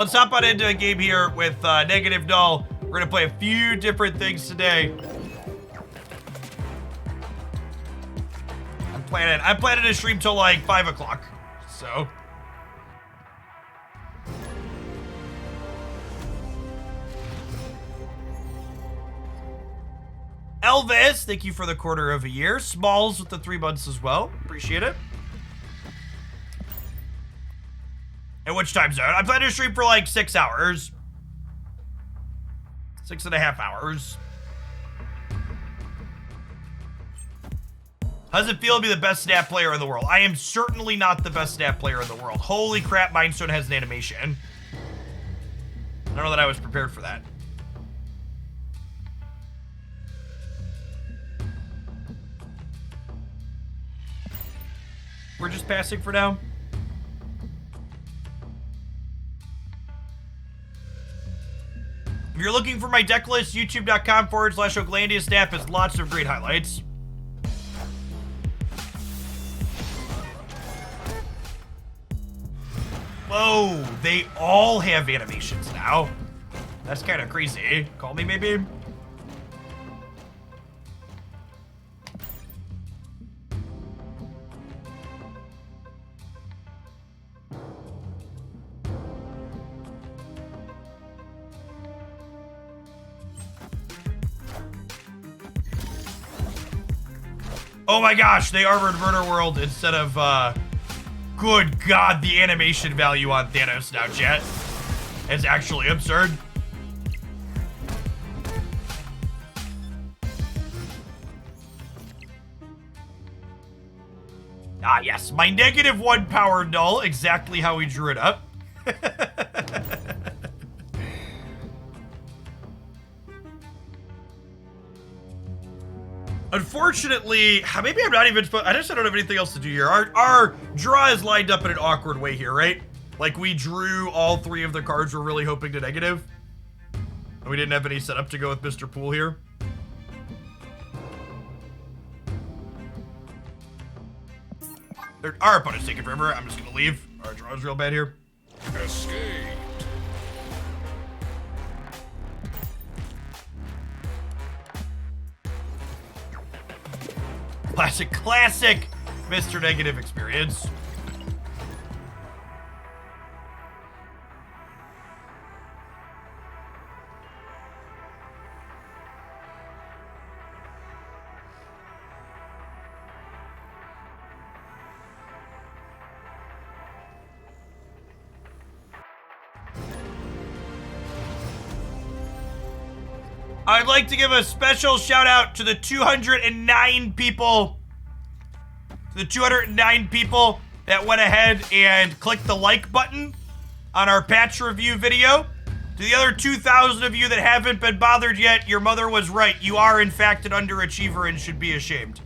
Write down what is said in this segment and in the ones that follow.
Let's hop on into a game here with Negative Null. We're gonna play a few different things today. I'm planning to stream till like 5 o'clock, so. Elvis, thank you for the quarter of a year. Smalls with the 3 months as well. Appreciate it. And which time zone? I'm planning to stream for like 6 hours. 6.5 hours. How does it feel to be the best snap player in the world? I am certainly not the best snap player in the world. Holy crap, Mindstone has an animation. I don't know that I was prepared for that. We're just passing for now. If you're looking for my deck list, youtube.com/Oglandia Snap has lots of great highlights. Whoa, they all have animations now. That's kind of crazy. Call me, maybe? Oh my gosh, they armored Murder World instead of, good God, the animation value on Thanos now, chat. It's actually absurd. Ah, yes, my -1 power null, exactly how we drew it up. Unfortunately, maybe I'm not even supposed. I don't have anything else to do here. Our draw is lined up in an awkward way here, right? Like we drew all 3 of the cards we're really hoping to negative. And we didn't have any setup to go with Mr. Pool here. Our opponent's taking forever. I'm just gonna leave. Our draw is real bad here. Escape. Classic Mr. Negative experience. I'd like to give a special shout out to the 209 people. The 209 people that went ahead and clicked the like button on our patch review video. To the other 2,000 of you that haven't been bothered yet, your mother was right. You are in fact an underachiever and should be ashamed.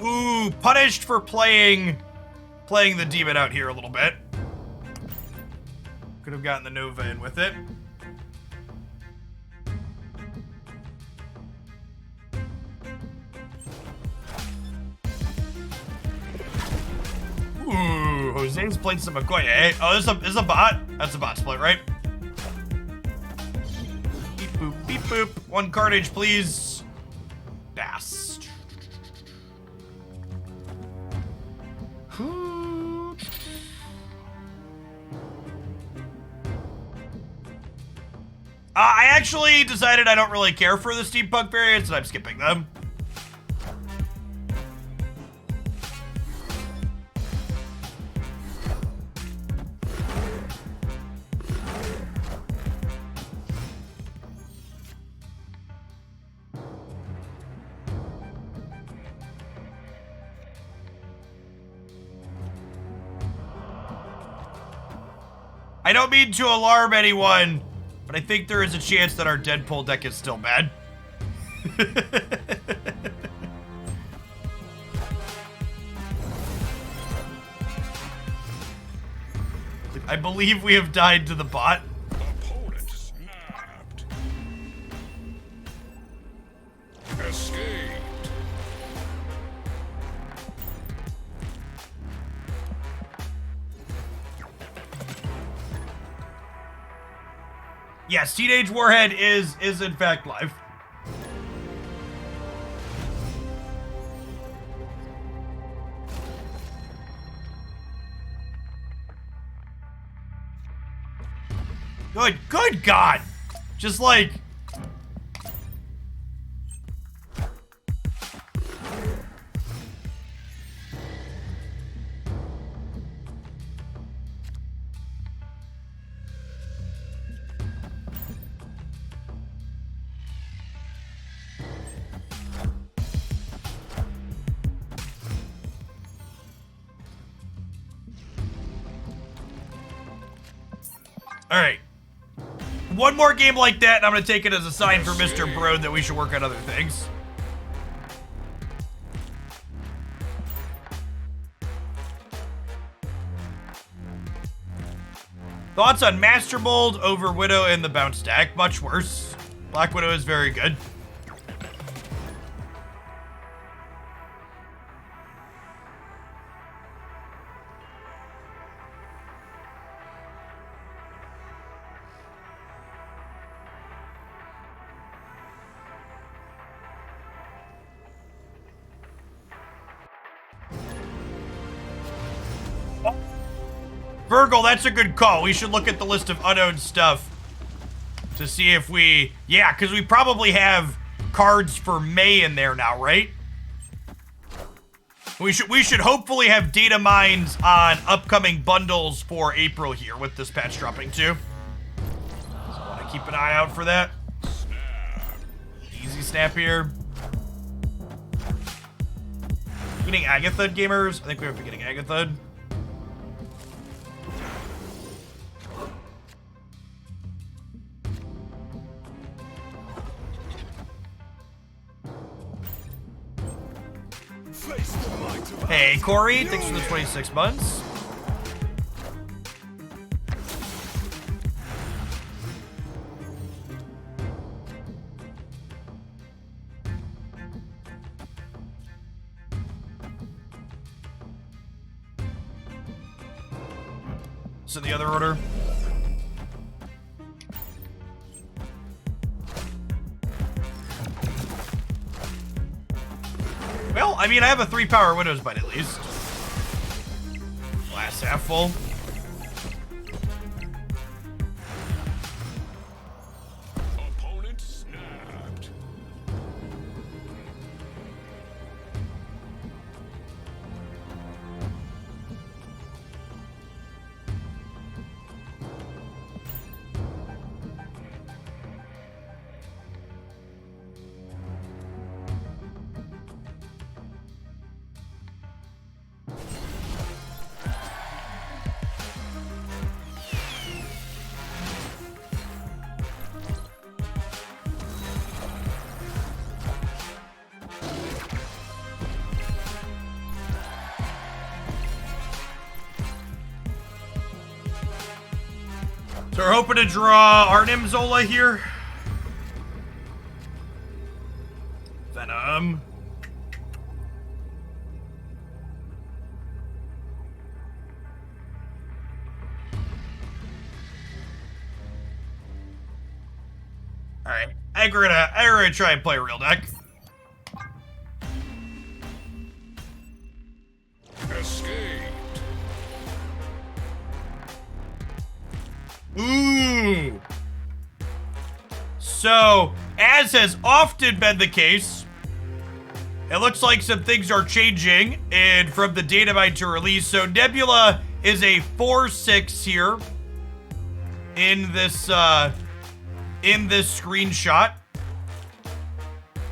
Ooh, punished for playing the demon out here a little bit. Could have gotten the Nova in with it. Ooh, Jose's playing some Okoye, eh? Oh, this is a bot? That's a bot split, right? Beep boop, beep boop. 1 carnage, please. Bass. I actually decided I don't really care for the steampunk variants and I'm skipping them. I don't mean to alarm anyone, but I think there is a chance that our Deadpool deck is still bad. I believe we have died to the bot. Opponent snapped. Escaped. Yes, Teenage Warhead is in fact live. Good God. Just like... All right. One more game like that, and I'm going to take it as a sign for Mr. Brode that we should work on other things. Thoughts on Master Mold over Widow and the bounce stack? Much worse. Black Widow is very good. Virgil, that's a good call. We should look at the list of unowned stuff to see if we... Yeah, because we probably have cards for May in there now, right? We should hopefully have data mines on upcoming bundles for April here with this patch dropping too. So I want to keep an eye out for that. Easy snap here. Beginning Agatha, gamers. I think we have beginning Agatha. Hey, Corey, thanks for the 26 months. It's in the other order. Well, I mean, I have a 3-power Widow's Bite at least. Glass half full. Opponent snapped. So we're hoping to draw Arnim Zola here. Venom. Alright, I'm gonna try and play a real deck. Escaped. Ooh. So, as has often been the case, it looks like some things are changing and from the data mine to release. So Nebula is a 4/6 here in this screenshot,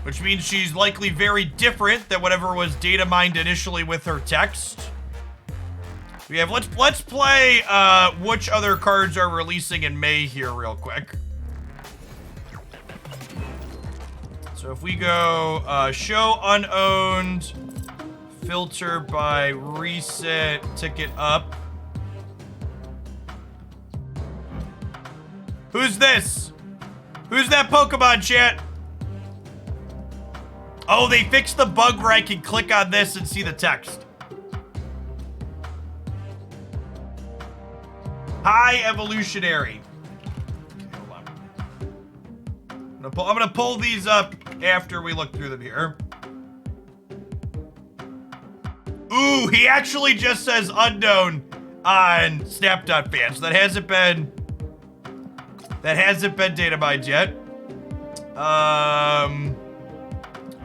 which means she's likely very different than whatever was data mined initially with her text. We have, let's play which other cards are releasing in May here real quick. So if we go show unowned, filter by recent ticket up. Who's this? Who's that Pokemon, chat? Oh, they fixed the bug where I can click on this and see the text. Hi, evolutionary. Okay, hold on. I'm gonna pull these up after we look through them here. Ooh, he actually just says unknown on Snap.fan, so that hasn't been data mined yet.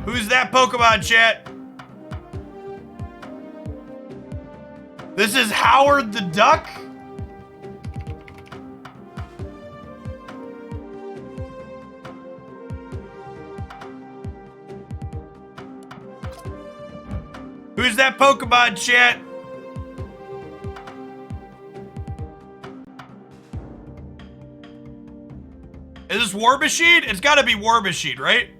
Who's that Pokemon, chat? This is Howard the Duck? Who's that Pokemon, chat? Is this War Machine? It's gotta be War Machine, right?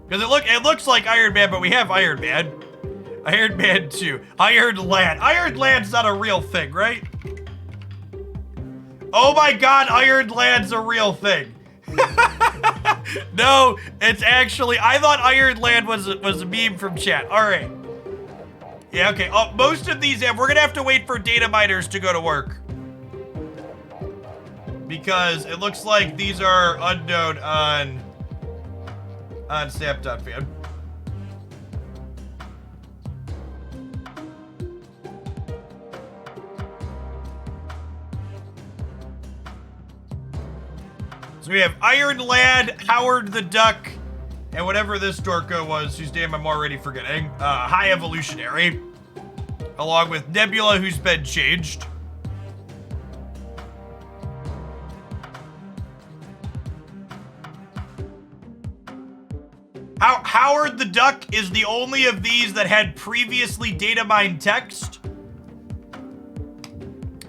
Because it looks like Iron Man, but we have Iron Man. Iron Man 2. Iron Lad. Iron Lad's not a real thing, right? Oh my god, Iron Lad's a real thing. No, it's actually, I thought Iron Lad was a meme from chat. Alright. Yeah, okay. Most of these we're gonna have to wait for data miners to go to work. Because it looks like these are unknown on Snap.fan. So we have Iron Lad, Howard the Duck, and whatever this Dorko was, whose name I'm already forgetting. High Evolutionary. Along with Nebula, who's been changed. Howard the Duck is the only of these that had previously data mined text.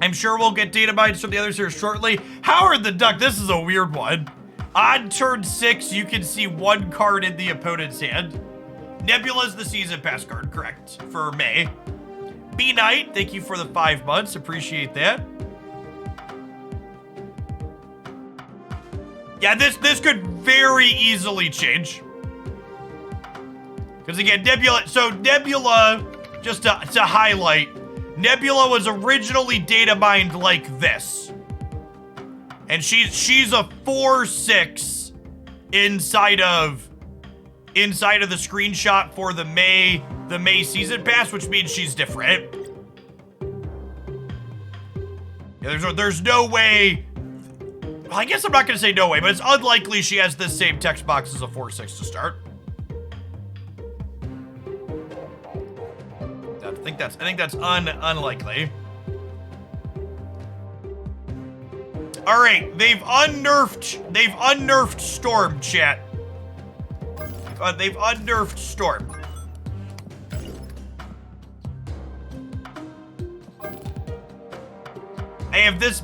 I'm sure we'll get data mines from the others here shortly. Howard the Duck, this is a weird one. On turn 6, you can see one card in the opponent's hand. Nebula's the season pass card, correct, for May. B-Knight, thank you for the 5 months, appreciate that. Yeah, this could very easily change. Because again, Nebula, just to highlight, Nebula was originally data mined like this. And she's a 4/6 inside of the screenshot for the May season pass, which means she's different. Yeah, there's no way. Well, I guess I'm not gonna say no way, but it's unlikely she has the same text box as a 4/6 to start. I think that's unlikely. All right, they've unnerfed Storm, chat. They've unnerfed Storm. I have this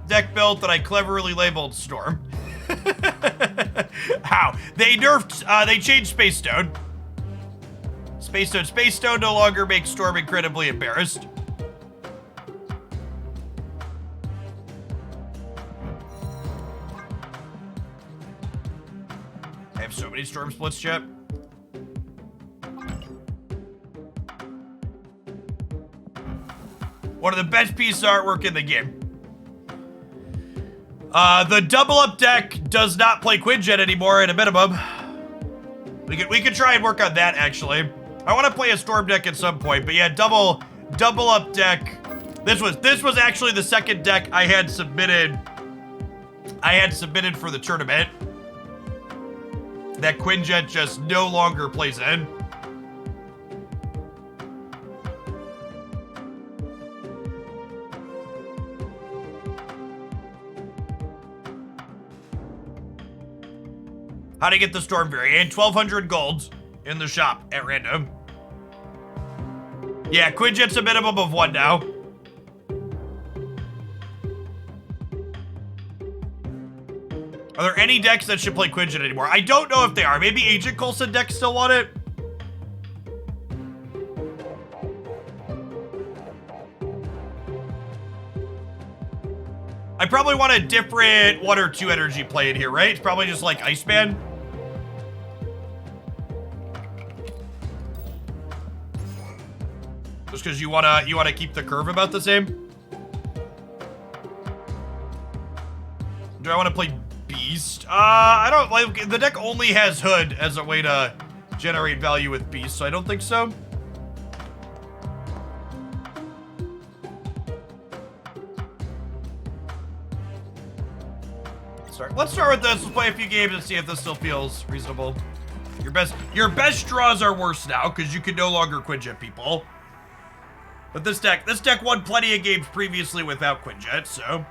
deck built that I cleverly labeled Storm. How? They changed Space Stone. Space Stone no longer makes Storm incredibly embarrassed. I have so many Storm splits, chat. One of the best pieces of artwork in the game. The double up deck does not play Quinjet anymore at a minimum. We could try and work on that, actually. I want to play a Storm deck at some point, but yeah, double up deck. This was actually the second deck I had submitted for the tournament that Quinjet just no longer plays in. How to get the Storm variant? 1,200 gold in the shop at random. Yeah, Quinjet's a minimum of 1 now. Are there any decks that should play Quinjet anymore? I don't know if they are. Maybe Agent Coulson decks still want it. I probably want a different 1 or 2 energy play in here, right? It's probably just like Iceman. Just because you wanna keep the curve about the same. Do I want to play Beast? I don't like the deck only has Hood as a way to generate value with Beast, so I don't think so. Let's start with this. Let's play a few games and see if this still feels reasonable. Your best draws are worse now because you can no longer Quinjet people. But this deck won plenty of games previously without Quinjet, so.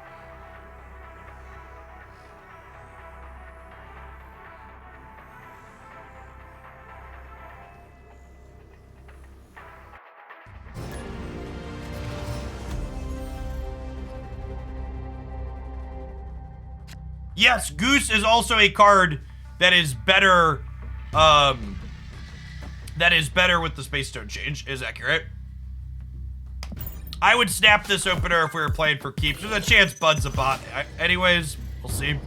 Yes, Goose is also a card that is better, with the Space Stone change, is accurate. I would snap this opener if we were playing for keeps. There's a chance Bud's a bot. Anyways, we'll see.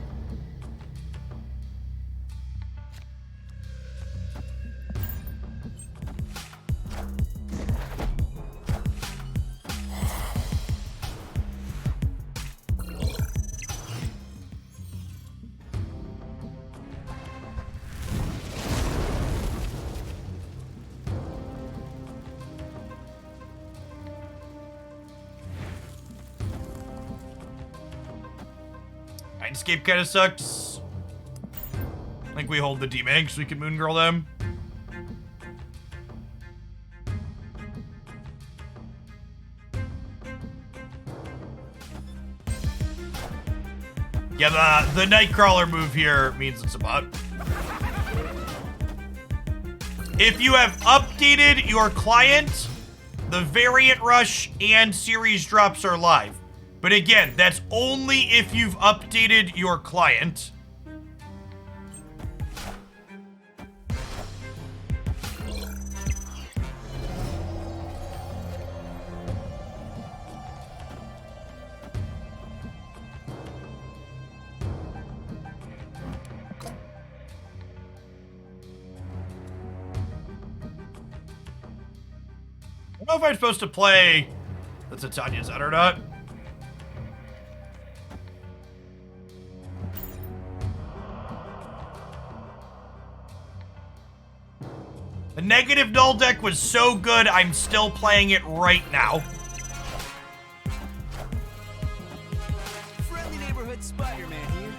Escape kind of sucks. I think we hold the D-Mag so we can Moon Girl them. Yeah, the Nightcrawler move here means it's a bot. If you have updated your client, the Variant Rush and series drops are live. But again, that's only if you've updated your client. I don't know if I'm supposed to play that's a Tanya's out or not. The negative null deck was so good, I'm still playing it right now. Friendly neighborhood Spider-Man here.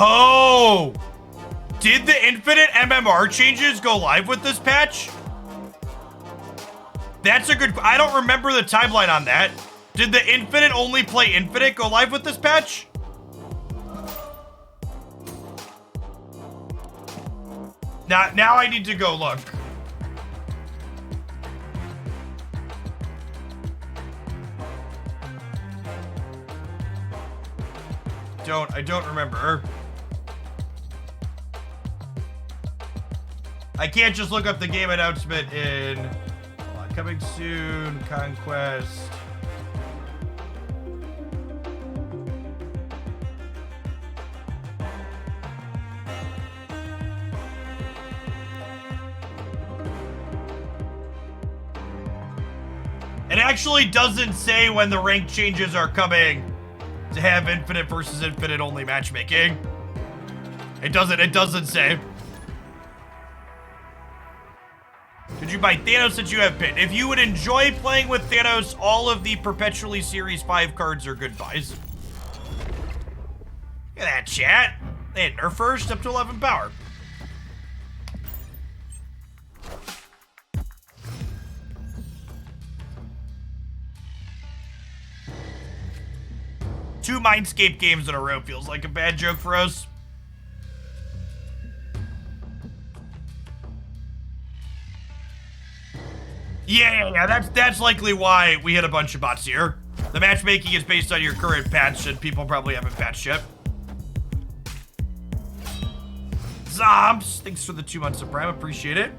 Oh! Did the infinite MMR changes go live with this patch? That's a good... I don't remember the timeline on that. Did the infinite only play infinite go live with this patch? Now I need to go look. I don't remember. I can't just look up the game announcement in coming soon, Conquest. It actually doesn't say when the rank changes are coming to have infinite versus infinite only matchmaking. It doesn't say. Did you buy Thanos since you have Pit? If you would enjoy playing with Thanos, all of the Perpetually Series 5 cards are good buys. Look at that, chat. They had nerf first up to 11 power. 2 Mindscape games in a row feels like a bad joke for us. Yeah, that's likely why we hit a bunch of bots here. The matchmaking is based on your current patch, and people probably haven't patched yet. Zombs, thanks for the 2 months of Prime, appreciate it.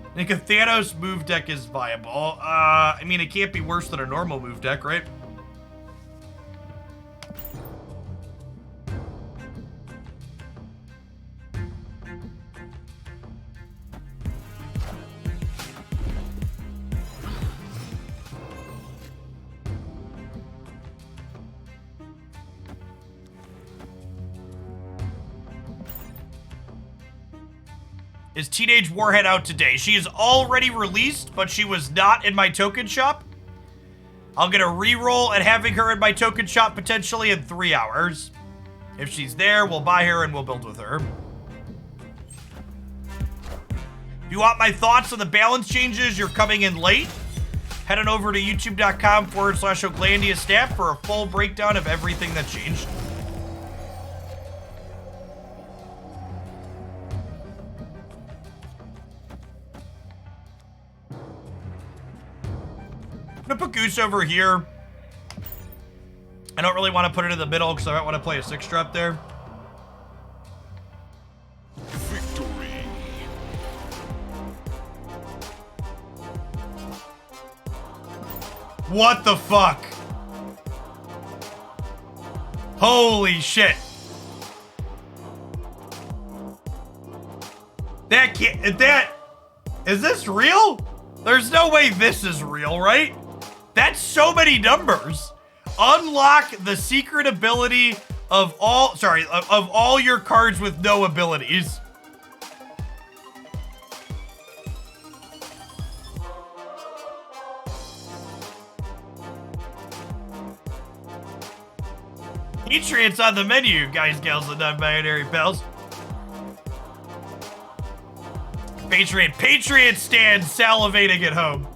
I think a Thanos move deck is viable. I mean, it can't be worse than a normal move deck, right? Is Teenage Warhead out today? She is already released, but she was not in my token shop. I'll get a reroll at having her in my token shop potentially in 3 hours. If she's there, we'll buy her and we'll build with her. If you want my thoughts on the balance changes, you're coming in late. Head on over to youtube.com/Oglandia staff for a full breakdown of everything that changed. I'm gonna put Goose over here. I don't really want to put it in the middle because I don't want to play a 6-drop there. Victory. What the fuck? Holy shit. That can't, is this real? There's no way this is real, right? That's so many numbers. Unlock the secret ability of all your cards with no abilities. Patriot's on the menu, guys, gals, and non-binary pals. Patriot stands salivating at home.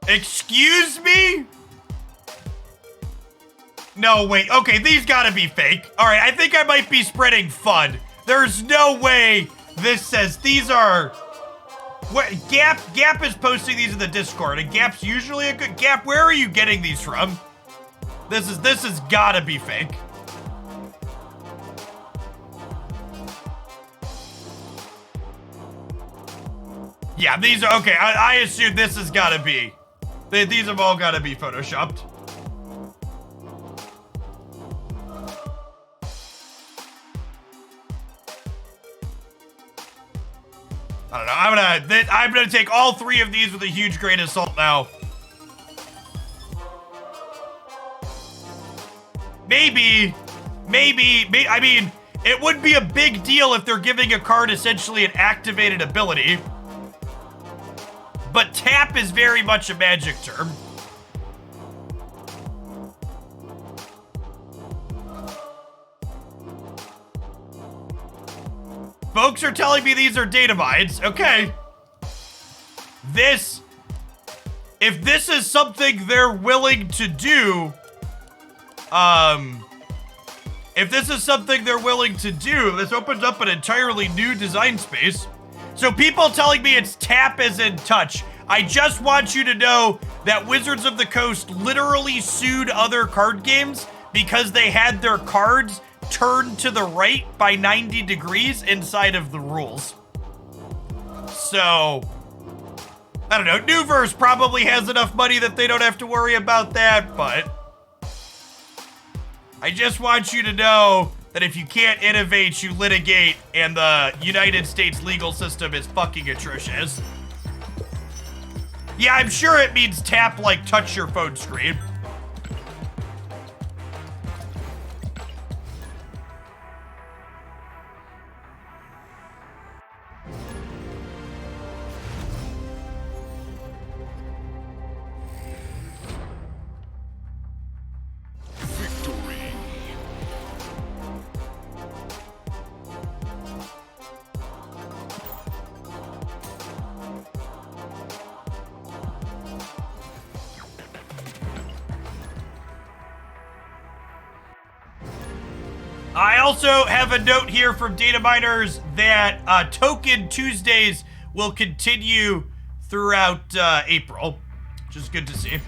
Excuse me? No, wait. Okay, these gotta be fake. All right, I think I might be spreading FUD. There's no way this says these are... What, Gap is posting these in the Discord, and Gap's usually a good... Gap, where are you getting these from? This is gotta be fake. Yeah, these are... Okay, I assume this has gotta be... These have all gotta be photoshopped. I don't know. I'm gonna take all 3 of these with a huge grain of salt now. Maybe. I mean, it would be a big deal if they're giving a card essentially an activated ability. But tap is very much a Magic term. Folks are telling me these are data mines. Okay. If this is something they're willing to do, this opens up an entirely new design space. So people telling me it's tap as in touch. I just want you to know that Wizards of the Coast literally sued other card games because they had their cards turned to the right by 90 degrees inside of the rules. So, I don't know. Newverse probably has enough money that they don't have to worry about that, but I just want you to know that if you can't innovate, you litigate, and the United States legal system is fucking atrocious. Yeah, I'm sure it means tap like touch your phone screen. I also have a note here from data miners that Token Tuesdays will continue throughout April, which is good to see.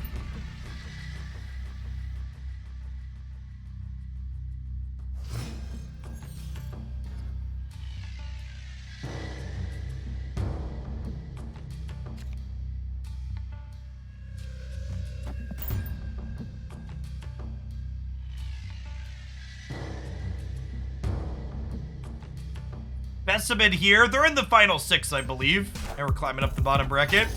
Bessemen here. They're in the final 6, I believe. And we're climbing up the bottom bracket.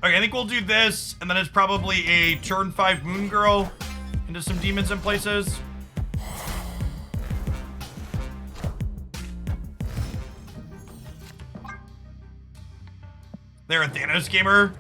Okay, I think we'll do this, and then it's probably a turn 5 Moon Girl into some demons in places. They're a Thanos gamer.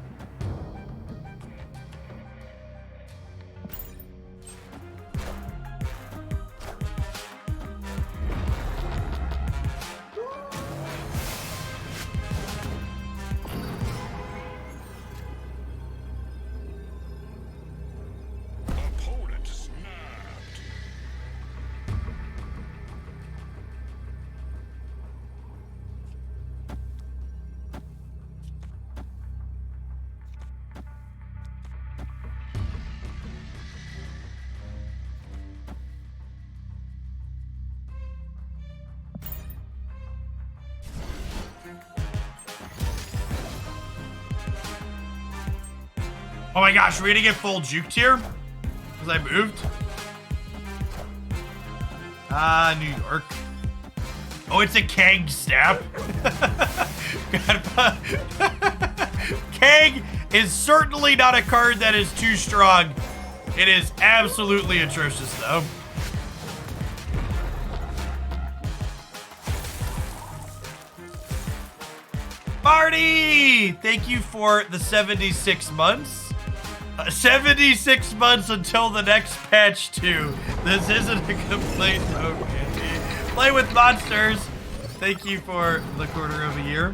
Oh my gosh, are we gonna get full juked here? Because I moved? New York. Oh, it's a keg snap. Keg is certainly not a card that is too strong. It is absolutely atrocious, though. Marty! Thank you for the 76 months. 76 months until the next patch, too. This isn't a complaint, okay. Play with monsters. Thank you for the quarter of a year.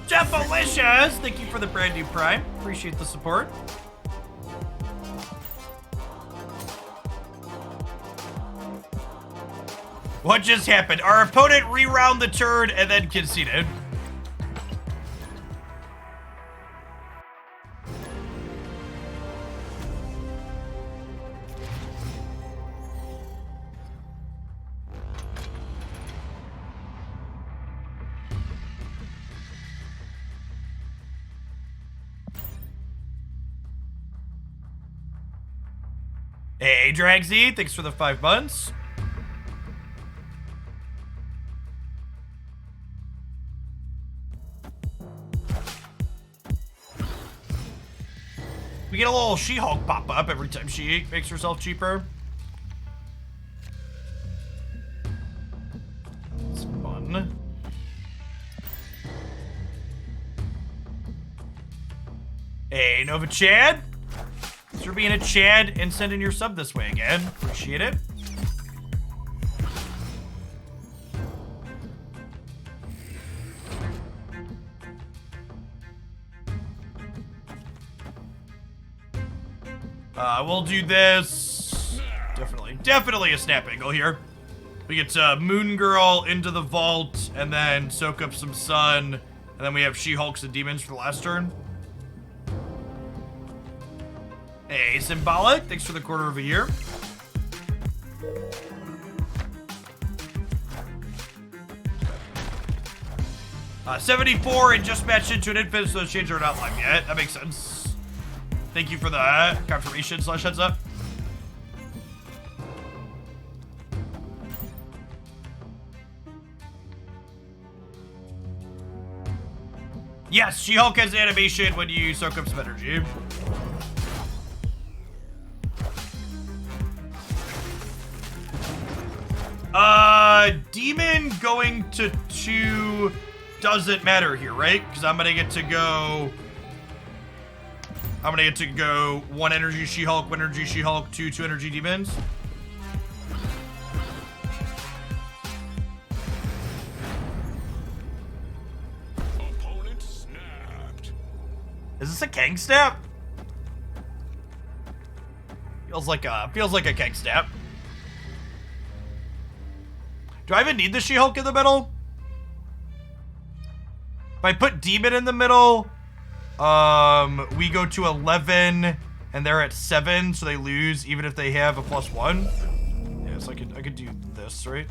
Jeffalicious, thank you for the brand new Prime. Appreciate the support. What just happened? Our opponent rewound the turn and then conceded. Hey, Dragzy, thanks for the 5 months. We get a little She-Hulk pop up every time she makes herself cheaper. It's fun. Hey, Nova Chad. Thanks for being a Chad and sending your sub this way again. Appreciate it. We'll do this. Definitely a snap angle here. We get Moon Girl into the vault and then soak up some sun. And then we have She-Hulks and Demons for the last turn. Hey, Symbolic, thanks for the quarter of a year. Uh, 74 and just matched into an infant, so those changes are not live yet. That makes sense. Thank you for the confirmation / heads up. Yes, She-Hulk has animation when you soak up some energy. Demon going to 2 doesn't matter here, right? Because I'm gonna get to go 1 energy She-Hulk, 1 energy She-Hulk, 2 energy demons. Opponent snapped. Is this a Kang snap? Feels like a Kang snap. Do I even need the She-Hulk in the middle? If I put Demon in the middle, we go to 11 and they're at 7, so they lose even if they have a +1. Yeah, so I could do this, right?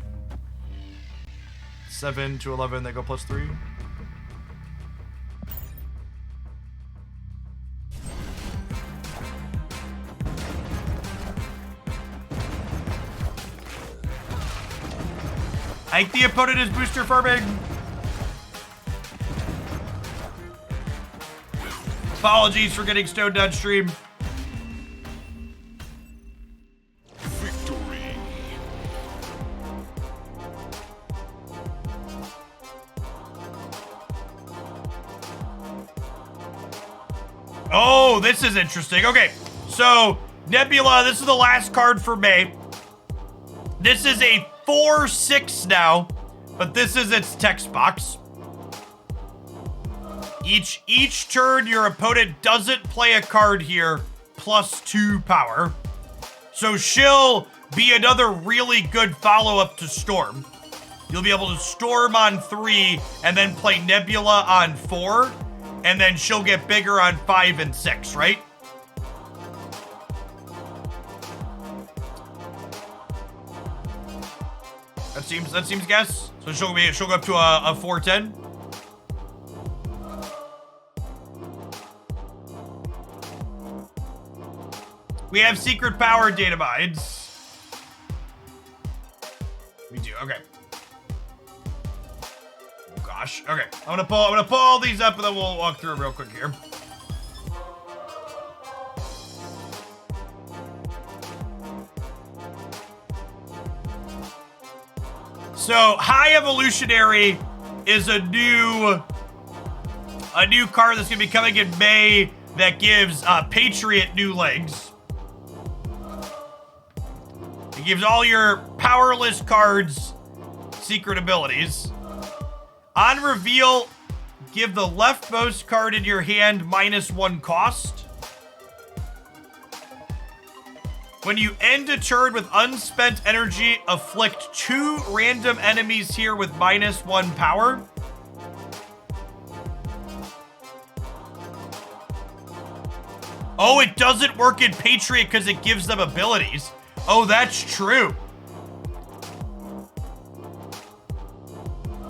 7 to 11, they go +3. I think the opponent is booster farming. Apologies for getting stoned on stream. Victory. Oh, this is interesting. Okay, so Nebula, this is the last card for May. This is a 4/6 now, but this is its text box. Each turn, your opponent doesn't play a card here, +2 power. So she'll be another really good follow-up to Storm. You'll be able to Storm on 3 and then play Nebula on 4, and then she'll get bigger on 5 and 6, right? That seems guess. So she'll go up to a 4/10. We have secret power data mines. We do, okay. Oh gosh, okay. I'm gonna pull all these up and then we'll walk through it real quick here. So High Evolutionary is a new card that's gonna be coming in May that gives Patriot new legs. It gives all your powerless cards secret abilities. On reveal, give the leftmost card in your hand -1 cost. When you end a turn with unspent energy, afflict 2 random enemies here with -1 power. Oh, it doesn't work in Patriot because it gives them abilities. Oh, that's true.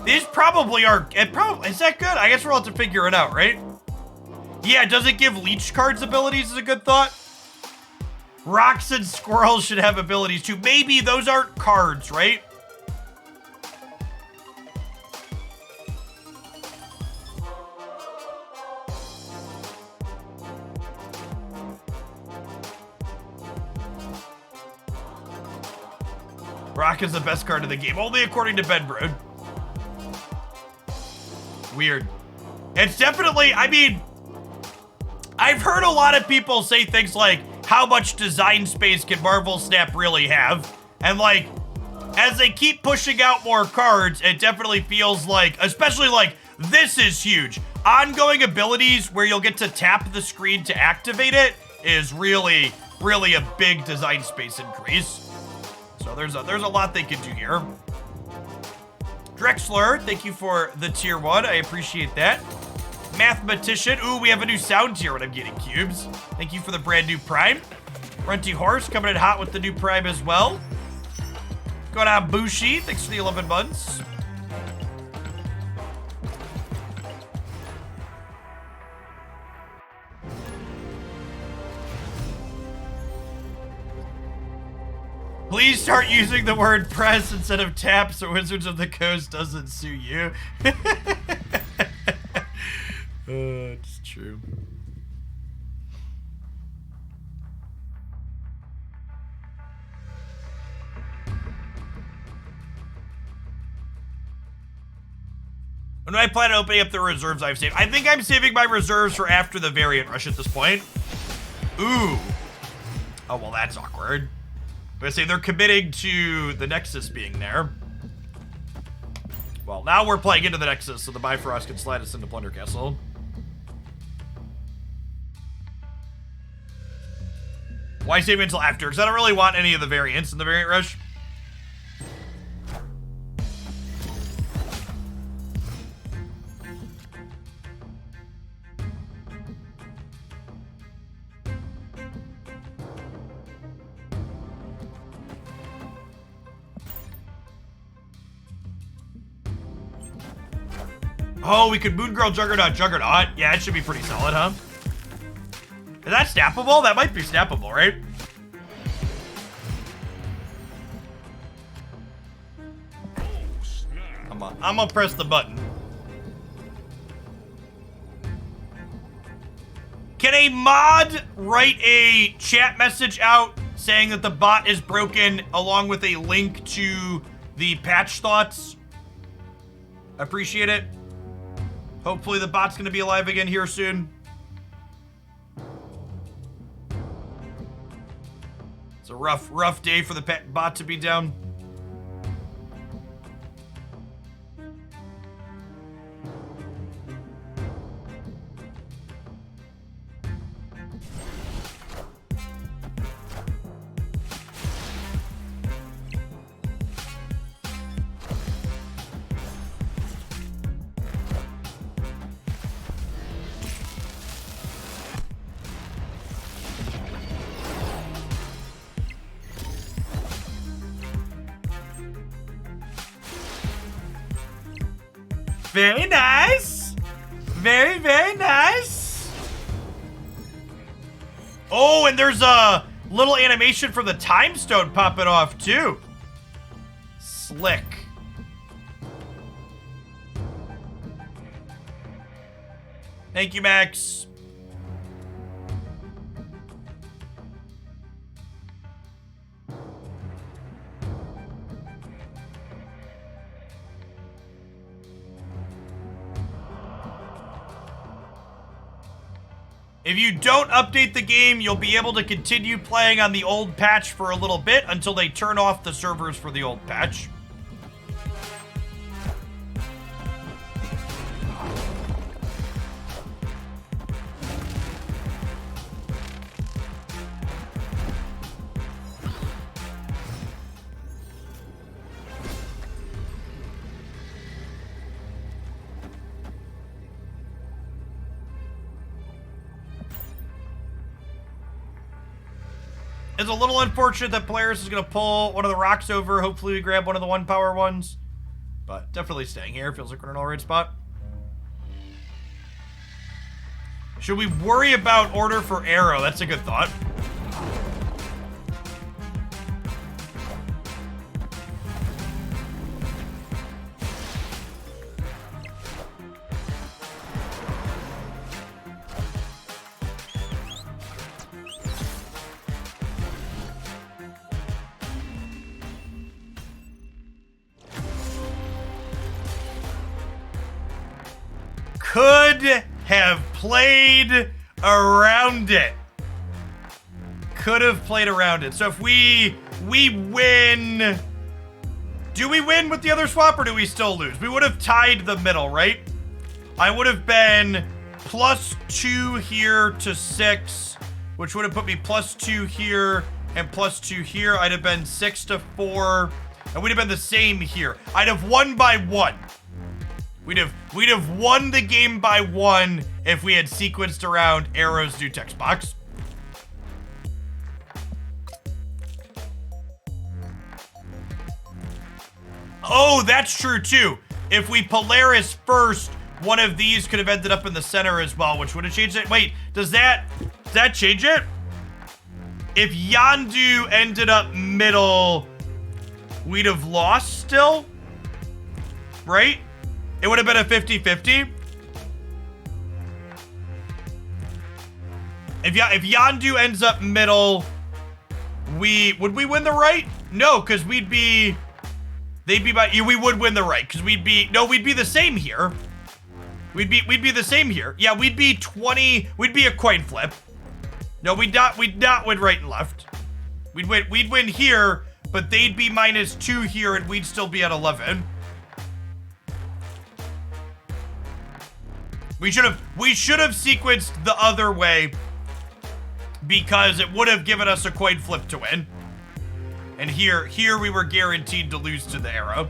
These probably are... is that good? I guess we'll have to figure it out, right? Yeah, does it give Leech cards abilities is a good thought? Rocks and squirrels should have abilities too. Maybe those aren't cards, right? Rock is the best card in the game, only according to Ben Brood. Weird. It's definitely, I mean, I've heard a lot of people say things like, how much design space can Marvel Snap really have? And like, as they keep pushing out more cards, it definitely feels like, especially like, this is huge. Ongoing abilities where you'll get to tap the screen to activate it is really, really a big design space increase. So there's a lot they can do here. Drexler, thank you for the tier 1. I appreciate that. Mathematician. Ooh, we have a new sound tier when I'm getting cubes. Thank you for the brand new Prime. Runty Horse coming in hot with the new Prime as well. Going on Bushi. Thanks for the 11 months. Please start using the word press instead of tap so Wizards of the Coast doesn't sue you. It's true. When do I plan on opening up the reserves I've saved? I think I'm saving my reserves for after the variant rush at this point. Ooh. Oh, well, that's awkward. I'm gonna say they're committing to the Nexus being there. Well, now we're playing into the Nexus, so the Bifrost can slide us into Plunder Castle. Why save it until after? Because I don't really want any of the variants in the variant rush. Oh, we could Moon Girl Juggernaut. Yeah, it should be pretty solid, huh? Is that snappable? That might be snappable, right? I'm gonna press the button. Can a mod write a chat message out saying that the bot is broken along with a link to the patch thoughts? Appreciate it. Hopefully the bot's gonna be alive again here soon. It's a rough day for the bot to be down. Very nice. Very, very nice. Oh, and there's a little animation for the time stone popping off too. Slick. Thank you, Max. If you don't update the game, you'll be able to continue playing on the old patch for a little bit until they turn off the servers for the old patch. It's a little unfortunate that Polaris is going to pull one of the rocks over. Hopefully we grab one of the 1-power ones. But definitely staying here. Feels like we're in an alright spot. Should we worry about order for Arrow? That's a good thought. Could have played around it. Could have played around it. So if we win, do we win with the other swap or do we still lose? We would have tied the middle, right? I would have been +2 here to 6, which would have put me +2 here and +2 here. I'd have been 6 to 4, and we'd have been the same here. I'd have won by 1. We'd have won the game by 1 if we had sequenced around Arrow's new text box. Oh, that's true too. If we Polaris first, one of these could have ended up in the center as well, which would have changed it. Wait, does that change it? If Yondu ended up middle, we'd have lost still, right? It would have been a 50-50. If Yondu ends up middle, would we win the right? No, because we would be the right, because we'd be the same here. We'd be the same here. Yeah, we'd be 20, we'd be a coin flip. No, we'd not win right and left. We'd win here, but they'd be -2 here and we'd still be at 11. We should have sequenced the other way because it would have given us a coin flip to win. And here we were guaranteed to lose to the arrow.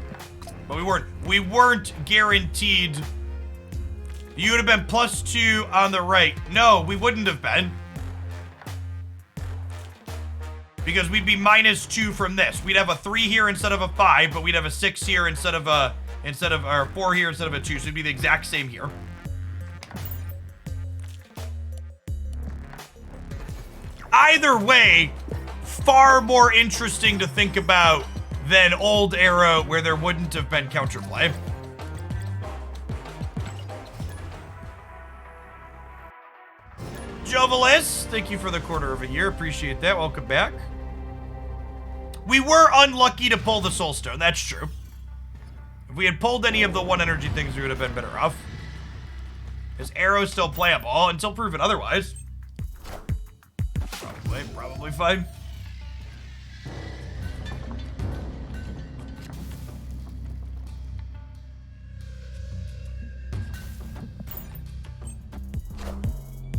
But we weren't guaranteed. You would have been +2 on the right. No, we wouldn't have been. Because we'd be -2 from this. We'd have a 3 here instead of a 5, but we'd have a 6 here instead of or 4 here instead of a 2. So it'd be the exact same here. Either way, far more interesting to think about than old Arrow where there wouldn't have been counterplay. Jovelis, thank you for the quarter of a year. Appreciate that. Welcome back. We were unlucky to pull the Soul Stone. That's true. If we had pulled any of the 1 energy things, we would have been better off. Is Arrow still playable until proven otherwise? Probably fine.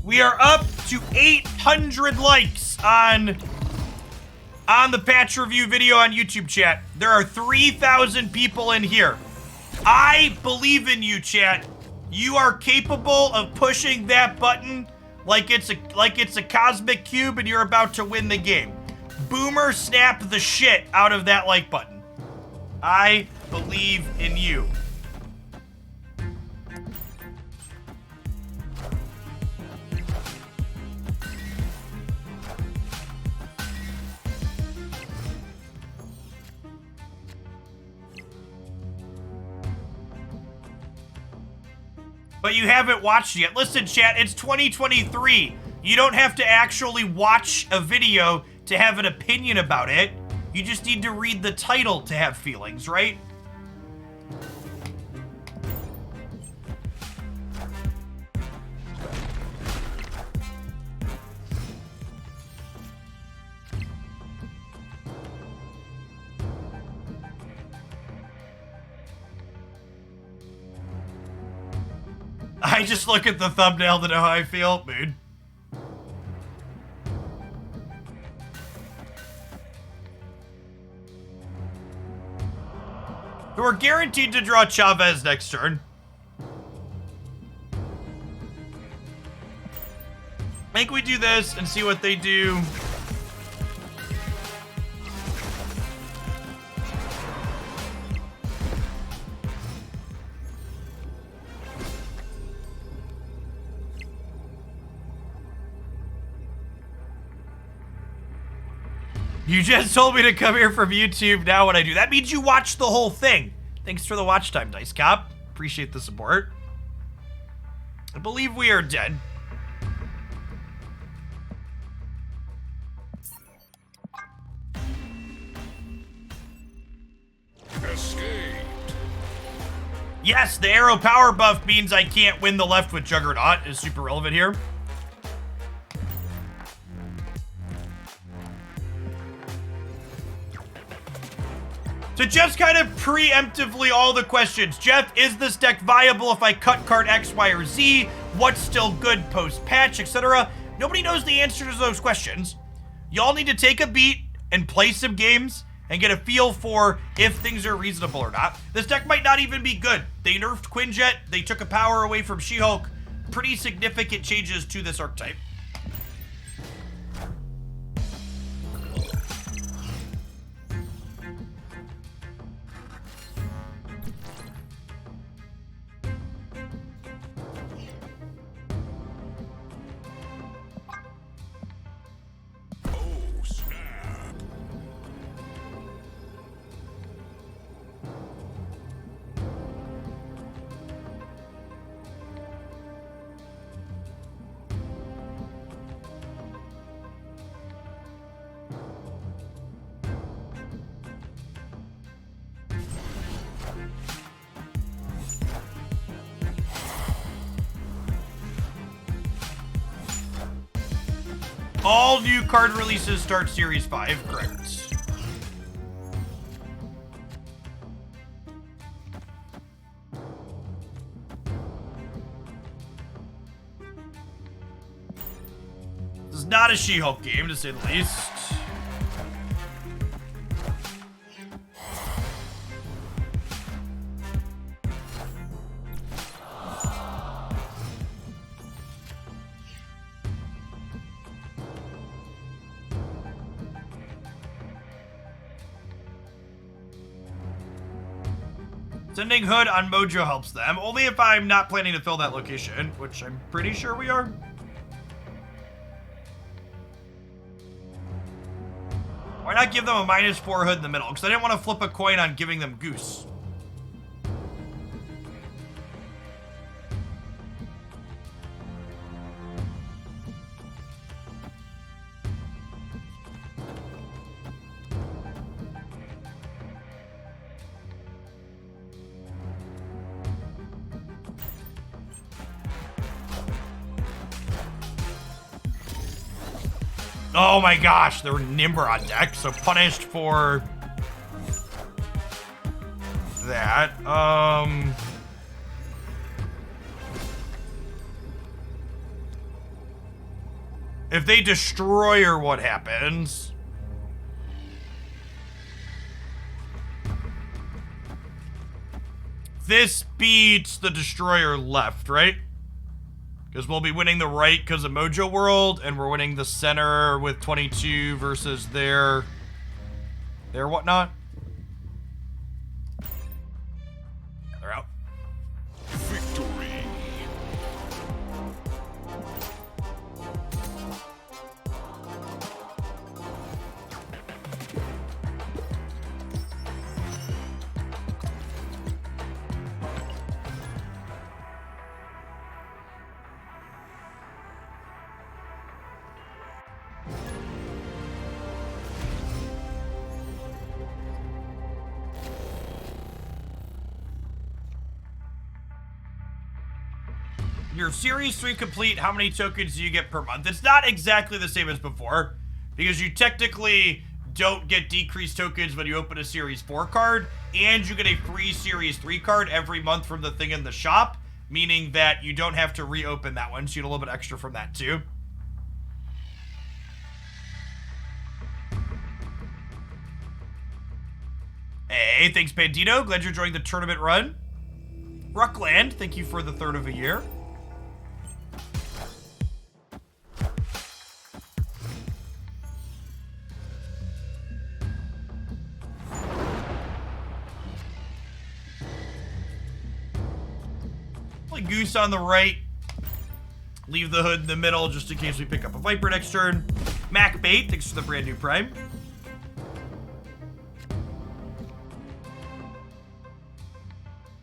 We are up to 800 likes on the patch review video on YouTube, chat. There are 3,000 people in here. I believe in you, chat. You are capable of pushing that button like it's a cosmic cube and you're about to win the game. Boomer snap the shit out of that like button. I believe in you. But you haven't watched yet. Listen, chat, it's 2023. You don't have to actually watch a video to have an opinion about it. You just need to read the title to have feelings, right? I just look at the thumbnail to know how I feel. Mood. We're guaranteed to draw Chavez next turn. I think we do this and see what they do. You just told me to come here from YouTube. Now what I do? That means you watch the whole thing. Thanks for the watch time, Dice Cop. Appreciate the support. I believe we are dead. Escaped. Yes, the arrow power buff means I can't win the left with Juggernaut is super relevant here. So Jeff's kind of preemptively all the questions. Jeff, is this deck viable if I cut card X, Y, or Z? What's still good post-patch, etc.? Nobody knows the answer to those questions. Y'all need to take a beat and play some games and get a feel for if things are reasonable or not. This deck might not even be good. They nerfed Quinjet. They took a power away from She-Hulk. Pretty significant changes to this archetype. All new card releases start Series 5, correct. This is not a She-Hulk game, to say the least. Sending Hood on Mojo helps them, only if I'm not planning to fill that location, which I'm pretty sure we are. Why not give them a -4 Hood in the middle? Because I didn't want to flip a coin on giving them Goose. Oh my gosh, they were Nimrod deck, so punished for that. If they destroy her, what happens? This beats the destroyer left, right? Because we'll be winning the right because of Mojo World, and we're winning the center with 22 versus their whatnot. They're out. Victory. Your Series 3 complete, how many tokens do you get per month? It's not exactly the same as before, because you technically don't get decreased tokens when you open a Series 4 card, and you get a free Series 3 card every month from the thing in the shop, meaning that you don't have to reopen that one, so you get a little bit extra from that too. Hey, thanks Bandito, glad you're enjoying the tournament run. Ruckland, thank you for the third of a year. Play Goose on the right. Leave the Hood in the middle just in case we pick up a Viper next turn. Mac Bait, thanks for the brand new Prime.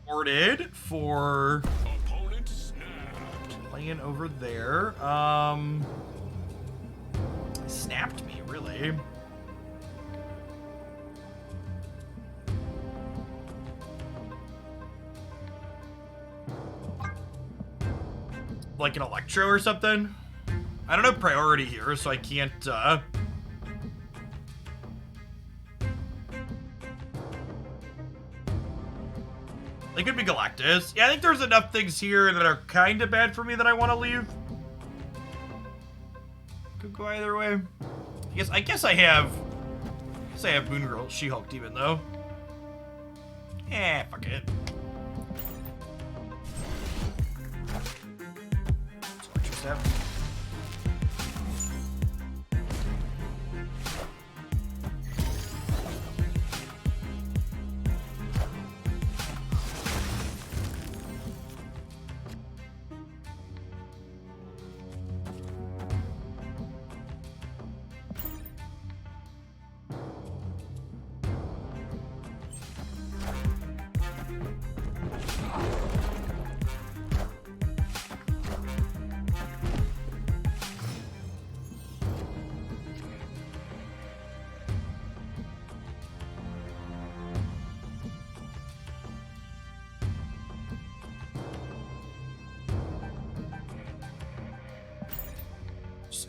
Boarded for Opponent snapped. playing over there. Snapped me, really. Like an Electro or something? I don't have priority here, so I can't, It could be Galactus. Yeah, I think there's enough things here that are kind of bad for me that I want to leave. Could go either way. I guess I have Moon Girl, She-Hulk Demon though. Eh, fuck it. Electro Step.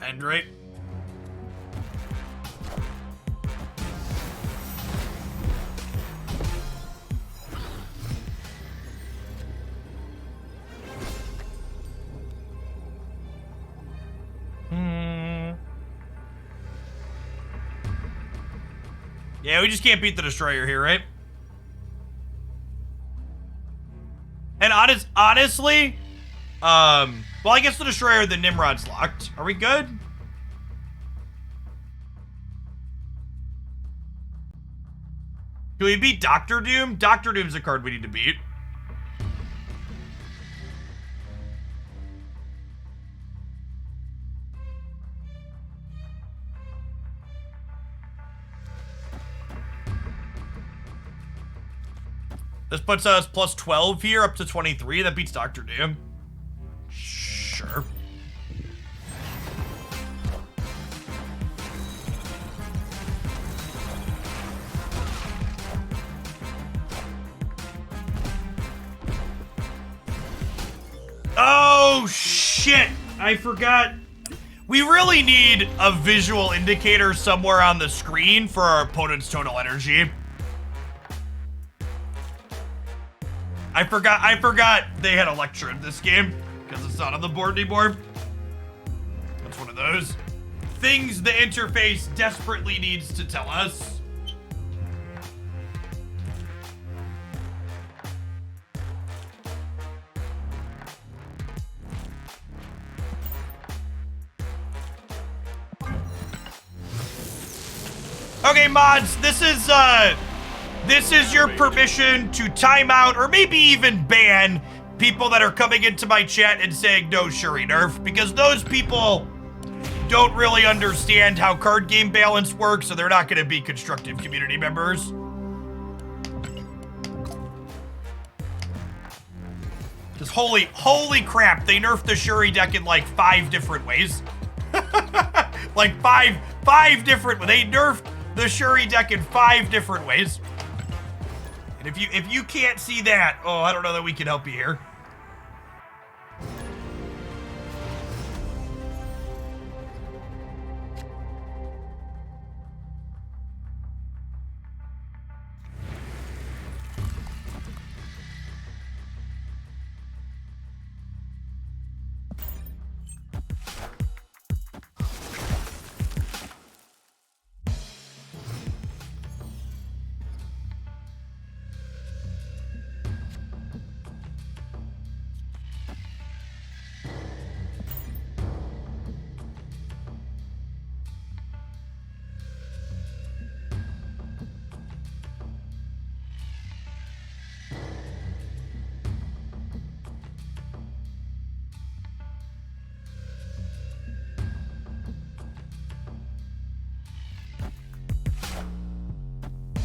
End right. Yeah, we just can't beat the Destroyer here, right? And honestly, well, I guess the Destroyer, the Nimrod's locked. Are we good? Can we beat Doctor Doom? Doctor Doom's a card we need to beat. This puts us plus 12 here, up to 23. That beats Doctor Doom. Sure. Oh, shit. I forgot. We really need a visual indicator somewhere on the screen for our opponent's total energy. I forgot they had Electra in this game because it's not on the board anymore. That's one of those things the interface desperately needs to tell us. Okay, mods, this is your permission to time out or maybe even ban people that are coming into my chat and saying no Shuri nerf, because those people don't really understand how card game balance works, so they're not going to be constructive community members. Because holy crap, they nerfed the Shuri deck in like 5 different ways. Like five different, they nerfed the Shuri deck in 5 different ways. And if you can't see that, oh, I don't know that we can help you here.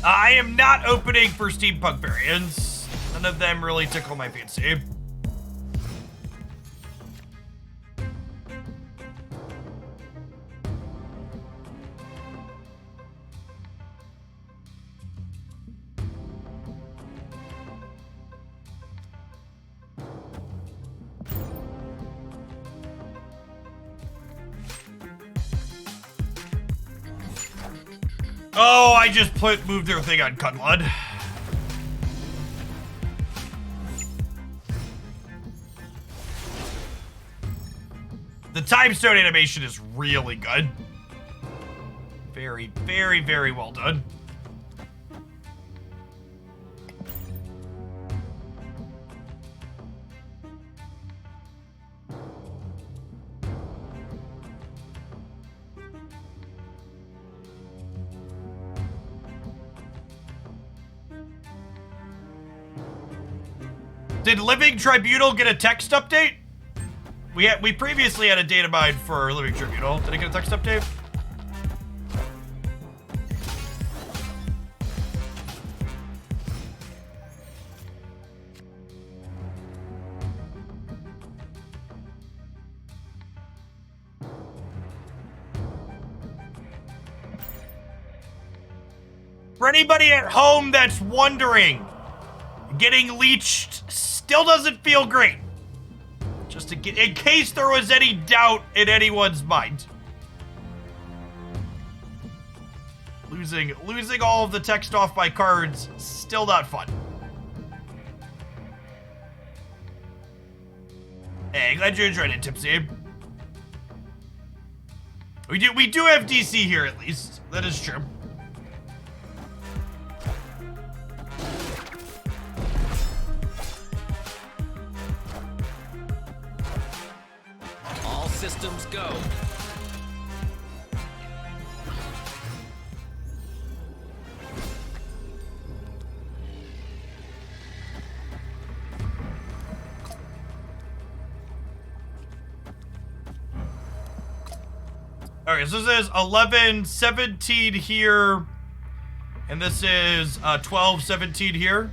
I am not opening for steampunk variants. None of them really tickle my fancy. Oh, I just moved their thing on Cudlud. The time stone animation is really good. Very, very, very well done. Did Living Tribunal get a text update? We previously had a data mine for Living Tribunal. Did it get a text update? For anybody at home that's wondering, getting leeched still doesn't feel great. Just in case there was any doubt in anyone's mind. Losing all of the text off my cards, still not fun. Hey, glad you enjoyed it, Tipsy. We do have DC here at least. That is true. systems go. Okay, so this is 11, 17 here, and this is 12, 17 here.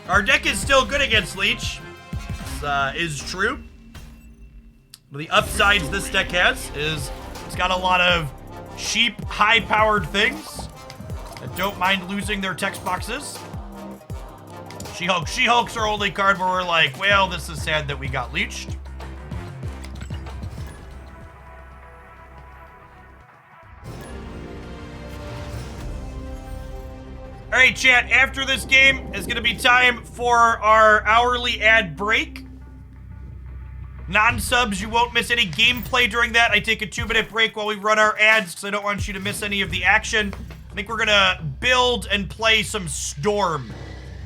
Our deck is still good against Leech. This is true. The upsides this deck has is it's got a lot of cheap, high-powered things that don't mind losing their text boxes. She-Hulk. She-Hulk's our only card where we're like, well, this is sad that we got leeched. All right, chat, after this game is going to be time for our hourly ad break. Non-subs, you won't miss any gameplay during that. I take a 2-minute break while we run our ads because I don't want you to miss any of the action. I think we're going to build and play some Storm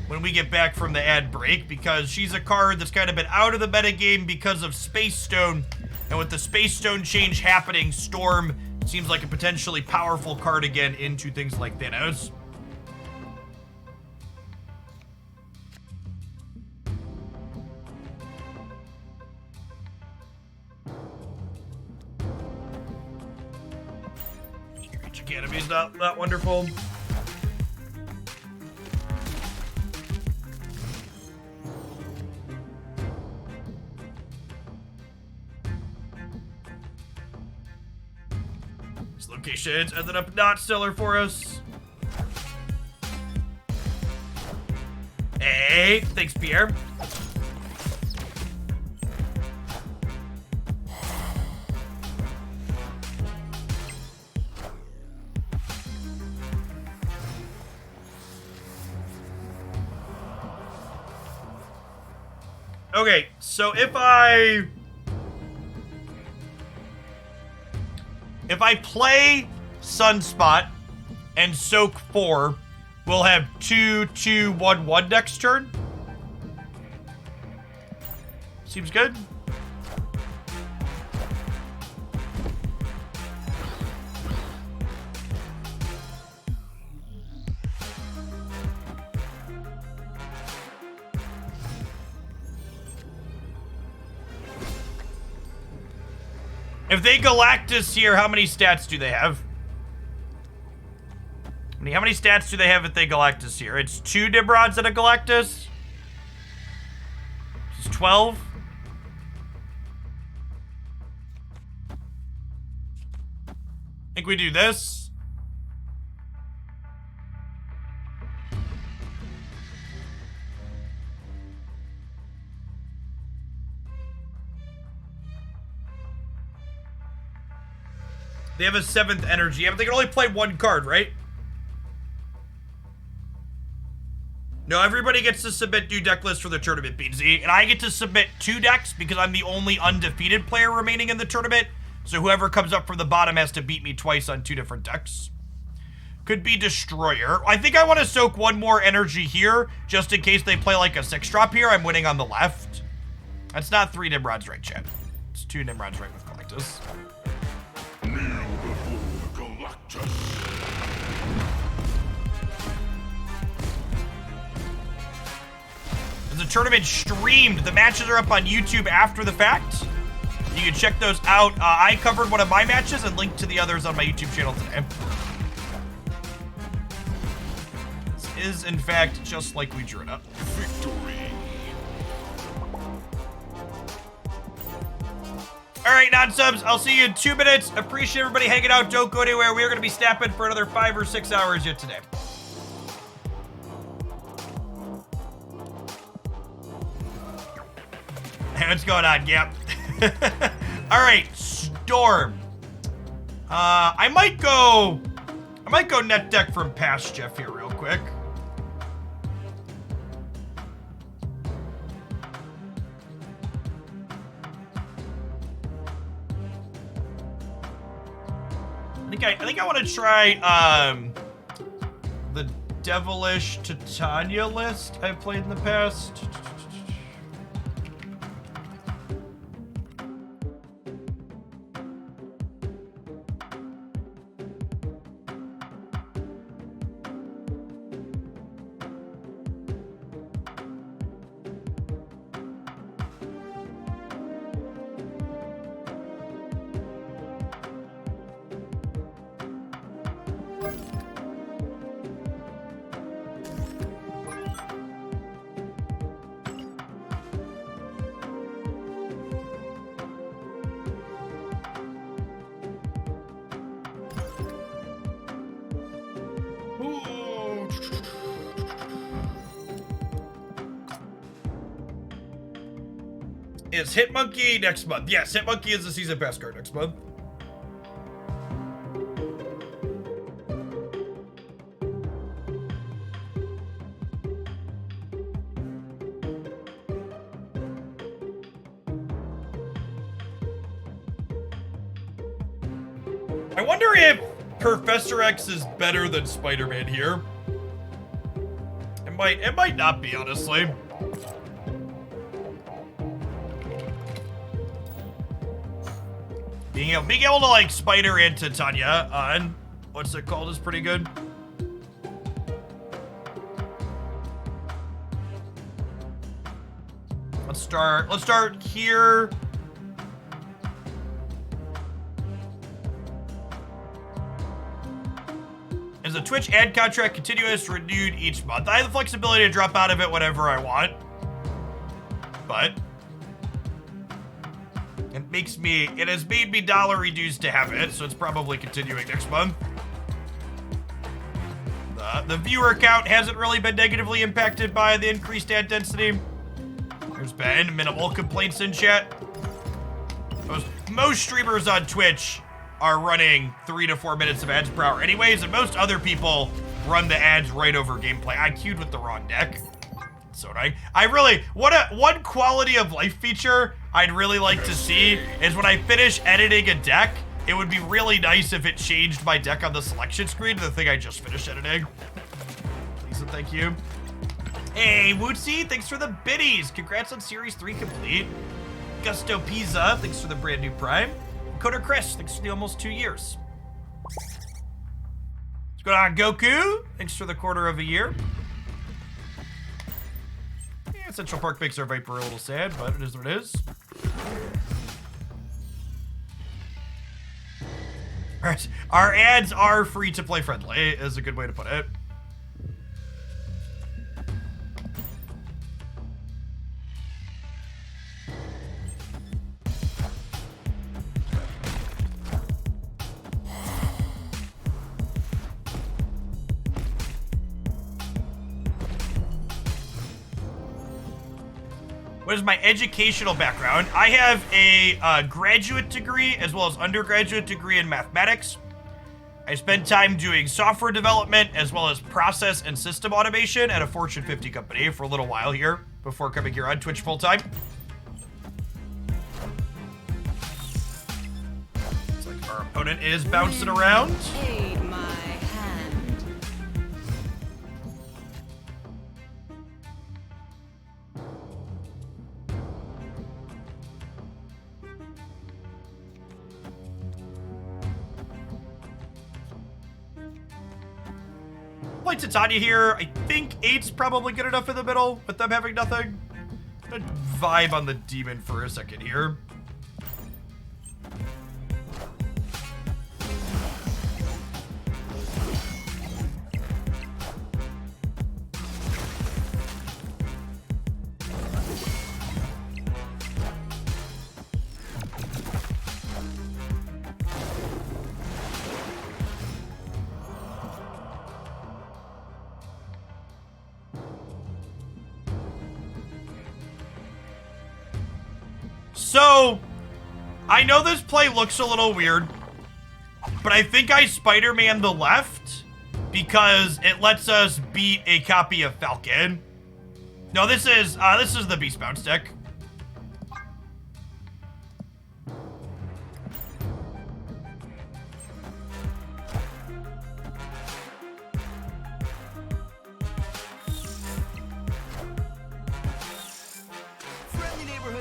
when we get back from the ad break because she's a card that's kind of been out of the metagame because of Space Stone. And with the Space Stone change happening, Storm seems like a potentially powerful card again into things like Thanos. Academy's not wonderful. This location's ended up not stellar for us. Hey, thanks, Pierre. Okay, so if I play Sunspot and Soak 4, we'll have 2-2-1-1 next turn. Seems good. If they Galactus here, how many stats do they have? How many stats do they have if they Galactus here? It's 2 Nimrods and a Galactus. It's 12. I think we do this. They have a 7th energy, but they can only play 1 card, right? No, everybody gets to submit new deck lists for the tournament, Beansy. And I get to submit 2 decks because I'm the only undefeated player remaining in the tournament. So whoever comes up from the bottom has to beat me twice on 2 different decks. Could be Destroyer. I think I want to soak 1 more energy here, just in case they play like a 6-drop here. I'm winning on the left. That's not 3 Nimrods right, chat. It's 2 Nimrods right with Galactus. Kneel before Galactus. The tournament streamed. The matches are up on YouTube after the fact. You can check those out. I covered one of my matches and linked to the others on my YouTube channel today. This is, in fact, just like we drew it up. Victory. All right, non-subs, I'll see you in 2 minutes. Appreciate everybody hanging out. Don't go anywhere. We are going to be snapping for another 5 or 6 hours yet today. Hey, what's going on, Gap? All right, Storm. I might go net deck from past Jeff here real quick. think I want to try the Devilish Titania list I've played in the past. Is Hitmonkey next month? Yes, Hitmonkey is the season pass card next month. I wonder if Professor X is better than Spider-Man here. It might not be, honestly. Being able to like Spider and Titania on what's it called is pretty good. Let's start here. Is the Twitch ad contract continuous, renewed each month? I have the flexibility to drop out of it whenever I want, but it has made me dollar reduced to have it, so it's probably continuing next month. The viewer count hasn't really been negatively impacted by the increased ad density. There's been minimal complaints in chat. Most streamers on Twitch are running 3 to 4 minutes of ads per hour anyways, and most other people run the ads right over gameplay. I queued with the wrong deck. So annoying. One quality of life feature I'd really like to see is when I finish editing a deck, it would be really nice if it changed my deck on the selection screen to the thing I just finished editing. Please and thank you. Hey, Wootsy, thanks for the biddies. Congrats on Series 3 complete. Gusto Pizza, thanks for the brand new Prime. Coder Chris, thanks for the almost 2 years. What's going on, Goku? Thanks for the quarter of a year. Yeah, Central Park makes our Viper a little sad, but it is what it is. Alright, our ads are free to play friendly, is a good way to put it. What is my educational background? I have a graduate degree as well as undergraduate degree in mathematics. I spent time doing software development as well as process and system automation at a Fortune 50 company for a little while here before coming here on Twitch full time. It's like our opponent is bouncing around. Play Titania here. I think 8's probably good enough in the middle with them having nothing. I'm gonna vibe on the demon for a second here. So, I know this play looks a little weird, but I think I Spider-Man the left because it lets us beat a copy of Falcon. No, this is the Beast Bounce deck.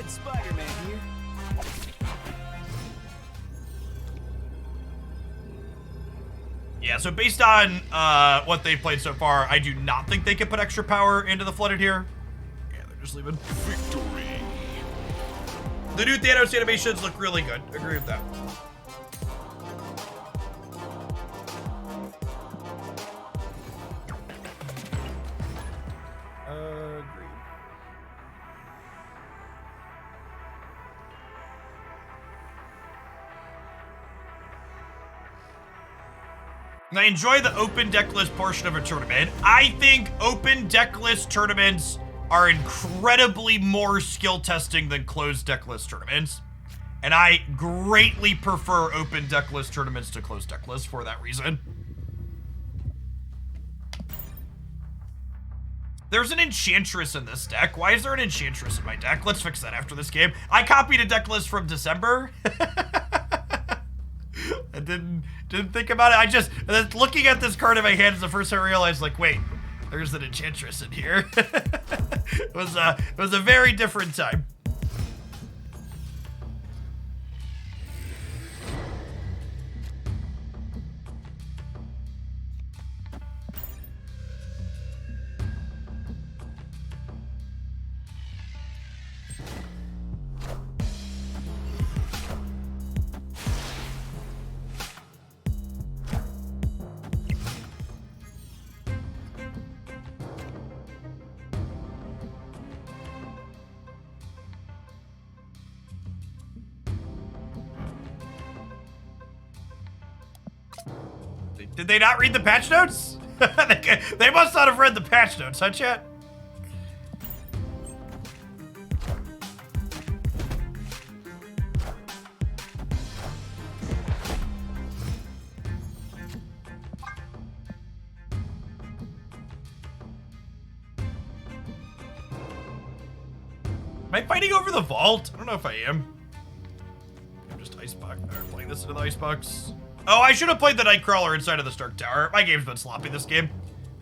Red Spider-Man here. Yeah, so based on what they've played so far, I do not think they can put extra power into the Flooded here. Yeah, they're just leaving. Victory. The new Thanos animations look really good. Agree with that. Agreed. I enjoy the open deck list portion of a tournament. I think open deck list tournaments are incredibly more skill testing than closed deck list tournaments. And I greatly prefer open deck list tournaments to closed deck lists for that reason. There's an Enchantress in this deck. Why is there an Enchantress in my deck? Let's fix that after this game. I copied a deck list from December. I didn't think about it. I just, looking at this card in my hand is the first time I realized, like, wait, there's an Enchantress in here. It was a very different time. Did they not read the patch notes? They must not have read the patch notes, huh, chat? Am I fighting over the vault? I don't know if I am. I'm just icebox. Or playing this into the icebox. Oh, I should have played the Nightcrawler inside of the Stark Tower. My game's been sloppy this game.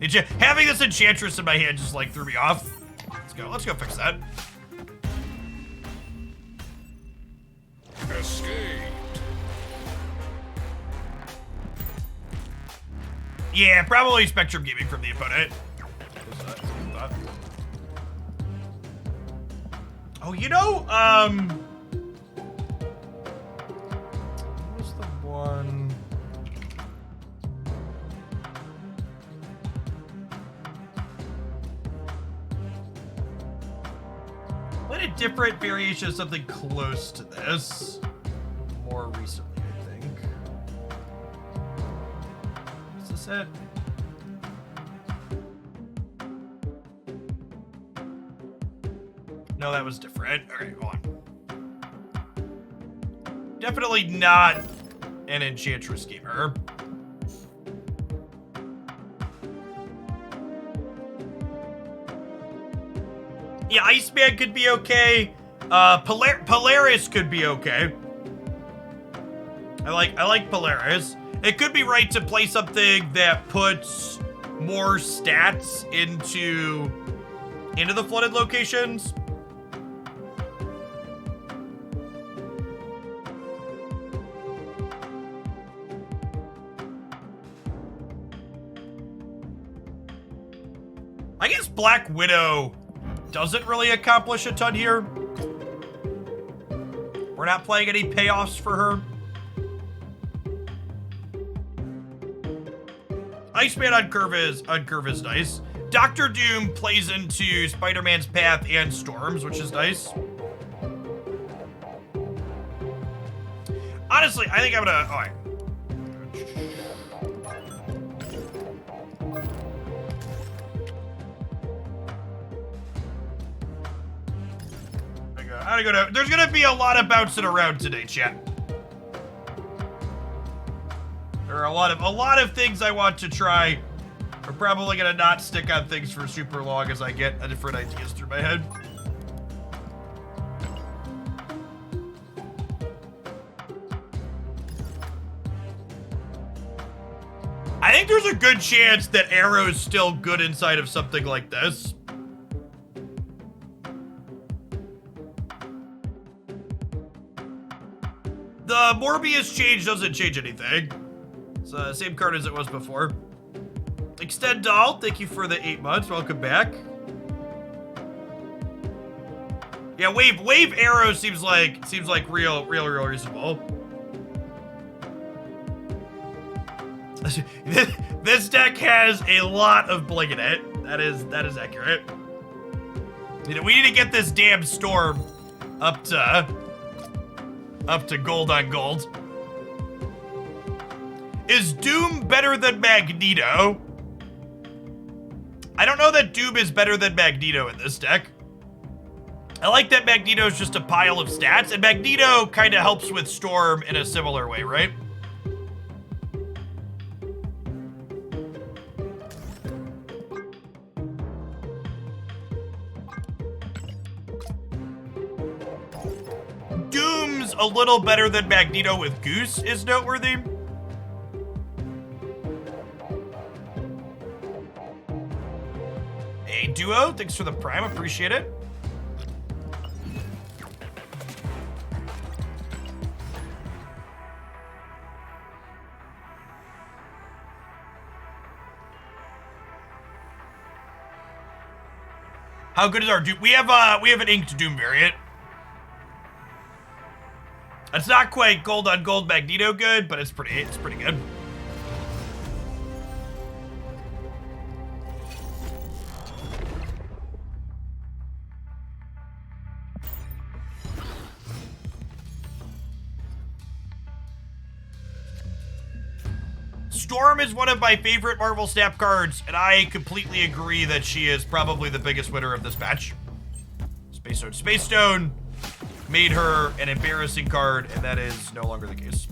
Having this Enchantress in my hand just like threw me off. Let's go fix that. Escaped. Yeah, probably Spectrum Gaming from the opponent. Oh, you know, what was the one? What a different variation of something close to this. More recently, I think. Is this it? No, that was different. All right, hold on. Definitely not an Enchantress gamer. Yeah, Iceman could be okay. Polaris could be okay. I like Polaris. It could be right to play something that puts more stats into the flooded locations. I guess Black Widow doesn't really accomplish a ton here. We're not playing any payoffs for her. Iceman on curve is nice. Doctor Doom plays into Spider-Man's path and Storms, which is nice. Honestly, I think I'm gonna. All right. I gotta go down. There's gonna be a lot of bouncing around today, chat. There are a lot of things I want to try. We're probably gonna not stick on things for super long as I get different ideas through my head. I think there's a good chance that Arrow's still good inside of something like this. The Morbius change doesn't change anything. It's the same card as it was before. Extend Doll, thank you for the 8 months. Welcome back. Yeah, Wave Arrow seems like real reasonable. This deck has a lot of bling in it. That is accurate. You know, we need to get this damn Storm up to gold on gold. Is Doom better than Magneto? I don't know that Doom is better than Magneto in this deck. I like that Magneto's just a pile of stats, and Magneto kind of helps with Storm in a similar way, right? Doom's a little better than Magneto with Goose is noteworthy. Hey, Duo, thanks for the Prime, appreciate it. How good is our Doom? We have an inked Doom variant. It's not quite gold on gold Magneto good, but it's pretty good. Storm is one of my favorite Marvel Snap cards, and I completely agree that she is probably the biggest winner of this match. Space Stone made her an embarrassing card, and that is no longer the case.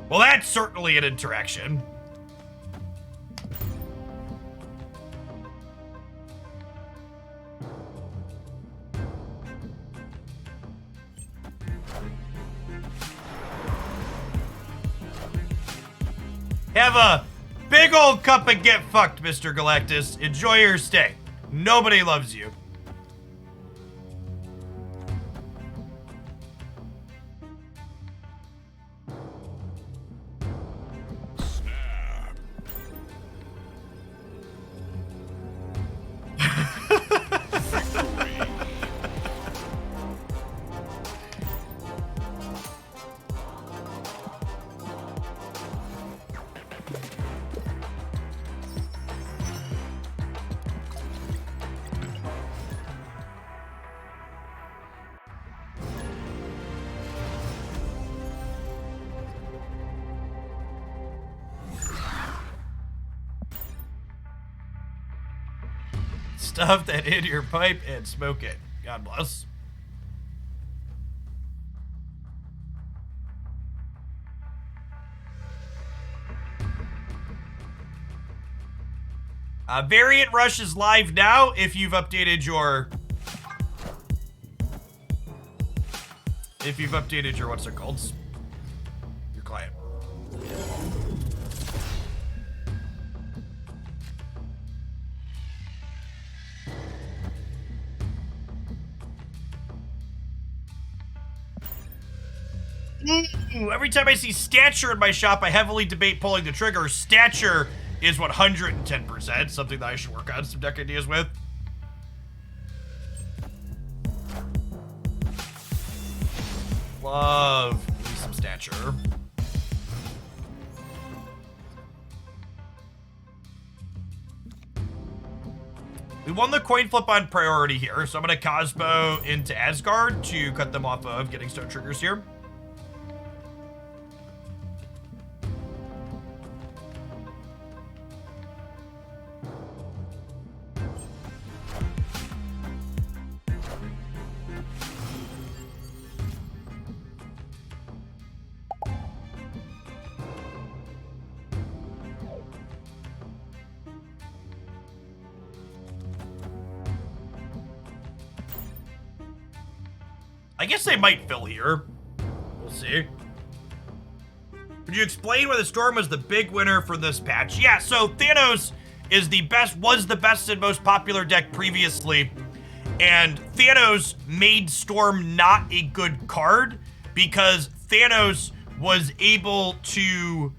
Well, that's certainly an interaction. Have a big old cup and get fucked, Mr. Galactus. Enjoy your stay. Nobody loves you. Stuff that in your pipe and smoke it. God bless. Variant Rush is live now if you've updated your... what's it called? Your client. Ooh, every time I see Stature in my shop, I heavily debate pulling the trigger. Stature is 110%, something that I should work on some deck ideas with. Love me some Stature. We won the coin flip on priority here, so I'm going to Cosmo into Asgard to cut them off of getting stone triggers here. I guess they might fill here. We'll see. Could you explain why the Storm was the big winner for this patch? Yeah, so Thanos is was the best and most popular deck previously, and Thanos made Storm not a good card because Thanos was able to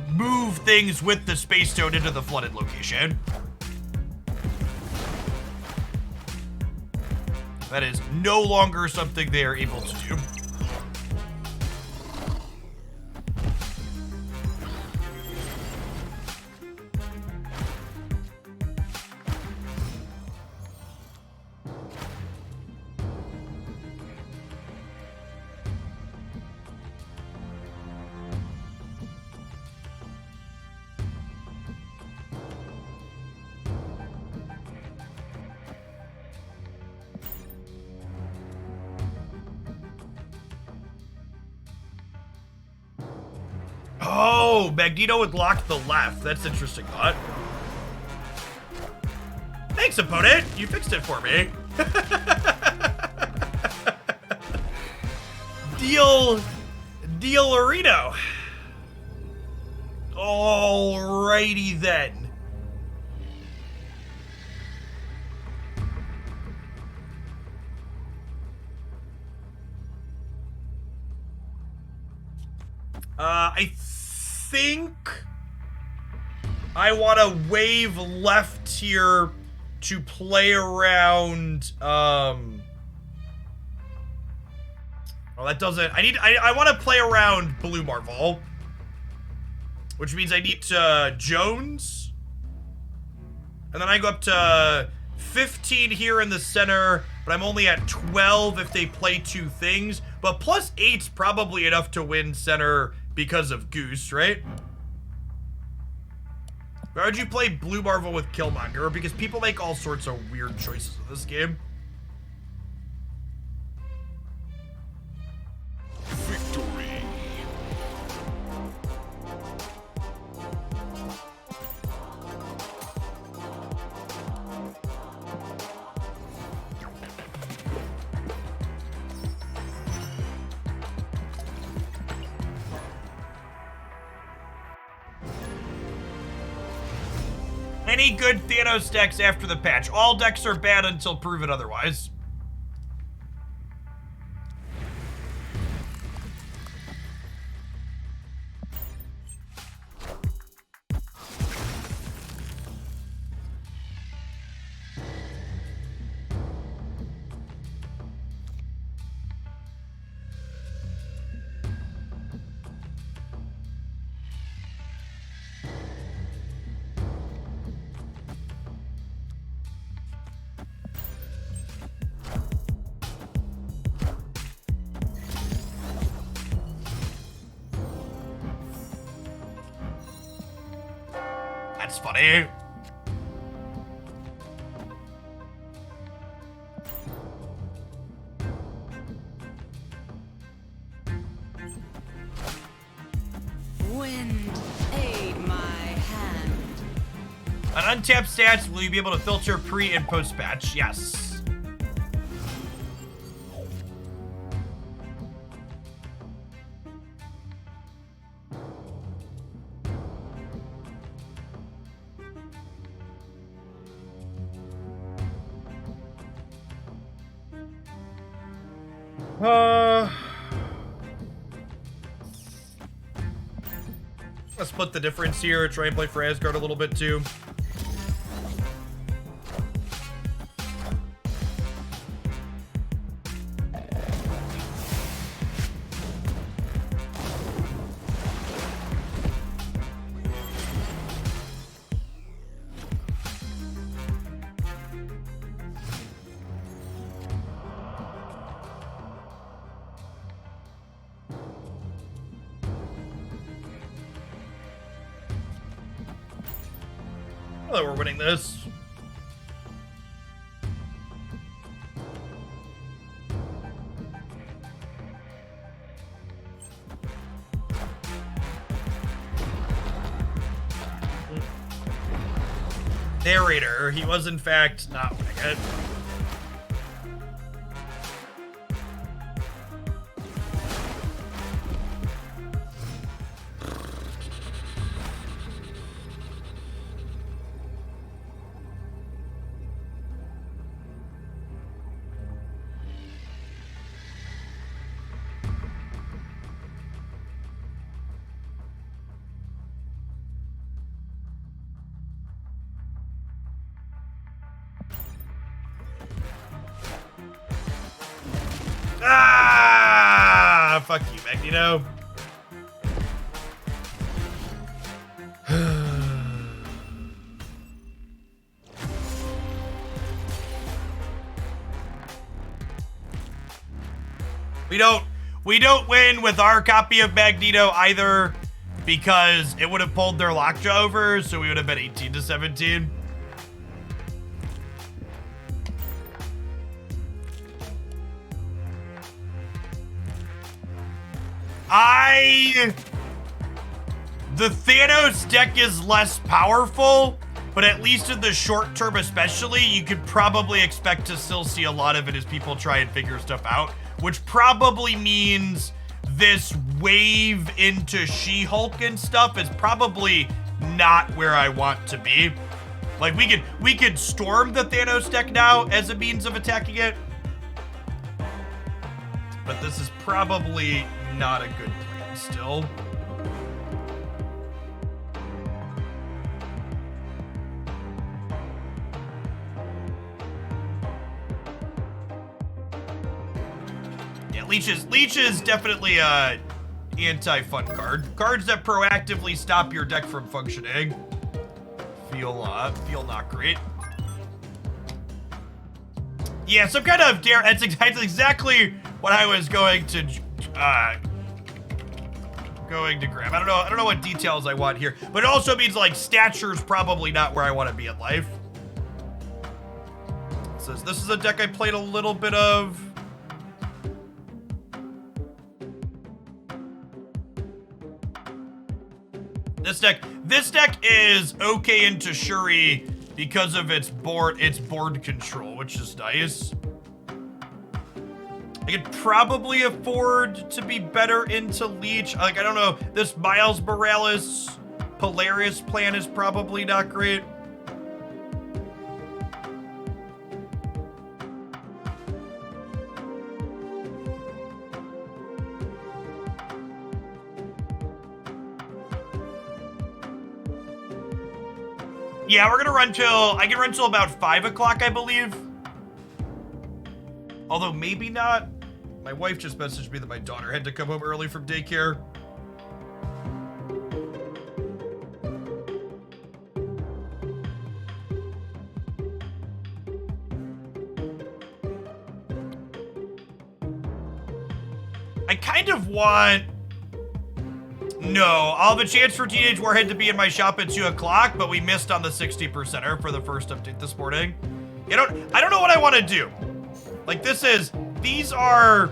move things with the Space Stone into the flooded location. That is no longer something they are able to do. Oh, Magneto would lock the left. That's interesting thought. Thanks, opponent. You fixed it for me. Deal-arito. Alrighty then. I think I want to wave left here to play around, well, that doesn't, I want to play around Blue Marvel, which means I need to Jones, and then I go up to 15 here in the center, but I'm only at 12 if they play two things, but plus 8's probably enough to win center because of Goose, right? Why would you play Blue Marvel with Killmonger? Because people make all sorts of weird choices in this game. Victory. Any good Thanos decks after the patch? All decks are bad until proven otherwise. That's funny. Wind, aid my hand. On untapped stats, will you be able to filter pre and post patch? Yes. Let's split the difference here. Try and play for Asgard a little bit too. Well, we're winning this. Narrator, he was in fact not winning it. point, you know? We don't win with our copy of Magneto either, because it would have pulled their Lockjaw over, so we would have been 18-17. The Thanos deck is less powerful, but at least in the short term especially, you could probably expect to still see a lot of it as people try and figure stuff out, which probably means this wave into She-Hulk and stuff is probably not where I want to be. Like, we could storm the Thanos deck now as a means of attacking it, but this is probably not a good plan still. Yeah, Leech is definitely a anti-fun card. Cards that proactively stop your deck from functioning feel not great. Yeah, some kind of dare. That's exactly what I was going to grab. I don't know what details I want here, but it also means like stature's probably not where I want to be in life. It says this is a deck I played a little bit of. This deck is okay into Shuri because of its board control, which is nice. I could probably afford to be better into Leech. Like, I don't know, this Miles Morales Polaris plan is probably not great. Yeah, we're gonna run till, I can run till about 5 o'clock, I believe. Although maybe not. My wife just messaged me that my daughter had to come home early from daycare. I kind of want... No, I'll have a chance for Teenage Warhead to be in my shop at 2 o'clock, but we missed on the 60%er for the first update this morning. I don't know what I want to do. Like, these are...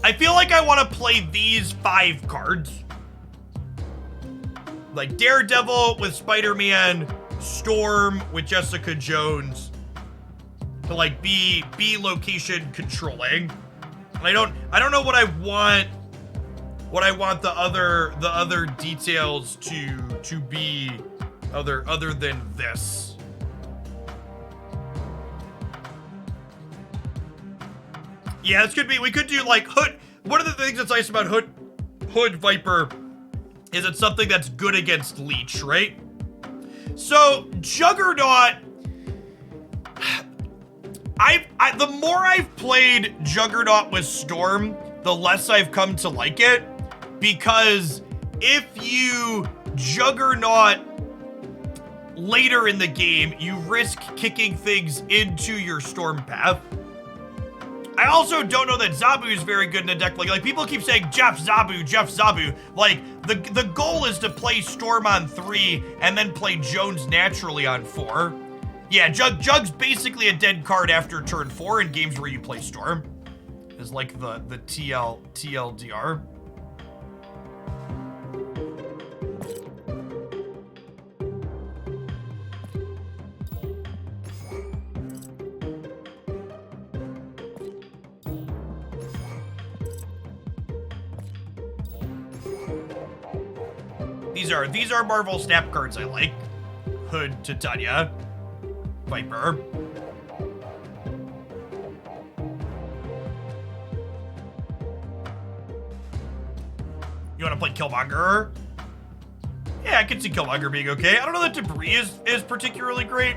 I feel like I want to play these 5 cards. Like Daredevil with Spider-Man, Storm with Jessica Jones, to like be location controlling. And I don't know what I want the other details to be other than this. Yeah, this could be, we could do like Hood. One of the things that's nice about Hood Viper is it's something that's good against Leech, right? So Juggernaut, the more I've played Juggernaut with Storm, the less I've come to like it, because if you Juggernaut later in the game, you risk kicking things into your Storm path. I also don't know that Zabu is very good in a deck. Like people keep saying Jeff Zabu. Like the goal is to play Storm on 3 and then play Jones naturally on 4. Yeah, Jug's basically a dead card after turn 4 in games where you play Storm. Is like the TLDR. These are Marvel Snap cards I like. Hood, Titania, Viper. You want to play Killmonger? Yeah, I can see Killmonger being okay. I don't know that Debris is particularly great,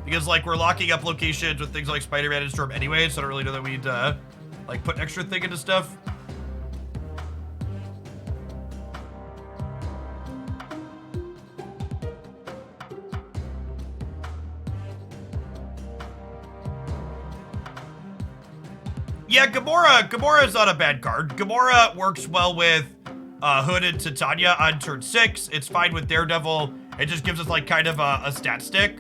because like we're locking up locations with things like Spider-Man and Storm anyway, so I don't really know that we need to like put extra thing into stuff. Yeah, Gamora's not a bad card. Gamora works well with Hood and Titania on turn 6. It's fine with Daredevil. It just gives us like kind of a stat stick.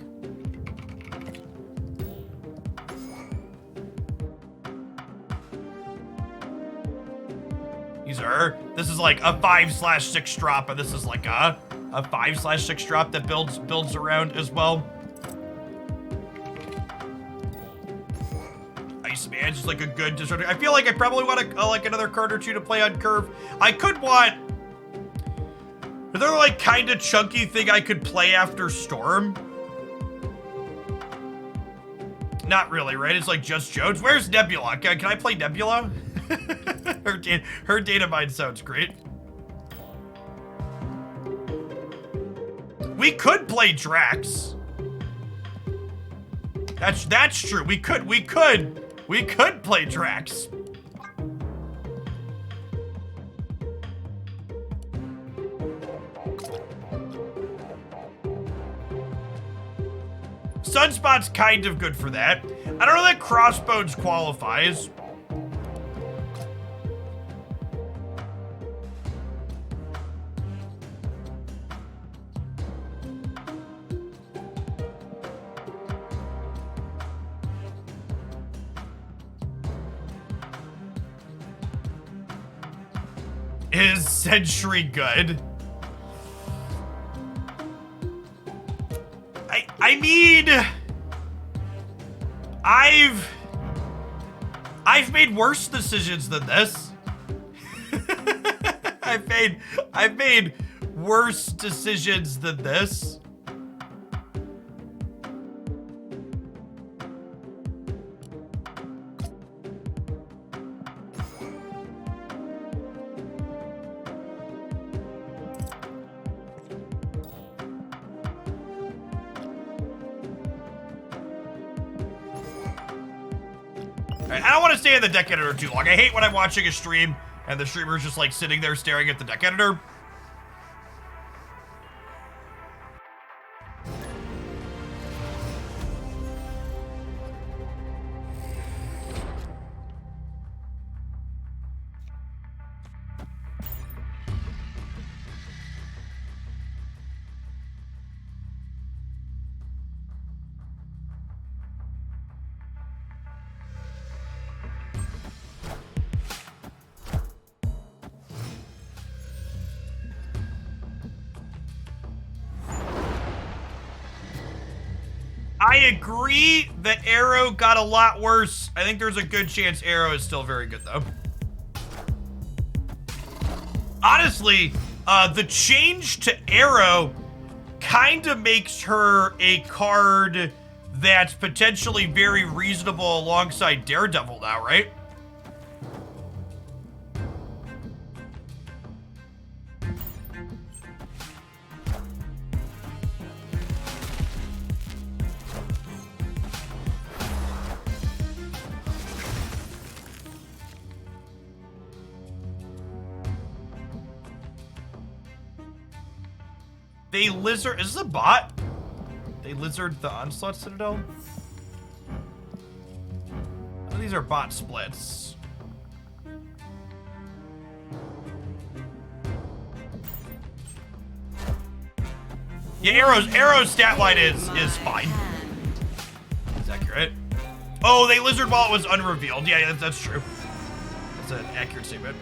This is like a 5/6 drop, and this is like a 5/6 drop that builds around as well. Iceman's just like a good disruptor. I feel like I probably want like another card or two to play on curve. I could want another like kind of chunky thing I could play after Storm. Not really, right? It's like just Jones. Where's Nebula? Can I play Nebula? her data mine sounds great. We could play Drax. That's true. We could play Drax. Sunspot's kind of good for that. I don't know that Crossbones qualifies. Is Sentry good? I mean, I've made worse decisions than this. I've made worse decisions than this. I don't want to stay in the deck editor too long. I hate when I'm watching a stream and the streamer's just like sitting there staring at the deck editor. I agree that Arrow got a lot worse. I think there's a good chance Arrow is still very good, though. Honestly, the change to Arrow kind of makes her a card that's potentially very reasonable alongside Daredevil now, right? They lizard, is this a bot? They lizard the Onslaught Citadel? Oh, these are bot splits. Yeah, Arrow's stat line is fine. It's accurate. Oh, they lizard while it was unrevealed. Yeah, that's true. That's an accurate statement.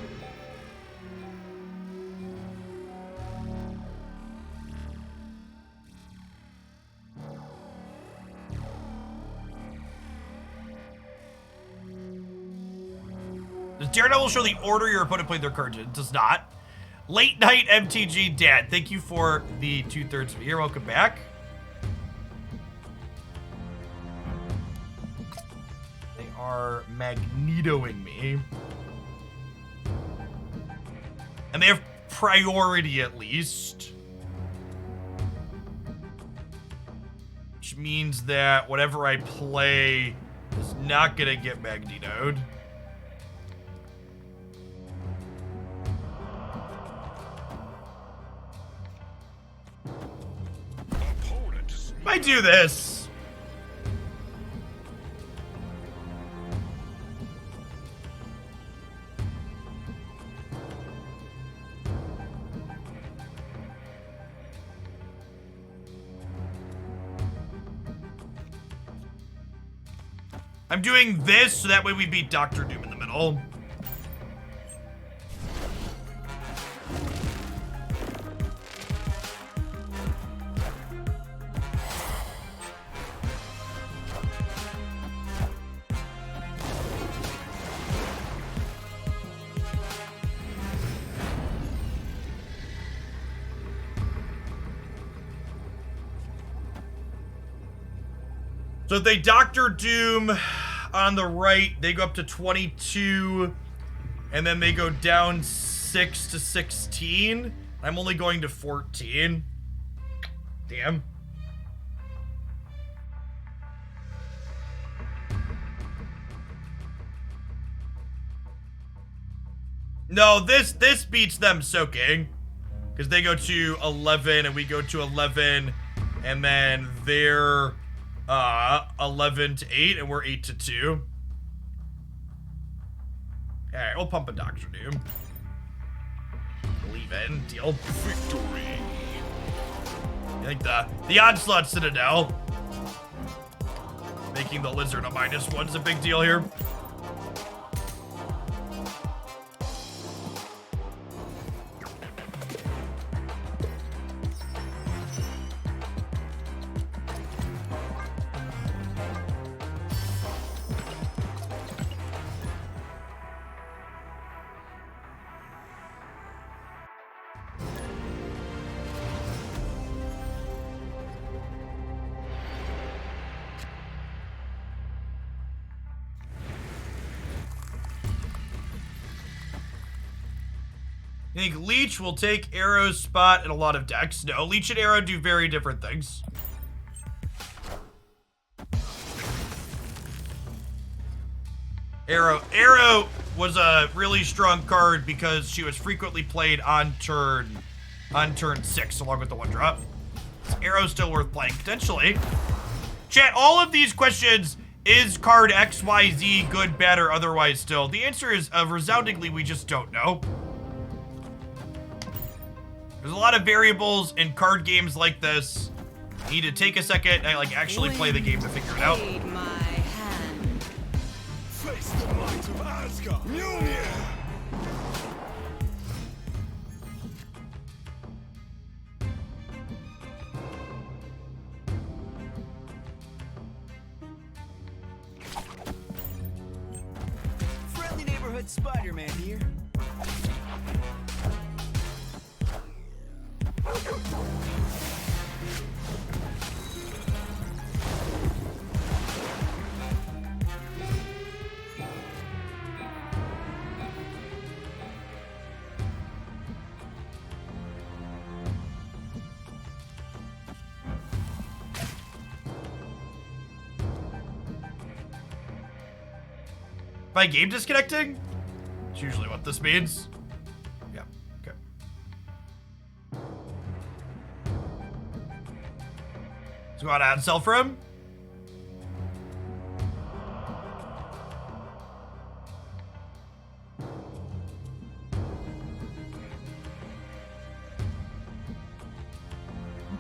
Does Daredevil show the order your opponent played their cards in? It does not. Late Night MTG Dad, thank you for the 2/3 of a year. Welcome back. They are magnetoing me. And they have priority at least. Which means that whatever I play is not gonna get magnetoed. I do this. I'm doing this so that way we beat Doctor Doom in the middle. So if they Doctor Doom on the right, they go up to 22, and then they go down 6 to 16. I'm only going to 14. Damn. No, this beats them soaking, because they go to 11 and we go to 11, and then they're 11 to 8, and we're 8 to 2. Alright, we'll pump a Doctor Doom. Leave in, deal. Victory. I think the Onslaught Citadel, making the Lizard a -1 is a big deal here. I think Leech will take Arrow's spot in a lot of decks. No, Leech and Arrow do very different things. Arrow was a really strong card because she was frequently played on turn 6 along with the 1-drop. Arrow's still worth playing potentially. Chat, all of these questions, is card XYZ good, bad, or otherwise still? The answer is resoundingly we just don't know. There's a lot of variables in card games like this. You need to take a second and like actually play the game to figure it out. Played my hand. Face the might of Asgard. Mjolnir. Friendly neighborhood Spider-Man here. By game disconnecting? It's usually what this means. Yeah, okay. Let's go on ad sell for him.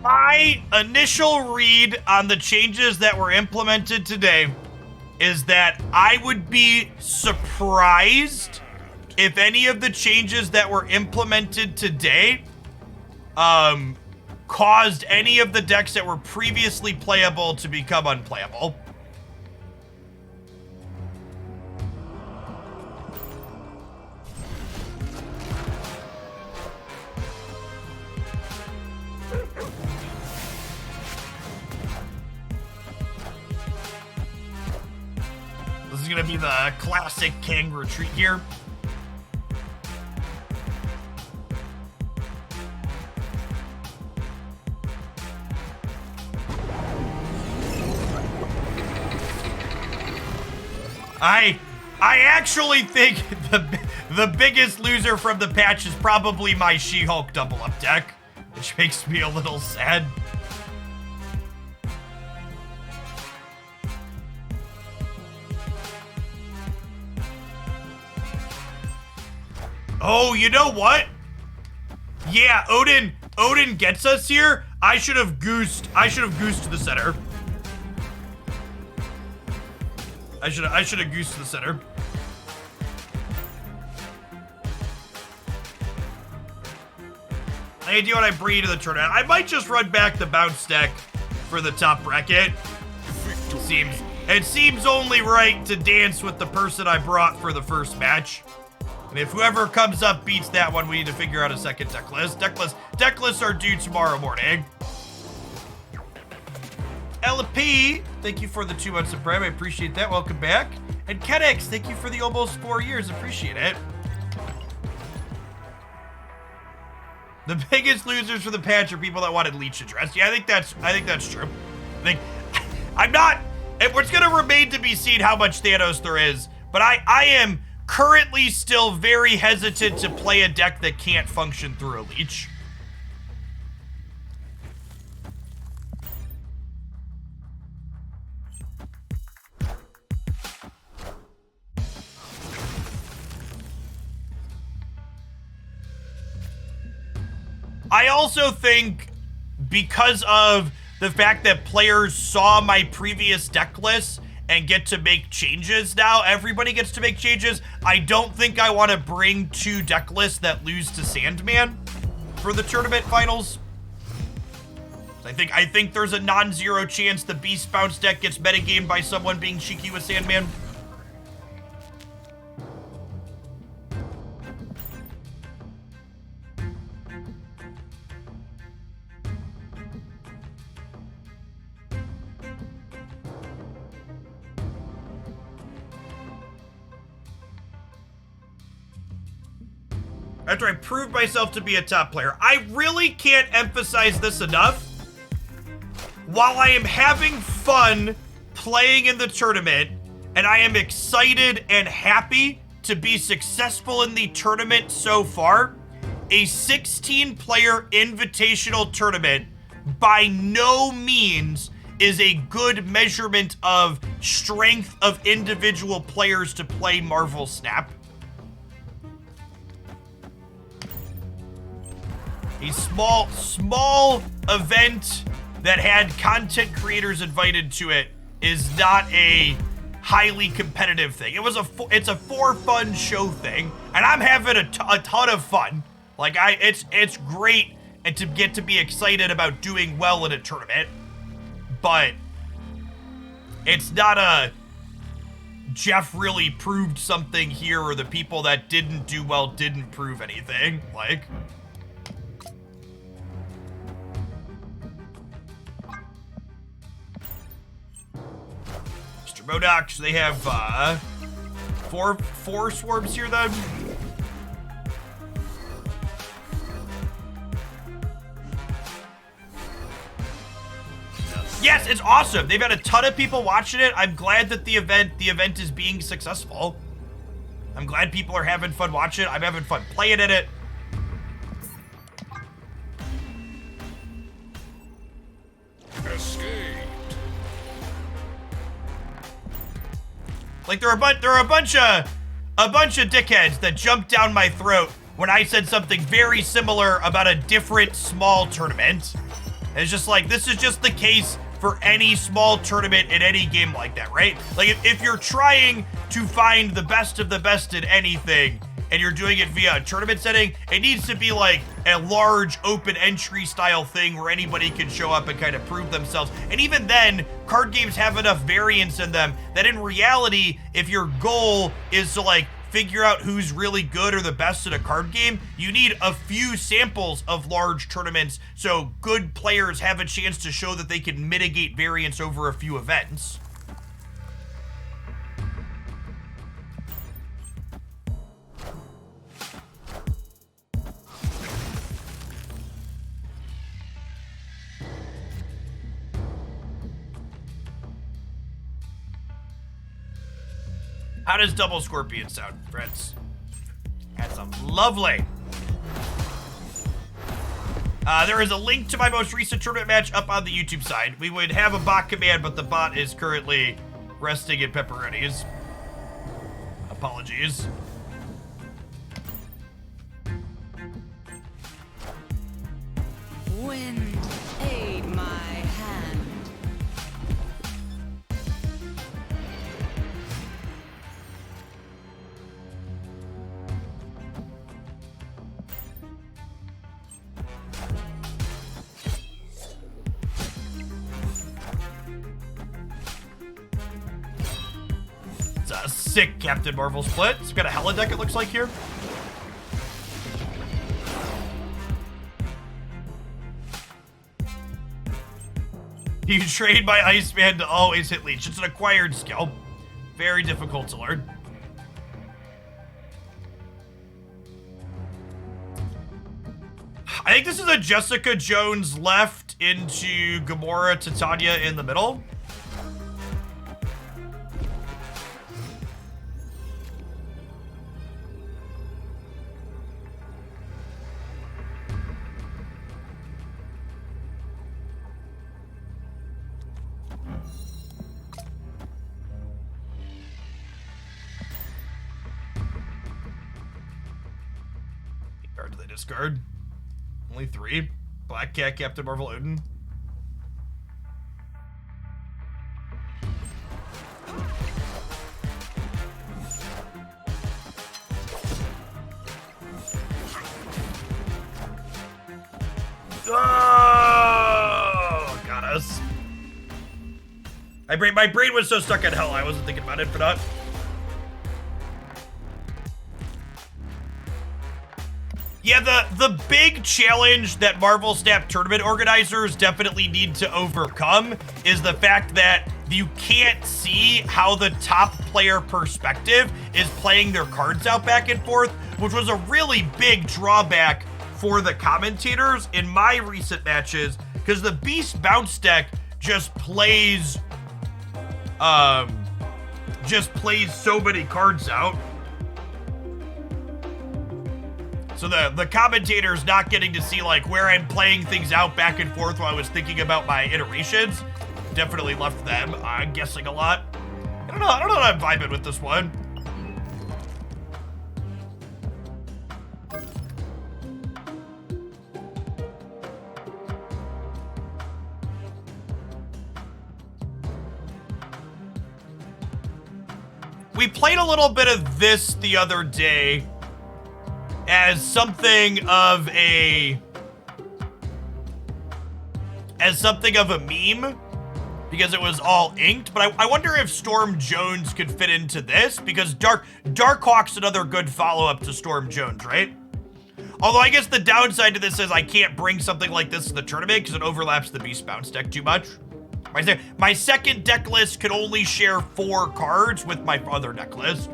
My initial read on the changes that were implemented today is that I would be surprised if any of the changes that were implemented today caused any of the decks that were previously playable to become unplayable. This is gonna be the classic King retreat here. I actually think the biggest loser from the patch is probably my She-Hulk double up deck, which makes me a little sad. Oh, you know what? Yeah, Odin gets us here. I should have goosed to the center. I should have goosed to the center. I do when I bring you to the tournament. I might just run back the bounce deck for the top bracket. It seems only right to dance with the person I brought for the first match. And if whoever comes up beats that one, we need to figure out a second deck list. Deck lists are due tomorrow morning. LP, thank you for the 2 months of Prime. I appreciate that. Welcome back. And Kedex, thank you for the almost 4 years. Appreciate it. The biggest losers for the patch are people that wanted Leech addressed. Yeah, I think that's true. It's gonna remain to be seen how much Thanos there is, but I am currently still very hesitant to play a deck that can't function through a Leech. I also think because of the fact that players saw my previous deck list and get to make changes now, everybody gets to make changes. I don't think I want to bring 2 deck lists that lose to Sandman for the tournament finals. I think there's a non-zero chance the Beast Bounce deck gets metagamed by someone being cheeky with Sandman. After I proved myself to be a top player. I really can't emphasize this enough. While I am having fun playing in the tournament, and I am excited and happy to be successful in the tournament so far, a 16-player invitational tournament by no means is a good measurement of strength of individual players to play Marvel Snap. A small event that had content creators invited to it is not a highly competitive thing. It's a for fun show thing, and I'm having a ton of fun. Like it's great and to get to be excited about doing well in a tournament, but it's not a Jeff really proved something here, or the people that didn't do well didn't prove anything. Like. Modocs, they have four swarms here then. Yes, it's awesome. They've had a ton of people watching it. I'm glad that the event is being successful. I'm glad people are having fun watching it. I'm having fun playing in it. Escape. Like there are a bunch of dickheads that jumped down my throat when I said something very similar about a different small tournament. And it's just like, this is just the case for any small tournament in any game like that, right? Like if you're trying to find the best of the best in anything and you're doing it via a tournament setting, it needs to be like a large open entry style thing where anybody can show up and kind of prove themselves. And even then, card games have enough variance in them that in reality, if your goal is to like figure out who's really good or the best at a card game, you need a few samples of large tournaments so good players have a chance to show that they can mitigate variance over a few events. How does Double Scorpion sound, friends? That sounds lovely. There is a link to my most recent tournament match up on the YouTube side. We would have a bot command, but the bot is currently resting in pepperonis. Apologies. Wind, aid my hand. It's a sick Captain Marvel split. It's got a Hela deck, it looks like here. You train by Iceman to always hit Leech. It's an acquired skill. Very difficult to learn. I think this is a Jessica Jones left into Gamora Titania in the middle. Card to the discard. Only 3. Black Cat, Captain Marvel, Odin. Oh, got us. My brain was so stuck on Hell, I wasn't thinking about it for that. Yeah, the big challenge that Marvel Snap tournament organizers definitely need to overcome is the fact that you can't see how the top player perspective is playing their cards out back and forth, which was a really big drawback for the commentators in my recent matches, because the Beast Bounce deck just plays so many cards out. So the commentator's not getting to see like where I'm playing things out back and forth while I was thinking about my iterations. Definitely left them guessing a lot. I don't know how I'm vibing with this one. We played a little bit of this the other day as something of a meme because it was all inked, but I wonder if Storm Jones could fit into this, because Darkhawk's another good follow-up to Storm Jones, right? Although I guess the downside to this is I can't bring something like this to the tournament because it overlaps the Beast Bounce deck too much. My second deck list could only share 4 cards with my other deck list.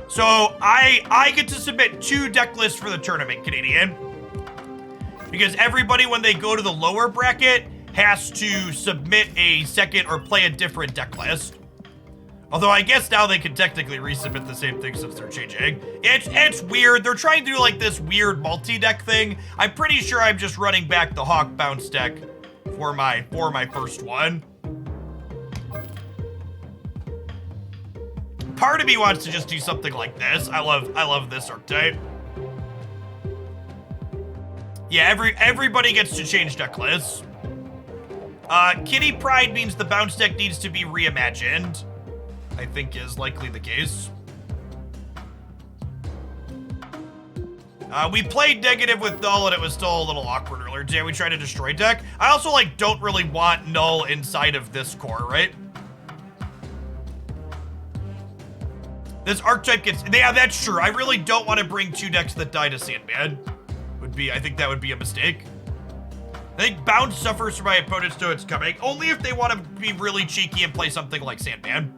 So I get to submit 2 deck lists for the tournament, Canadian. Because everybody, when they go to the lower bracket, has to submit a second or play a different deck list. Although I guess now they can technically resubmit the same thing since they're changing. It's weird. They're trying to do like this weird multi-deck thing. I'm pretty sure I'm just running back the Hawk Bounce deck for my first one. Part of me wants to just do something like this. I love this archetype. Yeah, everybody gets to change deck lists. Kitty Pride means the bounce deck needs to be reimagined, I think is likely the case. We played negative with Null and it was still a little awkward earlier today. We tried to destroy deck. I also don't really want Null inside of this core, right? This archetype gets, yeah, that's true. I really don't want to bring 2 decks that die to Sandman. I think that would be a mistake. I think Bounce suffers from my opponents know it's coming, only if they want to be really cheeky and play something like Sandman.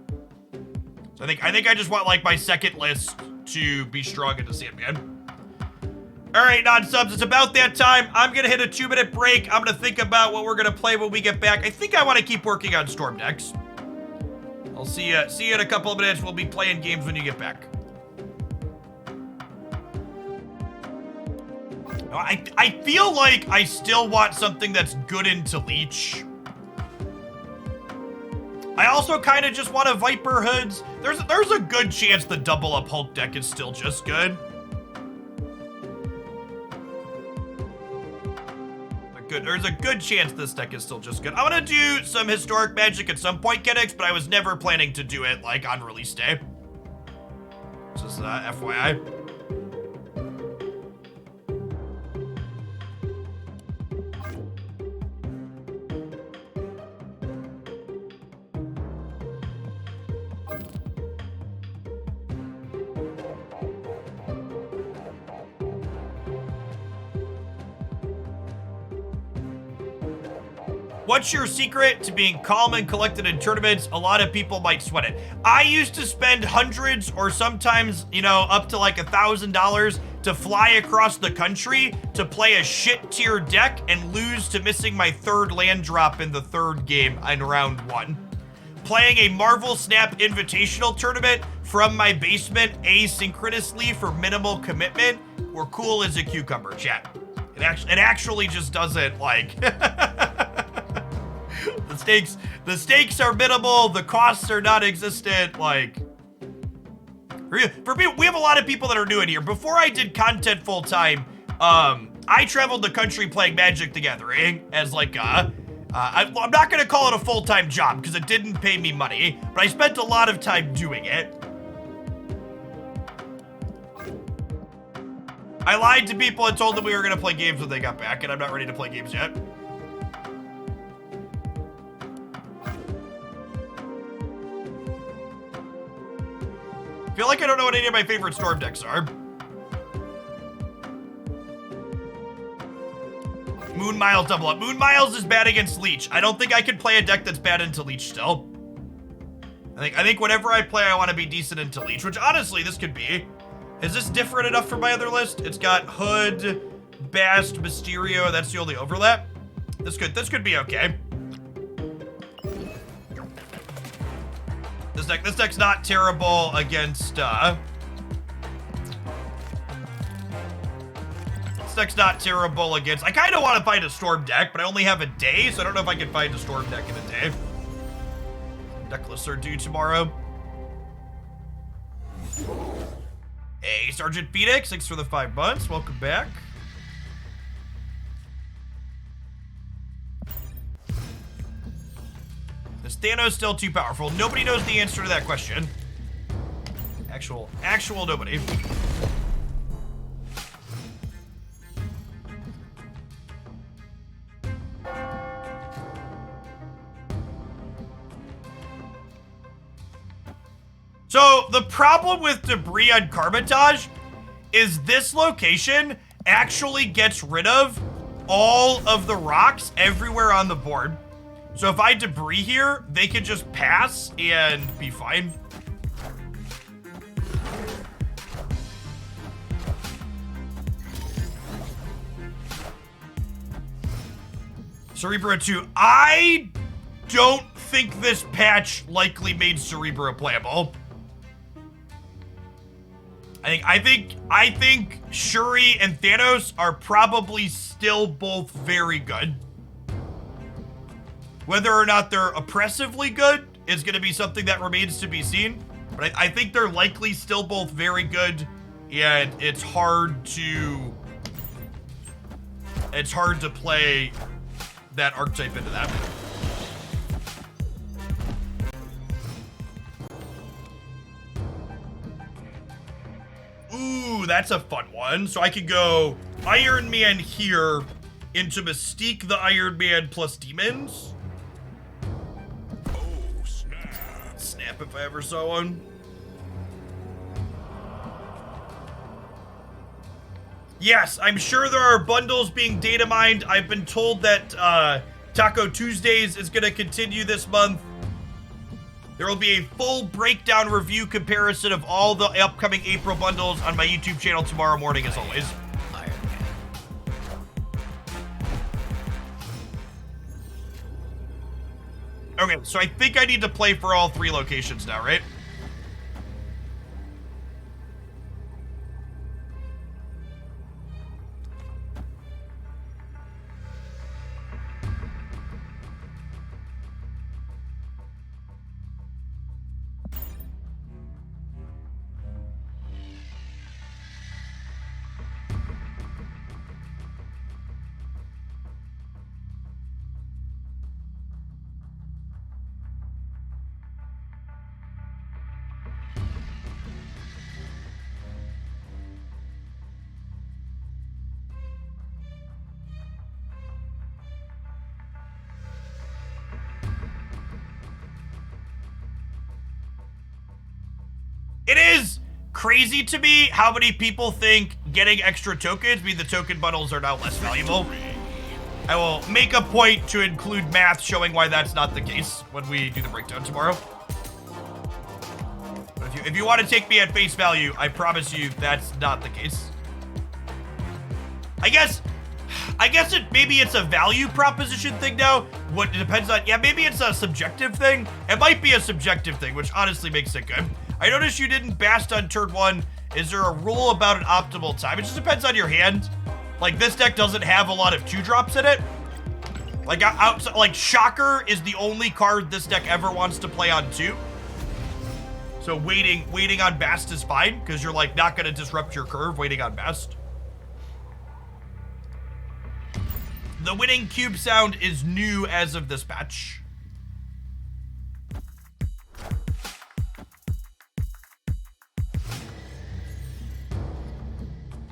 So I think I just want my second list to be strong into Sandman. All right, non-subs, it's about that time. I'm gonna hit a 2-minute break. I'm gonna think about what we're gonna play when we get back. I think I want to keep working on Storm decks. I'll see you in a couple of minutes. We'll be playing games when you get back. I feel like I still want something that's good into Leech. I also kind of just want a Viper Hoods. There's a good chance the double up Hulk deck is still just good. there's a good chance this deck is still just good. I'm gonna do some historic magic at some point, Kennix, but I was never planning to do it like on release day. Just FYI. What's your secret to being calm and collected in tournaments? A lot of people might sweat it. I used to spend hundreds or sometimes, you know, up to like $1,000 to fly across the country to play a shit tier deck and lose to missing my 3rd land drop in the 3rd game in round 1. Playing a Marvel Snap Invitational tournament from my basement asynchronously for minimal commitment. We're cool as a cucumber, chat. It actually just doesn't like... The stakes are minimal, the costs are non-existent, like... For me, we have a lot of people that are new in here. Before I did content full-time, I traveled the country playing Magic the Gathering as like I'm not gonna call it a full-time job because it didn't pay me money, but I spent a lot of time doing it. I lied to people and told them we were gonna play games when they got back, and I'm not ready to play games yet. I feel like I don't know what any of my favorite Storm decks are. Moon Miles double up. Moon Miles is bad against Leech. I don't think I could play a deck that's bad into Leech still. I think whenever I play, I want to be decent into Leech, which honestly, this could be. Is this different enough for my other list? It's got Hood, Bast, Mysterio. That's the only overlap. This could be okay. This deck's not terrible against, This deck's not terrible against... I kind of want to find a Storm deck, but I only have a day, so I don't know if I can find a Storm deck in a day. Deck lists are due tomorrow. Hey, Sergeant Phoenix, thanks for the 5 months. Welcome back. Is Thanos still too powerful? Nobody knows the answer to that question. Actual nobody. So the problem with debris on Carmitage is this location actually gets rid of all of the rocks everywhere on the board. So if I debris here, they could just pass and be fine. Cerebro 2. I don't think this patch likely made Cerebro playable. I think Shuri and Thanos are probably still both very good. Whether or not they're oppressively good is going to be something that remains to be seen. But I think they're likely still both very good, and it's hard to play that archetype into that. Ooh, that's a fun one. So I could go Iron Man here into Mystique the Iron Man plus Demons. Snap if I ever saw one. Yes, I'm sure there are bundles being data mined. I've been told that Taco Tuesdays is going to continue this month. There will be a full breakdown review comparison of all the upcoming April bundles on my YouTube channel tomorrow morning, as always. Okay, so I think I need to play for all 3 locations now, right? crazy to me how many people think getting extra tokens mean the token bundles are now less valuable. I will make a point to include math showing why that's not the case when we do the breakdown tomorrow. But if you want to take me at face value, I promise you that's not the case. I guess maybe it's a value proposition thing now. What it depends on, yeah, maybe it's a subjective thing. It might be a subjective thing, which honestly makes it good. I noticed you didn't bast on turn 1. Is there a rule about an optimal time? It just depends on your hand. Like, this deck doesn't have a lot of 2-drops in it. Like, Shocker is the only card this deck ever wants to play on 2. So waiting on Bast is fine, because you're, like, not going to disrupt your curve waiting on Bast. The winning cube sound is new as of this patch.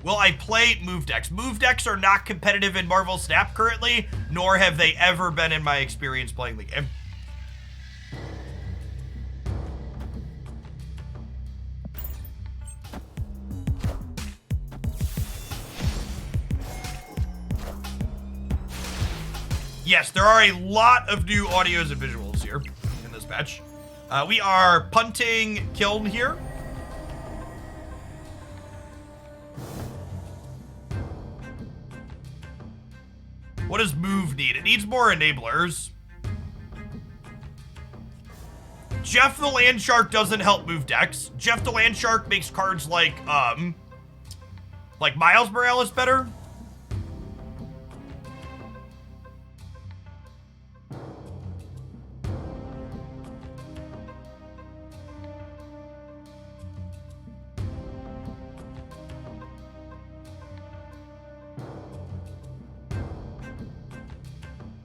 Will I play move decks? Move decks are not competitive in Marvel Snap currently, nor have they ever been in my experience playing the game. Yes, there are a lot of new audios and visuals here in this patch. We are punting Kiln here. What does move need? It needs more enablers. Jeff the Landshark doesn't help move decks. Jeff the Landshark makes cards like Miles Morales better.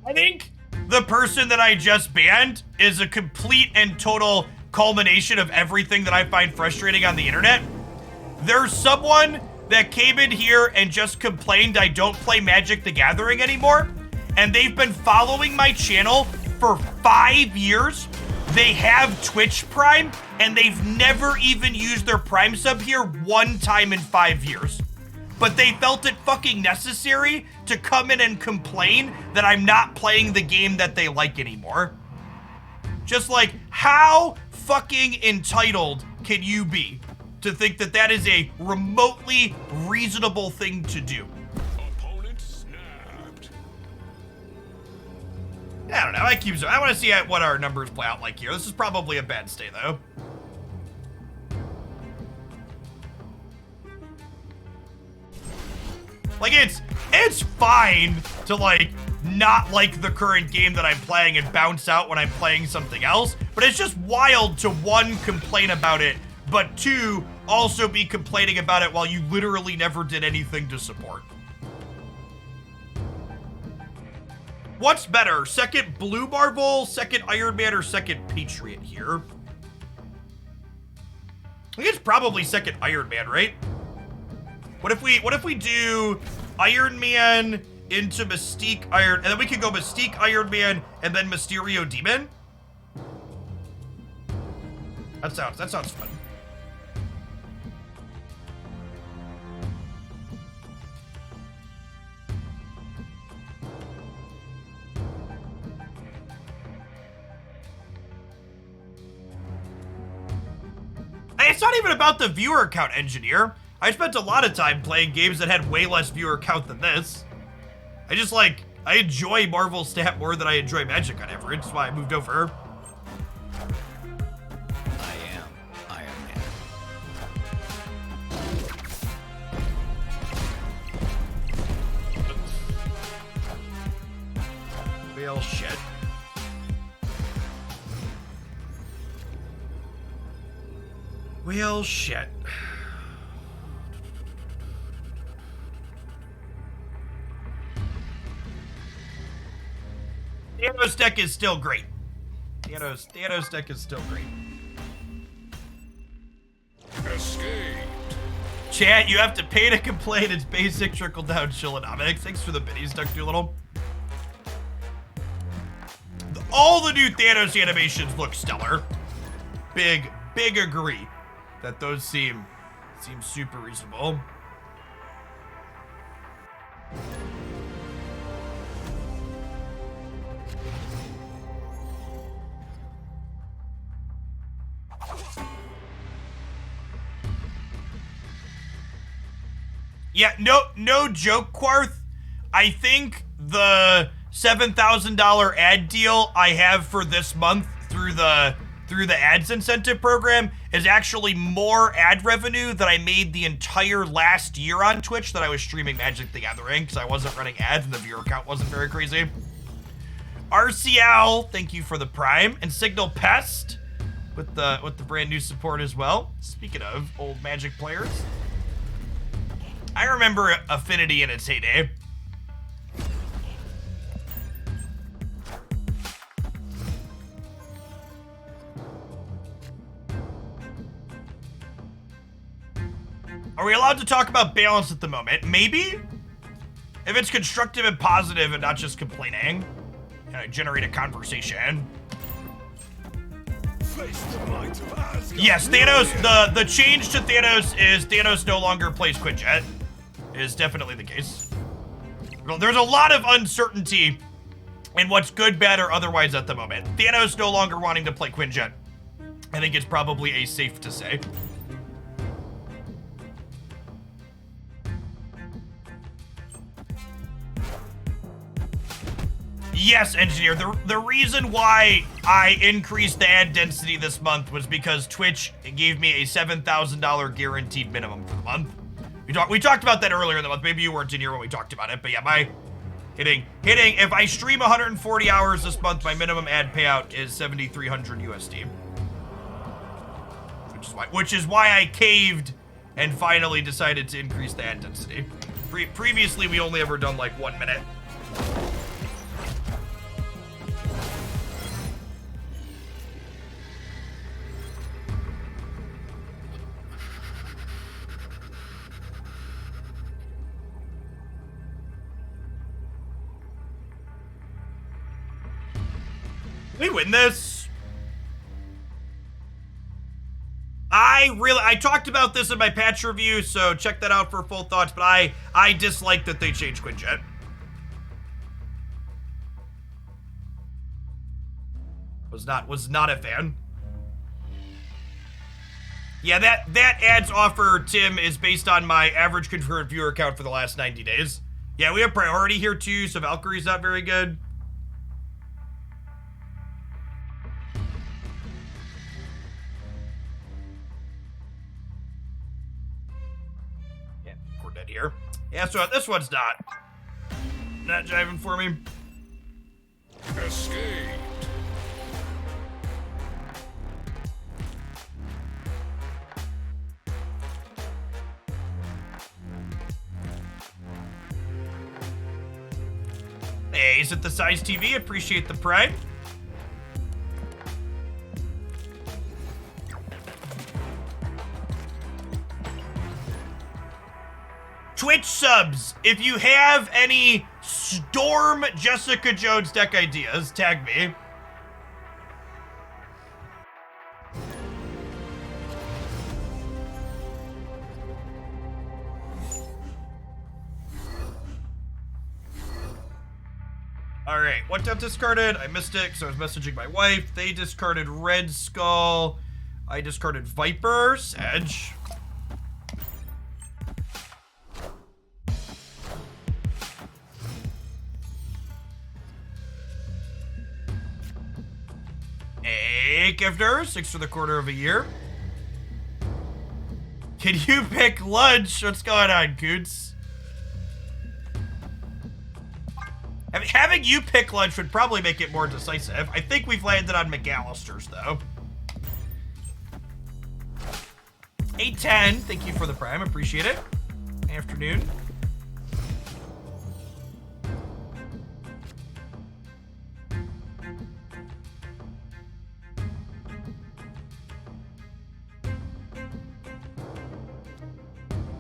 I think the person that I just banned is a complete and total culmination of everything that I find frustrating on the internet. There's someone that came in here and just complained I don't play Magic the Gathering anymore, and they've been following my channel for 5 years. They have Twitch Prime, and they've never even used their Prime sub here one time in 5 years. But they felt it fucking necessary to come in and complain that I'm not playing the game that they like anymore. Just like, how fucking entitled can you be to think that that is a remotely reasonable thing to do? Opponent snapped. I don't know, I want to see what our numbers play out like here. This is probably a bad stay though. Like, it's fine to, like, not like the current game that I'm playing and bounce out when I'm playing something else, but it's just wild to, 1, complain about it, but 2, also be complaining about it while you literally never did anything to support. What's better, second Blue Marvel, second Iron Man, or second Patriot here? I think it's probably second Iron Man, right? What if we do Iron Man into Mystique Iron, and then we could go Mystique Iron Man and then Mysterio Demon? That sounds fun. It's not even about the viewer count, engineer. I spent a lot of time playing games that had way less viewer count than this. I enjoy Marvel Snap more than I enjoy Magic on average. That's why I moved over. I am Iron Man. Well, shit. Well, shit. Thanos deck is still great. Thanos deck is still great. Escaped. Chat, you have to pay to complain. It's basic trickle-down chillonomics. Thanks for the biddies, Duck Doolittle. All the new Thanos animations look stellar. Big agree that those seem Seems super reasonable. Yeah, no joke, Quarth. I think the $7,000 ad deal I have for this month through the ads incentive program is actually more ad revenue than I made the entire last year on Twitch that I was streaming Magic the Gathering, because I wasn't running ads and the viewer count wasn't very crazy. RCL, thank you for the Prime, and Signal Pest with the brand new support as well. Speaking of old Magic players, I remember Affinity in its heyday. Are we allowed to talk about balance at the moment? Maybe? If it's constructive and positive and not just complaining. Generate a conversation. Face the might of Asgard. Yes, Thanos, the change to Thanos is Thanos no longer plays Quinjet. Is definitely the case. Well, there's a lot of uncertainty in what's good, bad, or otherwise at the moment. Thanos no longer wanting to play Quinjet. I think it's probably a safe to say. Yes, engineer. The reason why I increased the ad density this month was because Twitch gave me a $7,000 guaranteed minimum for the month. We talked about that earlier in the month. Maybe you weren't in here when we talked about it, but yeah, my hitting. If I stream 140 hours this month, my minimum ad payout is 7,300 USD. Which is why I caved and finally decided to increase the ad density. Previously, we only ever done like 1 minute. We win this. I talked about this in my patch review, so check that out for full thoughts, but I dislike that they changed Quinjet. Was not a fan. Yeah, that ads offer, Tim, is based on my average concurrent viewer count for the last 90 days. Yeah, we have priority here too, so Valkyrie's not very good. Here. Yeah, so this one's not jiving for me. Escaped. Hey, is it the size TV? Appreciate the pride. Twitch subs, if you have any Storm Jessica Jones deck ideas, tag me. Alright, what got discarded? I missed it because I was messaging my wife. They discarded Red Skull. I discarded Viper, Sedge. Hey, Gifter, 6 for the quarter of a year. Can you pick lunch? What's going on, Coots? Having you pick lunch would probably make it more decisive. I think we've landed on McAllister's, though. 810, thank you for the prime, appreciate it. Afternoon.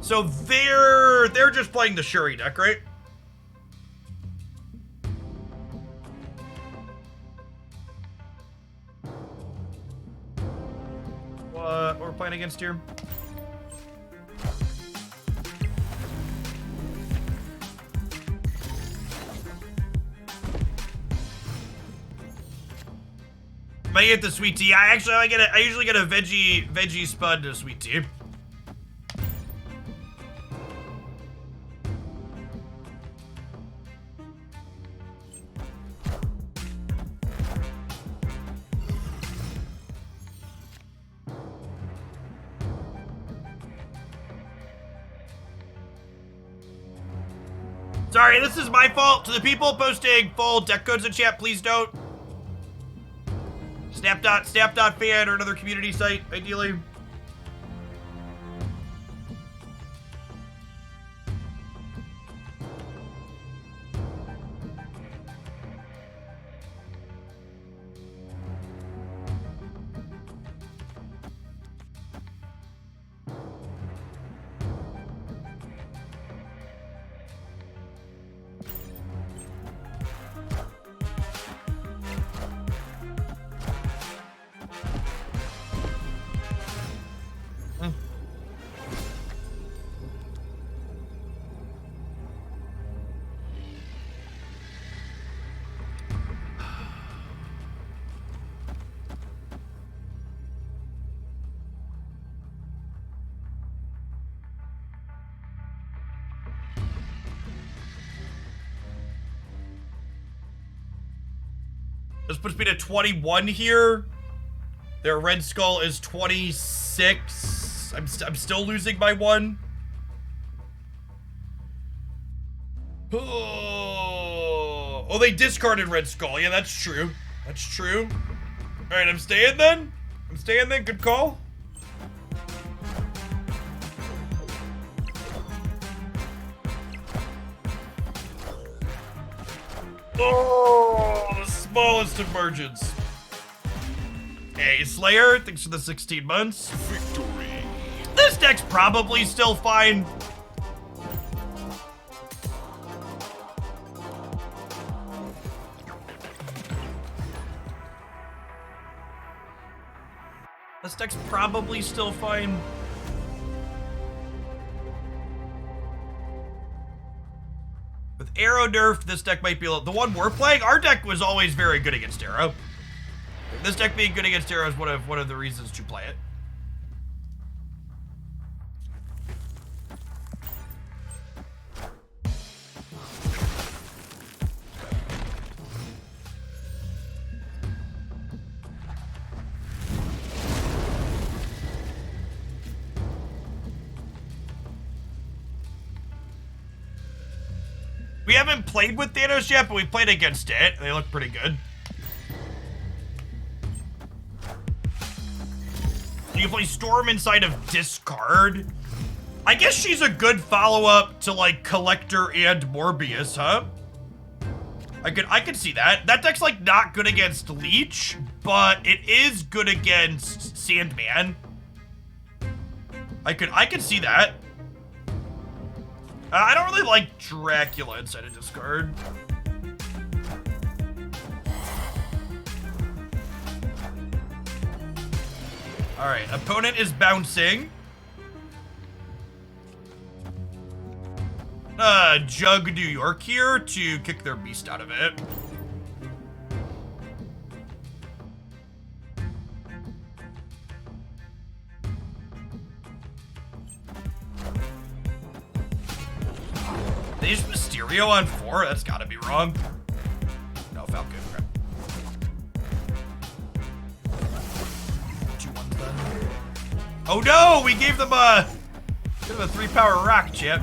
So they're just playing the Shuri deck, right? What we're playing against here? Might get the sweet tea. I usually get a veggie spud to sweet tea. Sorry, this is my fault. To the people posting full deck codes in chat, please don't. Snap.fan or another community site, ideally. This puts me to 21 here. Their Red Skull is 26. I'm still losing by 1. Oh, they discarded Red Skull. Yeah, that's true. That's true. All right, I'm staying then. Good call. Oh, the smallest of margins. Hey, Slayer, thanks for the 16 months. Victory. This deck's probably still fine. This deck's probably still fine. With Arrow nerfed, this deck might be the one we're playing. Our deck was always very good against Arrow. This deck being good against Arrow is one of the reasons to play it. We haven't played with Thanos yet, but we played against it. They look pretty good. You can play Storm inside of discard. I guess she's a good follow-up to like Collector and Morbius, huh? I could see that. That deck's like not good against Leech, but it is good against Sandman. I could see that. I don't really like Dracula inside of discard. All right, opponent is bouncing. Jug New York here to kick their beast out of it. They used Mysterio on 4? That's gotta be wrong. No, Falcon. Okay. 2-1 then. Oh no! We gave them a 3-power rock, chip.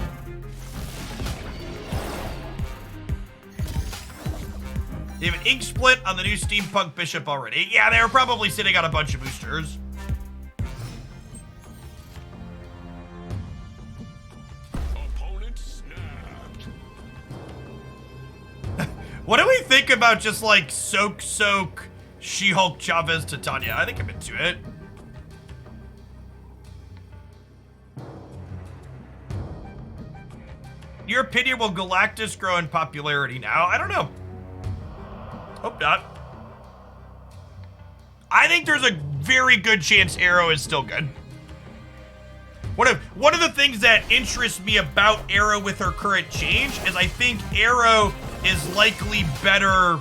They have an ink split on the new Steampunk Bishop already. Yeah, they were probably sitting on a bunch of boosters. Opponent snapped. What do we think about just like soak, She-Hulk, Chavez, Titania? I think I'm into it. In your opinion, will Galactus grow in popularity now? I don't know. Hope not. I think there's a very good chance Arrow is still good. One of the things that interests me about Arrow with her current change is I think Arrow is likely better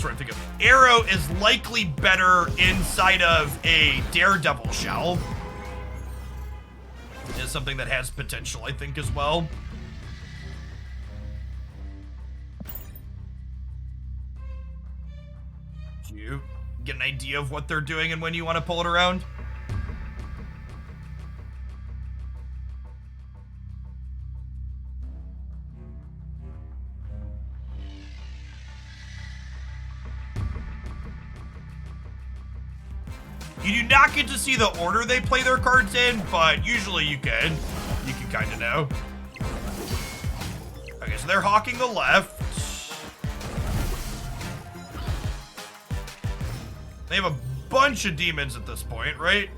That's what I think of. Arrow is likely better inside of a Daredevil shell. It is something that has potential, I think, as well. Do you get an idea of what they're doing and when you want to pull it around? You do not get to see the order they play their cards in, but usually you can. You can kind of know. Okay, so they're hawking the left. They have a bunch of demons at this point, right?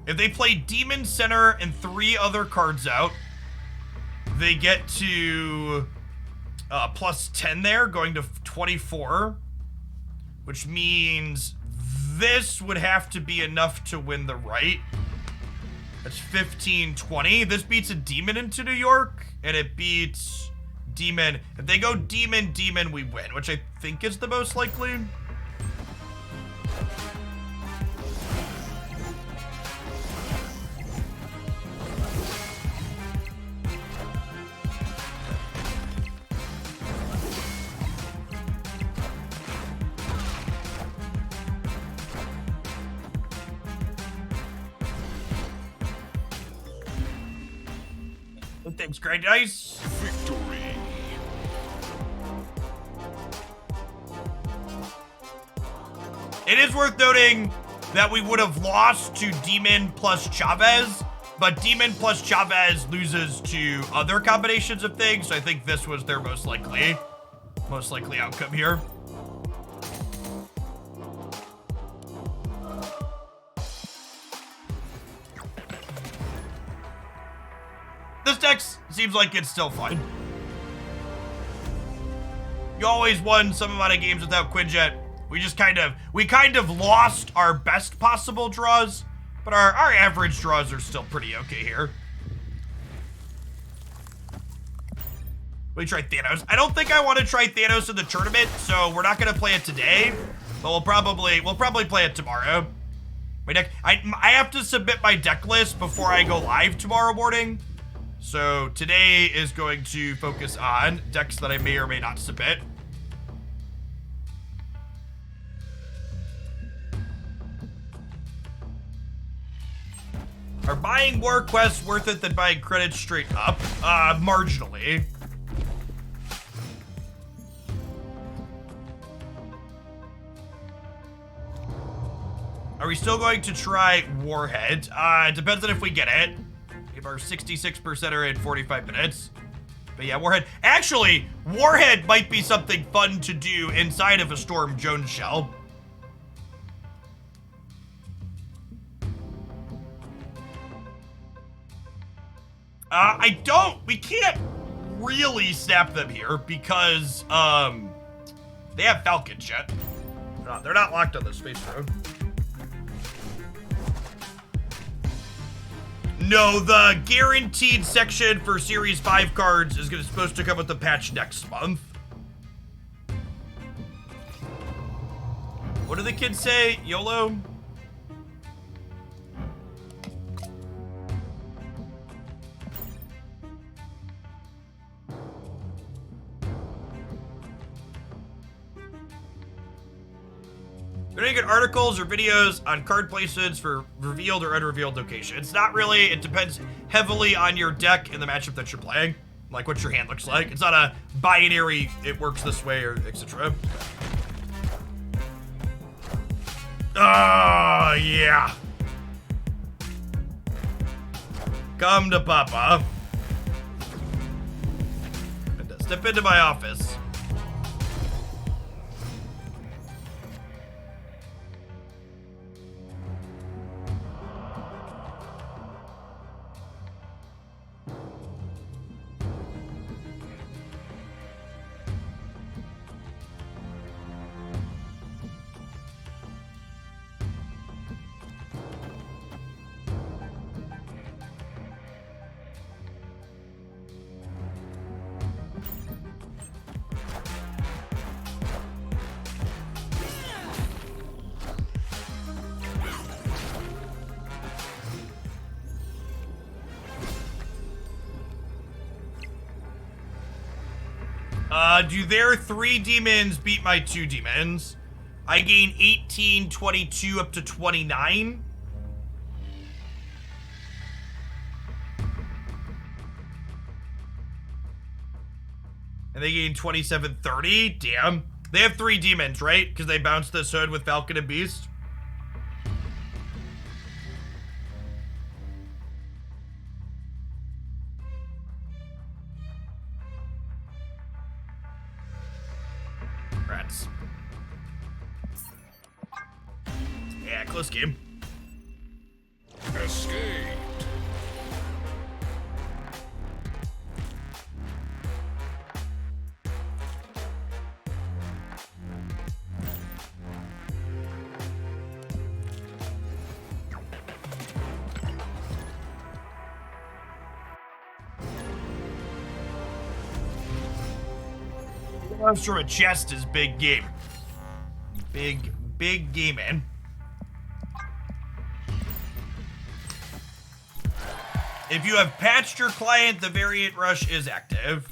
If they play Demon Center and 3 other cards out, they get to plus 10 there, going to 24, which means this would have to be enough to win the right. That's 15, 20. This beats a demon into New York, and it beats demon. If they go demon, demon, we win, which I think is the most likely. Thanks, Great Dice. Victory. It is worth noting that we would have lost to Demon plus Chavez, but Demon plus Chavez loses to other combinations of things, so I think this was their most likely outcome here. This deck seems like it's still fine. You always won some amount of games without Quinjet. We kind of lost our best possible draws, but our average draws are still pretty okay here. We try Thanos. I don't think I want to try Thanos in the tournament, so we're not gonna play it today, but we'll probably play it tomorrow. My deck, I have to submit my deck list before I go live tomorrow morning. So today is going to focus on decks that I may or may not submit. Are buying war quests worth it than buying credits straight up? Marginally. Are we still going to try Warhead? It depends on if we get it. Our 66% are in 45 minutes. But yeah, Warhead. Actually, Warhead might be something fun to do inside of a Storm Jones shell. We can't really snap them here because, they have Falcons yet. They're not locked on the space road. No, the guaranteed section for Series 5 cards is supposed to come with the patch next month. What do the kids say? YOLO? They're gonna get articles or videos on card placements for revealed or unrevealed location. It's not really, it depends heavily on your deck and the matchup that you're playing, like what your hand looks like. It's not a binary, it works this way or etc. Oh, yeah. Come to Papa. Step into my office. Do their 3 demons beat my 2 demons? I gain 18, 22, up to 29. And they gain 27, 30. Damn. They have 3 demons, right? Because they bounced this hood with Falcon and Beast. Rats. Yeah, close game. Escaped. Comes from a chest is big game. Big game, man. If you have patched your client, the variant rush is active.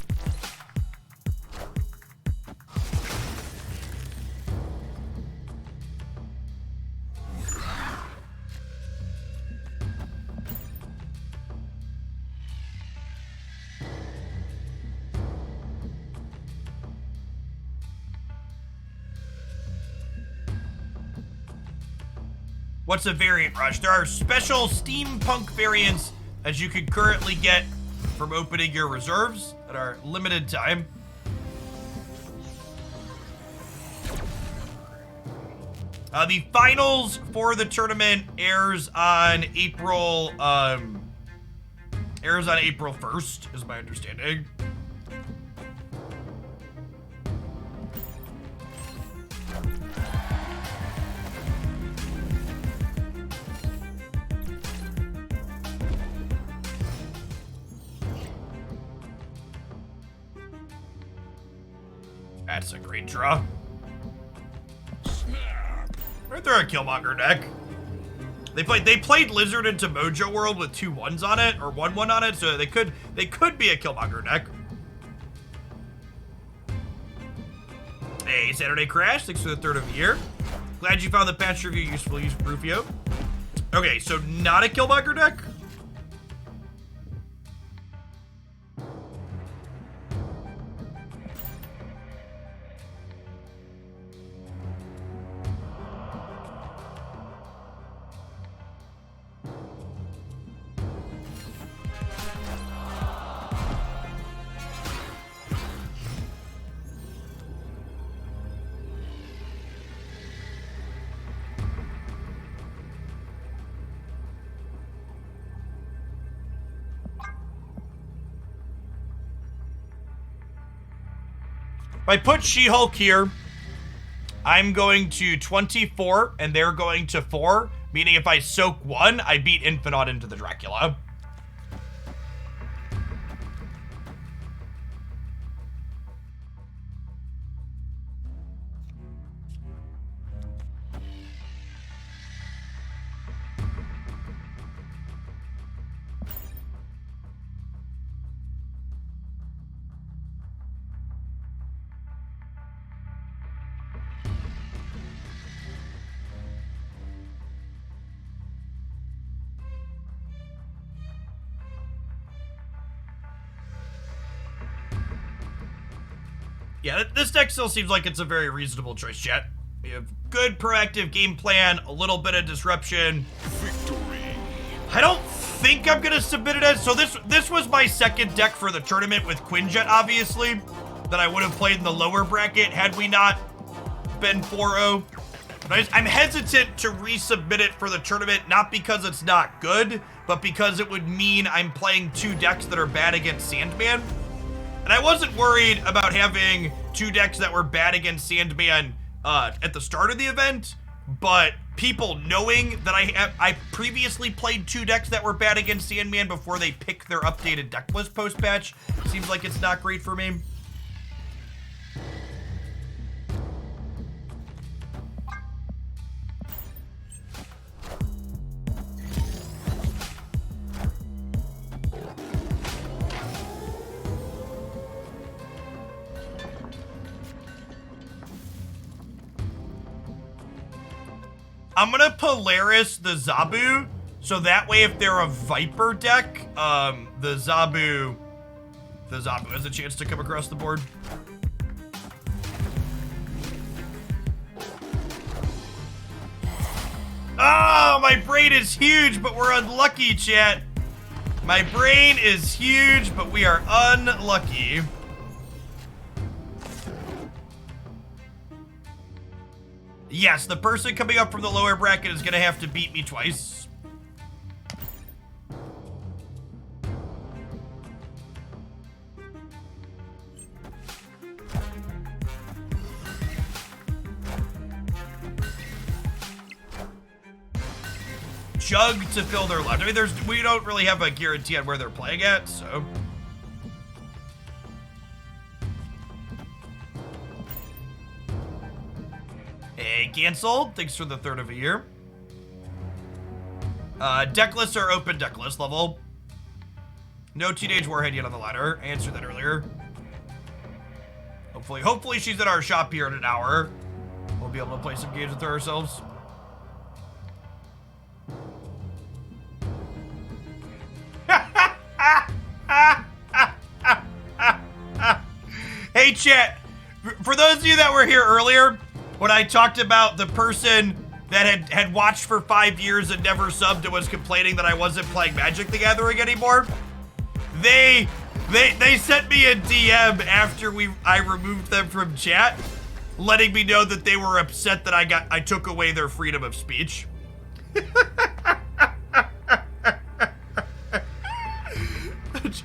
What's a variant rush? There are special steampunk variants that you can currently get from opening your reserves that are limited time. The finals for the tournament airs on April 1st, is my understanding. That's a great draw. Snap. Right there, a Killmonger deck. They played Lizard into Mojo World with 2 1s on it, or 1/1 on it, so they could be a Killmonger deck. Hey, Saturday Crash, thanks for the 3rd of the year. Glad you found the patch review useful, Rufio. Okay, so not a Killmonger deck? If I put She-Hulk here, I'm going to 24 and they're going to 4, meaning if I soak 1, I beat Infinite into the Dracula. Yeah, this deck still seems like it's a very reasonable choice, chat. We have good proactive game plan, a little bit of disruption. Victory. I don't think I'm gonna submit it as, so this was my second deck for the tournament with Quinjet, obviously, that I would have played in the lower bracket had we not been 4-0. But I'm hesitant to resubmit it for the tournament, not because it's not good, but because it would mean I'm playing 2 decks that are bad against Sandman. And I wasn't worried about having 2 decks that were bad against Sandman at the start of the event, but people knowing that I previously played 2 decks that were bad against Sandman before they pick their updated deck list post-patch seems like it's not great for me. I'm gonna Polaris the Zabu, so that way if they're a Viper deck, the Zabu has a chance to come across the board. Oh, my brain is huge, but we're unlucky, chat. My brain is huge, but we are unlucky. Yes, the person coming up from the lower bracket is gonna have to beat me twice. Jug to fill their left. I mean, we don't really have a guarantee on where they're playing at, so. Hey, canceled. Thanks for the third of a year. Deck lists are open deck list level. No Teenage Warhead yet on the ladder. I answered that earlier. Hopefully she's at our shop here in an hour. We'll be able to play some games with her ourselves. Hey, chat. For those of you that were here earlier, when I talked about the person that had watched for 5 years and never subbed and was complaining that I wasn't playing Magic the Gathering anymore, they sent me a DM after I removed them from chat, letting me know that they were upset that I took away their freedom of speech.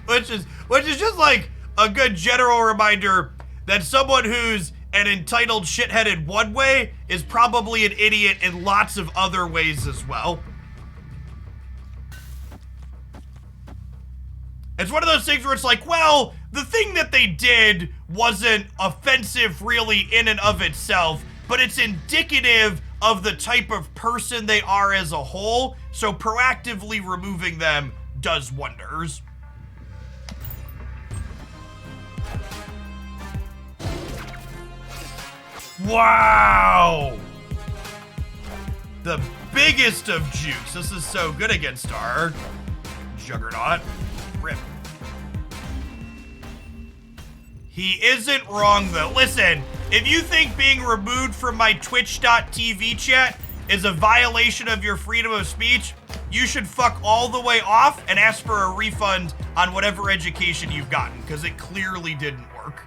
which is just like a good general reminder that someone who's an entitled shithead in one way is probably an idiot in lots of other ways as well. It's one of those things where it's like, well, the thing that they did wasn't offensive really in and of itself, but it's indicative of the type of person they are as a whole, so proactively removing them does wonders. Wow! The biggest of jukes. This is so good against our Juggernaut. Rip. He isn't wrong, though. Listen, if you think being removed from my Twitch.tv chat is a violation of your freedom of speech, you should fuck all the way off and ask for a refund on whatever education you've gotten, because it clearly didn't work.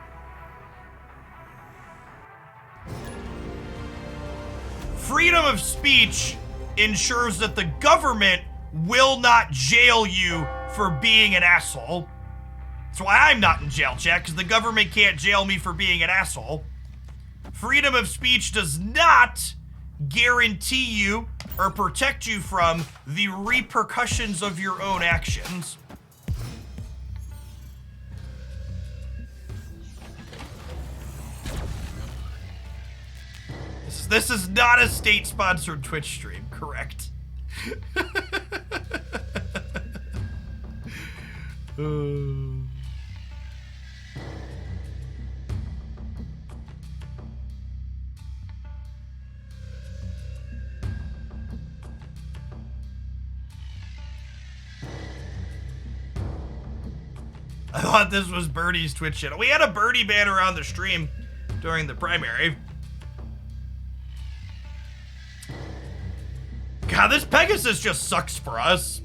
Freedom of speech ensures that the government will not jail you for being an asshole. That's why I'm not in jail, chat, because the government can't jail me for being an asshole. Freedom of speech does not guarantee you or protect you from the repercussions of your own actions. This is not a state-sponsored Twitch stream, correct? I thought this was Birdie's Twitch channel. We had a Birdie banner on the stream during the primary. God, this Pegasus just sucks for us.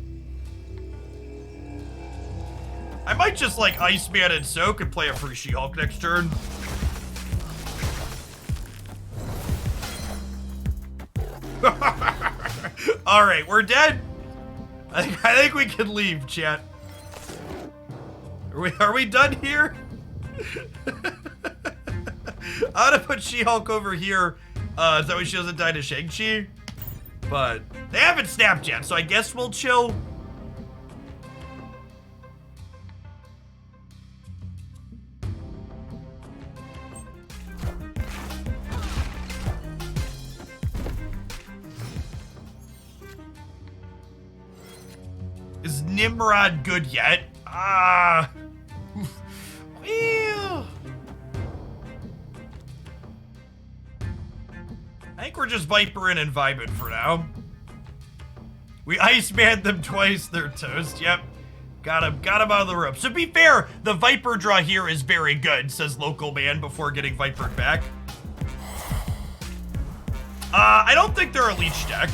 I might just like Iceman and Soak and play a free She-Hulk next turn. All right, we're dead. I think we can leave, chat. Are we done here? I'm gonna put She-Hulk over here. So that way she doesn't die to Shang-Chi. But they haven't snapped yet, so I guess we'll chill. Is Nimrod good yet? Well. I think we're just Vipering and vibing for now. We ice banned them twice, they're toast, yep. Got him out of the rope. So to be fair, the Viper draw here is very good, says local man before getting Vipered back. I don't think they're a Leech deck.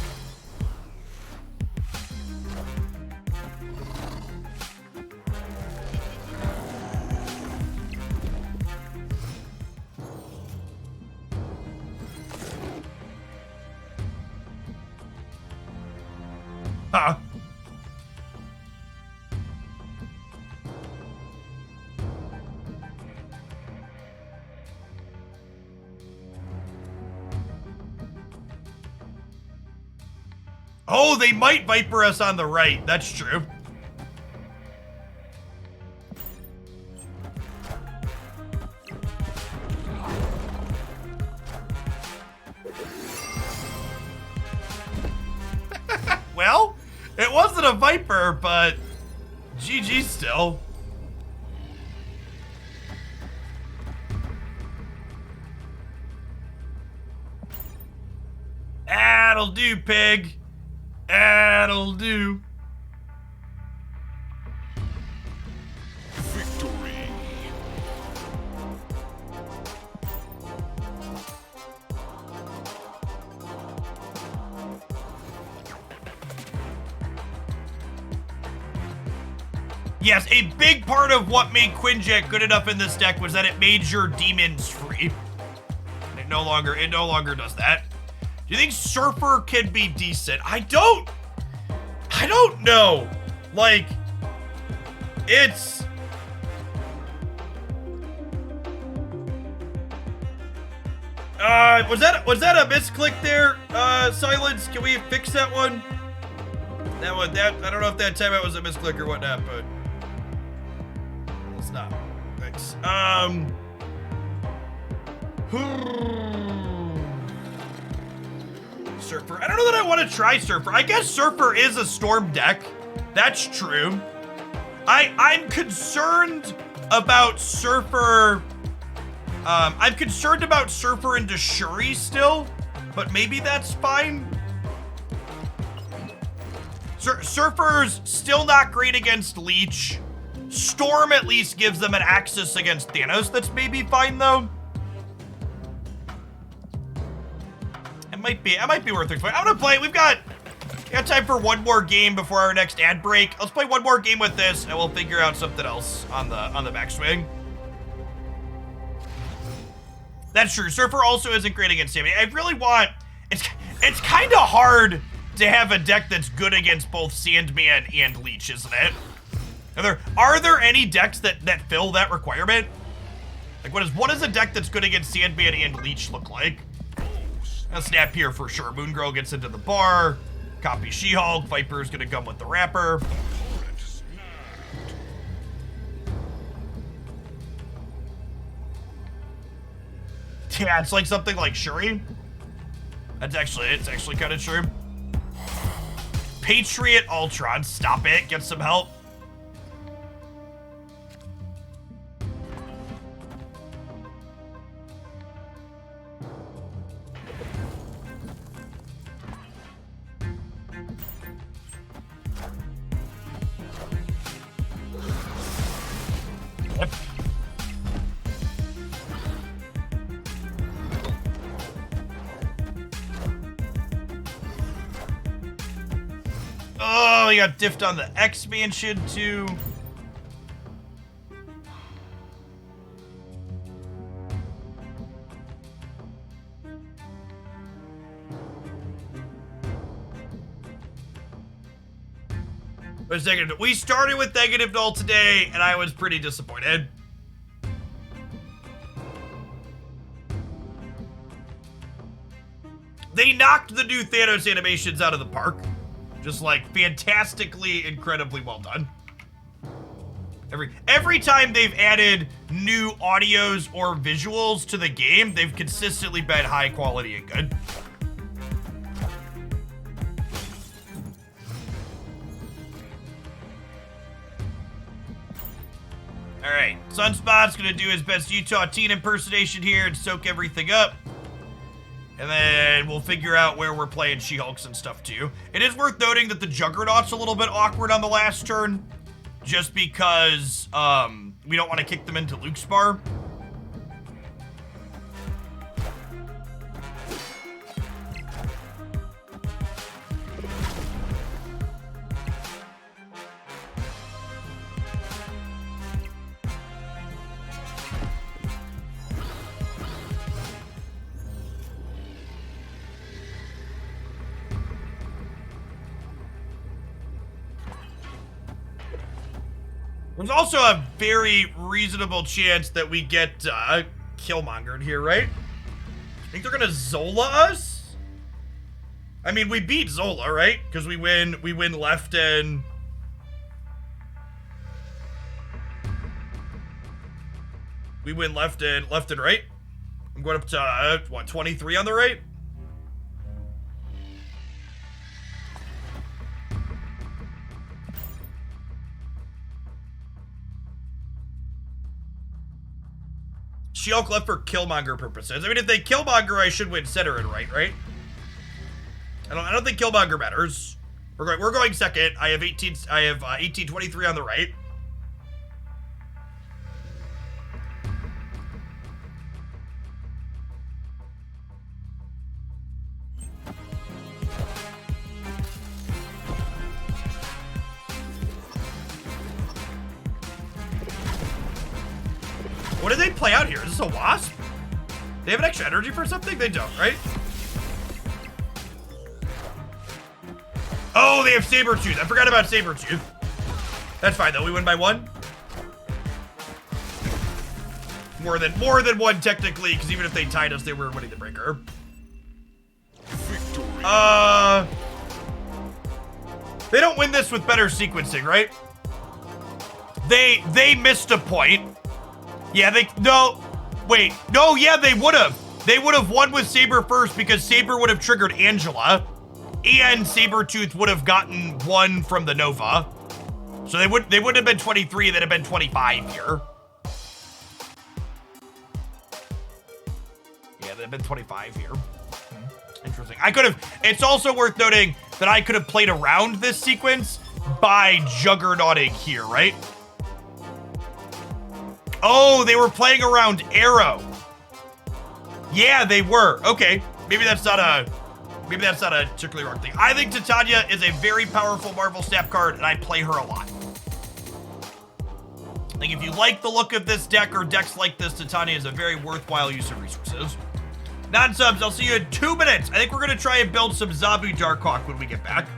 Huh. Oh, they might Viper us on the right. That's true. Well, it wasn't a Viper, but GG still. That'll do, pig. That'll do. Victory. Yes, a big part of what made Quinjet good enough in this deck was that it made your demons free. It no longer does that. Do you think Surfer can be decent? I don't know. Like, it's... was that a misclick there, Silence? Can we fix that one? I don't know if that timeout was a misclick or whatnot, but it's not. Thanks. Surfer. I don't know that I want to try Surfer. I guess Surfer is a Storm deck. That's true. I'm concerned about Surfer. I'm concerned about Surfer into Shuri still, but maybe that's fine. Surfer's still not great against Leech. Storm at least gives them an axis against Thanos. That's maybe fine though. It might be worth exploring. I'm gonna play. We got time for one more game before our next ad break. Let's play one more game with this, and we'll figure out something else on the backswing. That's true. Surfer also isn't great against Sammy. I really want. It's kind of hard to have a deck that's good against both Sandman and Leech, isn't it? Are there any decks that fill that requirement? Like, what does a deck that's good against Sandman and Leech look like? A snap here for sure. Moon Girl gets into the bar. Copy She-Hulk. Viper's gonna come with the wrapper. Yeah, it's like something like Shuri. It's actually kind of true. Patriot Ultron. Stop it. Get some help. Oh, he got diffed on the expansion too. Wait a second. We started with negative null today, and I was pretty disappointed. They knocked the new Thanos animations out of the park. Just like fantastically, incredibly well done. Every time they've added new audios or visuals to the game, they've consistently been high quality and good. All right, Sunspot's gonna do his best Utah teen impersonation here and soak everything up. And then we'll figure out where we're playing She-Hulks and stuff too. It is worth noting that the Juggernaut's a little bit awkward on the last turn, just because we don't want to kick them into Luke's bar. There's also a very reasonable chance that we get Killmonger here, right? I think they're gonna Zola us? I mean, we beat Zola, right? Because we win left and... We win left and right? I'm going up to, what, 23 on the right? She-Hulk left for Killmonger purposes. I mean, if they Killmonger, I should win center and right? I don't think Killmonger matters. We're going second. I have 1823 on the right. What did they play out here? Is this a wasp? They have an extra energy for something? They don't, right? Oh, they have Sabretooth. I forgot about Sabretooth. That's fine, though. We win by 1. More than 1, technically, because even if they tied us, they were winning the breaker. Victory. They don't win this with better sequencing, right? They missed a point. Yeah, they would have. They would have won with Saber first because Saber would have triggered Angela, and Sabretooth would have gotten 1 from the Nova. So they wouldn't have been 23, they'd have been 25 here. Yeah, they'd have been 25 here. Interesting. It's also worth noting that I could have played around this sequence by Juggernauting here, right? Oh, they were playing around Arrow. Yeah, they were. Okay, maybe that's not a particularly wrong thing. I think Titania is a very powerful Marvel Snap card, and I play her a lot. I think if you like the look of this deck or decks like this, Titania is a very worthwhile use of resources. Non-subs, I'll see you in 2 minutes. I think we're gonna try and build some zombie Darkhawk when we get back.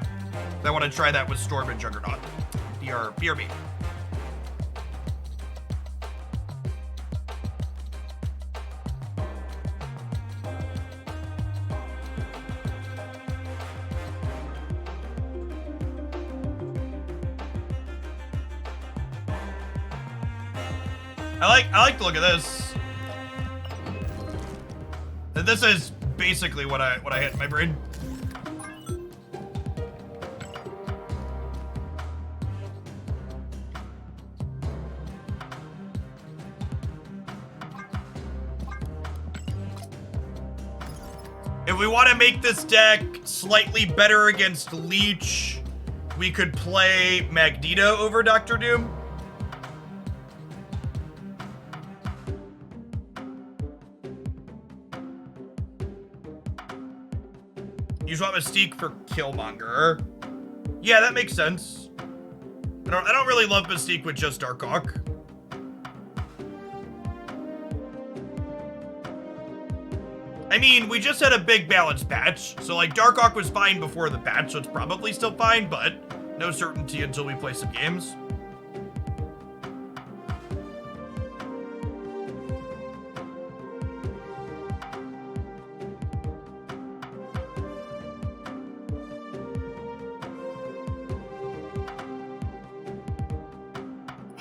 I want to try that with Storm and Juggernaut. BRB. I like the look of this. This is basically what I hit in my brain. If we want to make this deck slightly better against Leech, we could play Magneto over Dr. Doom. You swap Mystique for Killmonger. Yeah, that makes sense. I don't really love Mystique with just Darkhawk. I mean, we just had a big balance patch, so like Darkhawk was fine before the patch, so it's probably still fine, but no certainty until we play some games.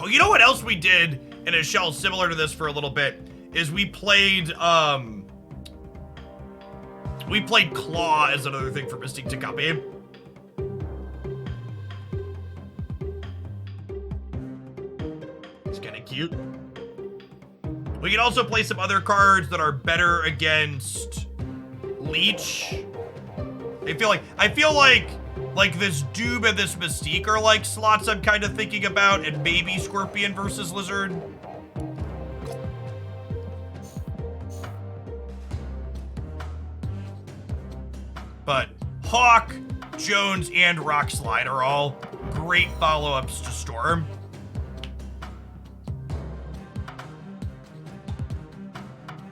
Oh, you know what else we did in a shell similar to this for a little bit is we played Claw as another thing for Mystique to copy. It's kind of cute. We can also play some other cards that are better against Leech. I feel like this Doob and this Mystique are like slots I'm kind of thinking about, and maybe Scorpion versus Lizard. But Hawk, Jones, and Rockslide are all great follow-ups to Storm.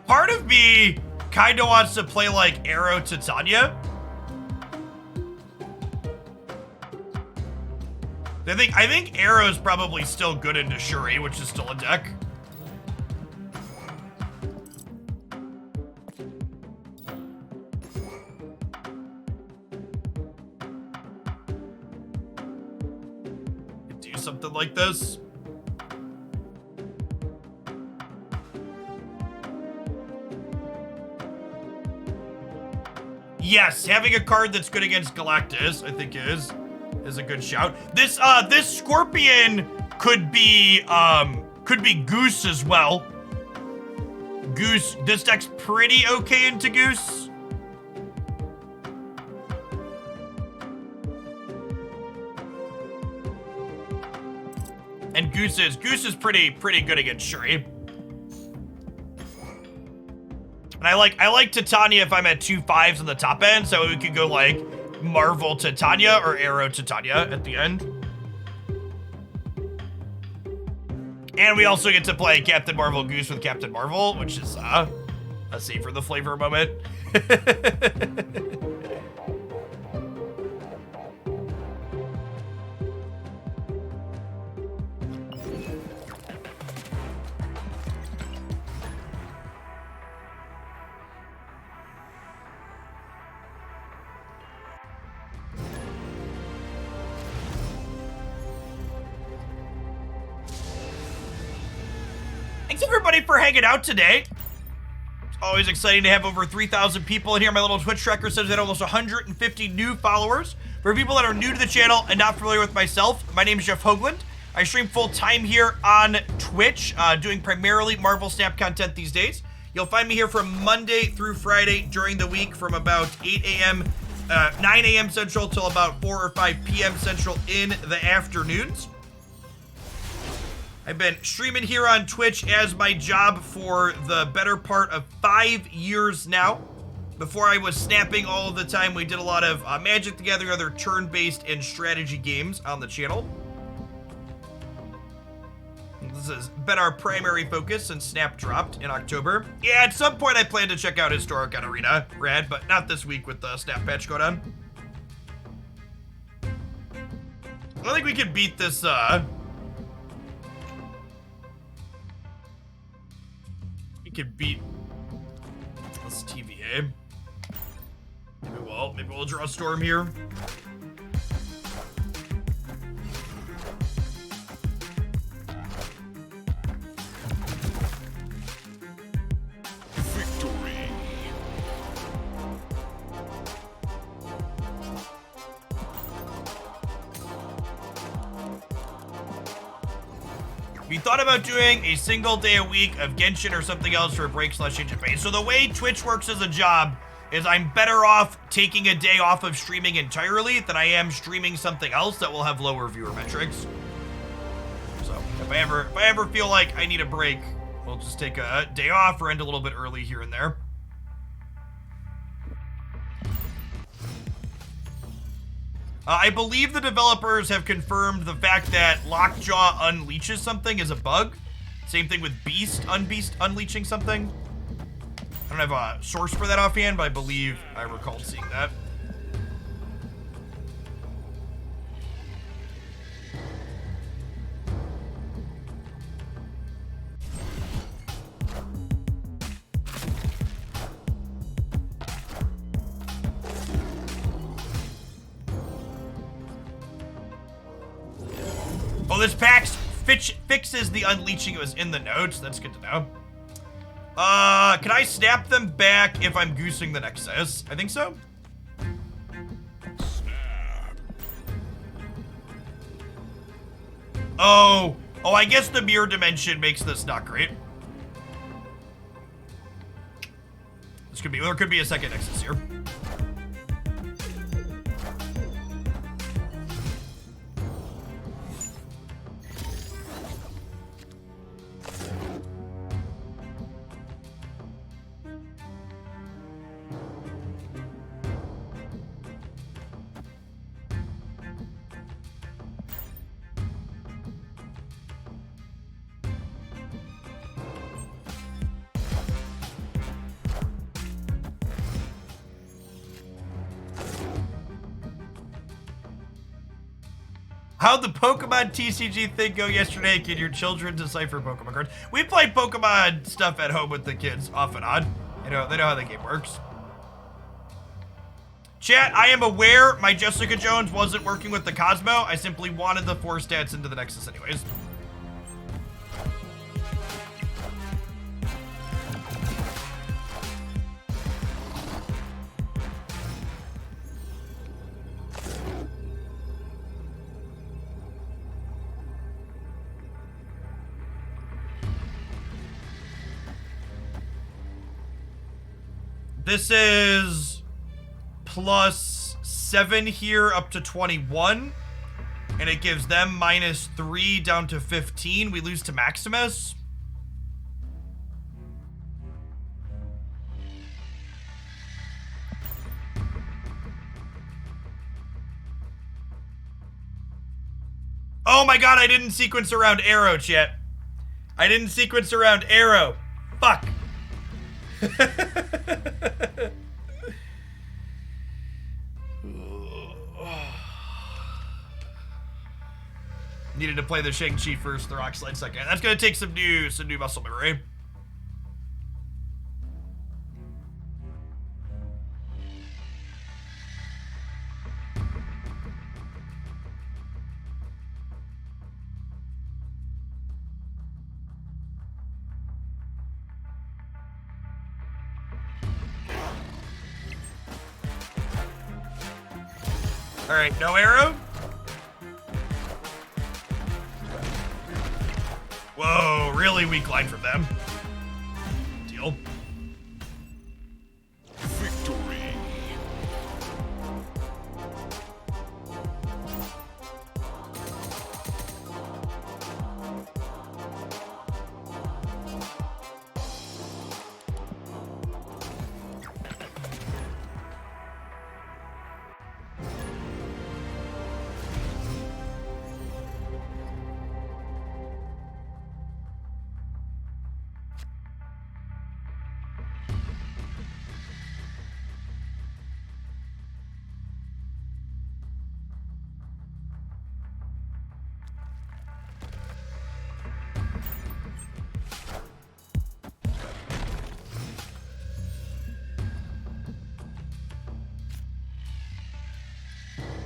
Part of me kind of wants to play like Arrow Titania. I think Arrow's probably still good into Shuri, which is still a deck. Do something like this. Yes, having a card that's good against Galactus, I think is a good shout. This Scorpion could be Goose as well. Goose, this deck's pretty okay into Goose. And Goose is pretty good against Shuri. And I like Titania if I'm at 2 5s on the top end, so we could go like Marvel Titania or Arrow Titania at the end. And we also get to play Captain Marvel Goose with Captain Marvel, which is a savor the flavor moment. Thanks everybody for hanging out today. It's always exciting to have over 3,000 people in here. My little Twitch tracker says that almost 150 new followers. For people that are new to the channel and not familiar with myself, my name is Jeff Hoagland. I stream full time here on Twitch, doing primarily Marvel Snap content these days. You'll find me here from Monday through Friday during the week from about 8 a.m., 9 a.m. Central till about 4 or 5 p.m. Central in the afternoons. I've been streaming here on Twitch as my job for the better part of 5 years now. Before I was snapping all of the time, we did a lot of Magic the Gathering, other turn-based and strategy games on the channel. This has been our primary focus since Snap dropped in October. Yeah, at some point I plan to check out Historic on Arena, rad, but not this week with the Snap patch going on. I don't think we can beat this, can beat this TVA. Maybe we'll draw a Storm here. Victory. We thought about doing a single day a week of Genshin or something else for a break/change of pace. So the way Twitch works as a job is I'm better off taking a day off of streaming entirely than I am streaming something else that will have lower viewer metrics. So if I ever feel like I need a break, we'll just take a day off or end a little bit early here and there. I believe the developers have confirmed the fact that Lockjaw unleashes something is a bug. Same thing with Beast unleashing something. I don't have a source for that offhand, but I believe I recall seeing that. Oh, this pack fixes the unleashing. It was in the notes. That's good to know. Can I snap them back if I'm goosing the Nexus? I think so. Snap. Oh, I guess the mirror dimension makes this not great. This could be. There could be a second Nexus here. How'd the Pokemon TCG thing go yesterday? Can your children decipher Pokemon cards? We play Pokemon stuff at home with the kids off and on. You know, they know how the game works. Chat, I am aware my Jessica Jones wasn't working with the Cosmo. I simply wanted the 4 stats into the Nexus anyways. This is +7 here up to 21. And it gives them -3 down to 15. We lose to Maximus. Oh my god, I didn't sequence around Arrow, chat. I didn't sequence around Arrow. Fuck. Needed to play the Shang-Chi first, the Rock Slide second. That's gonna take some new muscle memory. All right, no arrow. Whoa, really weak line from them. Deal. Victory.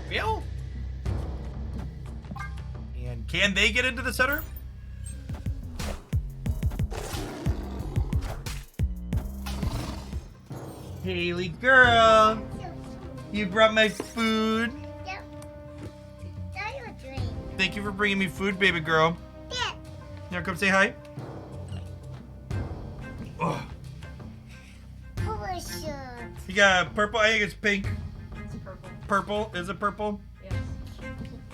Phil? And can they get into the center? Haley girl, you brought my food. Yep. That's your dream. Thank you for bringing me food, baby girl. Yeah. Now come say hi. Oh. Purple shirt. You got purple, I think it's pink. It's purple. Purple, is it purple? Yes.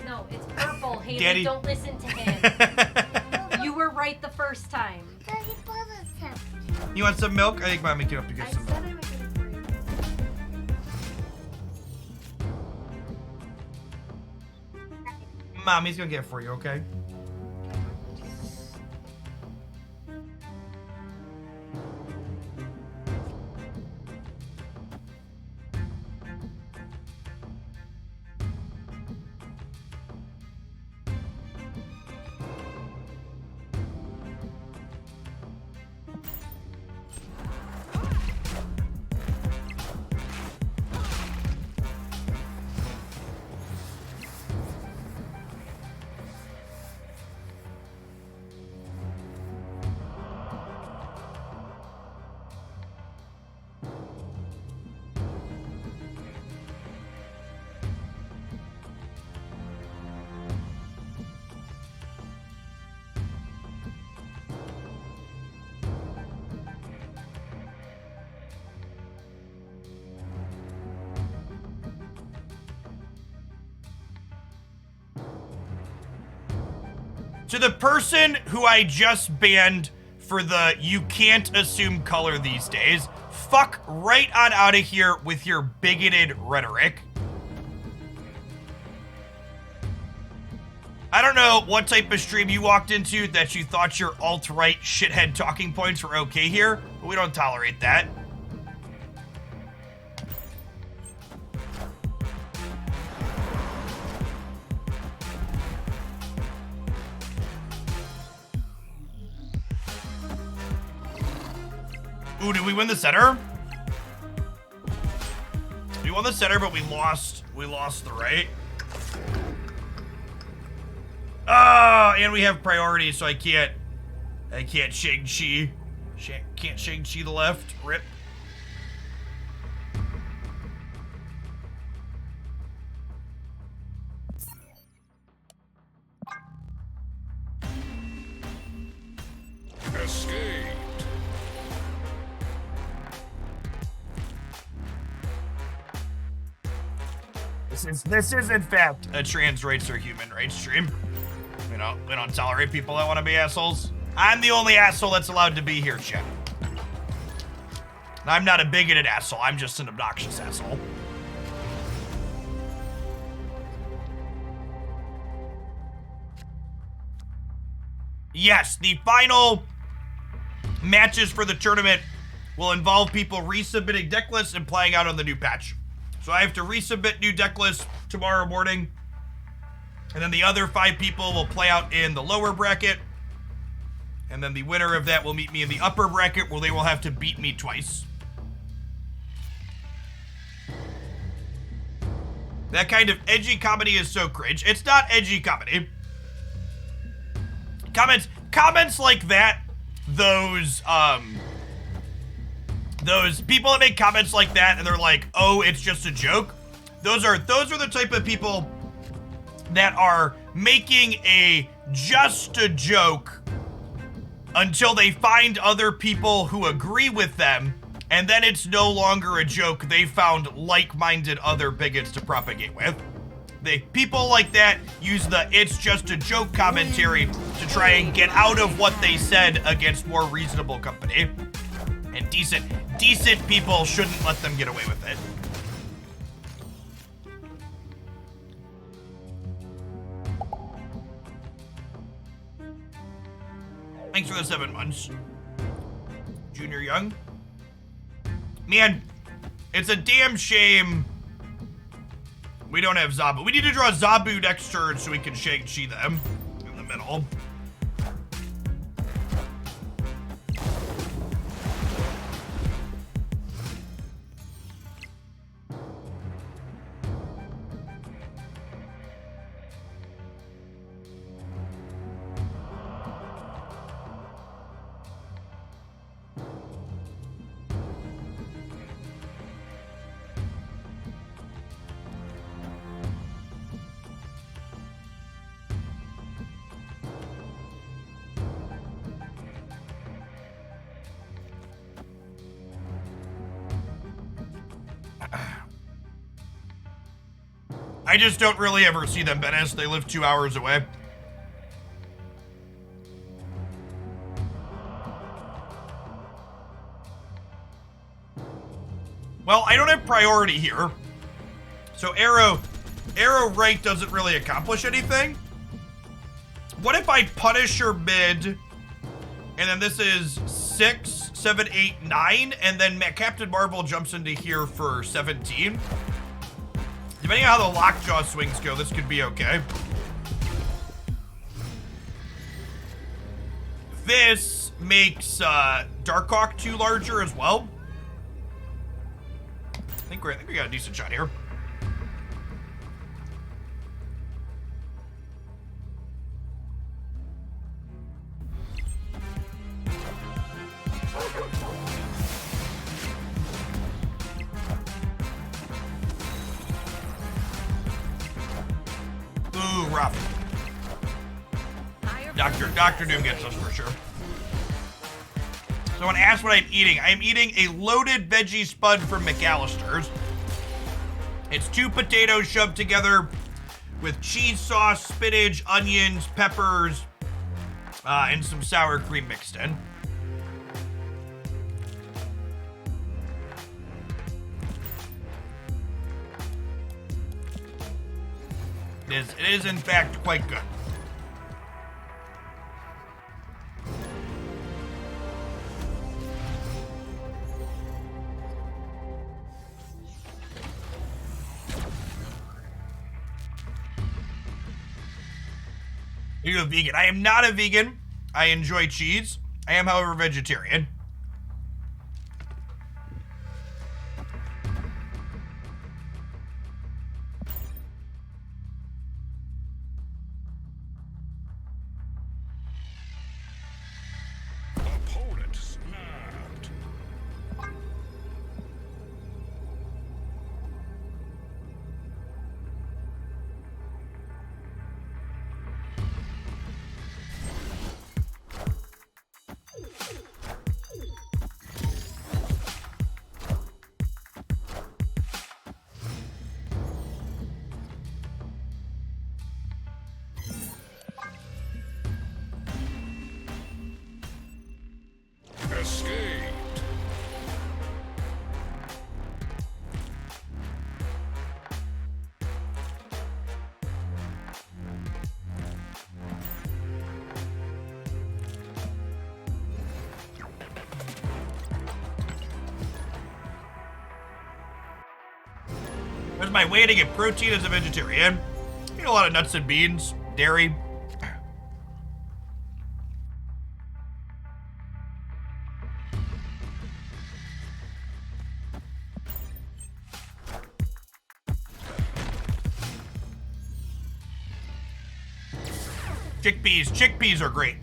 No, it's purple. Haley, Daddy. don't listen to him. You were right the first time. Daddy bothers him. You want some milk? I think Mommy can help you get I some said milk. I would get it for you. Mommy's gonna get it for you, okay? To the person who I just banned for the you can't assume color these days, fuck right on out of here with your bigoted rhetoric. I don't know what type of stream you walked into that you thought your alt-right shithead talking points were okay here, but we don't tolerate that. Ooh, did we win the center? We won the center, but we lost the right. Oh, and we have priority, so I can't Shang-Chi. Can't Shang-Chi the left. Rip. Escape. This is in fact a trans rights or human rights stream. You know, we don't tolerate people that want to be assholes. I'm the only asshole that's allowed to be here, chat. I'm not a bigoted asshole, I'm just an obnoxious asshole. Yes, the final matches for the tournament will involve people resubmitting deck lists and playing out on the new patch. So I have to resubmit new deck lists tomorrow morning. And then the other 5 people will play out in the lower bracket. And then the winner of that will meet me in the upper bracket where they will have to beat me twice. That kind of edgy comedy is so cringe. It's not edgy comedy. Comments like that, those people that make comments like that and they're like, oh, it's just a joke. Those are the type of people that are making a just a joke until they find other people who agree with them, and then it's no longer a joke. They found like-minded other bigots to propagate with. People like that use the it's just a joke commentary to try and get out of what they said against more reasonable company. And decent people shouldn't let them get away with it. Thanks for the 7 months. Junior Young. Man, it's a damn shame we don't have Zabu. We need to draw Zabu next turn so we can Shang-Chi them in the middle. I just don't really ever see them, Venice. They live 2 hours away. Well, I don't have priority here. So arrow right doesn't really accomplish anything. What if I punish your mid, and then this is 6, 7, 8, 9, and then Captain Marvel jumps into here for 17? Depending on how the Lockjaw swings go, this could be okay. This makes Darkhawk 2 larger as well. I think we got a decent shot here. Ooh, rough. Dr. Doom gets us for sure. So I want to ask what I'm eating. I'm eating a loaded veggie spud from McAllister's. It's 2 potatoes shoved together with cheese sauce, spinach, onions, peppers, and some sour cream mixed in. It is in fact quite good. Are you a vegan? I am not a vegan. I enjoy cheese. I am, however, vegetarian. Opponent snapped. Escaped. There's my way to get protein as a vegetarian. Eat a lot of nuts and beans, dairy. Chickpeas are great.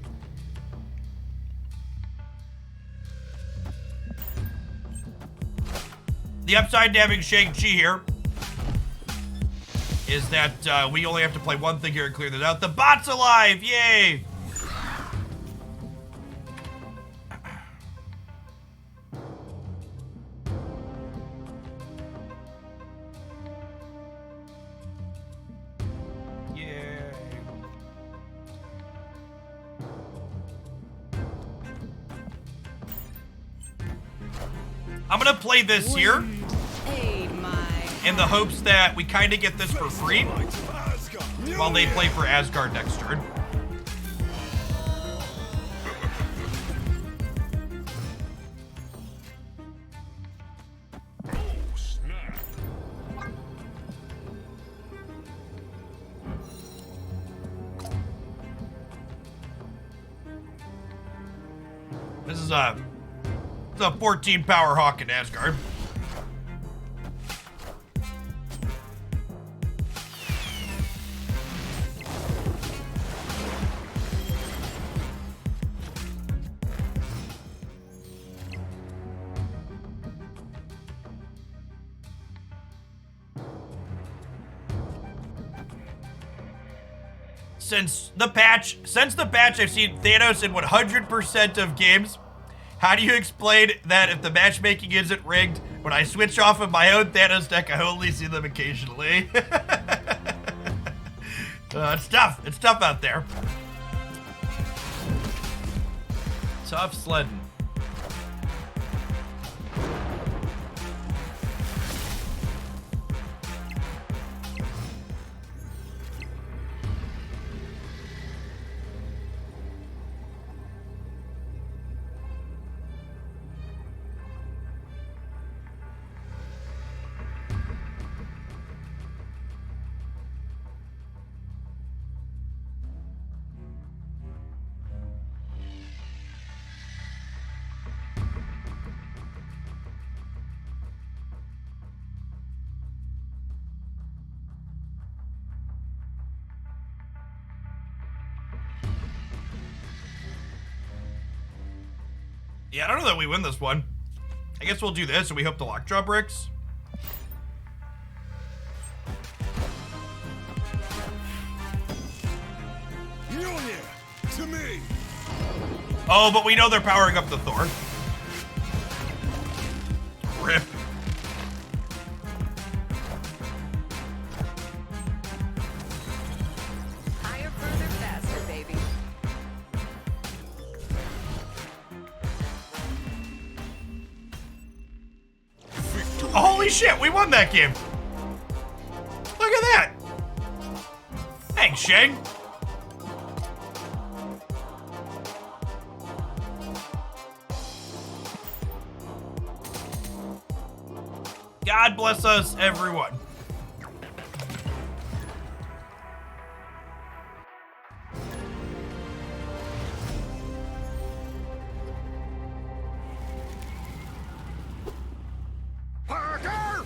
The upside to having Shang-Chi here is that we only have to play one thing here and clear this out. The bot's alive! Yay! Yay. I'm gonna play this here Aid my in the hopes that we kind of get this for free Might of Asgard. while they play for Asgard next turn. Oh, snap. This is a 14 power Hawk in Asgard. Since the patch, I've seen Thanos in 100% of games. How do you explain that if the matchmaking isn't rigged, when I switch off of my own Thanos deck, I only see them occasionally? It's tough. It's tough out there. Tough sledding. Yeah, I don't know that we win this one. I guess we'll do this and we hope the Lockjaw bricks. Mjolnir, to me. Oh, but we know they're powering up the Thor. Rip. higher, further, faster, baby. Holy shit, we won that game. Look at that. Thanks, Shang. God bless us, everyone. Parker!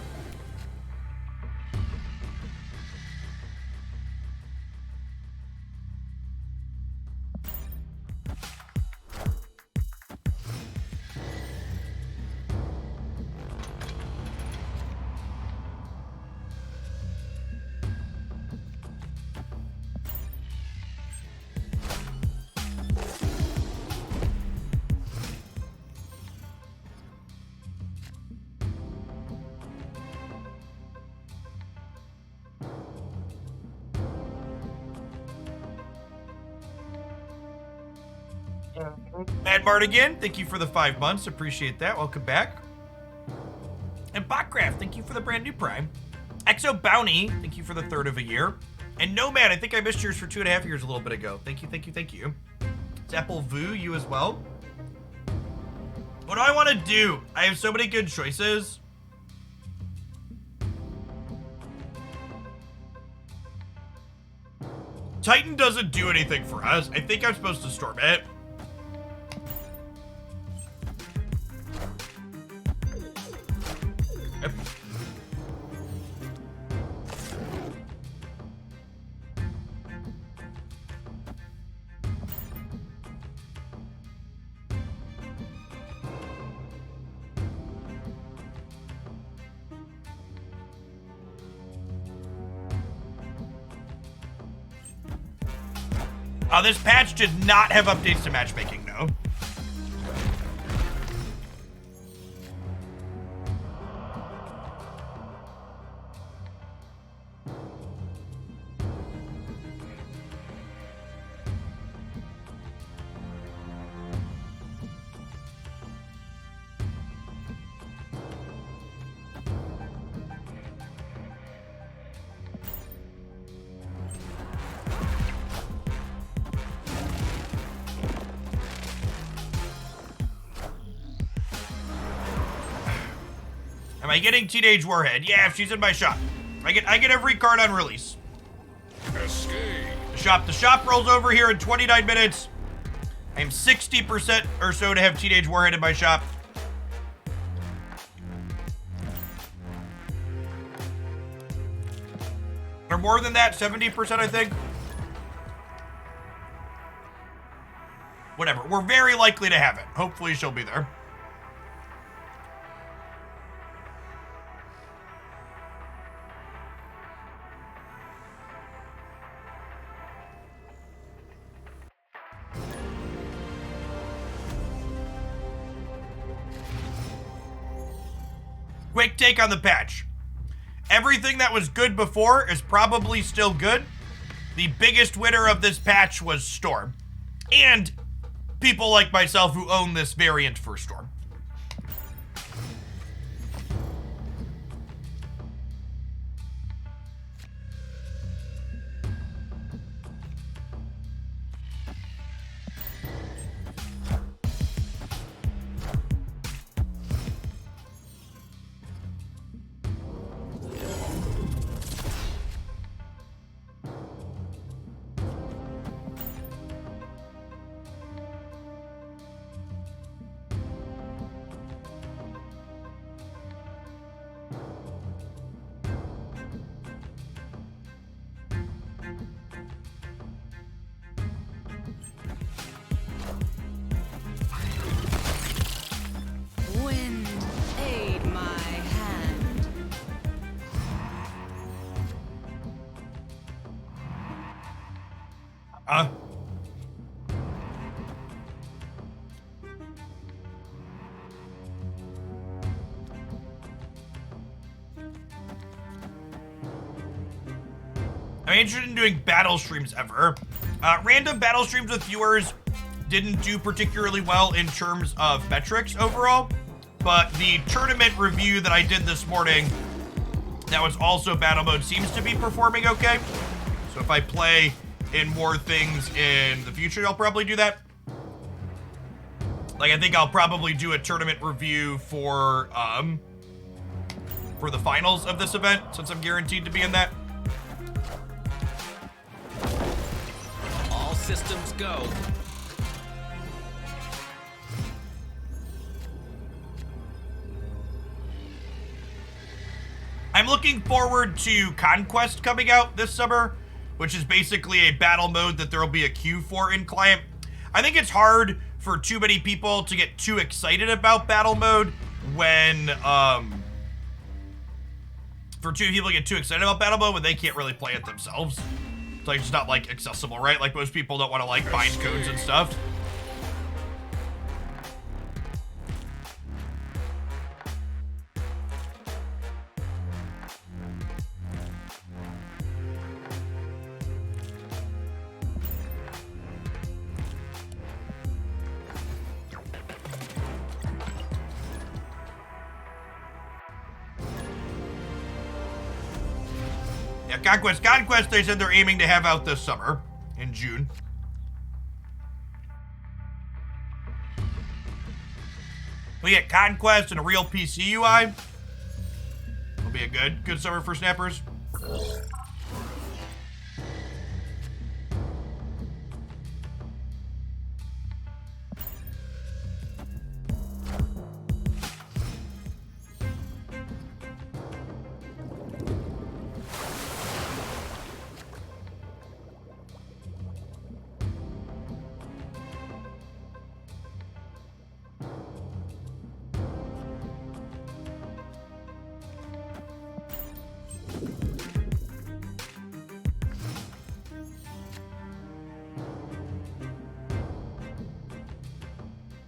Mad Bart again, thank you for the 5 months. Appreciate that. Welcome back. And Botcraft, thank you for the brand new Prime. Exo Bounty, thank you for the 3rd of a year. And Nomad, I think I missed yours for 2.5 years a little bit ago. Thank you, thank you, thank you. Zeppel Vu, you as well. What do I want to do? I have so many good choices. Titan doesn't do anything for us. I think I'm supposed to storm it. Yep. This patch did not have updates to matchmaking, no. Am I getting Teenage Warhead? Yeah, if she's in my shop. I get every card on release. Escape. The shop rolls over here in 29 minutes. I'm 60% or so to have Teenage Warhead in my shop. Or more than that, 70% I think. Whatever, we're very likely to have it. Hopefully she'll be there. Quick take on the patch. Everything that was good before is probably still good. The biggest winner of this patch was Storm. And people like myself who own this variant for Storm. Wind, aid my hand. I'm interested in doing battle streams ever. Random battle streams with viewers didn't do particularly well in terms of metrics overall. but the tournament review that I did this morning, that was also battle mode, seems to be performing okay. So if I play in more things in the future, I'll probably do that. Like, I think I'll probably do a tournament review for the finals of this event, since I'm guaranteed to be in that. All systems go. I'm looking forward to Conquest coming out this summer, which is basically a battle mode that there will be a queue for in client. I think it's hard for too many people to get too excited about battle mode when, for too many people to get too excited about battle mode when they can't really play it themselves. It's like, it's not like accessible, right? Like most people don't want to like find codes and stuff. Yeah, Conquest, they said they're aiming to have out this summer, in June. We get Conquest and a real PC UI. It'll be a good summer for snappers.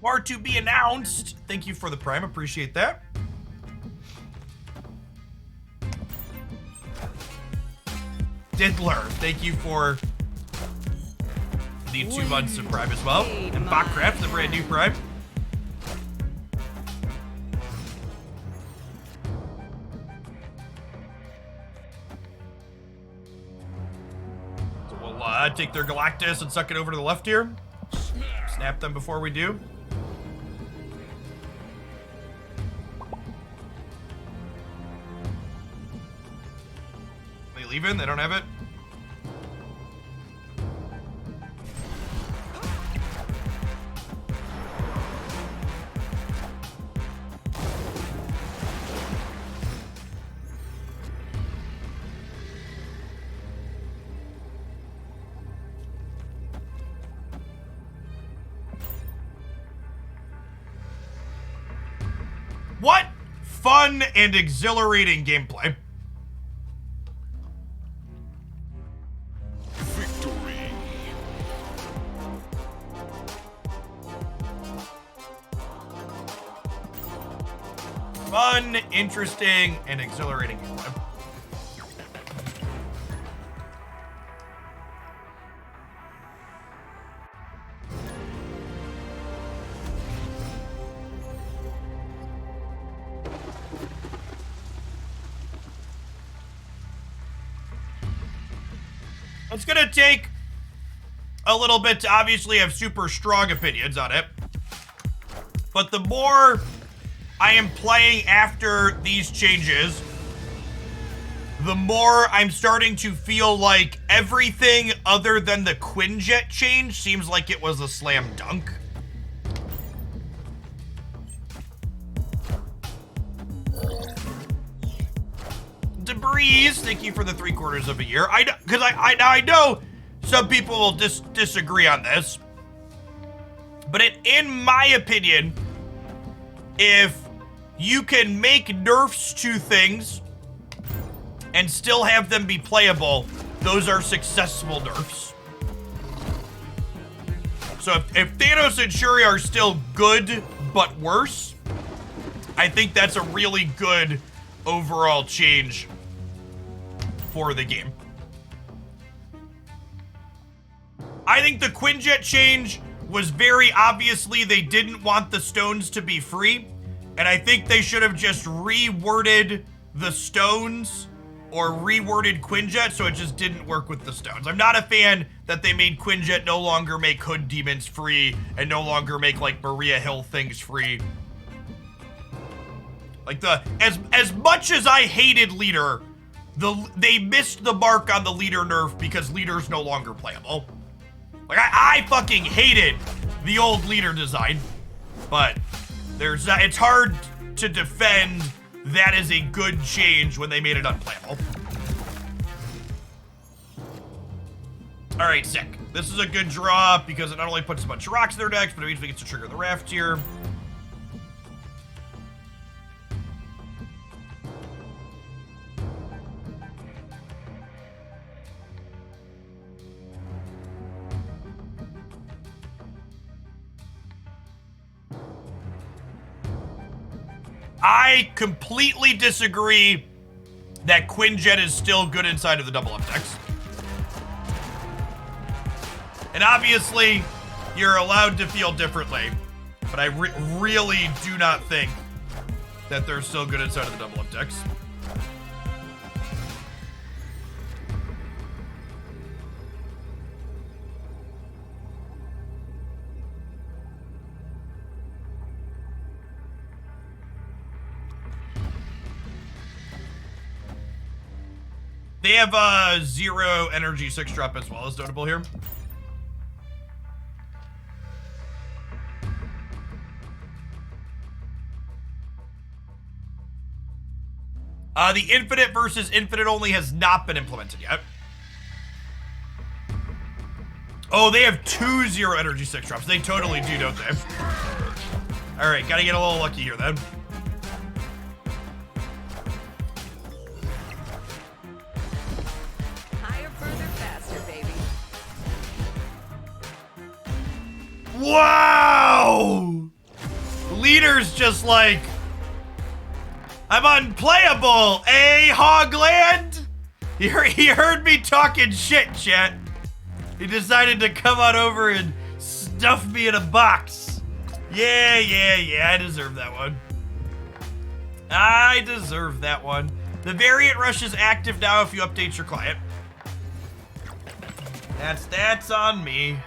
More to be announced. Thank you for the Prime. Appreciate that. Diddler, thank you for the 2 months of Prime as well. And Bachcraft, the brand new Prime. So we'll take their Galactus and suck it over to the left here. Snap them before we do. They leaving? They don't have it? What fun and exhilarating gameplay. Victory. Fun, interesting, and exhilarating gameplay. It's gonna take a little bit to obviously have super strong opinions on it. But the more I am playing after these changes, the more I'm starting to feel like everything other than the Quinjet change seems like it was a slam dunk. Debris, thank you for the 3/4 of a year. I know some people will disagree on this, but in my opinion, if you can make nerfs to things and still have them be playable, those are successful nerfs. So if Thanos and Shuri are still good but worse, I think that's a really good overall change for the game. I think the Quinjet change was very obviously they didn't want the stones to be free, And I think they should have just reworded the stones or reworded Quinjet so it just didn't work with the stones. I'm not a fan that they made Quinjet no longer make Hood Demons free and no longer make like Maria Hill things free. Like as much as I hated Leader, they missed the mark on the Leader nerf because Leader's no longer playable. Like I fucking hated the old Leader design, but it's hard to defend that is a good change when they made it unplayable. All right, sick. This is a good draw because it not only puts a bunch of rocks in their decks, but it means we get to trigger the raft here. I completely disagree that Quinjet is still good inside of the double up decks. And obviously, you're allowed to feel differently, but I really do not think that they're still good inside of the double up decks. They have 0 energy 6-drop as well as notable here. The infinite versus infinite only has not been implemented yet. Oh, they have 2 0 energy 6-drops. They totally do, don't they? All right, gotta get a little lucky here then. Wow! Leader's just like, I'm unplayable, Hogland? He heard me talking shit, chat. He decided to come on over and stuff me in a box. Yeah, I deserve that one. I deserve that one. The variant rush is active now if you update your client. That's on me.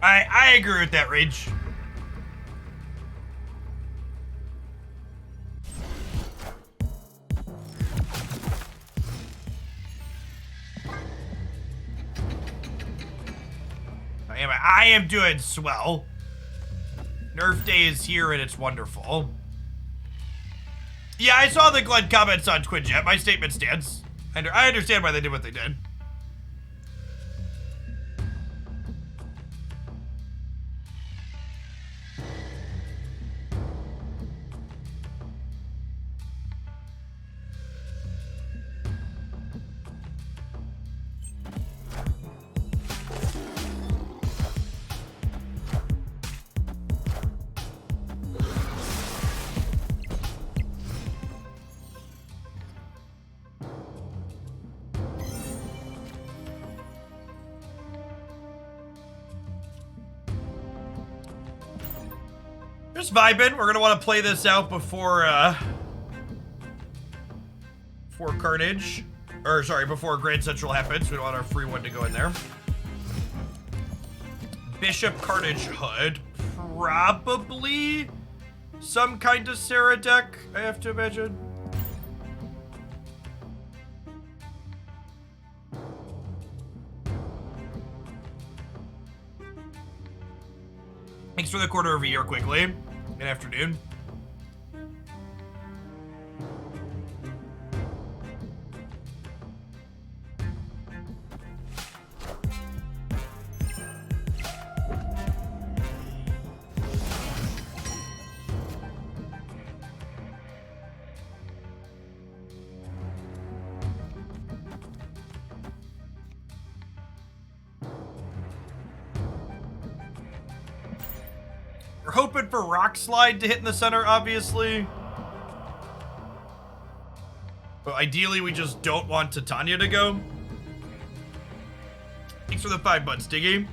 I agree with that, Rage. I am doing swell. Nerf Day is here and it's wonderful. Yeah, I saw the Glenn comments on Quinjet. My statement stands. I understand why they did what they did. Just vibing. We're gonna want to play this out before Carnage, or sorry, before Grand Central happens. We don't want our free one to go in there. Bishop Carnage Hood, probably some kind of Sera deck, I have to imagine. Thanks for the quarter of a year, quickly. Good afternoon. We're hoping for Rock Slide to hit in the center, obviously. But ideally, we just don't want Titania to go. Thanks for the 5 months, Diggy.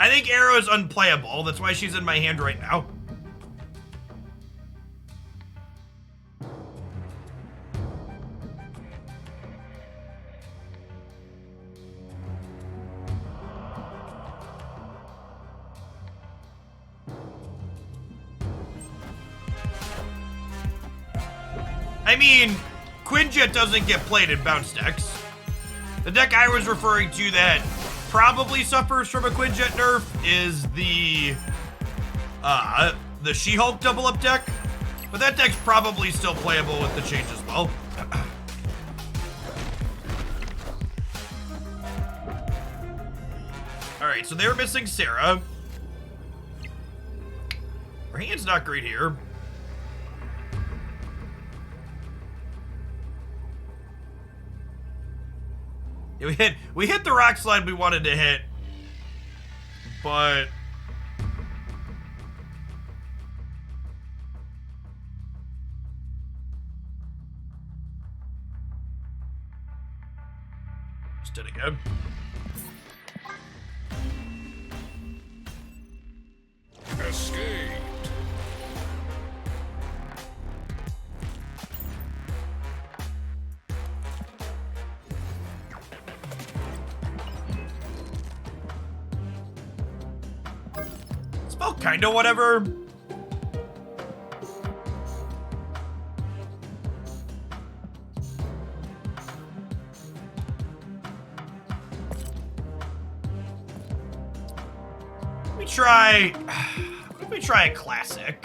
I think Arrow is unplayable. That's why she's in my hand right now. I mean, Quinjet doesn't get played in bounce decks. The deck I was referring to that probably suffers from a Quinjet nerf is the She-Hulk double up deck, but that deck's probably still playable with the change as well. All right, so they're missing Sera. Our hand's not great here. Yeah, we hit the Rock Slide we wanted to hit, but just did it again. Escaped. Well, kinda whatever. Let me try a classic.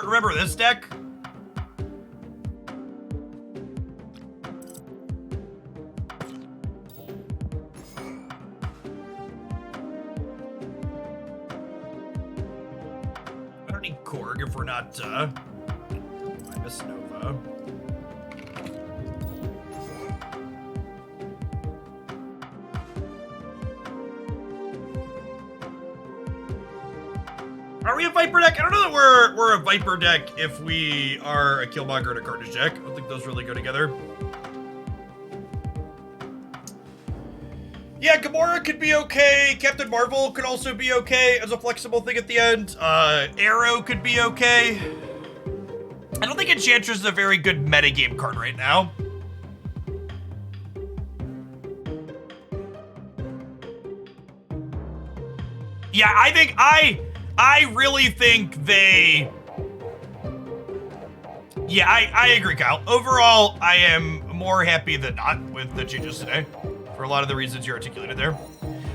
Remember this deck? I don't need Korg if we're not, I miss Nova. Are we a Viper deck? I don't know that we're a Viper deck if we are a Killmonger and a Carnage deck. I don't think those really go together. Yeah, Gamora could be okay. Captain Marvel could also be okay as a flexible thing at the end. Arrow could be okay. I don't think Enchantress is a very good metagame card right now. Yeah, I really think they... Yeah, I agree, Kyle. Overall, I am more happy than not with the changes today, for a lot of the reasons you articulated there.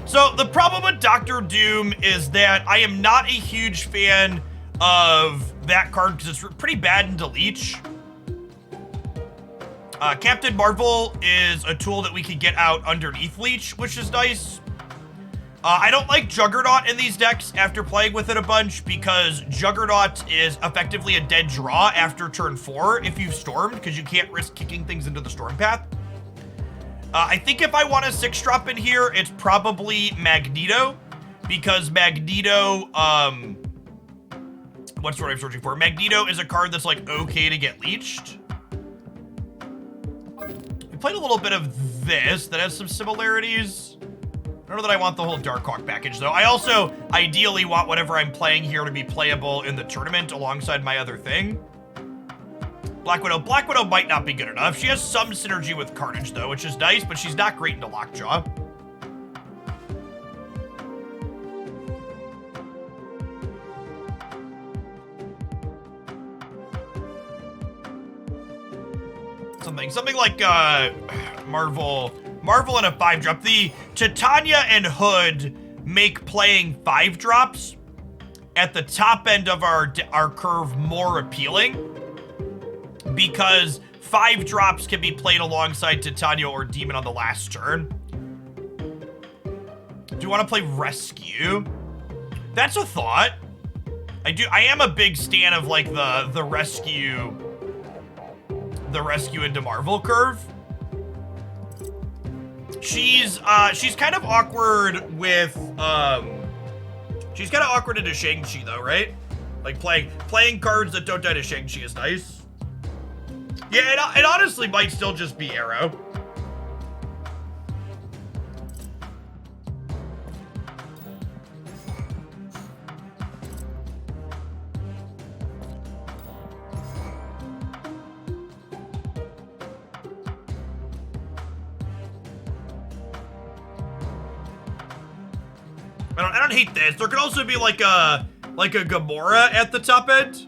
So, the problem with Doctor Doom is that I am not a huge fan of that card because it's pretty bad into Leech. Captain Marvel is a tool that we can get out underneath Leech, which is nice. I don't like Juggernaut in these decks after playing with it a bunch because Juggernaut is effectively a dead draw after turn 4 if you've stormed because you can't risk kicking things into the storm path. I think if I want a 6-drop in here, it's probably Magneto because Magneto, what's the word I'm searching for? Magneto is a card that's like okay to get leeched. We played a little bit of this that has some similarities. I don't know that I want the whole Darkhawk package, though. I also ideally want whatever I'm playing here to be playable in the tournament alongside my other thing. Black Widow. Black Widow might not be good enough. She has some synergy with Carnage, though, which is nice, but she's not great into Lockjaw. Something like Marvel and a 5-drop. The Titania and Hood make playing 5-drops at the top end of our curve more appealing because 5-drops can be played alongside Titania or Demon on the last turn. Do you want to play Rescue? That's a thought. I am a big stan of like the Rescue into Marvel curve. She's kind of awkward with she's kind of awkward into Shang-Chi though, right? Like playing cards that don't die to Shang-Chi is nice. Yeah, it honestly might still just be Arrow. I don't hate this. There could also be like a Gamora at the top end.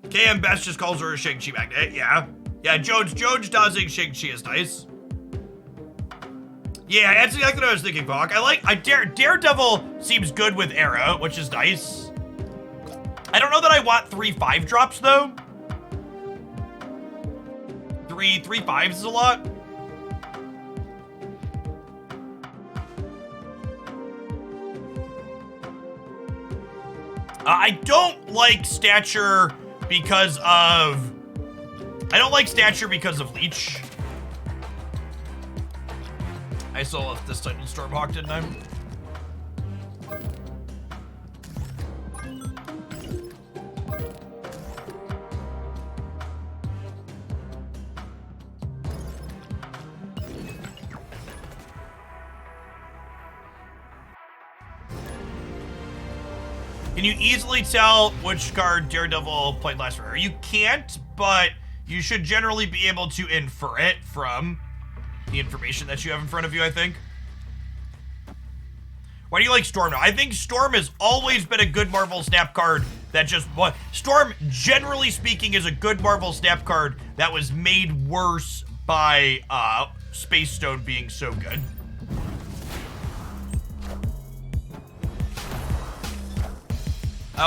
KM Best just calls her a Shang-Chi magnet. Yeah. Yeah, Jones dodging Shang-Chi is nice. Yeah, that's exactly what I was thinking, Fawk. Daredevil seems good with Arrow, which is nice. I don't know that I want 3 5-drops though. 3 5s is a lot. I don't like Stature because of... Leech. I saw this Titan Stormhawk, didn't I? Can you easily tell which card Daredevil played last for? You can't, but you should generally be able to infer it from the information that you have in front of you, I think. Why do you like Storm now? I think Storm has always been a good Marvel Snap card that just... Storm, generally speaking, is a good Marvel Snap card that was made worse by Space Stone being so good.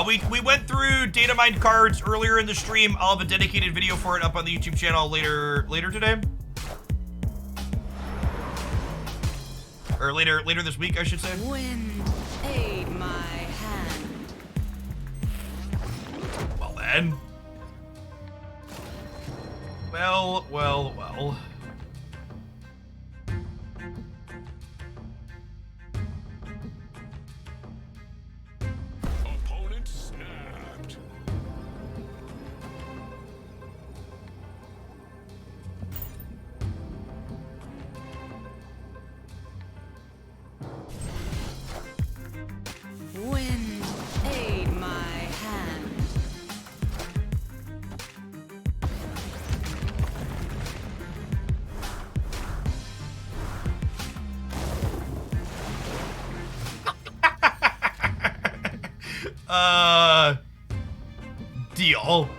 We went through data mined cards earlier in the stream. I'll have a dedicated video for it up on the YouTube channel later today. Or later this week, I should say. Wind, aid my hand. Well then. Well. Opponent snapped. Wind, aid my hand. Deal.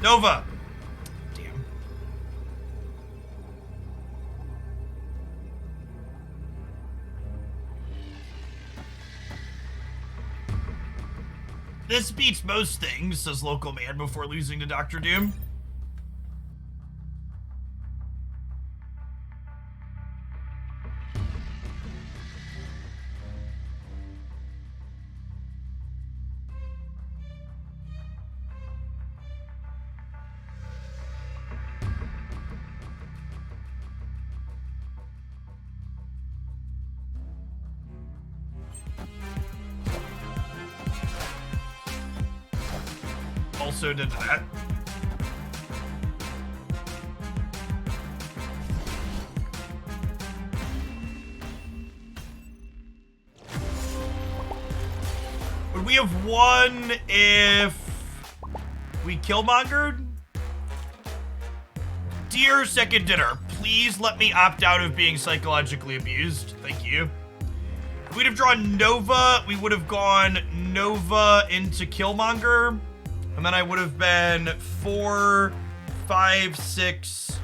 Nova. Damn. This beats most things, says Local Man before losing to Dr. Doom. Also did that. Would we have won if we Killmongered? Dear Second Dinner, please let me opt out of being psychologically abused. Thank you. If we'd have drawn Nova, we would have gone Nova into Killmonger. And then I would have been 4, 5, 6,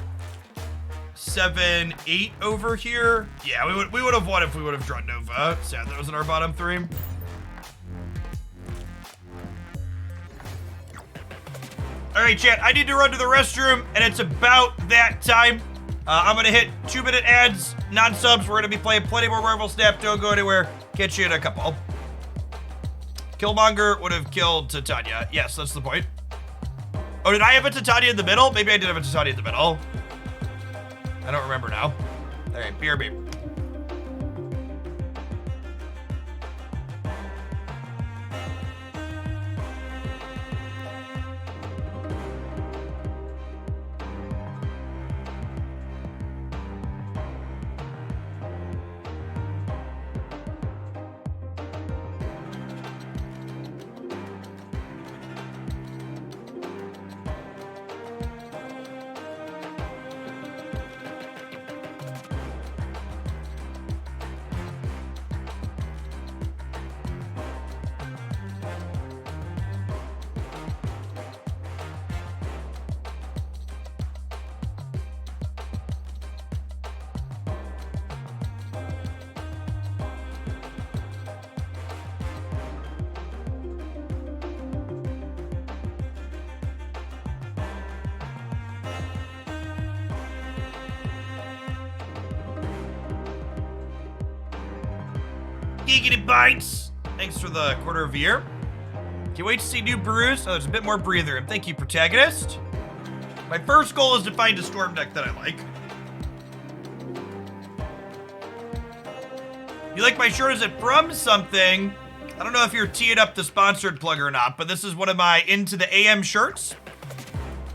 7, 8 over here. Yeah, we would have won if we would have drawn Nova. Sad that was in our bottom 3. All right, chat, I need to run to the restroom, and it's about that time. I'm gonna hit 2-minute ads, non-subs. We're gonna be playing plenty more Marvel Snap. Don't go anywhere. Catch you in a couple. Killmonger would have killed Titania. Yes, that's the point. Oh, did I have a Titania in the middle? Maybe I did have a Titania in the middle. I don't remember now. All right, BRB. Giggity bites! Thanks for the quarter of a year. Can't wait to see new brews. Oh, there's a bit more breather. And thank you, protagonist. My first goal is to find a storm deck that I like. You like my shirt? Is it from something? I don't know if you're teeing up the sponsored plug or not, but this is one of my Into the AM shirts.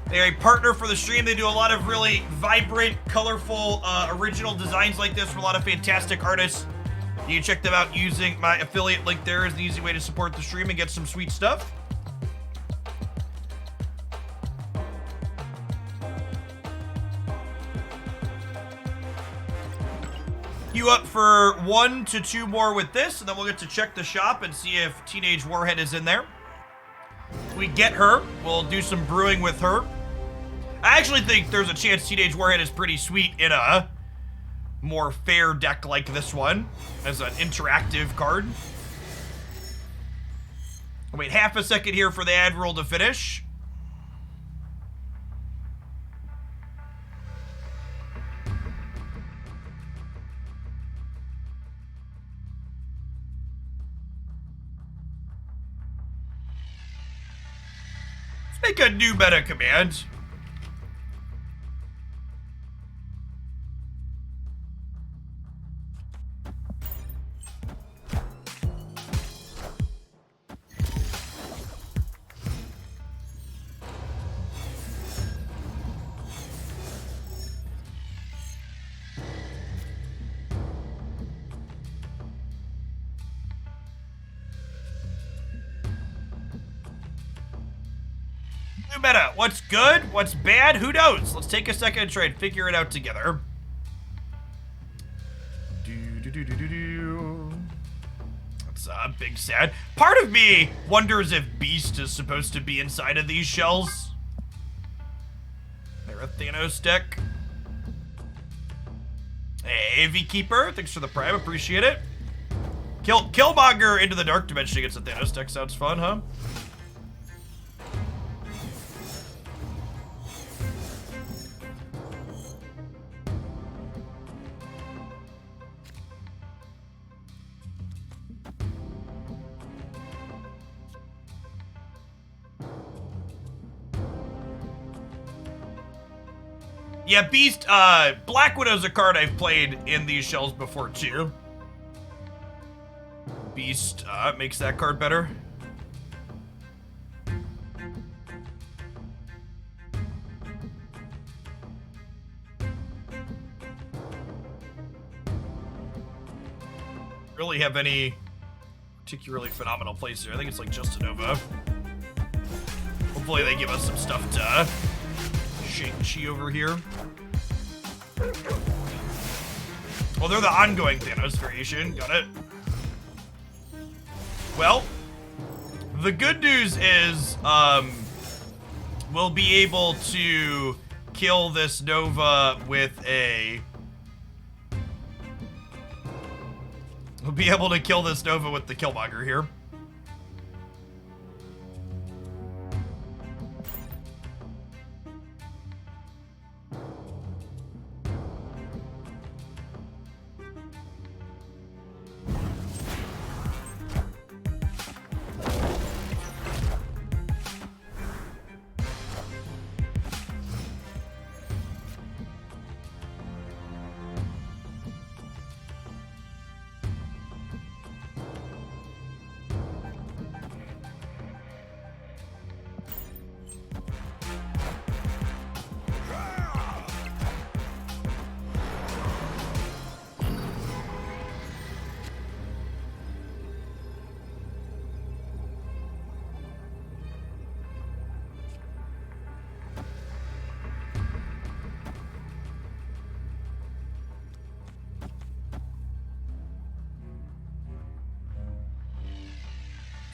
They're a partner for the stream. They do a lot of really vibrant, colorful, original designs like this for a lot of fantastic artists. You can check them out using my affiliate link there is the easy way to support the stream and get some sweet stuff. You up for 1 to 2 more with this, and then we'll get to check the shop and see if Teenage Warhead is in there. If we get her, we'll do some brewing with her. I actually think there's a chance Teenage Warhead is pretty sweet in a more fair deck like this one as an interactive card. I'll wait half a second here for the ad roll to finish. Let's make a new meta command. Meta. What's good? What's bad? Who knows? Let's take a second and try and figure it out together. That's a big sad. Part of me wonders if Beast is supposed to be inside of these shells. They're a Thanos deck. Hey, V-Keeper. Thanks for the prime. Appreciate it. Killmonger into the Dark Dimension against a Thanos deck. Sounds fun, huh? Yeah, Beast, Black Widow's a card I've played in these shells before, too. Beast, makes that card better. Really have any particularly phenomenal plays here. I think it's like just a Nova. Hopefully they give us some stuff to Shang-Chi over here. Well, they're the ongoing Thanos variation. Got it. Well, the good news is, we'll be able to kill this Nova with a... We'll be able to kill this Nova with the Killmonger here.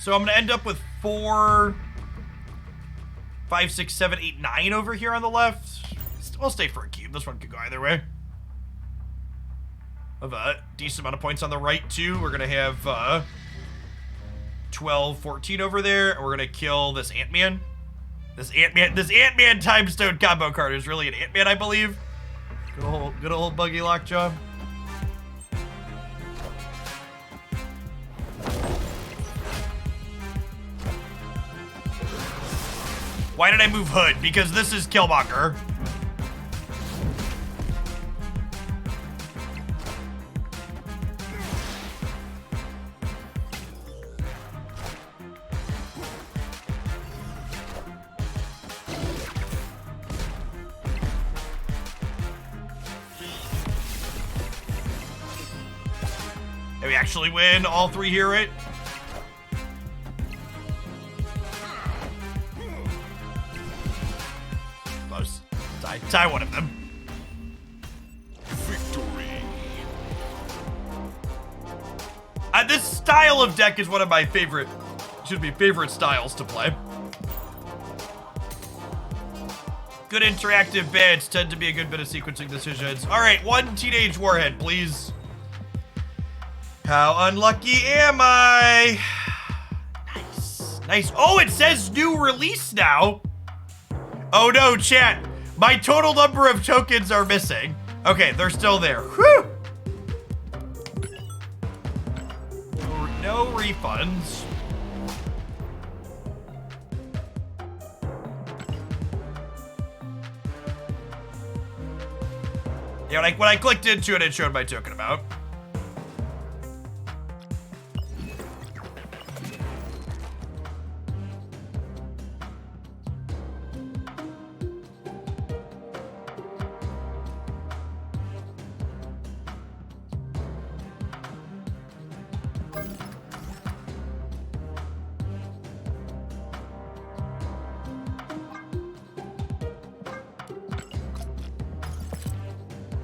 So I'm gonna end up with 4, 5, 6, 7, 8, 9 over here on the left. We'll stay for a cube. This one could go either way. Of a decent amount of points on the right too. We're gonna have 12, 14 over there, and we're gonna kill this Ant-Man. This Ant-Man time stone combo card is really an Ant-Man, I believe. Good old buggy Lockjaw. Why did I move Hood? Because this is Killmonger. Did we actually win all 3 here, right? Close. Tie one of them. Victory. This style of deck is one of my favorite styles to play. Good interactive beds tend to be a good bit of sequencing decisions. All right, 1 teenage warhead, please. How unlucky am I? Nice, nice. Oh, it says new release now. Oh no, chat. My total number of tokens are missing. Okay, they're still there. Whew. No refunds. Yeah, when I clicked into it, it showed my token amount.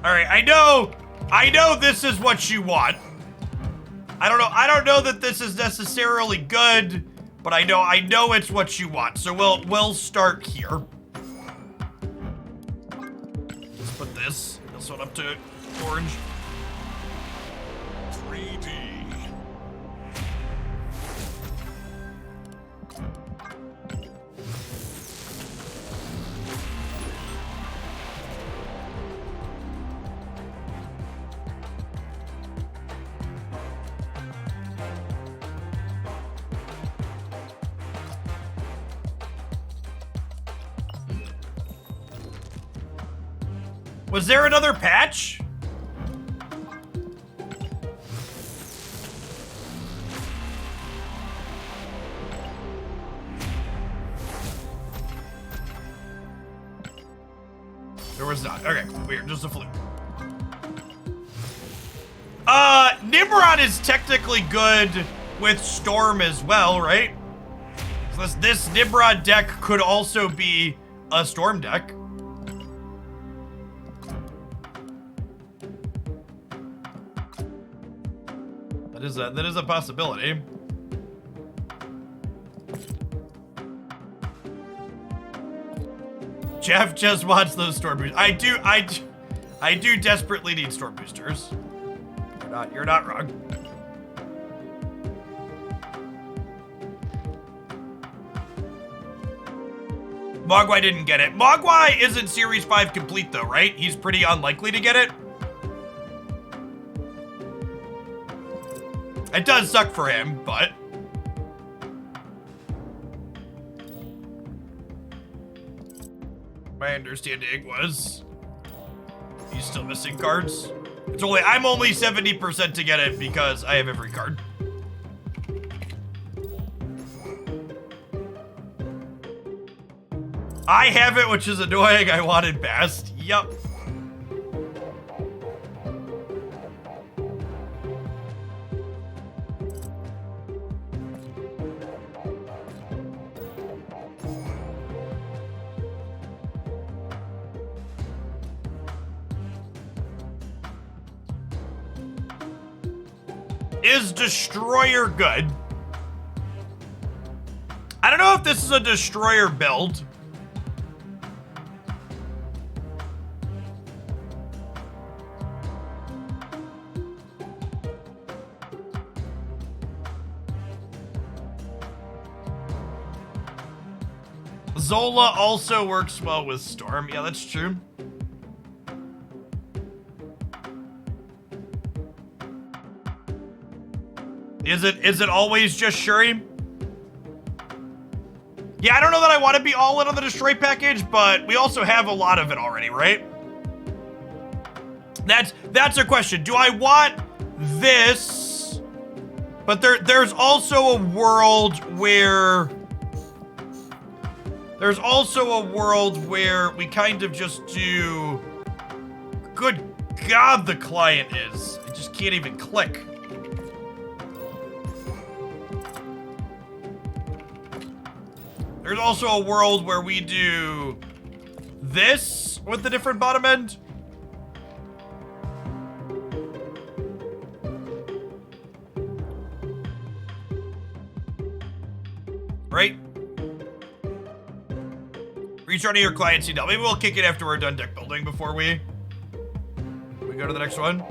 All right, I know this is what you want. I don't know that this is necessarily good, but I know it's what you want. So we'll start here. Let's put this one up to orange. 3D. Was there another patch? There was not. Okay, weird. Just a fluke. Nimrod is technically good with Storm as well, right? So this Nimrod deck could also be a Storm deck. That is a possibility. Jeff just wants those storm boosters. I do desperately need storm boosters. You're not wrong. Mogwai didn't get it. Mogwai isn't Series 5 complete though, right? He's pretty unlikely to get it. It does suck for him, but... my understanding was... he's still missing cards. I'm only 70% to get it because I have every card. I have it, which is annoying. I wanted Bast. Yup. Is Destroyer good? I don't know if this is a Destroyer build. Zola also works well with Storm. Yeah, that's true. Is it always just Shuri? Yeah, I don't know that I want to be all in on the Destroy package, but we also have a lot of it already, right? That's a question. Do I want this? But there's also a world where... there's also a world where we kind of just do... good God, the client is. It just can't even click. There's also a world where we do this with the different bottom end. Right? Restarting your client CDL. Maybe we'll kick it after we're done deck building before we go to the next one.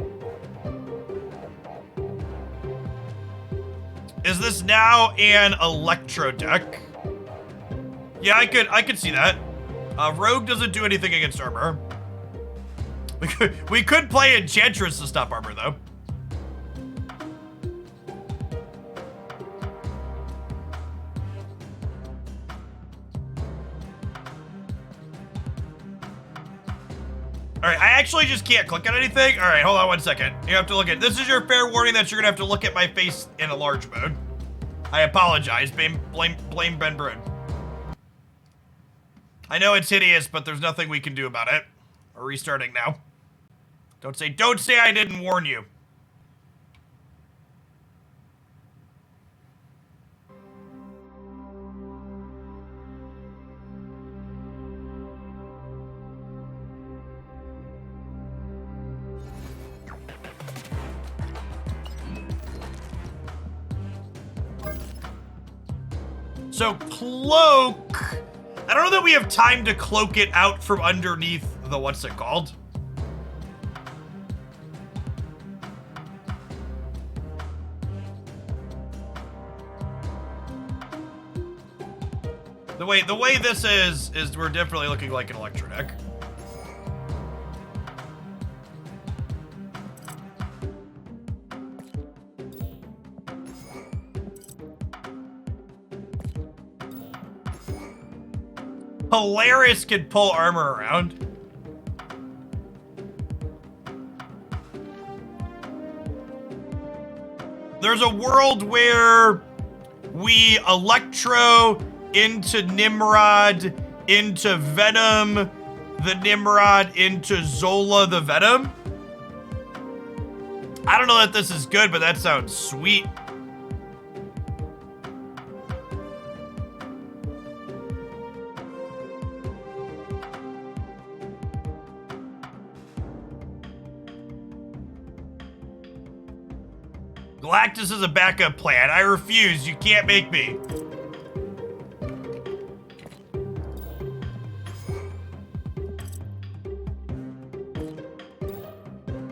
Is this now an Electro deck? Yeah, I could see that. Rogue doesn't do anything against armor. We could play Enchantress to stop armor though. Alright, I actually just can't click on anything. Alright, hold on one second. You have to look at... this is your fair warning that you're gonna have to look at my face in a large mode. I apologize. Blame Ben Brun. I know it's hideous, but there's nothing we can do about it. We're restarting now. Don't say I didn't warn you. So cloak, I don't know that we have time to cloak it out from underneath the, what's it called? The way this is we're definitely looking like an Electro deck. Hilarious could pull armor around. There's a world where we Electro into Nimrod, into Venom, the Nimrod into Zola the Venom. I don't know that this is good, but that sounds sweet. Galactus is a backup plan. I refuse. You can't make me.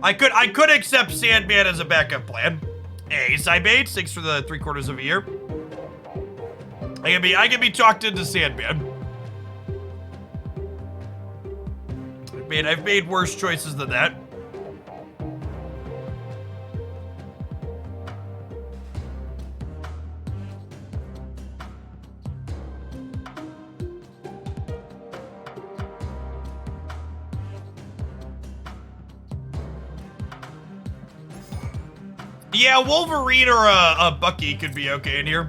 I could accept Sandman as a backup plan. Hey, Cybate, thanks for the 3/4 of a year. I can be talked into Sandman. I've made worse choices than that. Yeah, Wolverine or a Bucky could be okay in here.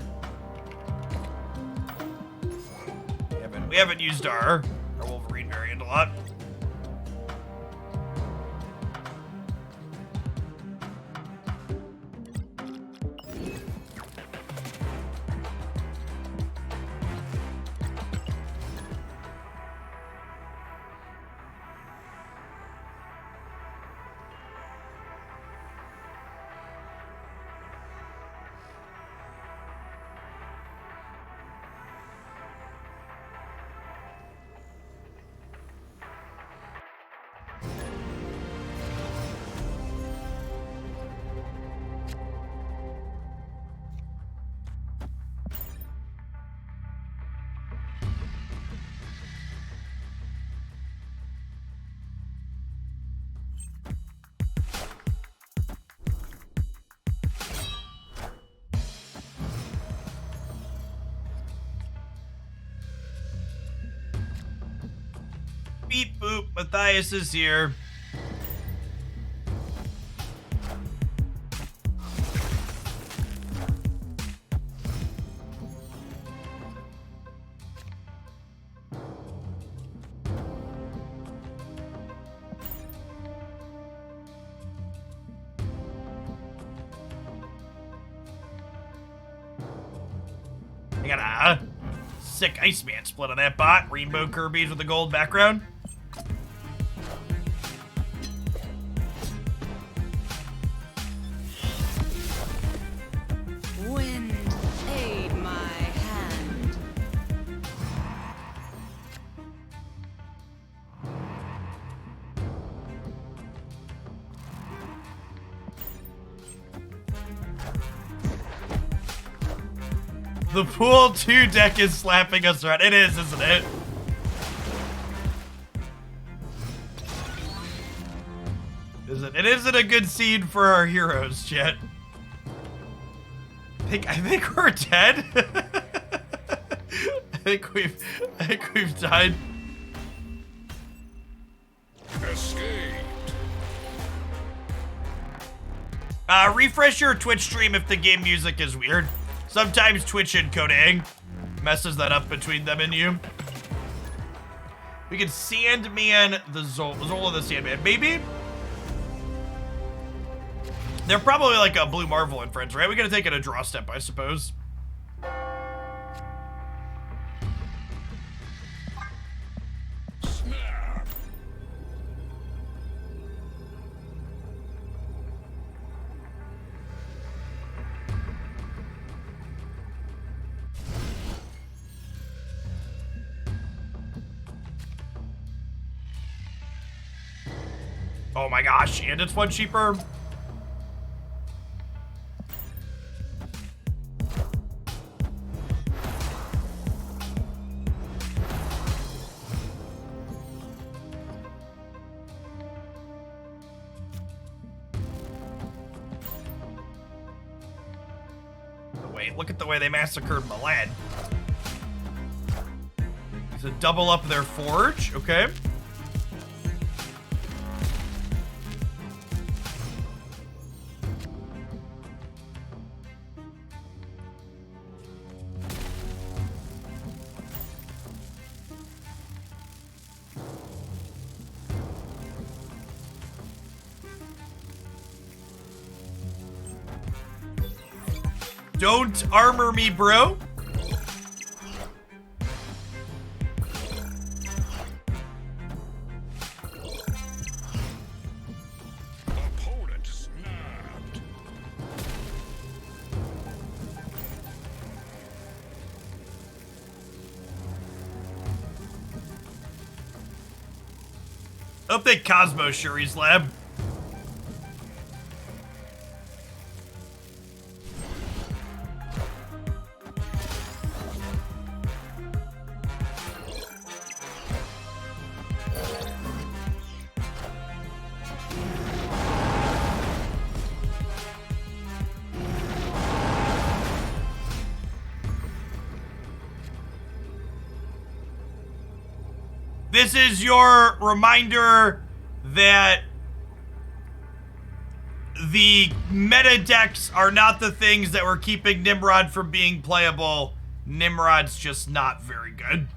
We haven't used our Wolverine variant a lot. Beep boop, Matthias is here. I got a sick Iceman split on that bot. Rainbow Kirby's with a gold background. Wind, aid my hand. The Pool 2 deck is slapping us around. It is, isn't it? It isn't a good scene for our heroes, chat. I think we're dead. I think we've died. Escaped. Refresh your Twitch stream if the game music is weird. Sometimes Twitch encoding messes that up between them and you. We could Sandman the Zola the Sandman. Maybe? They're probably like a Blue Marvel and friends, right? We gotta take it a draw step, I suppose. Snap. Oh my gosh, and it's one cheaper. Look at the way they massacred Milan. To double up their forge, okay. Don't armor me, bro. Opponent snapped. Hope they Cosmo Shuri's lab. This is your reminder that the meta decks are not the things that were keeping Nimrod from being playable. Nimrod's just not very good.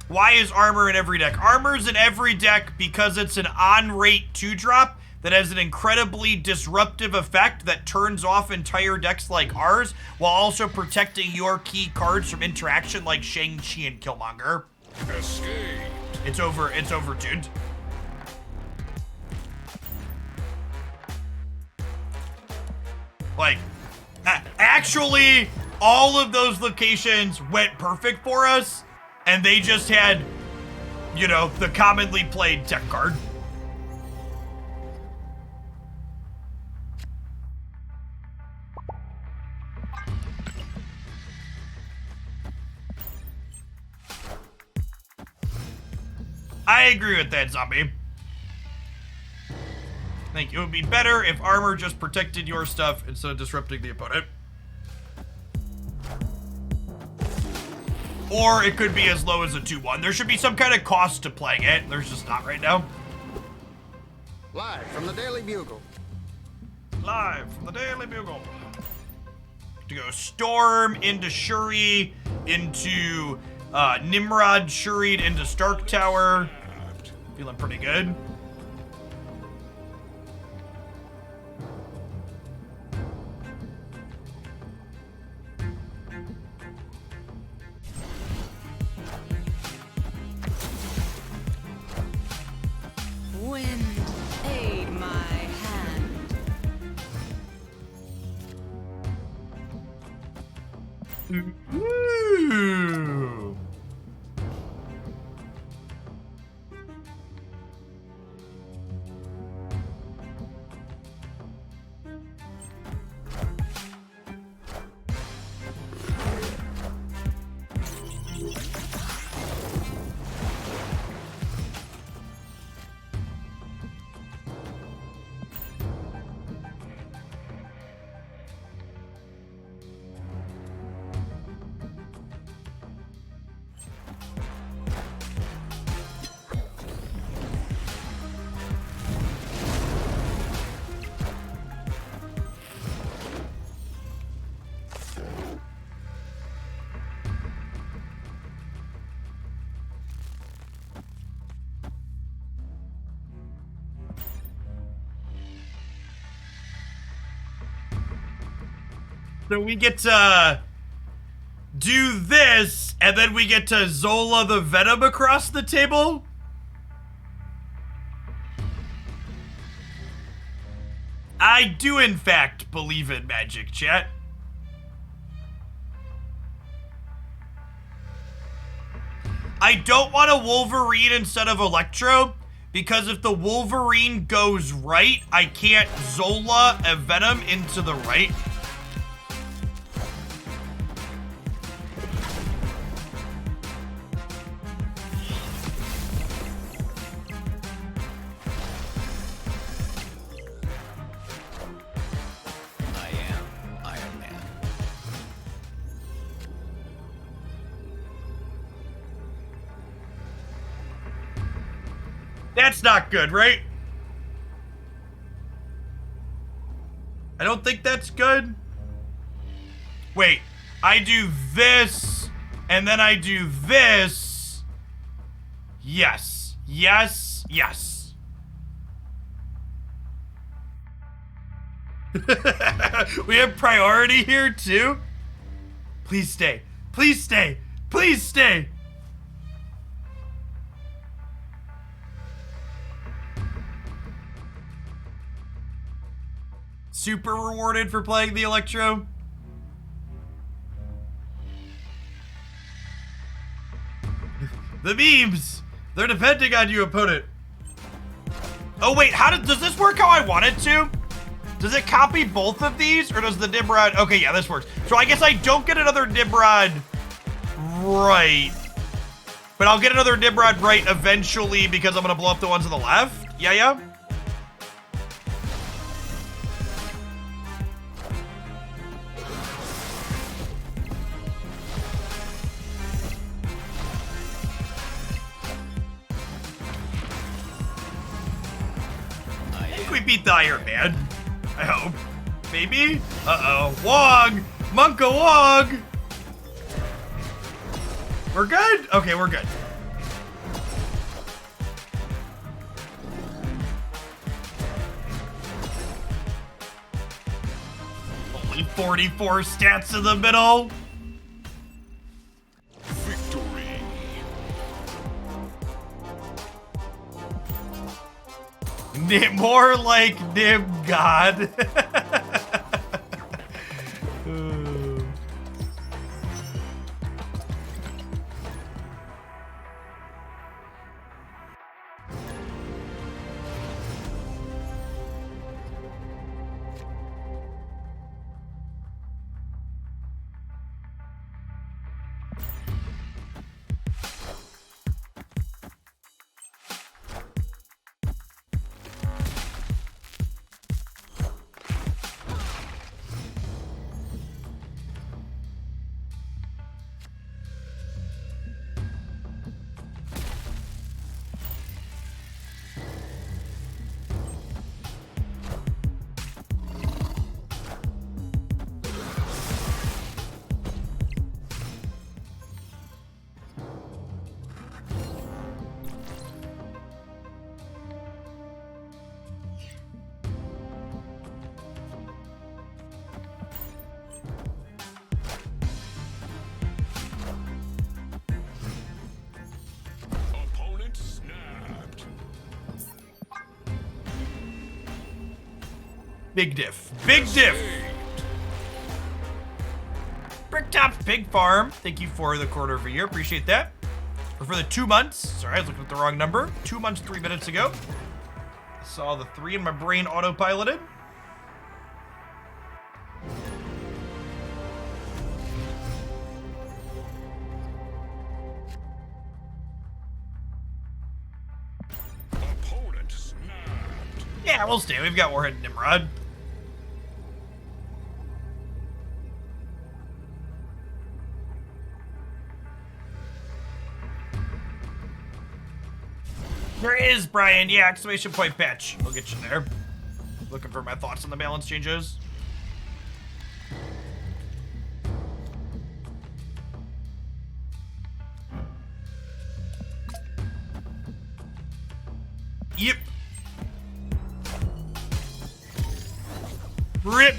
Why is armor in every deck? Armor's in every deck because it's an on-rate 2-drop that has an incredibly disruptive effect that turns off entire decks like ours while also protecting your key cards from interaction like Shang-Chi and Killmonger. Escape. It's over, dude. Like, actually, all of those locations went perfect for us, and they just had, you know, the commonly played tech card. I agree with that, Zombie. I think it would be better if armor just protected your stuff instead of disrupting the opponent. Or it could be as low as a 2-1. There should be some kind of cost to playing it. There's just not right now. Live from the Daily Bugle. Live from the Daily Bugle. To go Storm into Shuri, into Nimrod, Shuri'd into Stark Tower. Feeling pretty good. Wind, aid my hand. Ooh. So we get to do this, and then we get to Zola the Venom across the table? I do, in fact, believe in magic, chat. I don't want a Wolverine instead of Electro, because if the Wolverine goes right, I can't Zola a Venom into the right. That's not good, right? I don't think that's good. Wait, I do this, and then I do this. Yes, yes, yes. We have priority here, too? Please stay. Please stay. Please stay. Super rewarded for playing the Electro. The memes! They're depending on you, opponent. Oh wait, does this work how I want it to? Does it copy both of these, or does the Nimrod? Okay, yeah, this works. So I guess I don't get another Nimrod right. But I'll get another Nimrod right eventually because I'm gonna blow up the ones on the left. Yeah, yeah. we beat the Iron Man. I hope. Maybe? Uh-oh. Wong! Monka Wong! We're good? Okay, we're good. Only 44 stats in the middle. Victory. More like Nim God. Opponent snapped. Big diff. Big diff. Bricktop Pig Farm. Thank you for the quarter of a year. Appreciate that. Or for the 2 months. Sorry, I was looking at the wrong number. 2 months, 3 minutes ago. I saw the 3 in my brain autopiloted. Opponent snapped. Yeah, we'll stay. We've got Warhead and Nimrod. There is, Brian. Yeah, exclamation point patch. We'll get you there. Looking for my thoughts on the balance changes. Yep. Rip.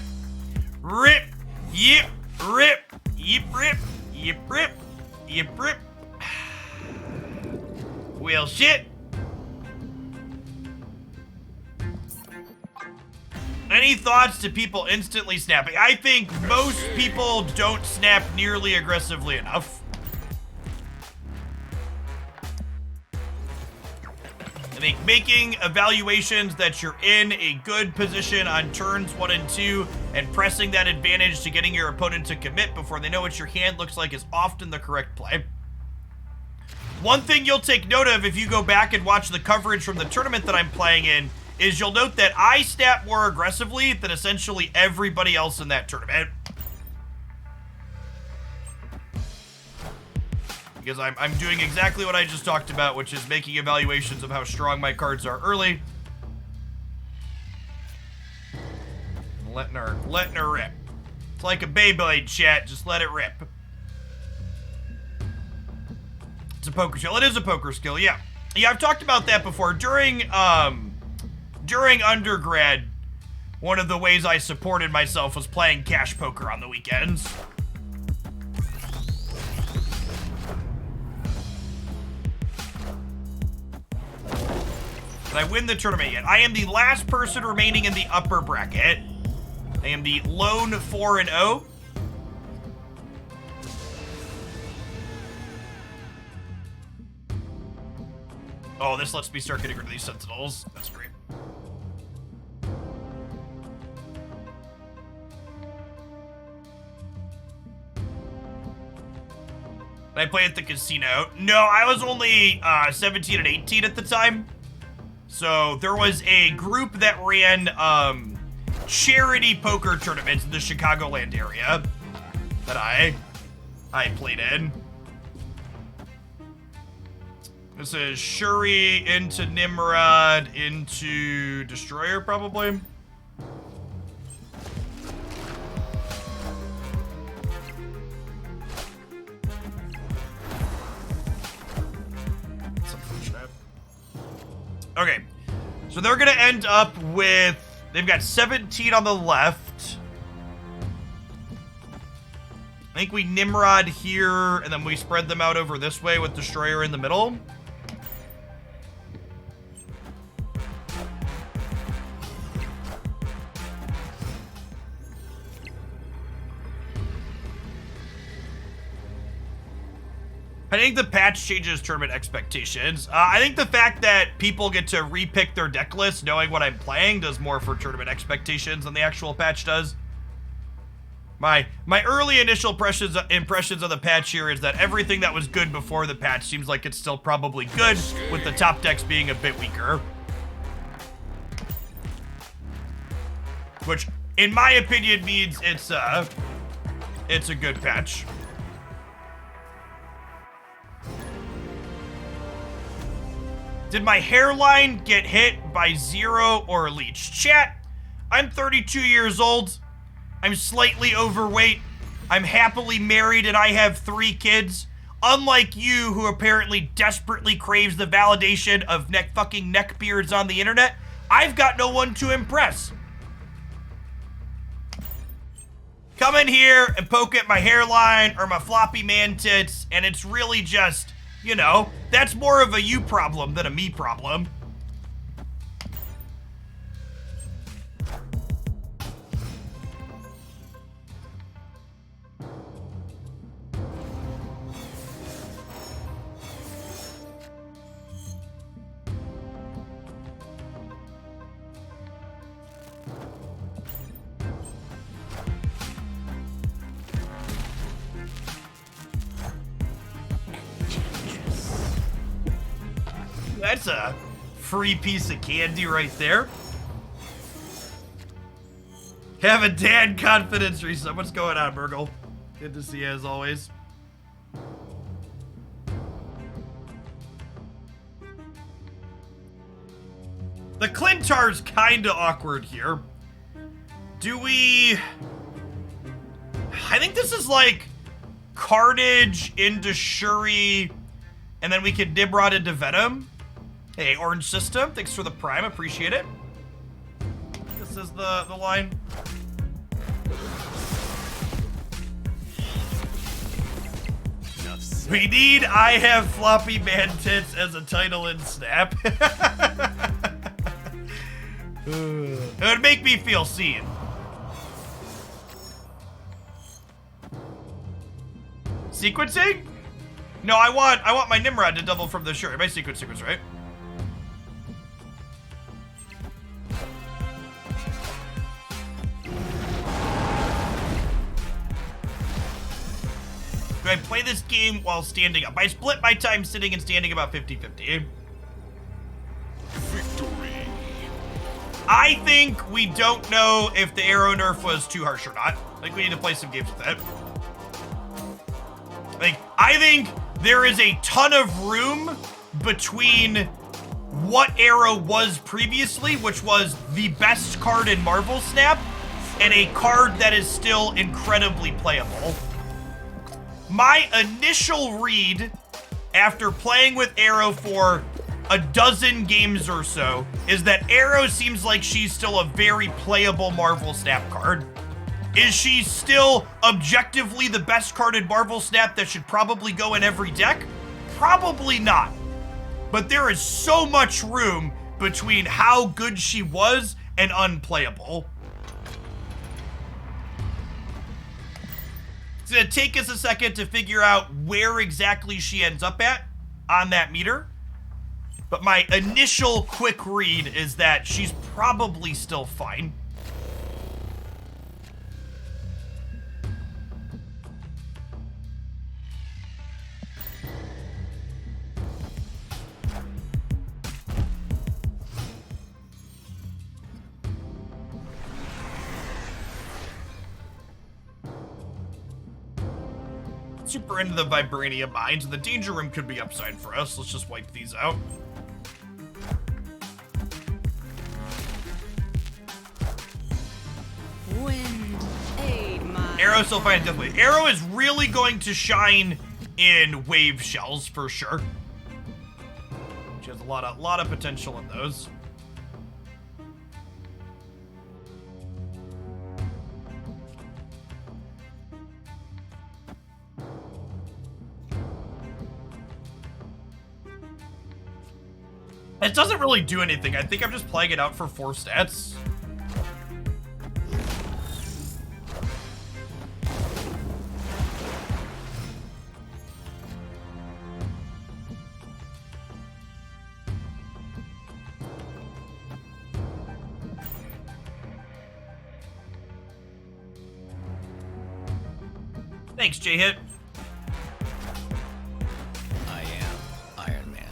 Rip. Yep. Rip. Yep. Rip. Yep. Rip. Yep. Rip. Well, shit. Any thoughts to people instantly snapping? I think most people don't snap nearly aggressively enough. I think making evaluations that you're in a good position on turns 1 and 2 and pressing that advantage to getting your opponent to commit before they know what your hand looks like is often the correct play. One thing you'll take note of if you go back and watch the coverage from the tournament that I'm playing in is you'll note that I snap more aggressively than essentially everybody else in that tournament. Because I'm doing exactly what I just talked about, which is making evaluations of how strong my cards are early. And letting her rip. It's like a Beyblade, chat, just let it rip. It's a poker skill. It is a poker skill, yeah. Yeah, I've talked about that before. During undergrad, one of the ways I supported myself was playing cash poker on the weekends. But I win the tournament yet. I am the last person remaining in the upper bracket. I am the lone 4-0. Oh, this lets me start getting rid of these sentinels. That's great. Did I play at the casino? No, I was only 17 and 18 at the time. So there was a group that ran charity poker tournaments in the Chicagoland area that I played in. This is Shuri into Nimrod into Destroyer, probably. Okay, so they're gonna end up with, they've got 17 on the left. I think we Nimrod here, and then we spread them out over this way with Destroyer in the middle. I think the patch changes tournament expectations. I think the fact that people get to repick their deck list knowing what I'm playing does more for tournament expectations than the actual patch does. My early initial impressions of the patch here is that everything that was good before the patch seems like it's still probably good, with the top decks being a bit weaker. Which, in my opinion, means it's a good patch. Did my hairline get hit by Zero or Leech? Chat, I'm 32 years old. I'm slightly overweight. I'm happily married and I have 3 kids. Unlike you, who apparently desperately craves the validation of fucking neckbeards on the internet, I've got no one to impress. Come in here and poke at my hairline or my floppy man tits, and it's really just, you know, that's more of a you problem than a me problem. That's a free piece of candy right there. Have a dad confidence reset. What's going on, Burgle? Good to see you as always. The Clintar's kinda awkward here. Do we... I think this is like Carnage into Shuri, and then we can Nimrod into Venom. Hey, Orange System, thanks for the Prime, appreciate it. This is the line. We need I have floppy man tits as a title in Snap. It would make me feel seen. Sequencing? No, I want my Nimrod to double from the Shuri. My sequence, right? Do I play this game while standing up? I split my time sitting and standing about 50-50. Victory. I think we don't know if the arrow nerf was too harsh or not. I think we need to play some games with that. I think there is a ton of room between what arrow was previously, which was the best card in Marvel Snap, and a card that is still incredibly playable. My initial read after playing with Arrow for a dozen games or so is that Arrow seems like she's still a very playable Marvel Snap card. Is she still objectively the best card in Marvel Snap that should probably go in every deck? Probably not. But there is so much room between how good she was and unplayable. It's gonna take us a second to figure out where exactly she ends up at on that meter. But my initial quick read is that she's probably still fine. super into the vibranium mines, and the danger room could be upside for us. Let's just wipe these out. Wind, aid my Arrow still finds deathly. Arrow is really going to shine in wave shells for sure. She has a lot of potential in those. It doesn't really do anything. I think I'm just playing it out for 4 stats. Thanks, J-Hit. I am Iron Man.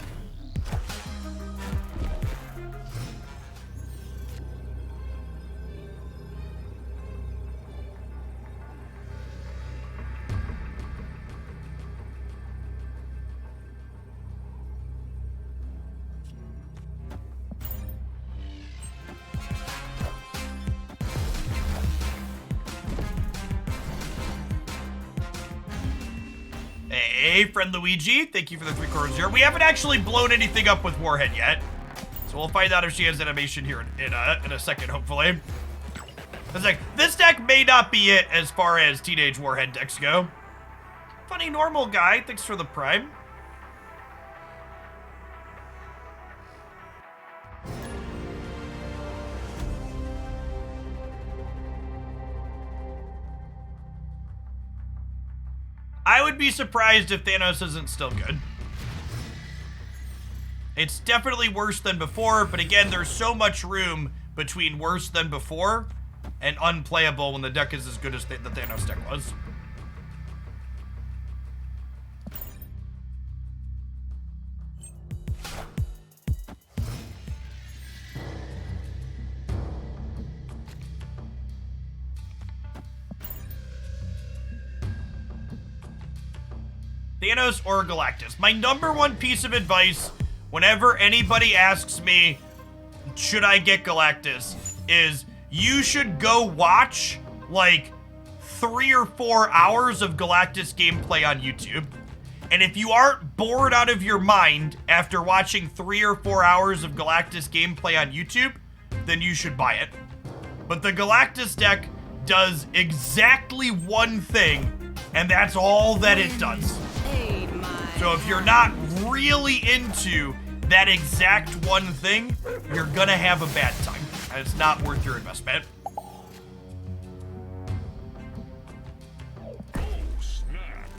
Hey, friend Luigi, thank you for the 3 quarters here. We haven't actually blown anything up with Warhead yet, so we'll find out if she has animation here in a second, hopefully. It's like, this deck may not be it as far as Teenage Warhead decks go. Funny normal guy, thanks for the prime. I would be surprised if Thanos isn't still good. It's definitely worse than before, but again, there's so much room between worse than before and unplayable when the deck is as good as the Thanos deck was. Thanos or Galactus. My number 1 piece of advice whenever anybody asks me, should I get Galactus, is you should go watch like 3 or 4 hours of Galactus gameplay on YouTube. And if you aren't bored out of your mind after watching 3 or 4 hours of Galactus gameplay on YouTube, then you should buy it. But the Galactus deck does exactly one thing, and that's all that it does. So if you're not really into that exact one thing, you're gonna have a bad time. And it's not worth your investment. Oh, snap.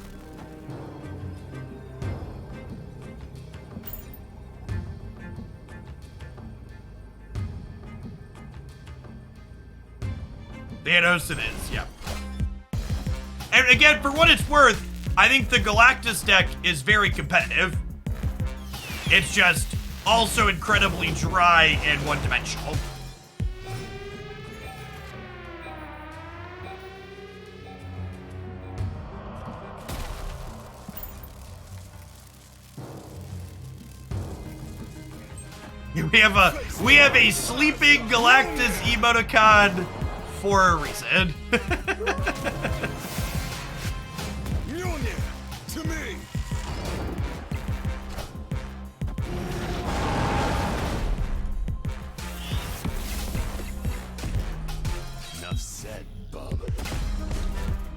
Thanos it is, yeah. And again, for what it's worth, I think the Galactus deck is very competitive. It's just also incredibly dry and one-dimensional. We have a sleeping Galactus emoticon for a reason. Mjolnir, to me. Enough said, bub.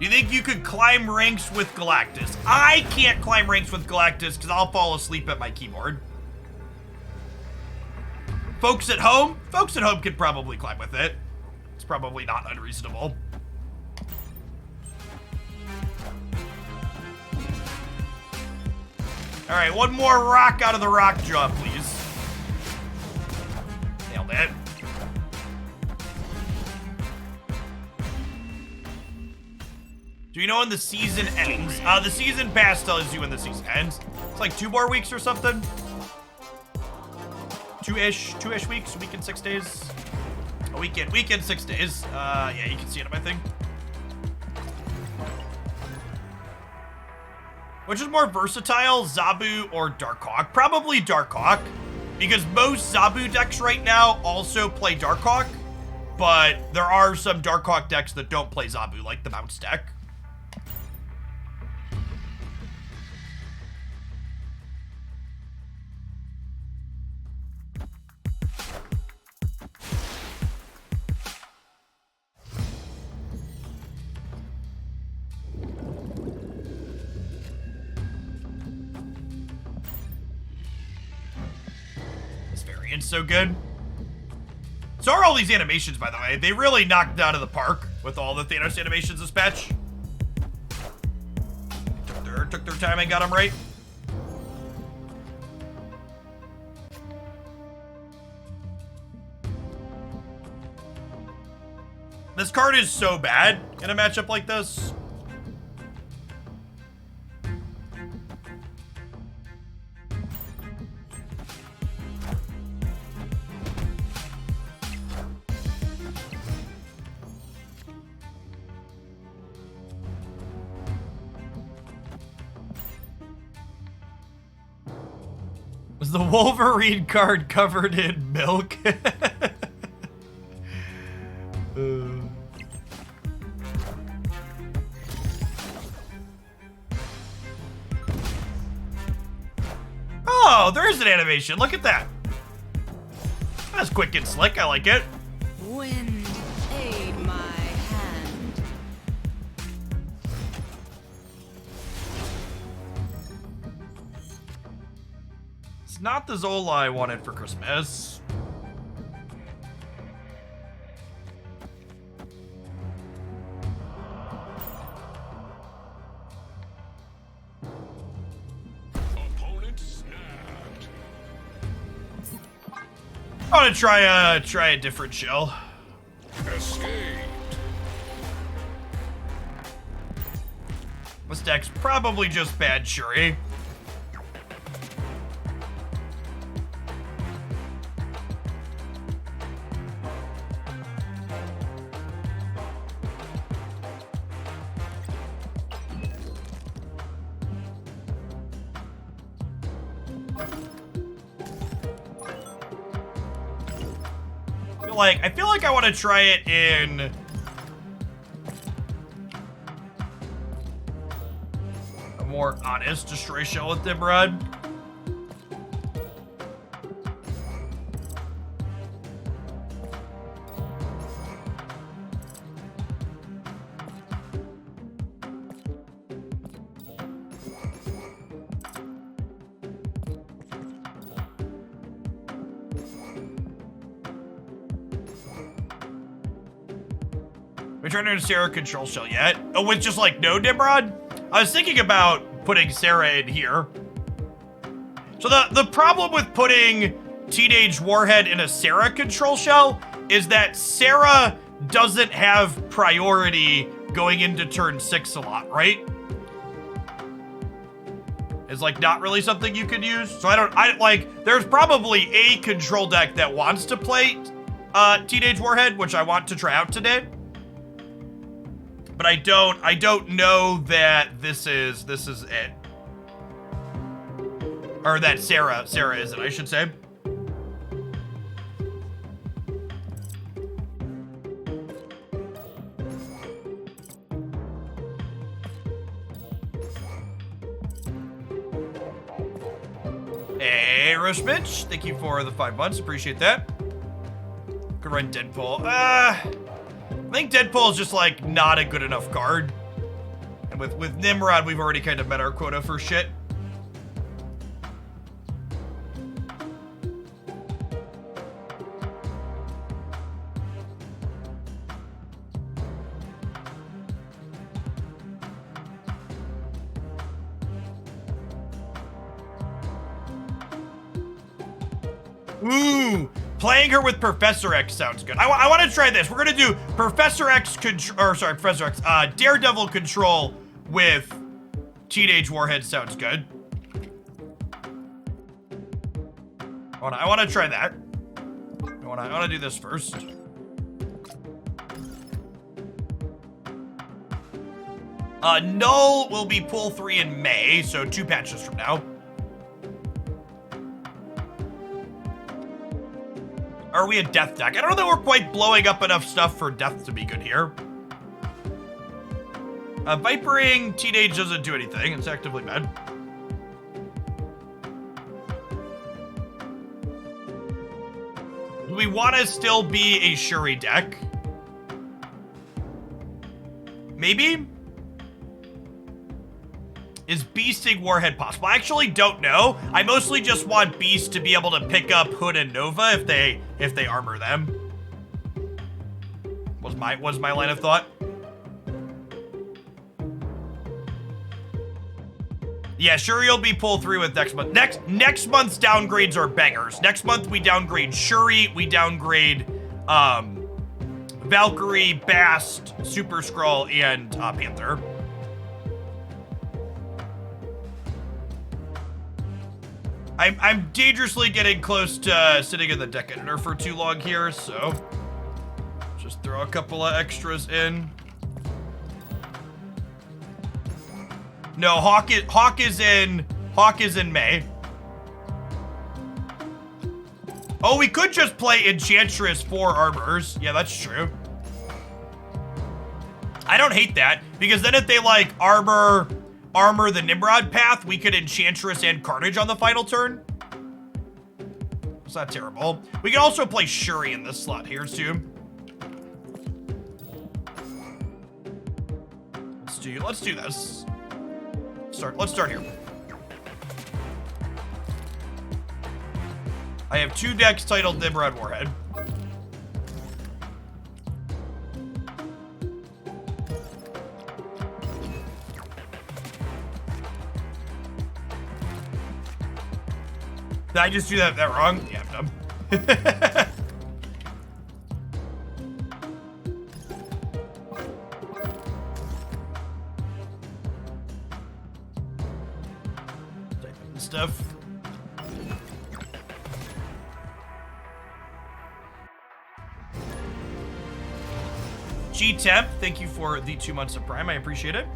You think you could climb ranks with Galactus? I can't climb ranks with Galactus because I'll fall asleep at my keyboard. Folks at home could probably climb with it. It's probably not unreasonable. All right, one more rock out of the Lockjaw, please. Nailed it. Do you know when the season ends? The season pass tells you when the season ends. It's like 2 more weeks or something. Two-ish weeks, a week and 6 days. A weekend 6 days. Yeah, you can see it on my thing. Which is more versatile, Zabu or Darkhawk? Probably Darkhawk, because most Zabu decks right now also play Darkhawk, but there are some Darkhawk decks that don't play Zabu, like the Mounts deck. It's so good. So are all these animations, by the way. They really knocked it out of the park with all the Thanos animations this patch. Took their time and got them right. This card is so bad in a matchup like this. Was the Wolverine card covered in milk? Oh, there is an animation. Look at that. That's quick and slick. I like it. Wind, aid my hand. It's not the Zola I wanted for Christmas. Opponent snapped. I want to try a different shell. Escaped. This deck's probably just bad Shuri. I feel like I want to try it in a more honest destroy shell with Nimrod. We turned into Sera control shell yet? Oh, with just like no Nimrod? I was thinking about putting Sera in here. So the problem with putting Teenage Warhead in a Sera control shell is that Sera doesn't have priority going into turn 6 a lot, right? It's like not really something you could use. So there's probably a control deck that wants to play Teenage Warhead, which I want to try out today. But I don't know that this is it. Or that Sera is it, I should say. Hey, Rush Mitch, thank you for the 5 months, appreciate that. Could run Deadpool. I think Deadpool is just like not a good enough card. And with Nimrod, we've already kind of met our quota for shit. Ooh, playing her with Professor X sounds good. I want to try this. We're gonna do Professor X Daredevil control with Teenage Warhead sounds good. I want to try that. I want to do this first. Null will be pull 3 in May, so 2 patches from now. Are we a death deck? I don't know that we're quite blowing up enough stuff for death to be good here. Vipering Teenage doesn't do anything. It's actively bad. Do we want to still be a Shuri deck? Maybe? Is beasting Warhead possible? I actually don't know. I mostly just want Beast to be able to pick up Hood and Nova if they armor them. Was my line of thought. Yeah, Shuri will be pull 3 with next month. Next month's downgrades are bangers. Next month we downgrade Shuri, we downgrade Valkyrie, Bast, Super Skrull, and Panther. I'm dangerously getting close to sitting in the deck editor for too long here, so just throw a couple of extras in. No, Hawk is in May. Oh, we could just play Enchantress for armors. Yeah, that's true. I don't hate that, because then if they like armor the Nimrod path, we could Enchantress and Carnage on the final turn. It's not terrible. We can also play Shuri in this slot here too. Let's do this. Let's start here. I have 2 decks titled Nimrod Warhead. Did I just do that wrong? Yeah, I'm dumb. Stuff. G-Temp, thank you for the 2 months of Prime. I appreciate it.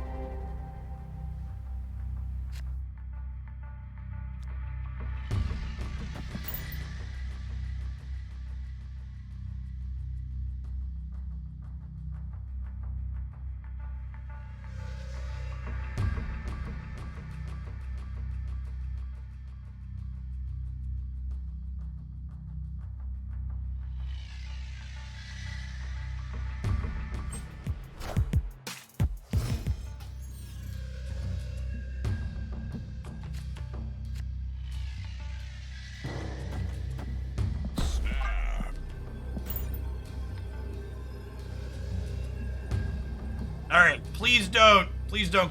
Alright, please don't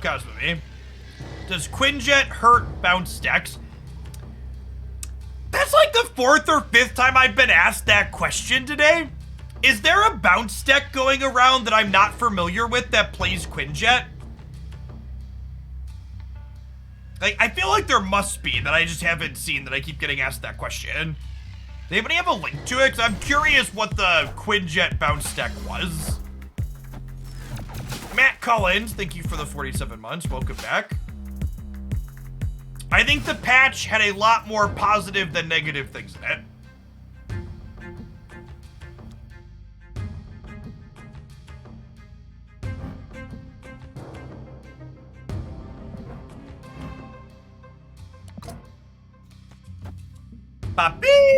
Cosmo me. Does Quinjet hurt bounce decks? That's like the 4th or 5th time I've been asked that question today. Is there a bounce deck going around that I'm not familiar with that plays Quinjet? Like, I feel like there must be that I just haven't seen that I keep getting asked that question. Does anybody have a link to it? Because I'm curious what the Quinjet bounce deck was. Matt Collins, thank you for the 47 months. Welcome back. I think the patch had a lot more positive than negative things in it. Papi!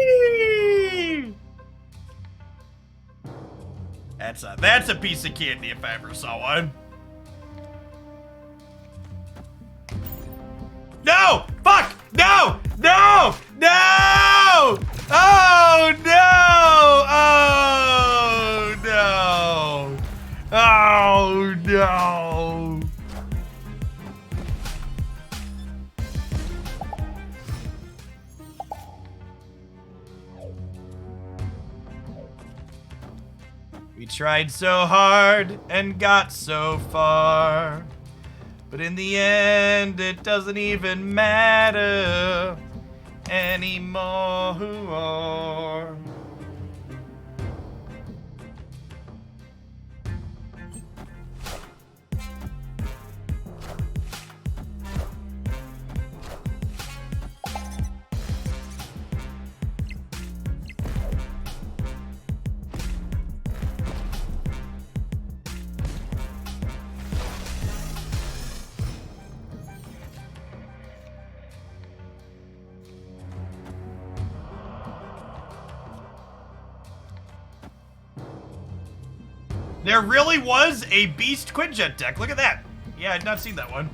That's a piece of candy if I ever saw one. No! Fuck! No! No! No! Oh no! Oh no! Oh no! We tried so hard and got so far, but in the end it doesn't even matter anymore. There really was a Beast Quinjet deck. Look at that. Yeah, I'd not seen that one.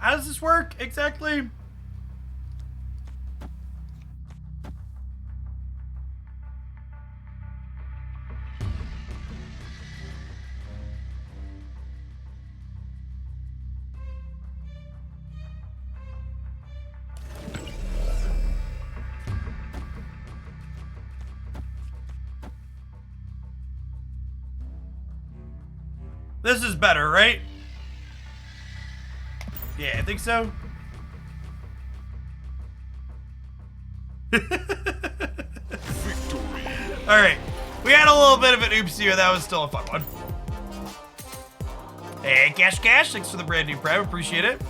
How does this work exactly? This is better, right? Yeah, I think so. Victory. Alright. We had a little bit of an oopsie, but that was still a fun one. Hey, Cash, thanks for the brand new prime. Appreciate it.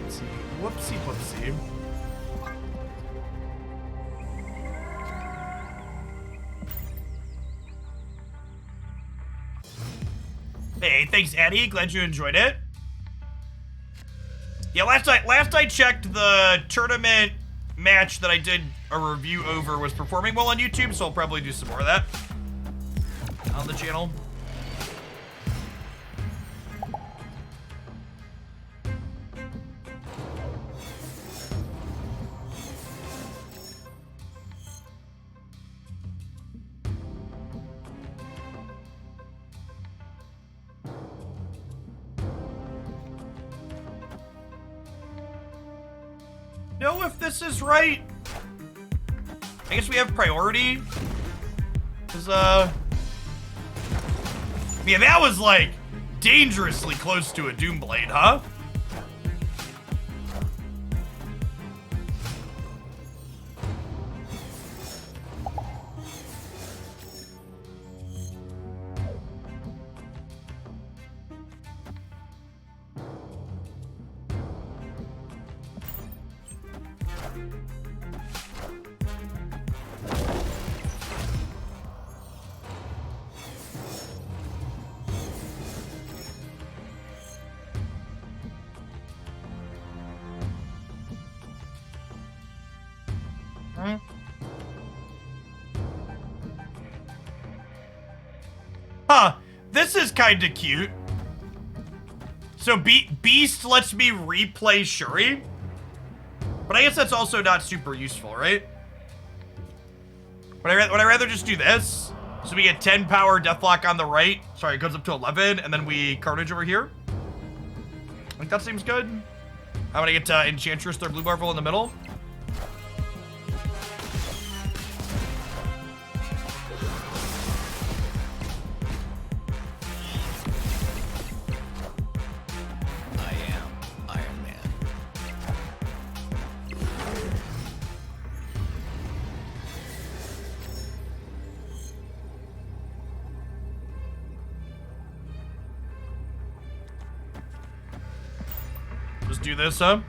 Let's see. Whoopsie, whoopsie. Hey, thanks, Eddie. Glad you enjoyed it. Yeah, last I checked, the tournament match that I did a review over was performing well on YouTube, so I'll probably do some more of that on the channel. Know if this is right. I guess we have priority. Cause yeah, that was like dangerously close to a Doomblade, huh? Huh, this is kinda cute. So Beast lets me replay Shuri? But I guess that's also not super useful, right? Would I rather just do this? So we get 10 power Deathlock on the right. Sorry, it goes up to 11, and then we Carnage over here. I think that seems good. I'm gonna get Enchantress, their Blue Marvel in the middle. Do this, huh?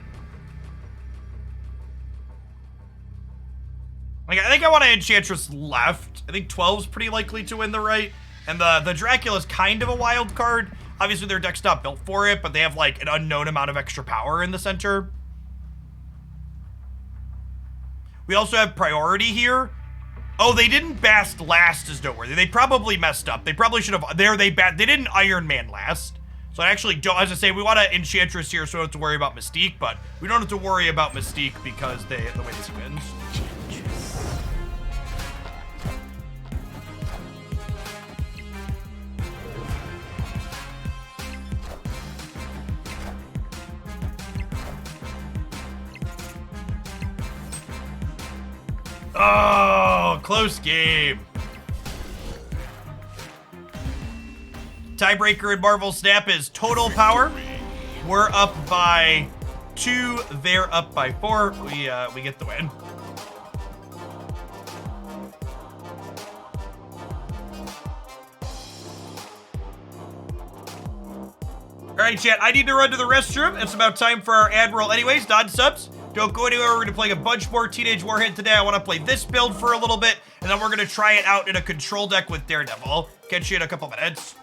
Like, I think I want to Enchantress left. I think 12's pretty likely to win the right. And the Dracula's kind of a wild card. Obviously, their deck's not built for it, but they have, like, an unknown amount of extra power in the center. We also have priority here. Oh, they didn't Bast last is noteworthy. They probably messed up. They probably should have... They didn't Iron Man last. So I actually don't, as I say, we want to Enchantress here so we don't have to worry about Mystique, but we don't have to worry about Mystique because the way this wins. Oh, close game. Tiebreaker in Marvel Snap is total power. We're up by 2. They're up by 4. We get the win. All right, chat, I need to run to the restroom. It's about time for our Admiral anyways. Non-subs, don't go anywhere. We're going to play a bunch more Teenage Warhead today. I want to play this build for a little bit, and then we're going to try it out in a control deck with Daredevil. Catch you in a couple minutes.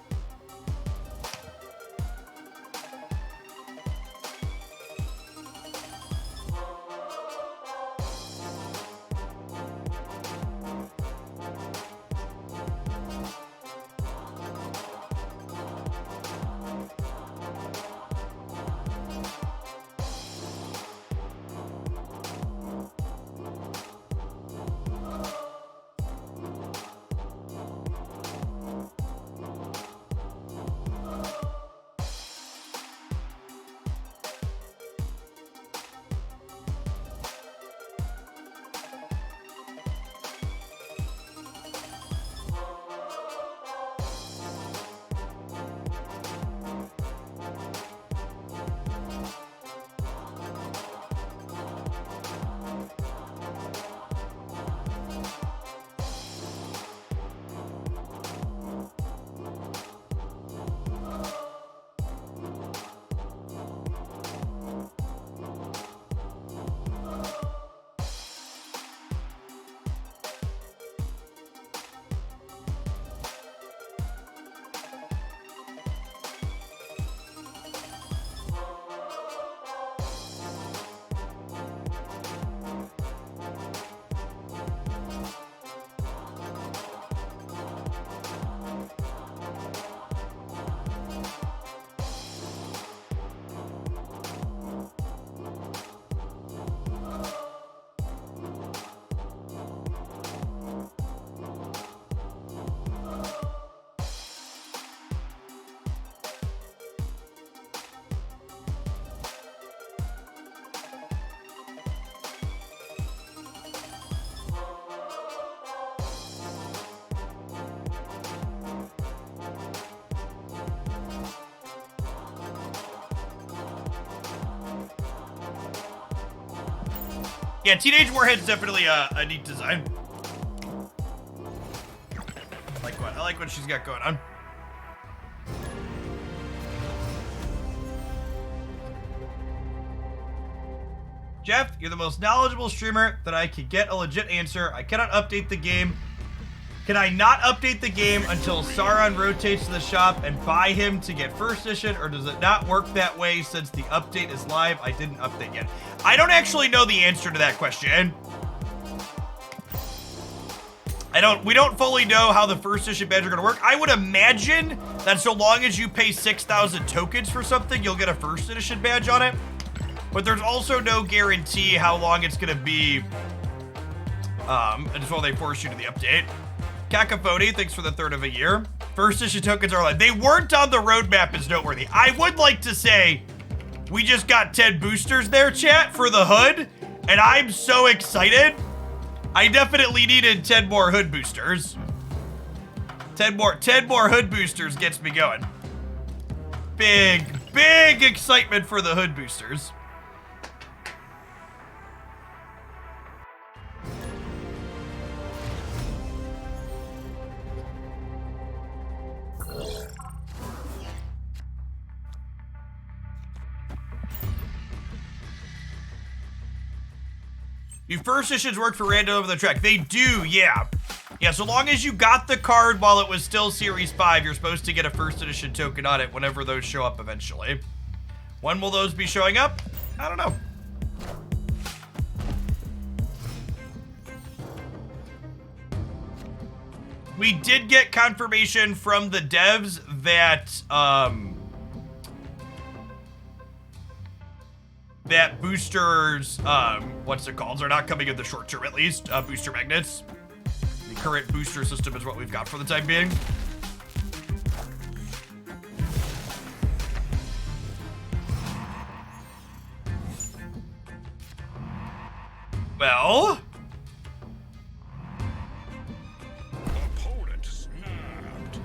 Yeah, Teenage Warhead's definitely a neat design. I like what she's got going on. Jeff, you're the most knowledgeable streamer that I could get a legit answer. I cannot update the game. Can I not update the game until Sauron rotates to the shop and buy him to get first edition, or does it not work that way since the update is live? I didn't update yet. I don't actually know the answer to that question. We don't fully know how the first edition badge are gonna work. I would imagine that so long as you pay 6,000 tokens for something, you'll get a first edition badge on it. But there's also no guarantee how long it's gonna be until they force you to the update. Cacophony, thanks for the third of a year. First issue tokens are live. They weren't on the roadmap is noteworthy. I would like to say we just got 10 boosters there, chat, for the hood, and I'm so excited. I definitely needed 10 more hood boosters. 10 more hood boosters gets me going. Big excitement for the hood boosters. Do first editions work for random over the track? They do, yeah. Yeah, so long as you got the card while it was still Series 5, you're supposed to get a first edition token on it whenever those show up eventually. When will those be showing up? I don't know. We did get confirmation from the devs that, that boosters, what's it called? They're not coming in the short term, at least. Booster magnets. The current booster system is what we've got for the time being. Well. Opponent snapped.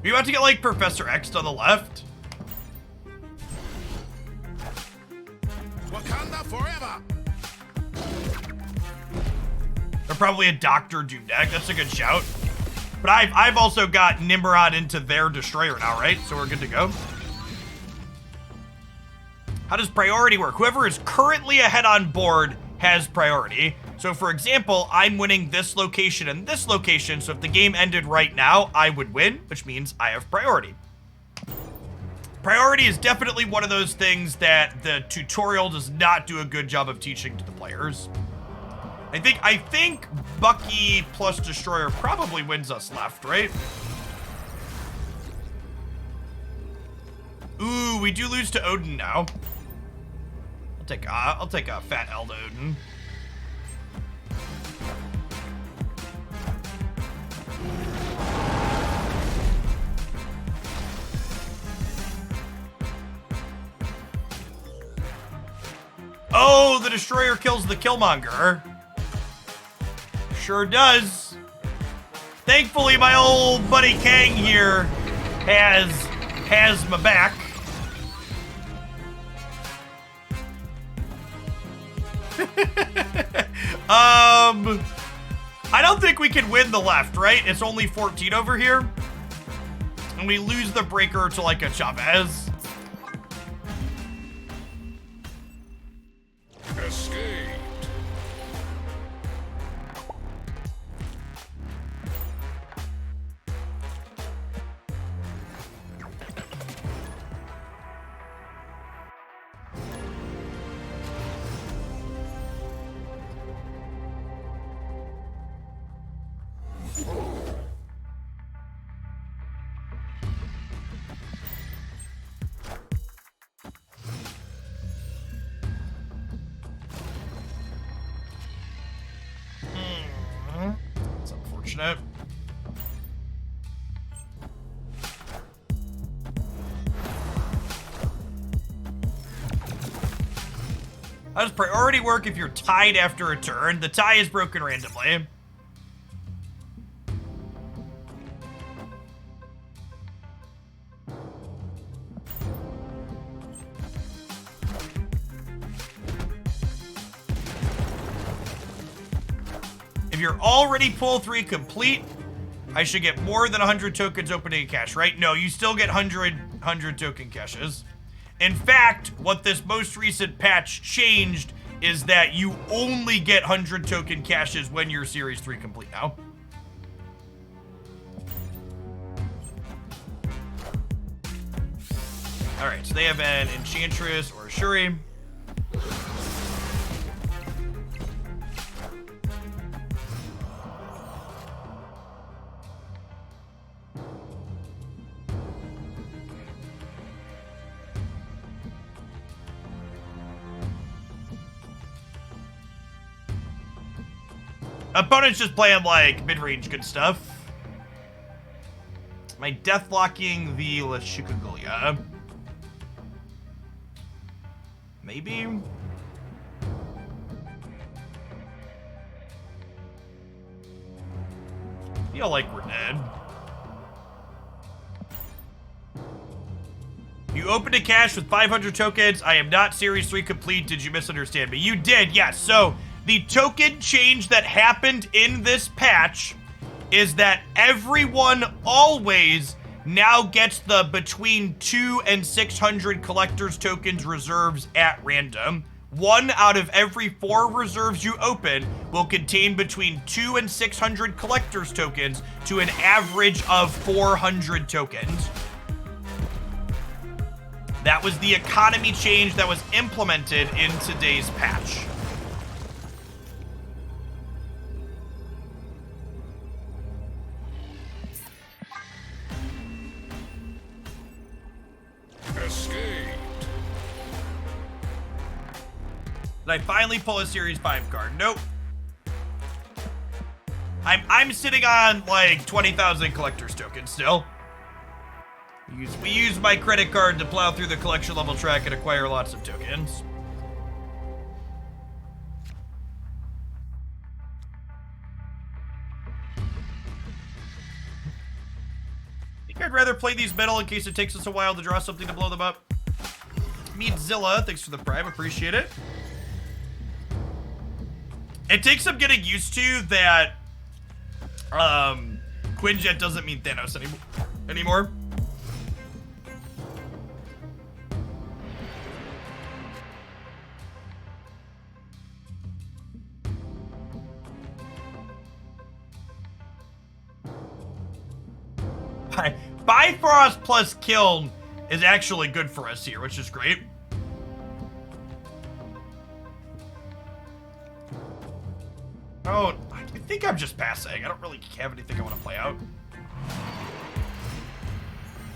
Are you about to get like Professor X on the left? Wakanda forever. Or probably a Doctor Doom deck. That's a good shout. But I've also got Nimrod into their Destroyer now, right? So we're good to go. How does priority work? Whoever is currently ahead on board has priority. So for example, I'm winning this location and this location. So if the game ended right now, I would win, which means I have priority. Priority is definitely one of those things that the tutorial does not do a good job of teaching to the players. I think Bucky plus Destroyer probably wins us left, right? Ooh, we do lose to Odin now. I'll take a fat L to Odin. Oh, the Destroyer kills the Killmonger. Sure does. Thankfully, my old buddy Kang here has my back. I don't think we can win the left, right? It's only 14 over here. And we lose the breaker to like a Chavez. Escaped. That's unfortunate. How does priority work if you're tied after a turn? The tie is broken randomly. If you're already pull 3 complete, I should get more than 100 tokens opening a cache, right? No, you still get 100 token caches. In fact, what this most recent patch changed is that you only get 100 token caches when you're Series 3 complete now. Alright, so they have an Enchantress or a Shuri. Opponent's just playing, like, mid-range good stuff. Am I deathlocking the Lashukagulya? Maybe? Feel like we're dead. You opened a cache with 500 tokens. I am not Series 3 complete. Did you misunderstand me? You did, yes. So, the token change that happened in this patch is that everyone always now gets the between 2 and 600 collector's tokens reserves at random. 1 out of every 4 reserves you open will contain between 2 and 600 collector's tokens to an average of 400 tokens. That was the economy change that was implemented in today's patch. Escaped. Did I finally pull a Series 5 card? Nope. I'm sitting on like 20,000 collector's tokens still. We use my credit card to plow through the collection level track and acquire lots of tokens. I think I'd rather play these middle in case it takes us a while to draw something to blow them up. Meatzilla, thanks for the prime, appreciate it. It takes some getting used to that Quinjet doesn't mean Thanos anymore. Bifrost plus Kiln is actually good for us here, which is great. Oh, I think I'm just passing. I don't really have anything I want to play out.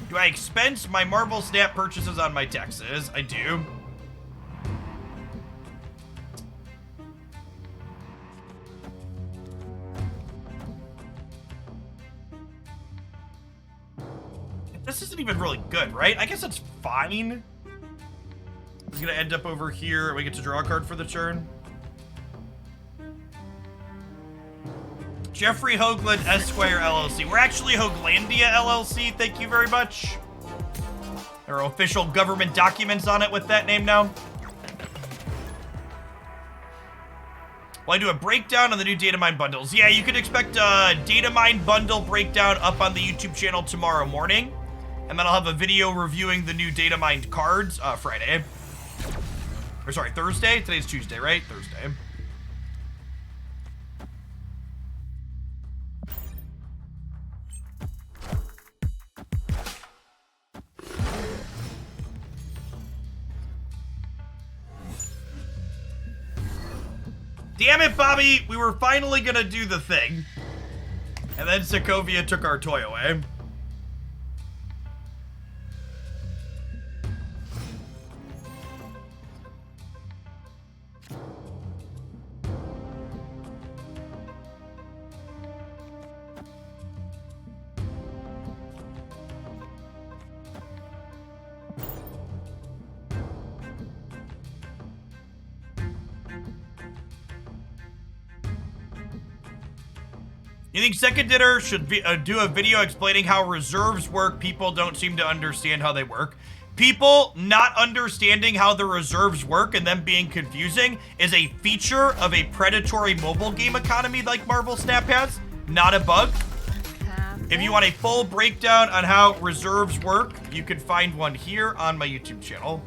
Do I expense my Marvel Snap purchases on my taxes? I do. This isn't even really good, right? I guess it's fine. It's gonna end up over here. We get to draw a card for the turn. Jeffrey Hoagland Esquire LLC. We're actually Hoaglandia LLC. Thank you very much. There are official government documents on it with that name now. Well, I do a breakdown on the new data mine bundles. Yeah, you can expect a data mine bundle breakdown up on the YouTube channel tomorrow morning. And then I'll have a video reviewing the new data mined cards Friday. Or sorry, Thursday? Today's Tuesday, right? Thursday. Damn it, Bobby! We were finally gonna do the thing. And then Sokovia took our toy away. You think Second Dinner should be, do a video explaining how reserves work? People don't seem to understand how they work. People not understanding how the reserves work and them being confusing is a feature of a predatory mobile game economy like Marvel Snap has, not a bug. If you want a full breakdown on how reserves work, you can find one here on my YouTube channel.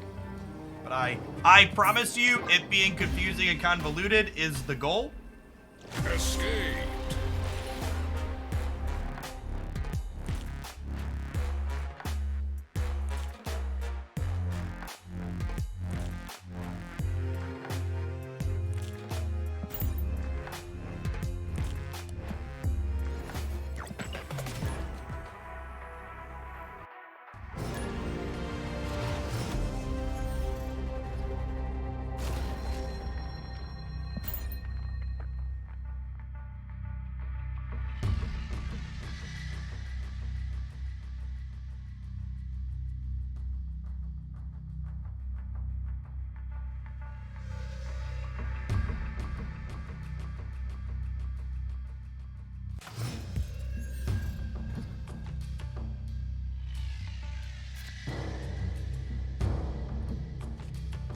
But I promise you, it being confusing and convoluted is the goal. Escape.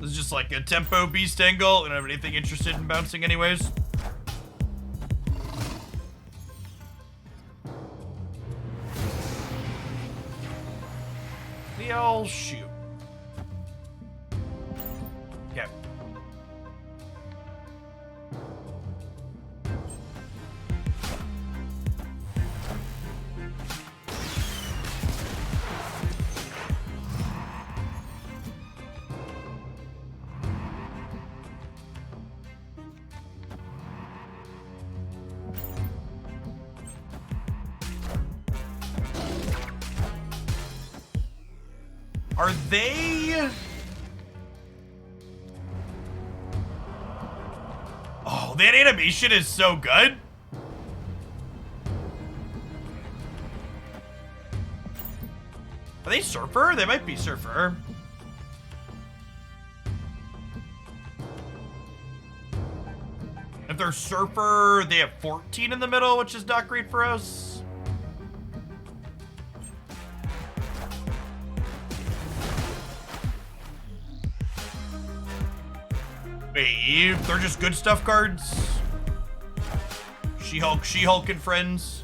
This is just like a tempo beast angle. I don't have anything interested in bouncing anyways. The old shoot. Okay. Are they... Oh, that animation is so good. Are they Surfer? They might be Surfer. If they're Surfer, they have 14 in the middle, which is not great for us. Wait, they're just good stuff cards? She-Hulk and friends.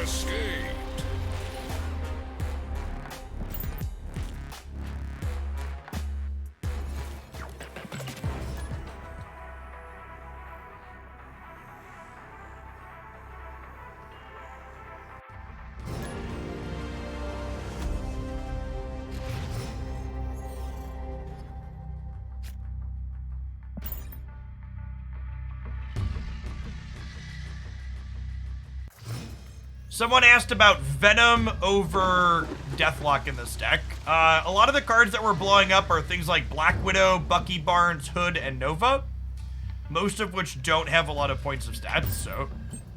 Escaped. Someone asked about Venom over Deathlock in this deck. A lot of the cards that were blowing up are things like Black Widow, Bucky Barnes, Hood, and Nova. Most of which don't have a lot of points of stats, so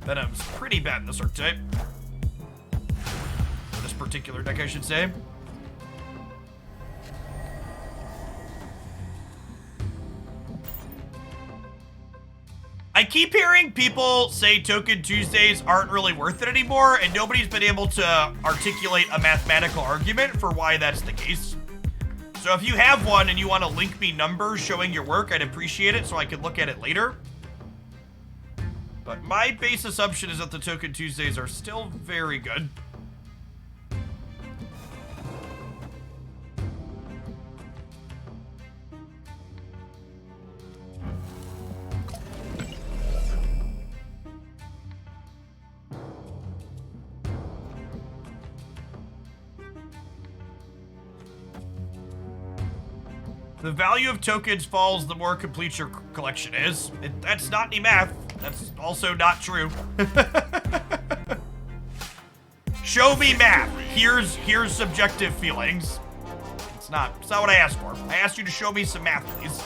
Venom's pretty bad in this archetype. This particular deck, I should say. I keep hearing people say Token Tuesdays aren't really worth it anymore, and nobody's been able to articulate a mathematical argument for why that's the case. So if you have one and you want to link me numbers showing your work, I'd appreciate it so I could look at it later. But my base assumption is that the Token Tuesdays are still very good. The value of tokens falls the more complete your collection is. That's not any math. That's also not true. Show me math. Here's subjective feelings. It's not what I asked for. I asked you to show me some math, please.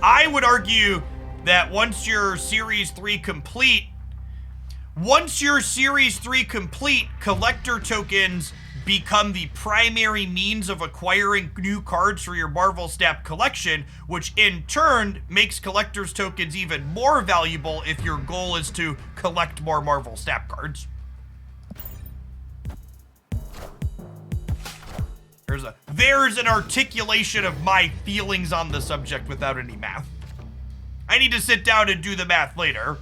I would argue that once your Series 3 complete, collector tokens become the primary means of acquiring new cards for your Marvel Snap collection, which in turn makes collector's tokens even more valuable if your goal is to collect more Marvel Snap cards. There's an articulation of my feelings on the subject without any math. I need to sit down and do the math later.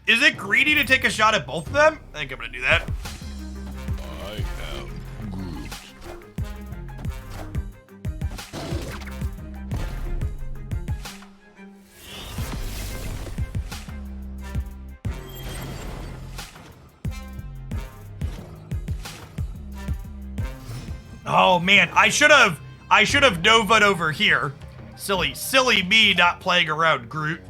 Is it greedy to take a shot at both of them? I think I'm gonna do that. I am Groot. Oh man, I should have Nova'd over here. Silly me not playing around Groot.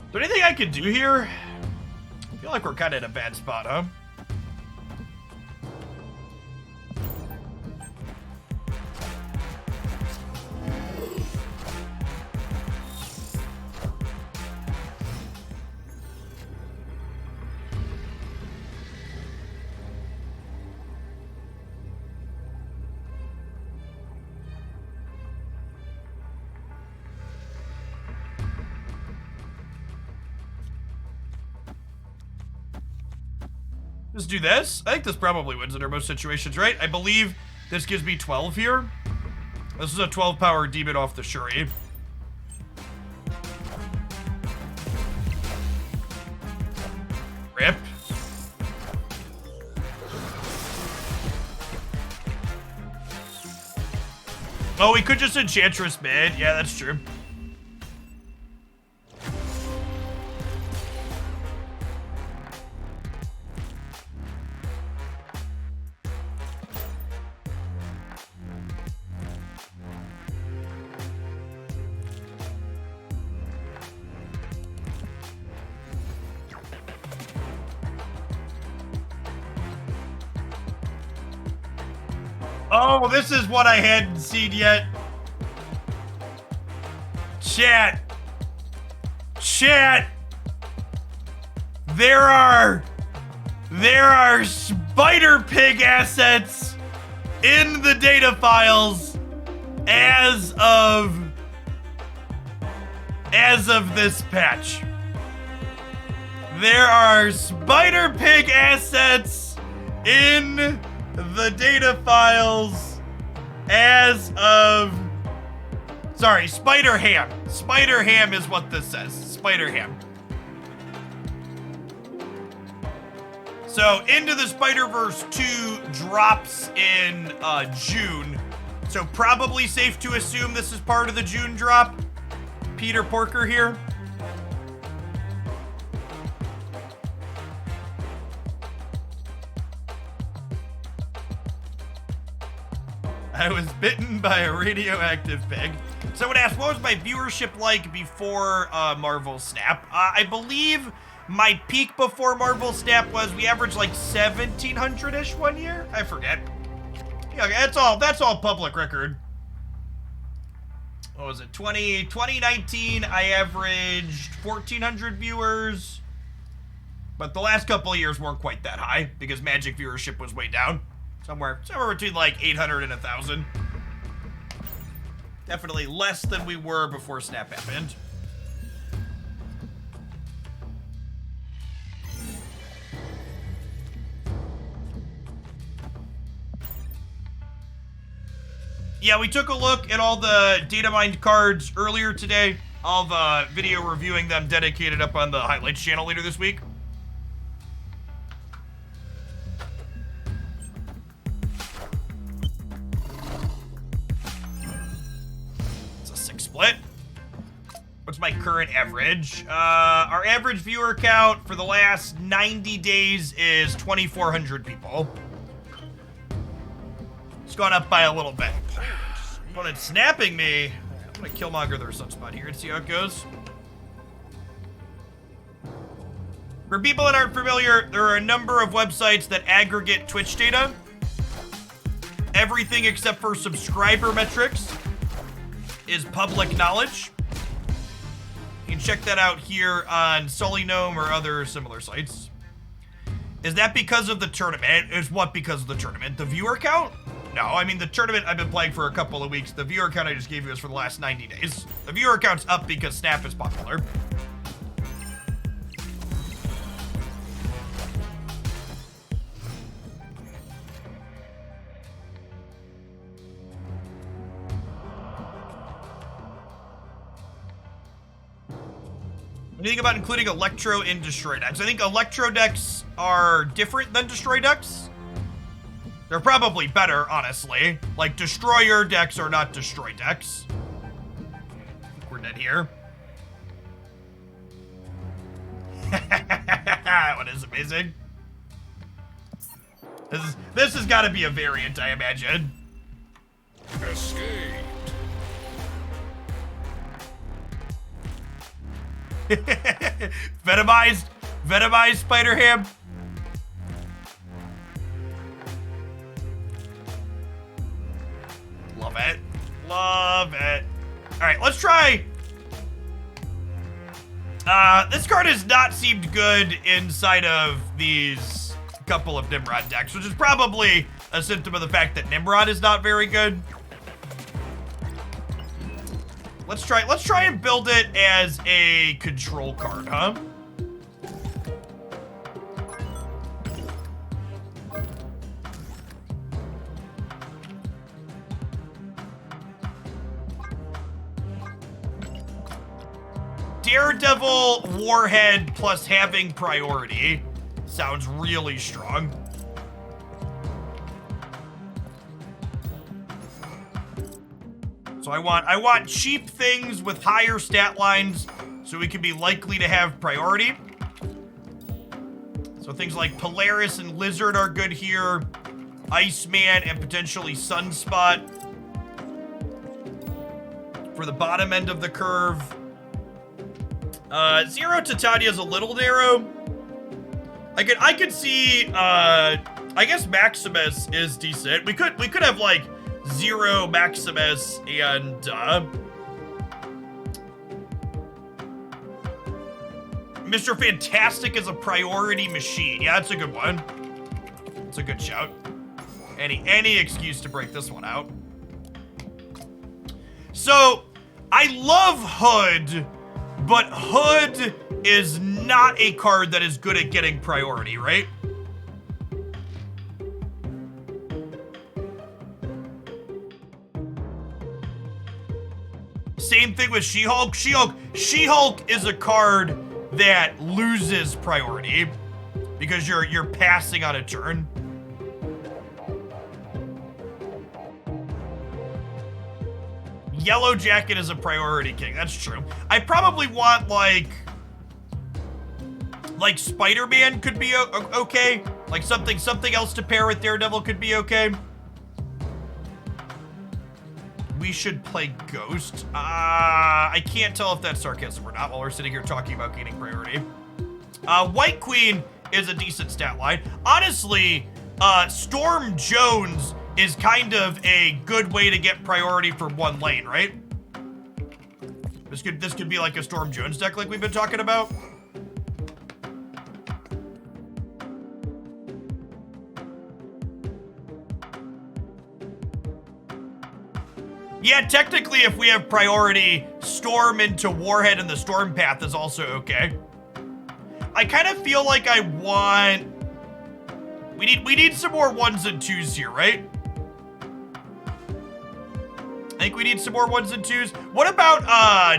Is there anything I could do here? I feel like we're kind of in a bad spot, huh? Just do this. I think this probably wins under most situations, right? I believe this gives me 12 here. This is a 12 power demon off the Shuri. Oh, we could just Enchantress mid. Yeah, that's true. Oh, this is what I hadn't seen yet. Chat. There are Spider Pig assets in the data files as of this patch. There are Spider Pig assets in the data files as of... Sorry, Spider Ham. Spider Ham is what this says. Spider Ham. So, Into the Spider-Verse 2 drops in June. So, probably safe to assume this is part of the June drop. Peter Porker here. I was bitten by a radioactive pig. Someone asked, what was my viewership like before Marvel Snap? I believe my peak before Marvel Snap was we averaged like 1,700-ish one year. I forget. Yeah, that's all public record. What was it? 2019, I averaged 1,400 viewers. But the last couple of years weren't quite that high because Magic viewership was way down. Somewhere between like 800 and 1,000. Definitely less than we were before Snap happened. Yeah, we took a look at all the data mined cards earlier today. I'll have a video reviewing them dedicated up on the highlights channel later this week. Split. What's my current average? Our average viewer count for the last 90 days is 2,400 people. It's gone up by a little bit. But it's snapping me. I'm gonna Killmonger their sunspot here and see how it goes. For people that aren't familiar, there are a number of websites that aggregate Twitch data. Everything except for subscriber metrics is public knowledge. You can check that out here on Sully Gnome or other similar sites. Is that because of the tournament? Is what because of the tournament? The viewer count? No, I mean the tournament I've been playing for a couple of weeks. The viewer count I just gave you is for the last 90 days. The viewer count's up because Snap is popular. What do you think about including Electro in Destroy decks? I think Electro decks are different than Destroy decks. They're probably better, honestly. Like, Destroyer decks are not Destroy decks. We're dead here. What is amazing? This has got to be a variant, I imagine. Escape. Venomized Spider Ham. Love it. Love it. All right, let's try. This card has not seemed good inside of these couple of Nimrod decks, which is probably a symptom of the fact that Nimrod is not very good. Let's try and build it as a control card, huh? Daredevil Warhead plus having priority sounds really strong. So I want cheap things with higher stat lines so we can be likely to have priority. So things like Polaris and Lizard are good here. Iceman and potentially Sunspot for the bottom end of the curve. Zero Titania is a little narrow. I could see, I guess Maximus is decent. We could have like Zero, Maximus, and, Mr. Fantastic is a priority machine. Yeah, that's a good one. It's a good shout. Any excuse to break this one out. So, I love Hood, but Hood is not a card that is good at getting priority, right? Same thing with She-Hulk. She-Hulk is a card that loses priority because you're passing on a turn. Yellow Jacket is a priority king. That's true. I probably want like Spider-Man could be okay. Like something else to pair with Daredevil could be okay. We should play Ghost. I can't tell if that's sarcasm or not while we're sitting here talking about gaining priority. White Queen is a decent stat line. Honestly, Storm Jones is kind of a good way to get priority for one lane, right? This could be like a Storm Jones deck like we've been talking about. Yeah, technically if we have priority, Storm into Warhead and the Storm Path is also okay. I kind of feel like I want... We need some more 1s and 2s here, right? I think we need some more 1s and 2s. What about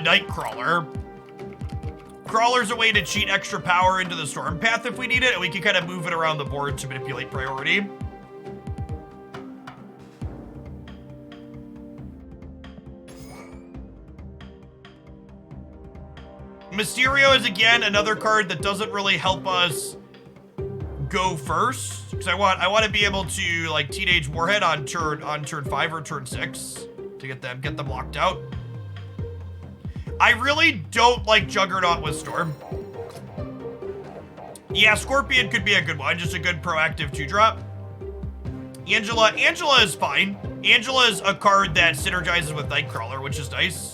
Nightcrawler? Crawler's a way to cheat extra power into the Storm Path if we need it, and we can kind of move it around the board to manipulate priority. Mysterio is, again, another card that doesn't really help us go first. Because I want to be able to, like, Teenage Warhead on turn 5 or turn 6 to get them locked out. I really don't like Juggernaut with Storm. Yeah, Scorpion could be a good one. Just a good proactive 2-drop. Angela is fine. Angela is a card that synergizes with Nightcrawler, which is nice.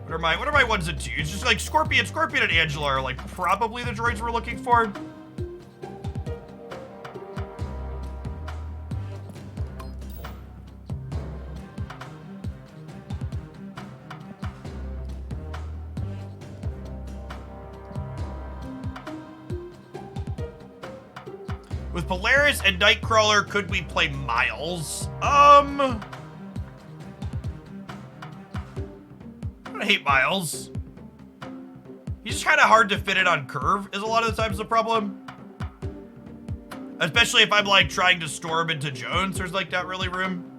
What are my 1s and 2s? Just like Scorpion and Angela are like probably the droids we're looking for. With Polaris and Nightcrawler, could we play Miles? I hate Miles. He's just kind of hard to fit in on curve is a lot of the times the problem. Especially if I'm like trying to Storm into Jones, there's like not really room.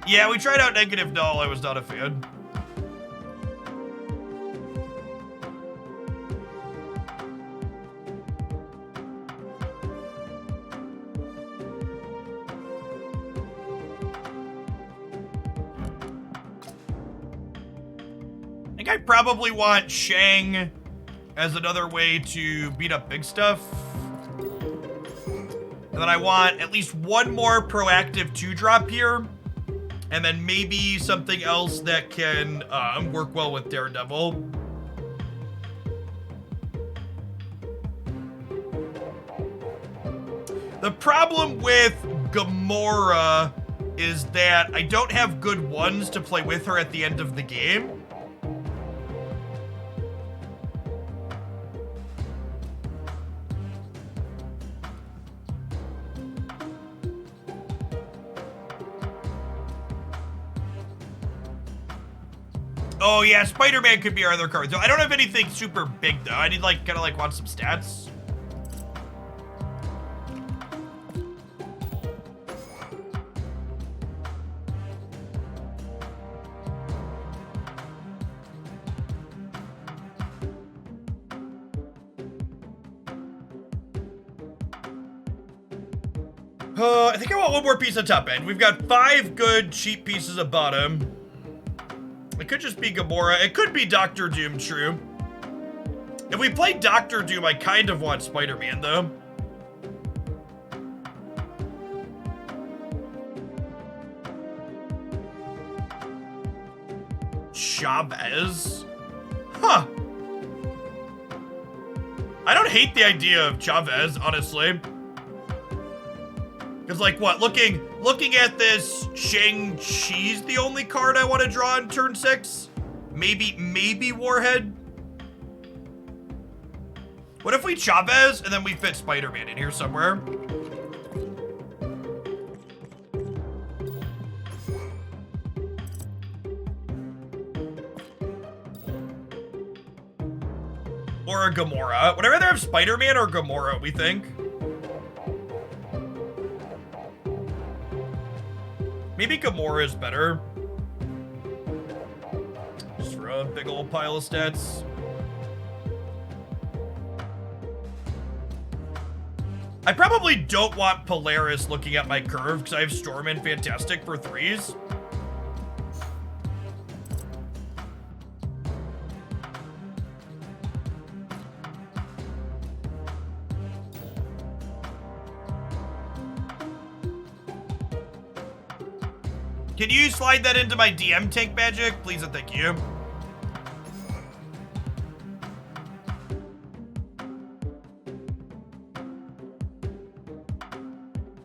Yeah, we tried out Negative Null. I was not a fan. I think I probably want Shang as another way to beat up big stuff. And then I want at least one more proactive 2-drop here. And then maybe something else that can work well with Daredevil. The problem with Gamora is that I don't have good 1s to play with her at the end of the game. Oh yeah, Spider-Man could be our other card. So I don't have anything super big though. I need like kind of like want some stats. I think I want one more piece of top end. We've got 5 good cheap pieces of bottom. It could just be Gamora. It could be Doctor Doom, true. If we play Doctor Doom, I kind of want Spider-Man, though. Chavez? Huh. I don't hate the idea of Chavez, honestly. Because, like, what? Looking at this, Shang-Chi's the only card I want to draw in turn 6? Maybe Warhead? What if we Chavez and then we fit Spider-Man in here somewhere? Or a Gamora. Would I rather have Spider-Man or Gamora, we think? Maybe Gamora is better. Just for a big old pile of stats. I probably don't want Polaris looking at my curve because I have Storm and Fantastic for 3s. Can you slide that into my DM tank magic? Please and thank you.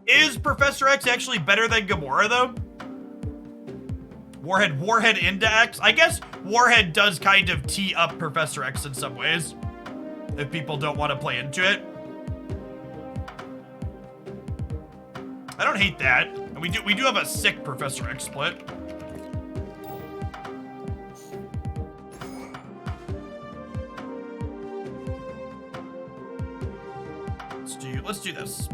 Is Professor X actually better than Gamora, though? Warhead into X? I guess Warhead does kind of tee up Professor X in some ways. If people don't want to play into it. I don't hate that. And we do have a sick Professor X split. Let's do this.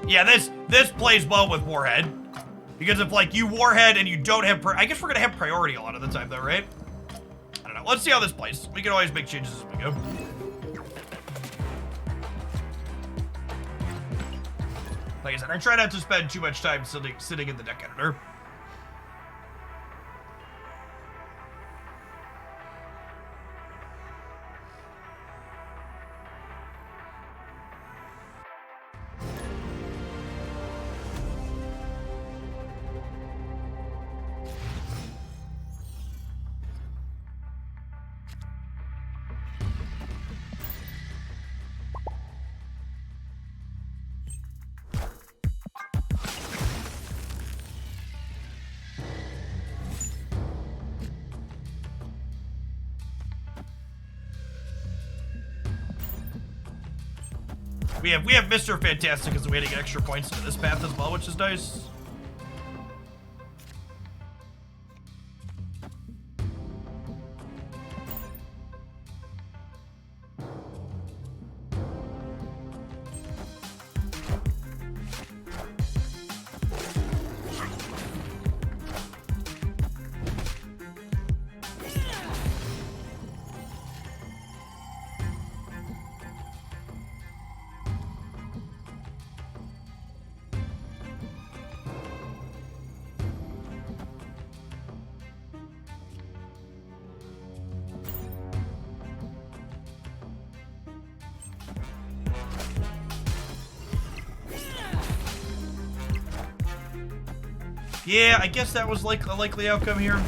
Yeah, this plays well with Warhead. Because if like you Warhead and you don't have I guess we're gonna have priority a lot of the time though, right? I don't know. Let's see how this plays. We can always make changes as we go. Like I said, I try not to spend too much time sitting in the deck editor. We have Mr. Fantastic as a way to get extra points to this path as well, which is nice. Yeah, I guess that was like a likely outcome here.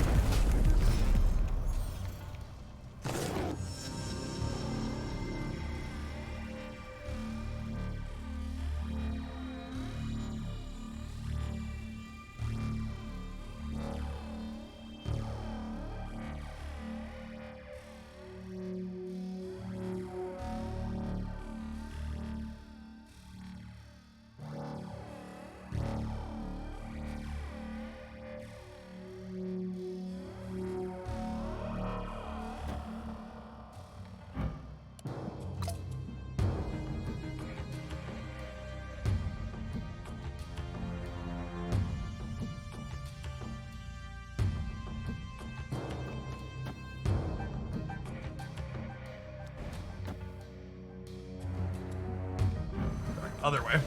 other way.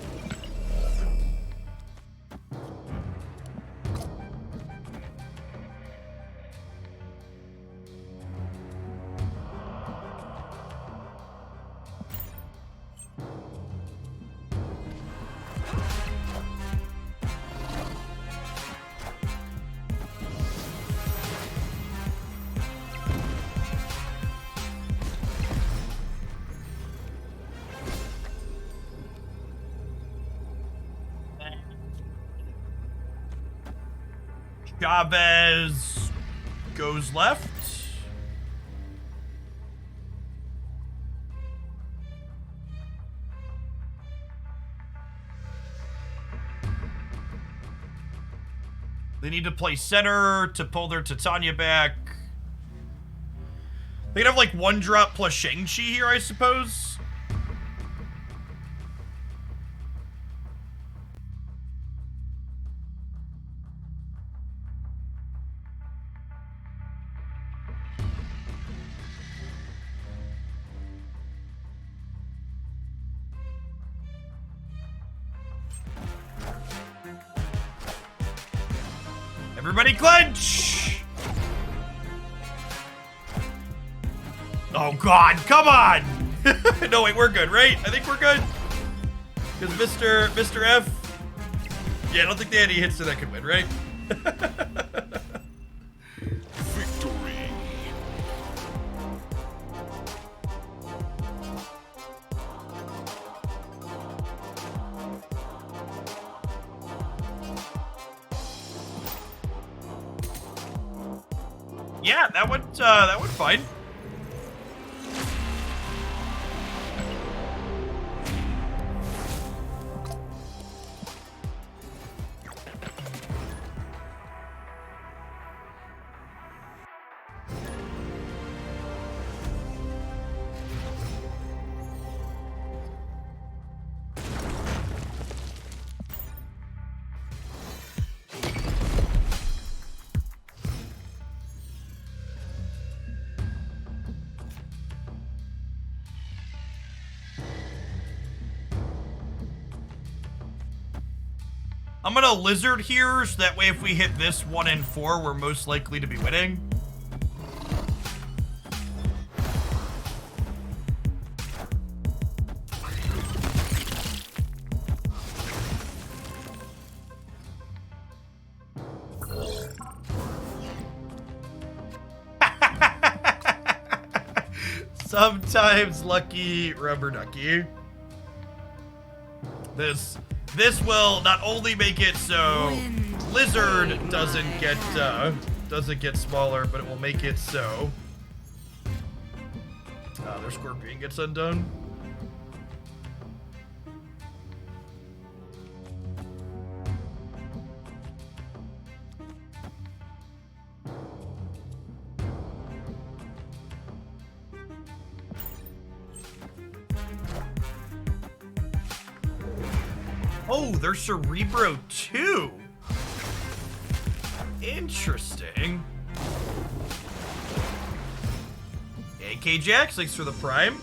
Chavez goes left. They need to play center to pull their Titania back. They could have like 1-drop plus Shang-Chi here, I suppose. Everybody clench! Oh god, come on! No, wait, we're good, right? I think we're good. Because Mr. F... Yeah, I don't think they had any hits so that could win, right? Victory. Yeah, that went fine. I'm gonna lizard here, so that way if we hit this 1 and 4, we're most likely to be winning. Sometimes lucky rubber ducky. This will not only make it so Lizard doesn't get smaller, but it will make it so their Scorpion gets undone. Oh, they're Cerebro too. Interesting. AK Jax, thanks for the Prime.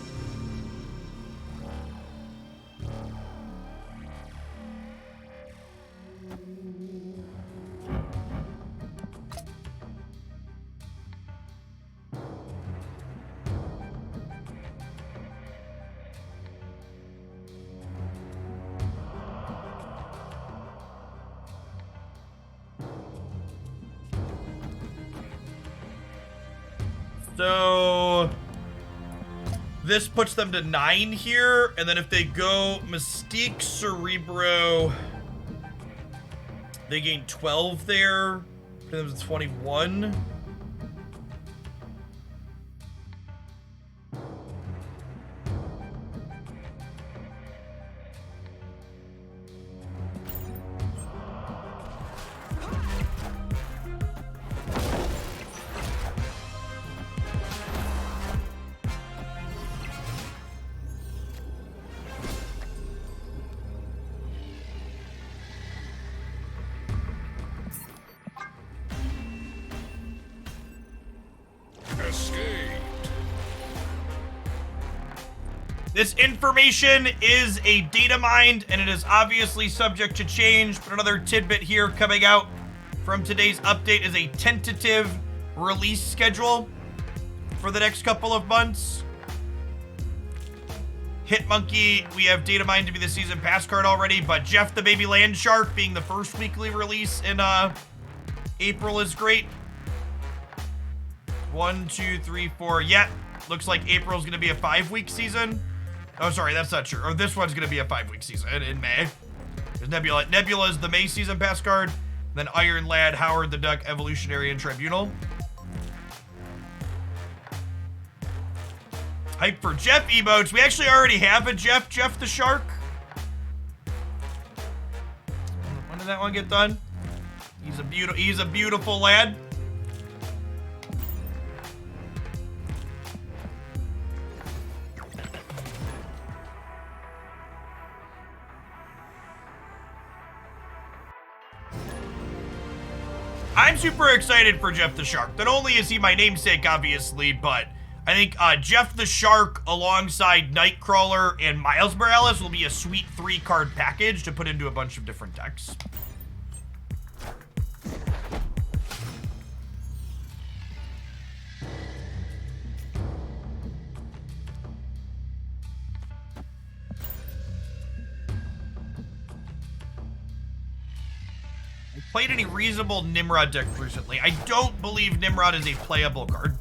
So this puts them to 9 here, and then if they go Mystique, Cerebro, they gain 12 there. Put them to 21. This information is a data mined, and it is obviously subject to change, but another tidbit here coming out from today's update is a tentative release schedule for the next couple of months. Hitmonkey, we have data mined to be the season pass card already, but Jeff the Baby Land Shark being the first weekly release in April is great. 1, 2, 3, 4. Yeah, looks like April's gonna be a 5-week season. Oh, sorry, that's not true. Or this one's gonna be a 5-week season in May. There's Nebula. Nebula is the May season pass card. Then Iron Lad, Howard the Duck, Evolutionary, and Tribunal. Hype for Jeff emotes. We actually already have a Jeff the Shark. When did that one get done? He's a beautiful lad. I'm super excited for Jeff the Shark. Not only is he my namesake, obviously, but I think Jeff the Shark alongside Nightcrawler and Miles Morales will be a sweet 3-card package to put into a bunch of different decks. Played any reasonable Nimrod deck recently? I don't believe Nimrod is a playable card.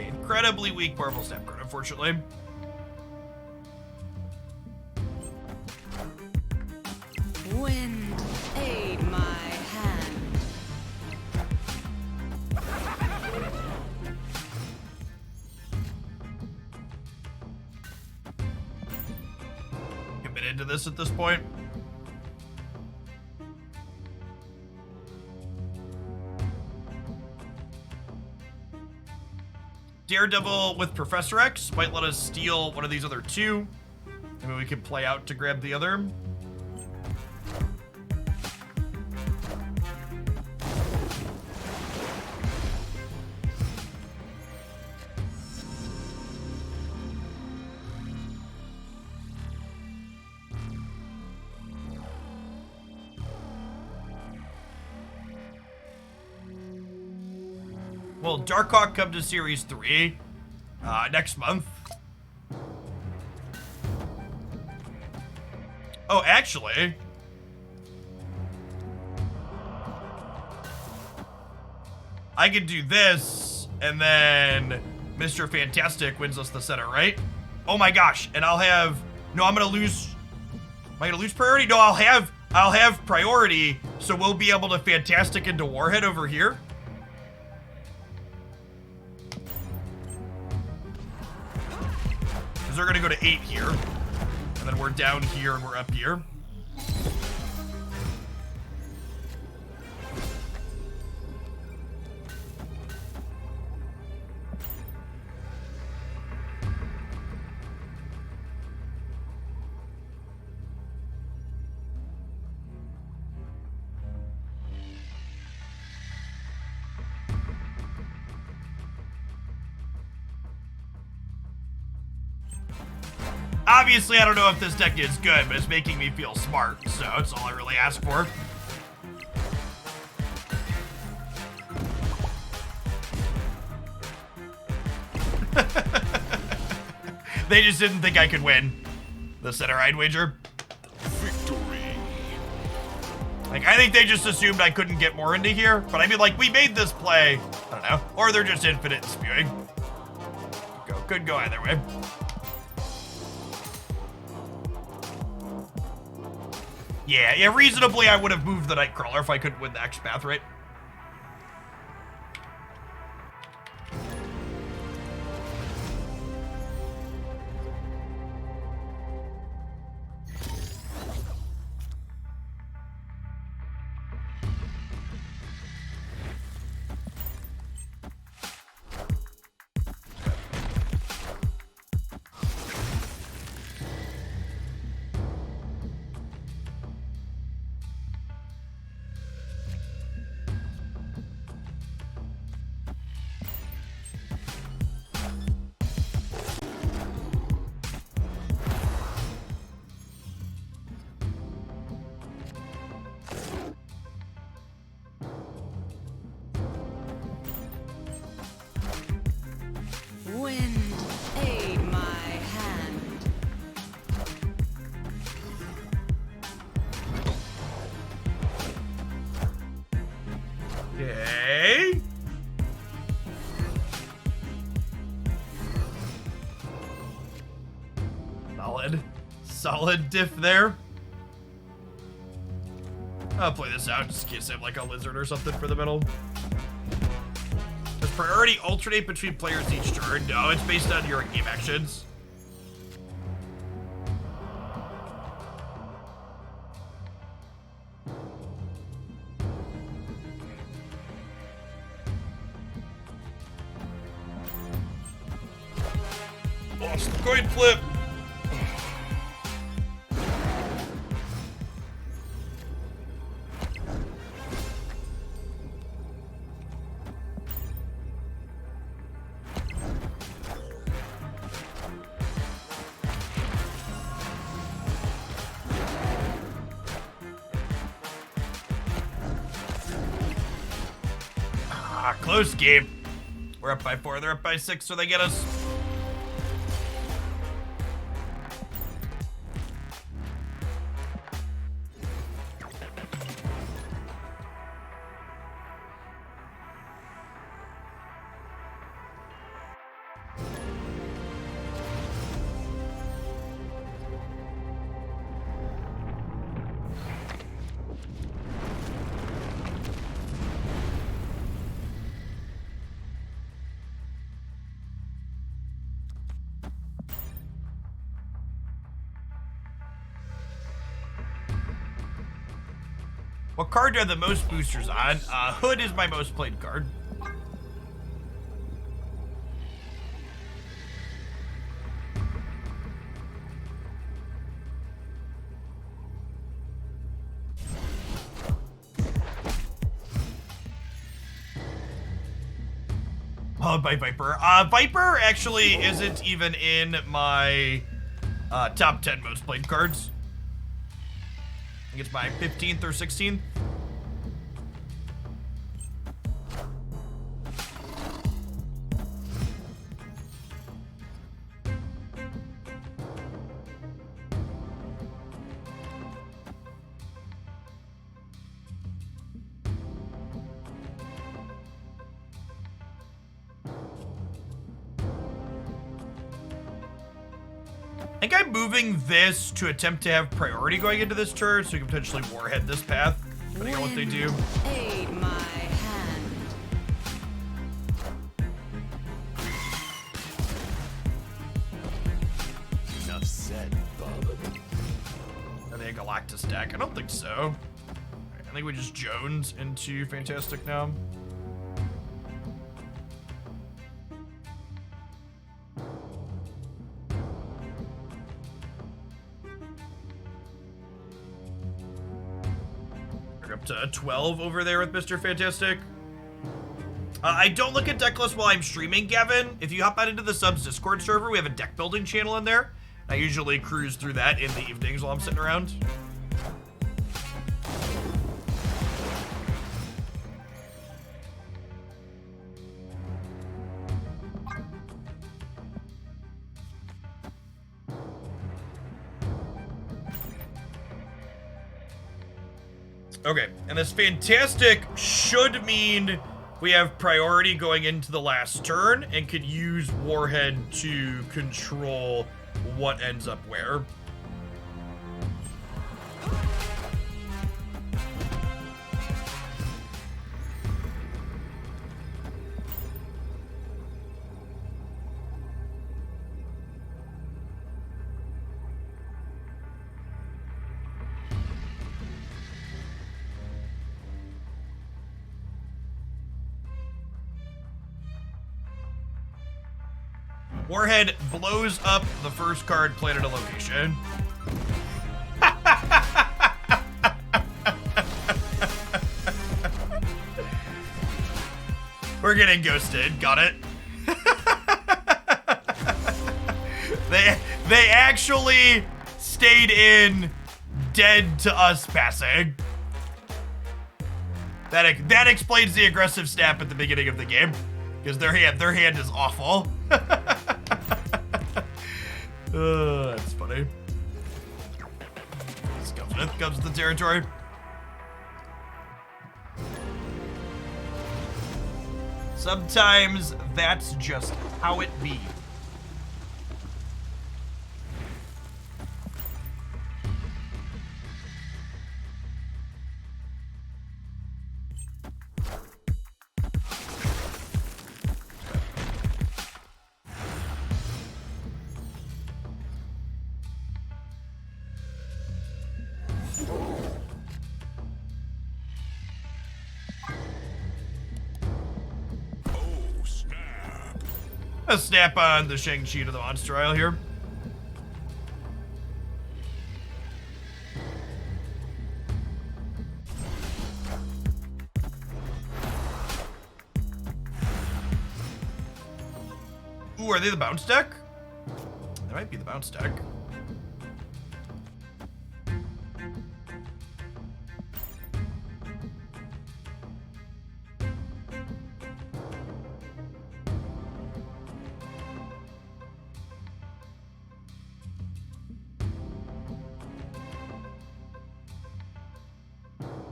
Incredibly weak Marvel Snap card, unfortunately. Wind, aid my hand. Committed to this at this point. Daredevil with Professor X might let us steal one of these other two. Maybe we can play out to grab the other. Will Darkhawk come to Series 3 next month? Oh, actually. I could do this, and then Mr. Fantastic wins us the center, right? Oh my gosh, and I'll have... No, I'm gonna lose... Am I gonna lose priority? No, I'll have priority, so we'll be able to Fantastic into Warhead over here. Because they're gonna go to 8 here. And then we're down here and we're up here. Obviously, I don't know if this deck is good, but it's making me feel smart, so that's all I really ask for. They just didn't think I could win the center-eyed wager. Victory. Like, I think they just assumed I couldn't get more into here, but I mean, like, we made this play. I don't know. Or they're just infinite spewing. Could go either way. Yeah, reasonably I would have moved the Nightcrawler if I couldn't win the X path, right? Solid diff there. I'll play this out just in case I have like a lizard or something for the middle. Does priority alternate between players each turn? No, it's based on your game actions. Lost the coin flip. Close game. We're up by 4, they're up by 6, so they get us. What card do I have the most boosters on? Hood is my most played card. Followed by Viper. Viper actually isn't even in my top 10 most played cards. I think it's my 15th or 16th. I think I'm moving this to attempt to have priority going into this turn, so we can potentially warhead this path, depending on what they do. Aid my hand. Enough said, Bob. Are they a Galactus deck? I don't think so. I think we just Jones into Fantastic now. Up to 12 over there with Mr. Fantastic. I don't look at deck lists while I'm streaming, Gavin. If you hop out into the subs Discord server, we have a deck building channel in there. I usually cruise through that in the evenings while I'm sitting around. Okay, and this Fantastic should mean we have priority going into the last turn and could use Warhead to control what ends up where. Warhead blows up the first card played at a location. We're getting ghosted. Got it. They actually stayed in dead to us passing. That explains the aggressive snap at the beginning of the game. Because their hand is awful. That's funny. This comes with the territory. Sometimes that's just how it be. gonna snap on the Shang-Chi to the monster aisle here. Ooh, are they the bounce deck? They might be the bounce deck.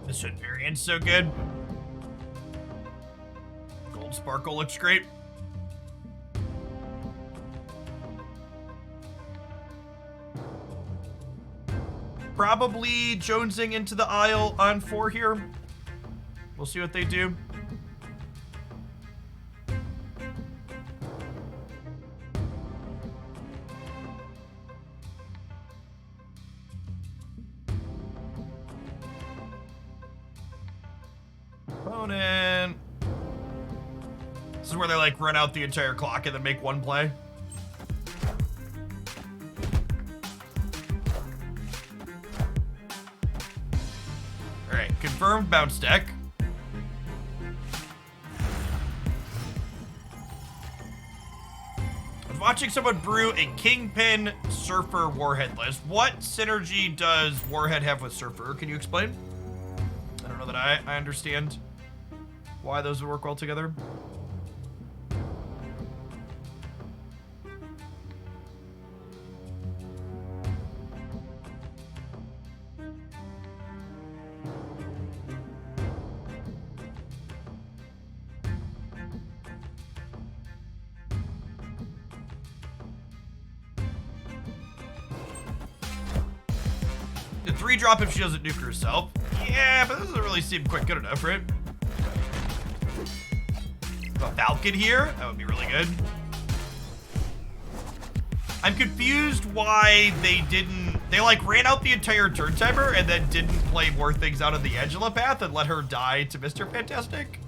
This hood variant's so good. Gold sparkle looks great. Probably jonesing into the aisle on 4 here. We'll see what they do. Opponent. This is where they like run out the entire clock and then make one play. Alright, confirmed bounce deck. I was watching someone brew a Kingpin Surfer Warhead list. What synergy does Warhead have with Surfer? Can you explain? I don't know that I understand why those would work well together. The 3-drop if she doesn't nuke herself. Yeah, but this doesn't really seem quite good enough, right? A Falcon here? That would be really good. I'm confused why they didn't... They, like, ran out the entire turn timer and then didn't play more things out of the Angela path and let her die to Mr. Fantastic.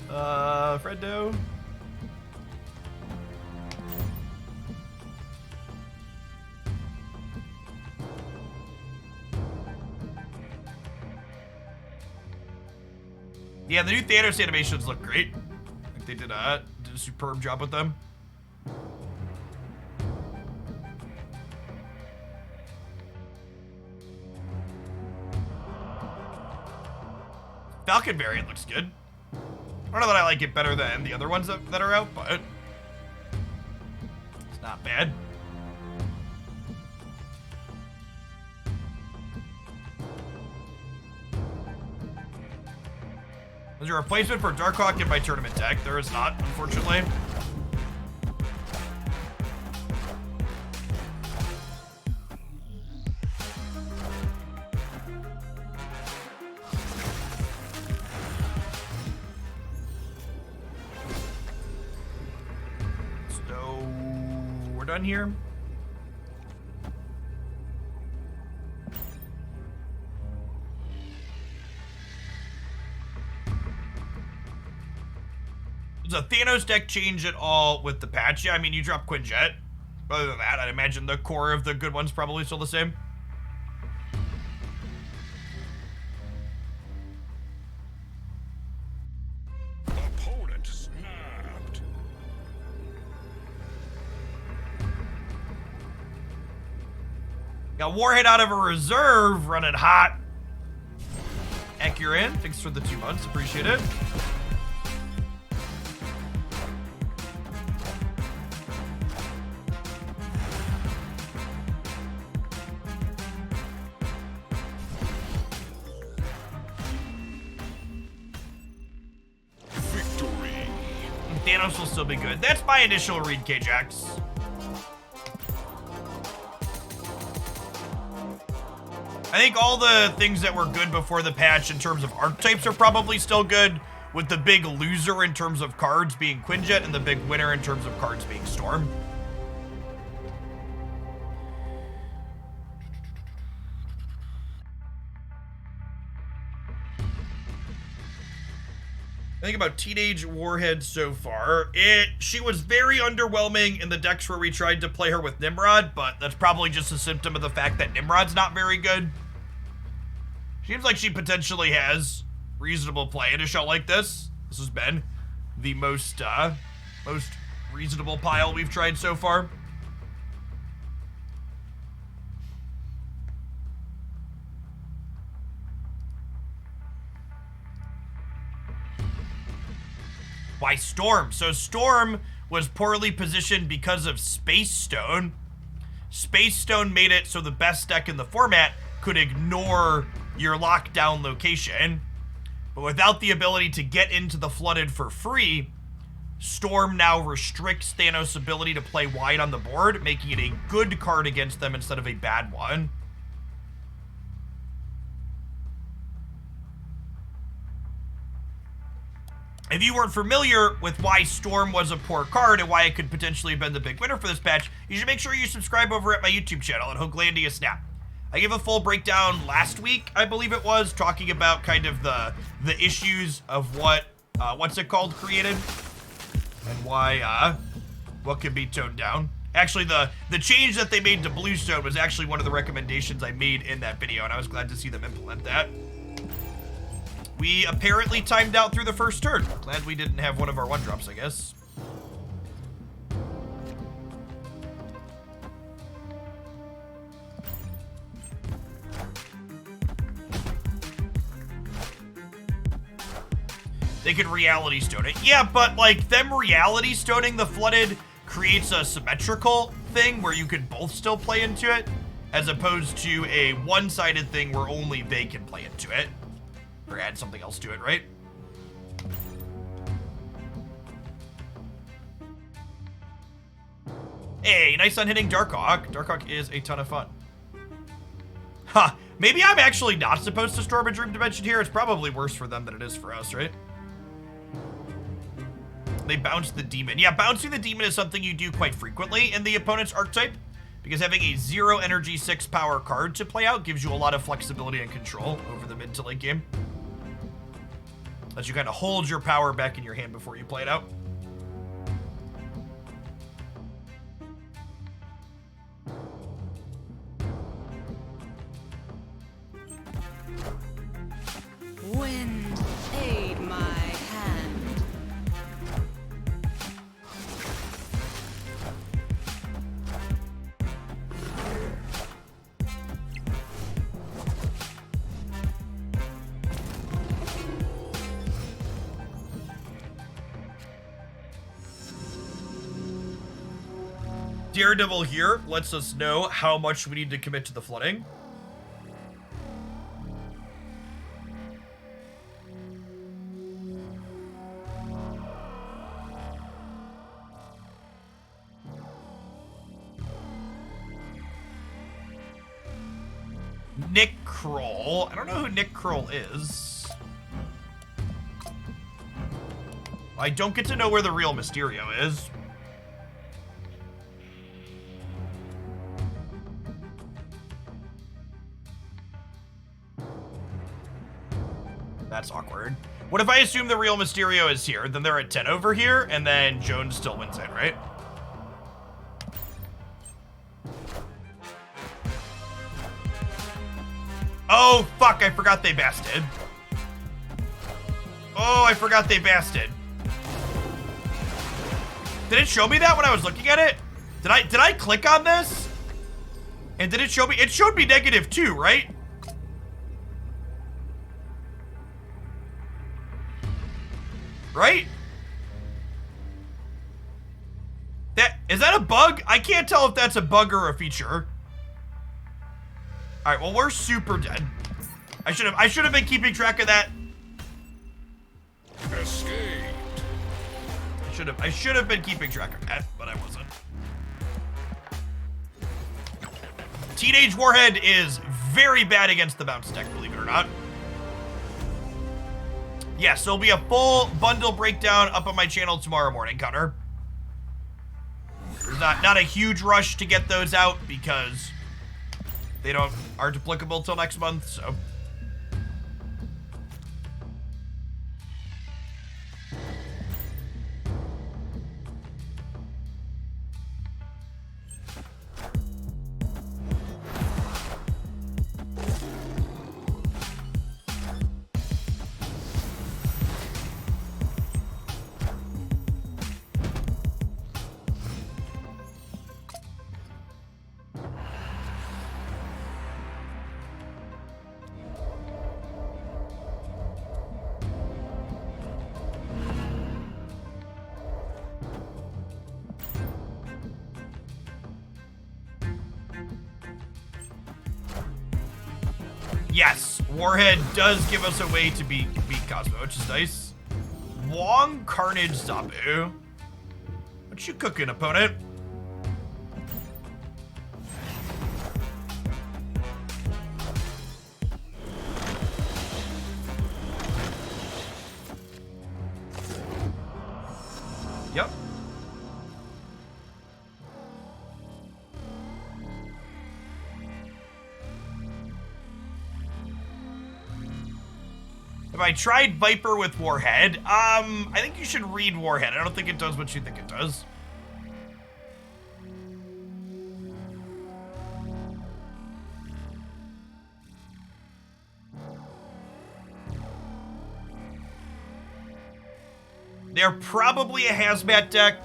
Freddo. Yeah, the new Thanos animations look great. I think they did a superb job with them. Falcon variant looks good. I don't know that I like it better than the other ones that are out, but it's not bad. There's a replacement for Darkhawk in my tournament deck. There is not, unfortunately. So, we're done here. Does a Thanos deck change at all with the patch? Yeah, I mean, you drop Quinjet. Other than that, I'd imagine the core of the good one's probably still the same. Opponent snapped. Got Warhead out of a reserve, running hot. Accurate, thanks for the 2 months, appreciate it. Thanos will still be good. That's my initial read, KJax. I think all the things that were good before the patch in terms of archetypes are probably still good, with the big loser in terms of cards being Quinjet and the big winner in terms of cards being Storm. think about Teenage Warhead so far. She was very underwhelming in the decks where we tried to play her with Nimrod, but that's probably just a symptom of the fact that Nimrod's not very good. Seems like she potentially has reasonable play in a show like this. This has been the most reasonable pile we've tried so far. Why Storm? So Storm was poorly positioned because of Space Stone. Space Stone made it so the best deck in the format could ignore your lockdown location. But without the ability to get into the flooded for free, Storm now restricts Thanos' ability to play wide on the board, making it a good card against them instead of a bad one. If you weren't familiar with why Storm was a poor card and why it could potentially have been the big winner for this patch, you should make sure you subscribe over at my YouTube channel at Hooglandia Snap. I gave a full breakdown last week, I believe it was, talking about kind of the issues of what's it called, created, and why what could be toned down. Actually, the change that they made to Bluestone was actually one of the recommendations I made in that video, and I was glad to see them implement that. We apparently timed out through the first turn. Glad we didn't have one of our 1-drops, I guess. They could reality stone it. Yeah, but like them reality stoning the flooded creates a symmetrical thing where you could both still play into it, as opposed to a one-sided thing where only they can play into it. Or add something else to it, right? Hey, nice on hitting Darkhawk. Darkhawk is a ton of fun. Huh. Maybe I'm actually not supposed to storm a Dream Dimension here. It's probably worse for them than it is for us, right? They bounce the demon. Yeah, bouncing the demon is something you do quite frequently in the opponent's archetype, because having a 0 energy 6 power card to play out gives you a lot of flexibility and control over the mid to late game. Lets you kind of hold your power back in your hand before you play it out. Wind, aid my hand. Daredevil here lets us know how much we need to commit to the flooding. Nick Kroll. I don't know who Nick Kroll is. I don't get to know where the real Mysterio is. That's awkward. What if I assume the real Mysterio is here? Then they're at 10 over here, and then Jones still wins it, right? Oh, fuck, I forgot they basted. Oh, I forgot they basted. Did it show me that when I was looking at it? Did I click on this? And did it show me? It showed me -2, right? Right? Is that a bug? I can't tell if that's a bug or a feature. All right, well, we're super dead. I should have been keeping track of that. Escape. I should have been keeping track of that, but I wasn't. Teenage Warhead is very bad against the bounce deck, believe it or not. Yes, there'll be a full bundle breakdown up on my channel tomorrow morning, Connor. There's not a huge rush to get those out because they aren't applicable till next month, so. Yes, Warhead does give us a way to beat Cosmo, which is nice. Wong Carnage Zabu. What you cooking, opponent? Yep. Have I tried Viper with Warhead? I think you should read Warhead. I don't think it does what you think it does. They're probably a hazmat deck.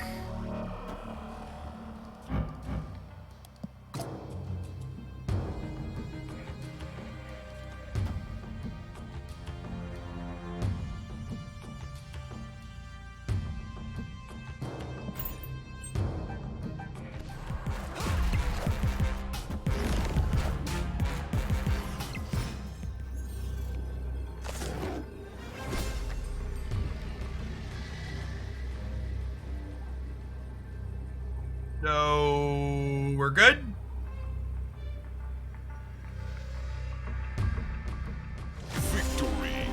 So, we're good? Victory.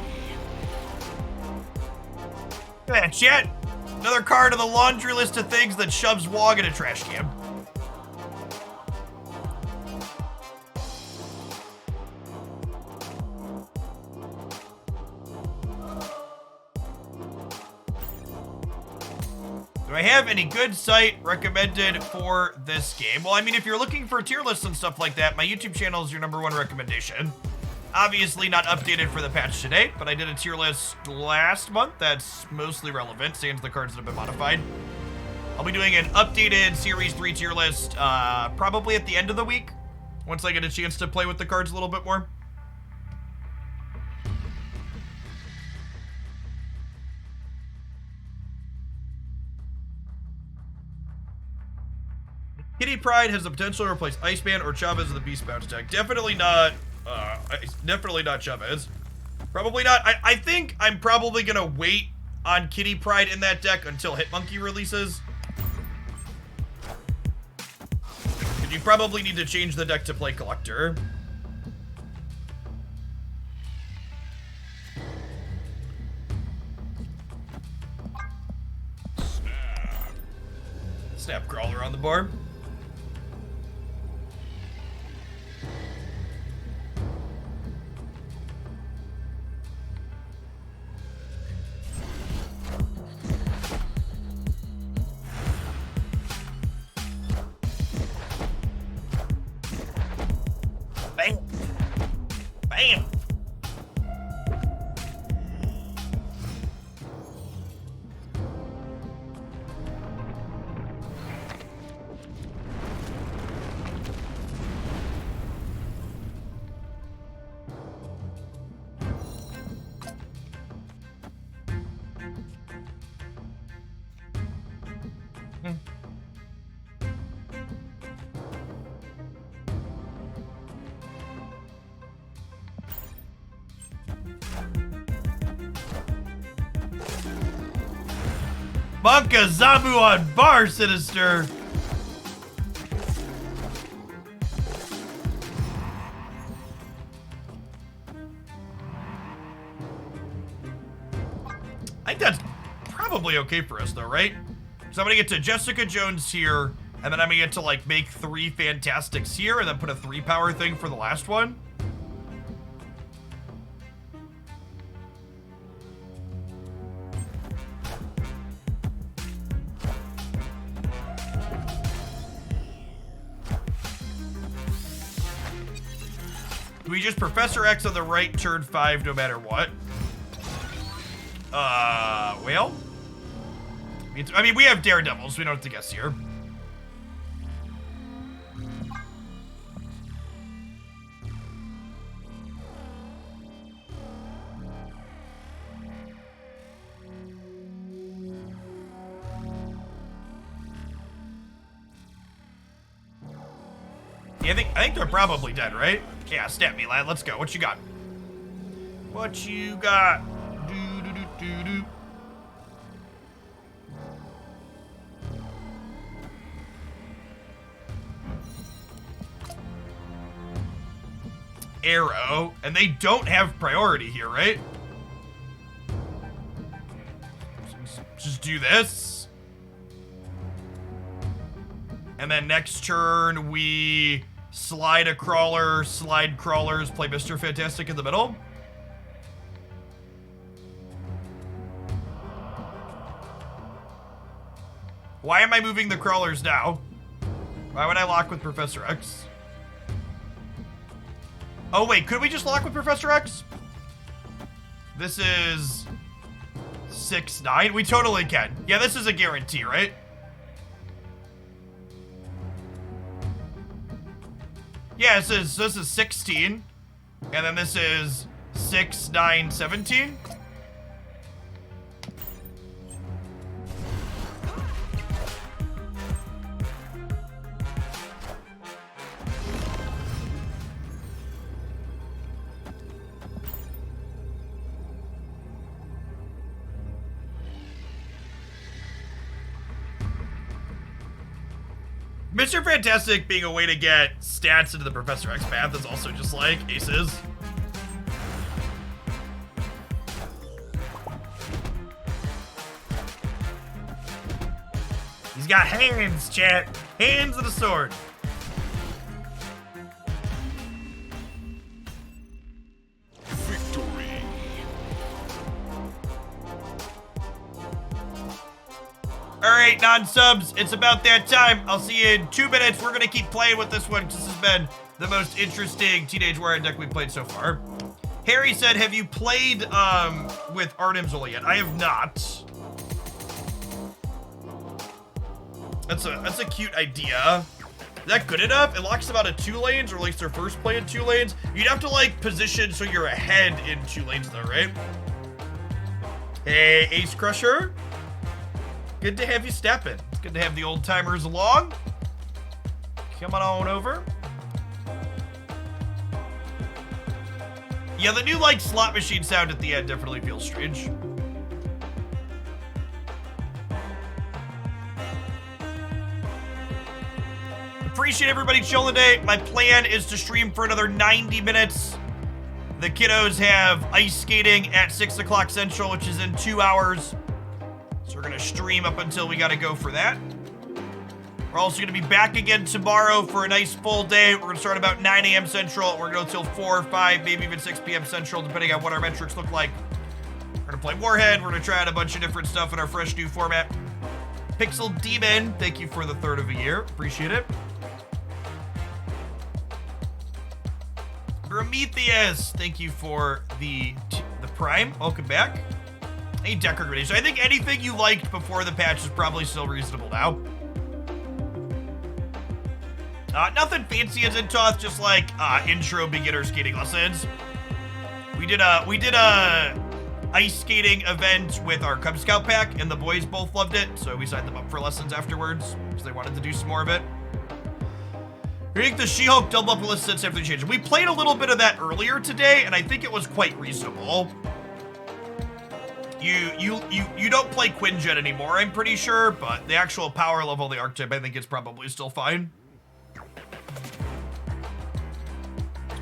Yeah, chat. Another card on the laundry list of things that shoves Wog in a trash can. Do I have any good site recommended for this game? Well, I mean, if you're looking for tier lists and stuff like that, my YouTube channel is your #1 recommendation. Obviously not updated for the patch today, but I did a tier list last month that's mostly relevant, sans the cards that have been modified. I'll be doing an updated Series 3 tier list probably at the end of the week, once I get a chance to play with the cards a little bit more. Kitty Pryde has the potential to replace Iceman or Chavez in the Beast Bounce deck. Definitely not Chavez. Probably not. I think I'm probably gonna wait on Kitty Pryde in that deck until Hitmonkey releases. And you probably need to change the deck to play Collector. Snap Crawler on the board. Bam! Bam! Monka Zabu on bar, Sinister. I think that's probably okay for us though, right? So I'm gonna get to Jessica Jones here, and then I'm gonna get to like make 3 Fantastics here, and then put a 3-power thing for the last one. Do we just Professor X on the right, turn 5 no matter what? Well? I mean, we have Daredevils, we don't have to guess here. Yeah, I think they're probably dead, right? Yeah, stab me, lad. Let's go. What you got? What you got? Do. Arrow, and they don't have priority here, right? Just do this. And then next turn, we slide a crawler, slide crawlers, play Mr. Fantastic in the middle. Why am I moving the crawlers now? Why would I lock with Professor X? Oh wait, could we just lock with Professor X? This is 6-9. We totally can. Yeah, this is a guarantee, right? Yeah, this is 16. And then this is 6, 9, 17. Mr. Fantastic being a way to get stats into the Professor X path is also just like aces. He's got hands, chat. Hands and a sword. Victory. All right, non-subs, it's about that time. I'll see you in 2 minutes. We're gonna keep playing with this one because this has been the most interesting Teenage Warrior deck we've played so far. Harry said, have you played with Arnim Zola yet? I have not. That's a cute idea. Is that good enough? It locks them out of 2 lanes, or at least their first play in 2 lanes. You'd have to like position so you're ahead in 2 lanes though, right? Hey, Ace Crusher. Good to have you stepping. It's good to have the old timers along. Come on over. Yeah, the new like slot machine sound at the end definitely feels strange. Appreciate everybody chilling today. My plan is to stream for another 90 minutes. The kiddos have ice skating at 6 o'clock Central, which is in 2 hours. So we're gonna stream up until we gotta go for that. We're also gonna be back again tomorrow for a nice full day. We're gonna start about 9 a.m. Central. We're gonna go till 4 or 5, maybe even 6 p.m. Central, depending on what our metrics look like. We're gonna play Warhead. We're gonna try out a bunch of different stuff in our fresh new format. Pixel Demon, thank you for the 3rd of a year. Appreciate it. Prometheus, thank you for the Prime. Welcome back. Any deck recommendation? I think anything you liked before the patch is probably still reasonable now. Nothing fancy as in Toth, just like intro beginner skating lessons. We did a ice skating event with our Cub Scout pack, and the boys both loved it, so we signed them up for lessons afterwards because they wanted to do some more of it. I think the She-Hulk double up list since after the change. We played a little bit of that earlier today, and I think it was quite reasonable. You don't play Quinjet anymore, I'm pretty sure, but the actual power level of the archetype, I think it's probably still fine.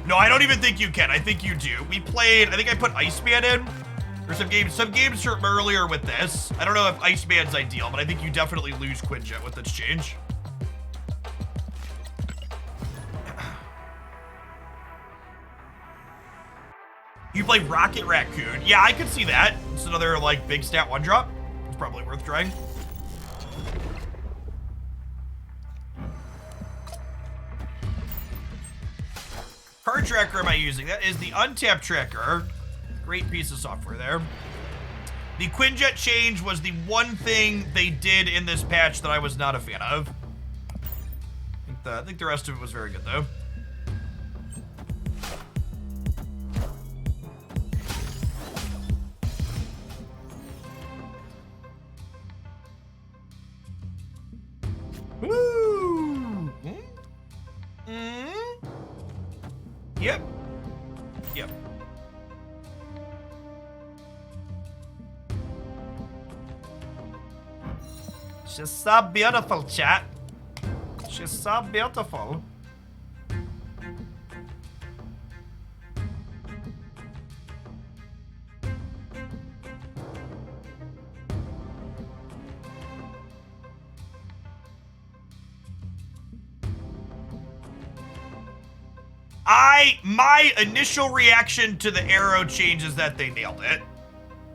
No, I don't even think you can. I think you do. We played, I think I put Iceman in. There's some games from earlier with this. I don't know if Iceman's ideal, but I think you definitely lose Quinjet with this change. You play Rocket Raccoon. Yeah, I could see that. It's another, like, big stat 1-drop. It's probably worth trying. Card Tracker am I using? That is the Untap Tracker. Great piece of software there. The Quinjet change was the one thing they did in this patch that I was not a fan of. I think the rest of it was very good, though. Woo! Yep. Yep. She's so beautiful, chat. She's so beautiful. My initial reaction to the Arrow change is that they nailed it.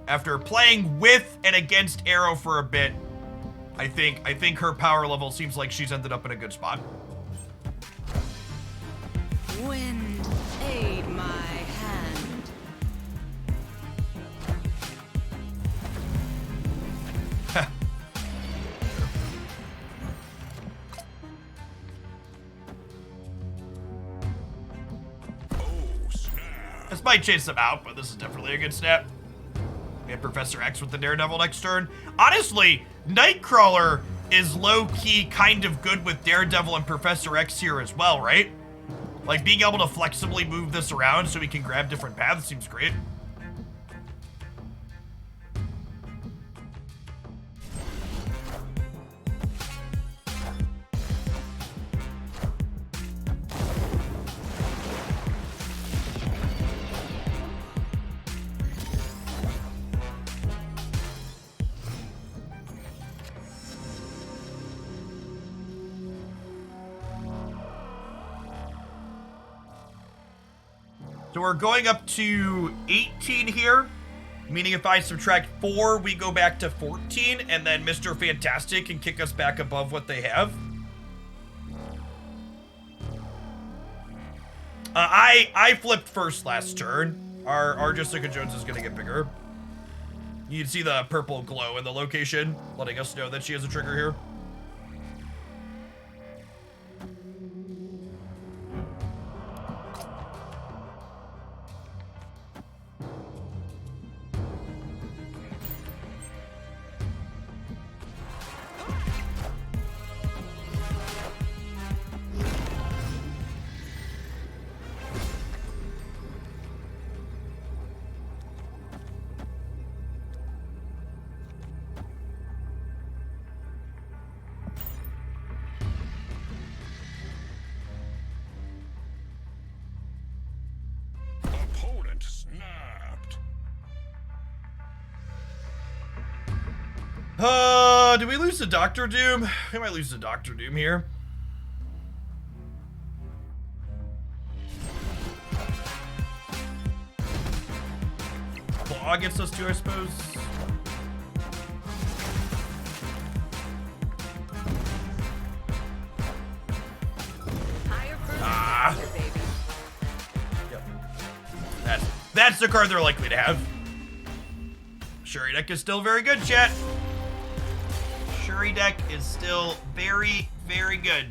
After playing with and against Arrow for a bit, I think her power level seems like she's ended up in a good spot. Wind, aid my hand. This might chase them out, but this is definitely a good snap. We have Professor X with the Daredevil next turn. Honestly, Nightcrawler is low-key kind of good with Daredevil and Professor X here as well, right? Like, being able to flexibly move this around so we can grab different paths seems great. So we're going up to 18 here, meaning if I subtract 4, we go back to 14, and then Mr. Fantastic can kick us back above what they have. I flipped first last turn. Our Jessica Jones is gonna get bigger. You can see the purple glow in the location, letting us know that she has a trigger here. Opponent snapped. Did we lose to Doctor Doom? We might lose to Doctor Doom here. Claw gets us to, I suppose. Yep. That's the card they're likely to have. Shuri deck is still very good, chat. Shuri deck is still very, very good.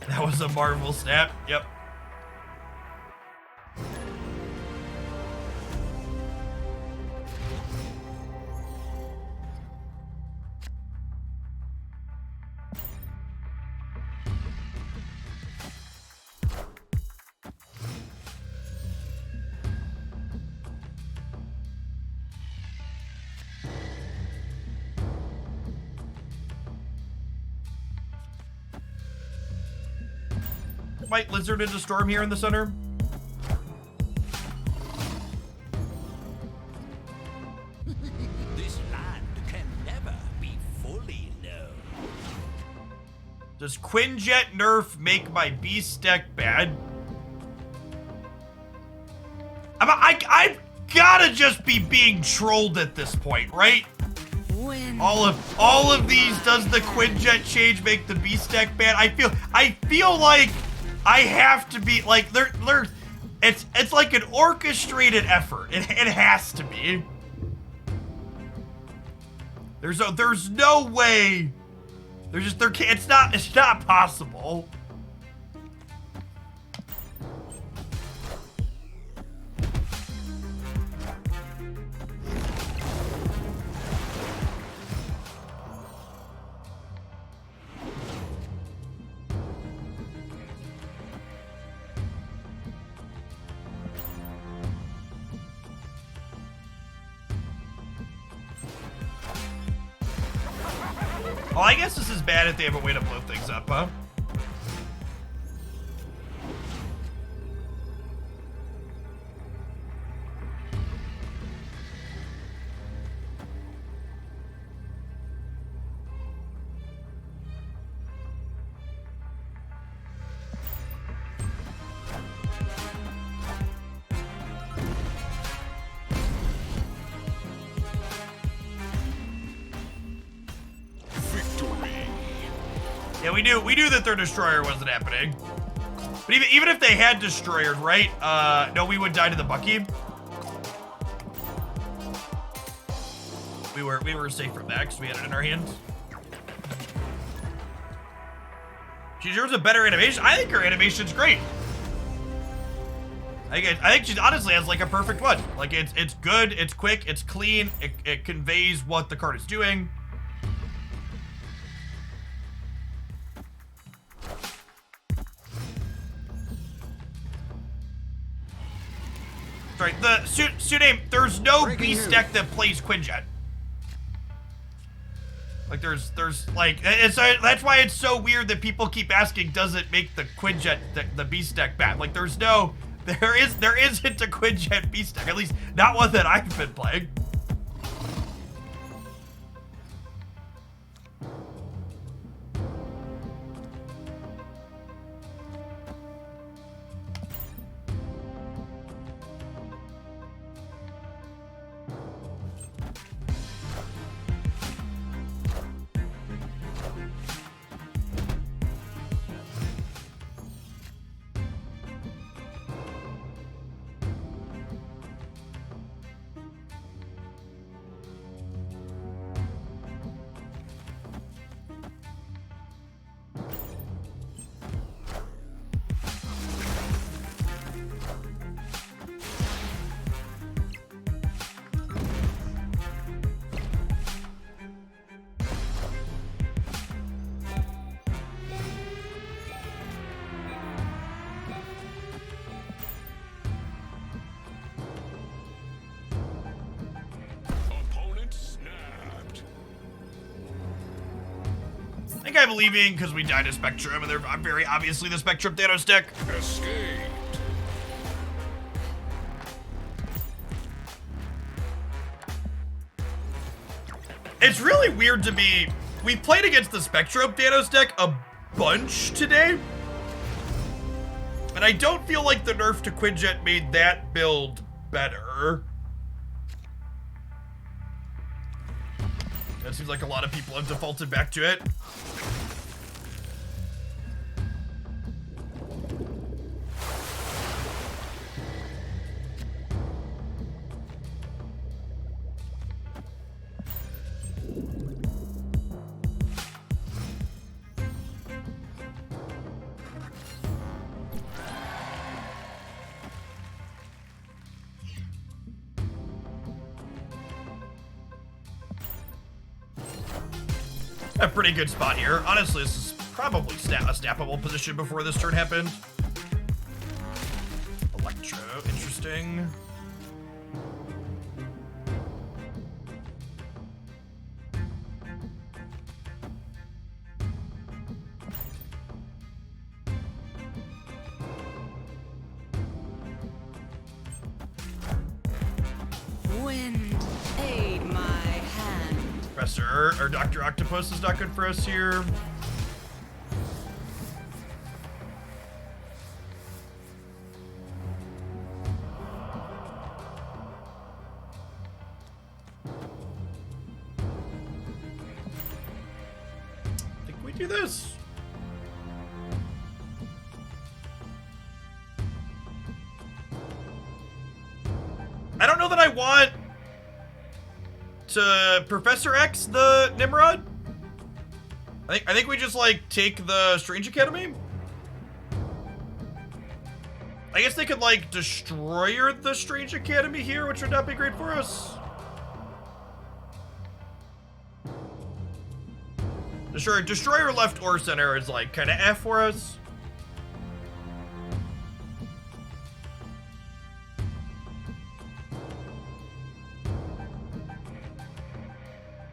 That was a Marvel snap. Yep. White Lizard into Storm here in the center. This land can never be fully known. Does Quinjet nerf make my beast deck bad? I've gotta just be being trolled at this point, right? All of these, does the Quinjet change make the beast deck bad? I feel like I have to be like it's like an orchestrated effort. It has to be. There's no way. It's not possible. Oh, I guess this is bad if they have a way to blow things up, huh? Yeah, we knew that their destroyer wasn't happening. But even if they had destroyered, right? No, we would die to the Bucky. We were safe from that because we had it in our hands. She deserves a better animation. I think her animation's great. I think she honestly has like a perfect one. Like it's good, it's quick, it's clean, it conveys what the card is doing. Sorry, the suit name, there's no beast deck that plays Quinjet. Like there's like that's why it's so weird that people keep asking, does it make the Quinjet the beast deck bad? Like there isn't a Quinjet beast deck, at least not one that I've been playing. I think I'm leaving because we died to Spectrum, and they're very obviously the Spectrum Thanos deck. Escaped. It's really weird to me. We played against the Spectrum Thanos deck a bunch today, and I don't feel like the nerf to Quinjet made that build better. It seems like a lot of people have defaulted back to it. A pretty good spot here. Honestly, this is probably a snappable position before this turn happened. Electro, interesting. Wind, aid my hand. Professor, or Dr. Octopus is not good for us here. I think we do this. I don't know that I want to Professor X the Nimrod. I think we just like take the Strange Academy. I guess they could like destroyer the Strange Academy here, which would not be great for us. Destroyer left or center is like kind of F for us.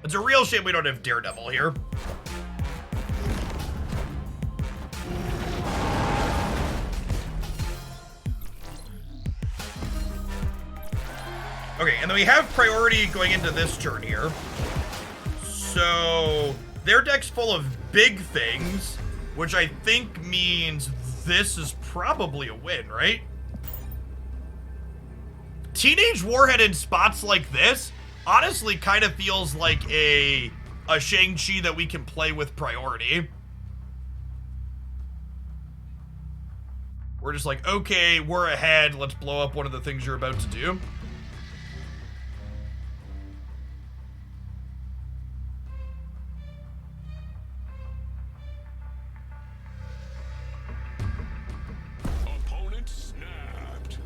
It's a real shame we don't have Daredevil here. Okay, and then we have priority going into this turn here. So their deck's full of big things, which I think means this is probably a win, right? Teenage Warhead in spots like this honestly kind of feels like a Shang-Chi that we can play with priority. We're just like, okay, we're ahead, let's blow up one of the things you're about to do. Opponent snapped.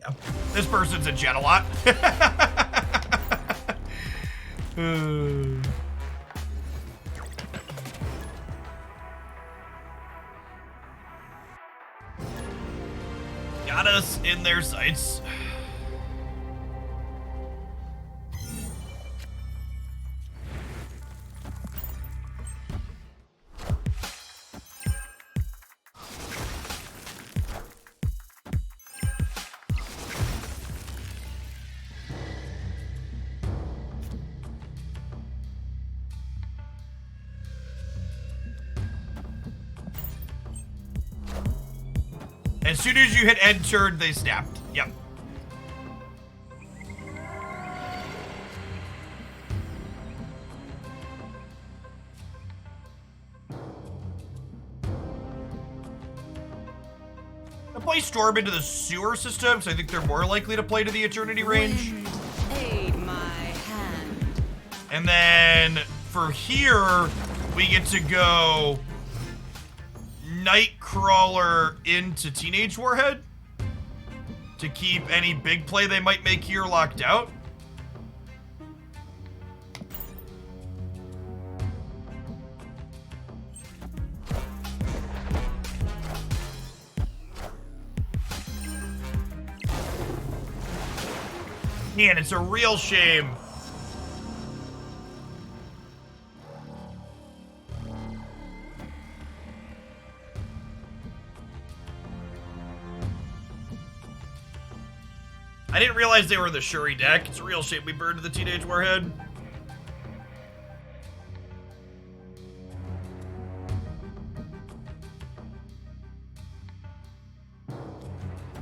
Yeah, this person's a jet a lot. Got us in their sights. As soon as you hit end turn, they snapped. Yep. I'll play Storm into the sewer system, so I think they're more likely to play to the Eternity range. Wind, aid my hand. And then for here, we get to go Nightcrawler into Teenage Warhead to keep any big play they might make here locked out. Man, it's a real shame. I didn't realize they were the Shuri deck. It's a real shame we burned the Teenage Warhead.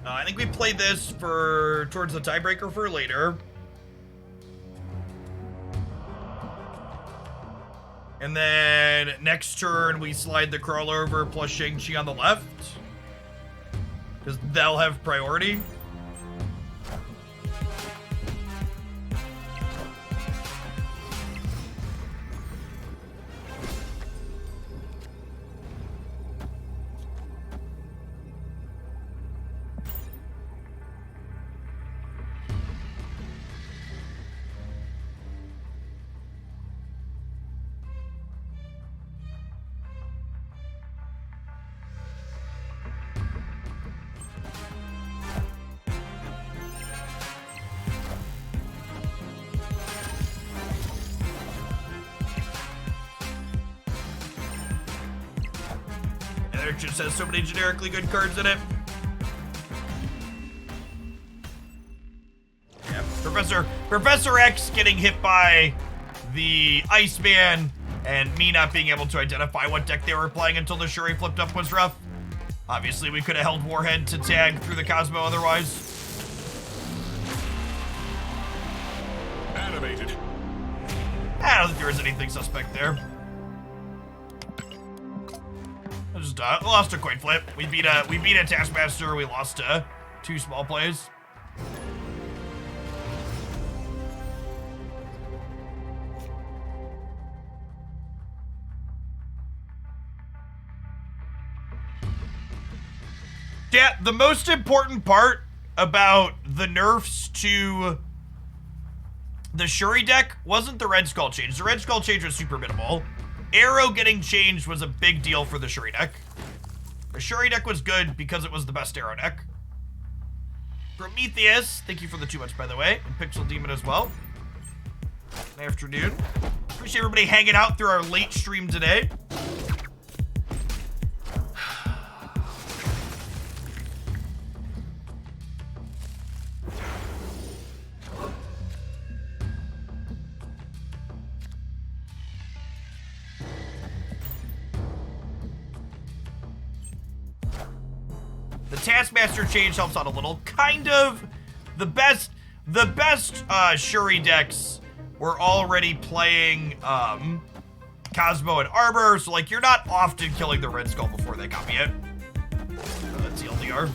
I think we played this for towards the tiebreaker for later. And then next turn we slide the Crawler over plus Shang-Chi on the left. Because they'll have priority. It just has so many generically good cards in it. Yeah, Professor X getting hit by the Iceman and me not being able to identify what deck they were playing until the Shuri flipped up was rough. Obviously, we could have held Warhead to tag through the Cosmo otherwise. Animated. I don't think there was anything suspect there. I just lost a coin flip. We beat a Taskmaster. We lost 2 small plays. Chat, the most important part about the nerfs to the Shuri deck wasn't the Red Skull change. The Red Skull change was super minimal. Arrow getting changed was a big deal for the Shuri deck. The Shuri deck was good because it was the best Arrow deck. Prometheus, thank you for the 2 months, by the way. And Pixel Demon as well. Good afternoon. Appreciate everybody hanging out through our late stream today. The Taskmaster change helps out a little. Kind of. The best Shuri decks were already playing Cosmo and Arbor, so like you're not often killing the Red Skull before they copy it. That's TLDR.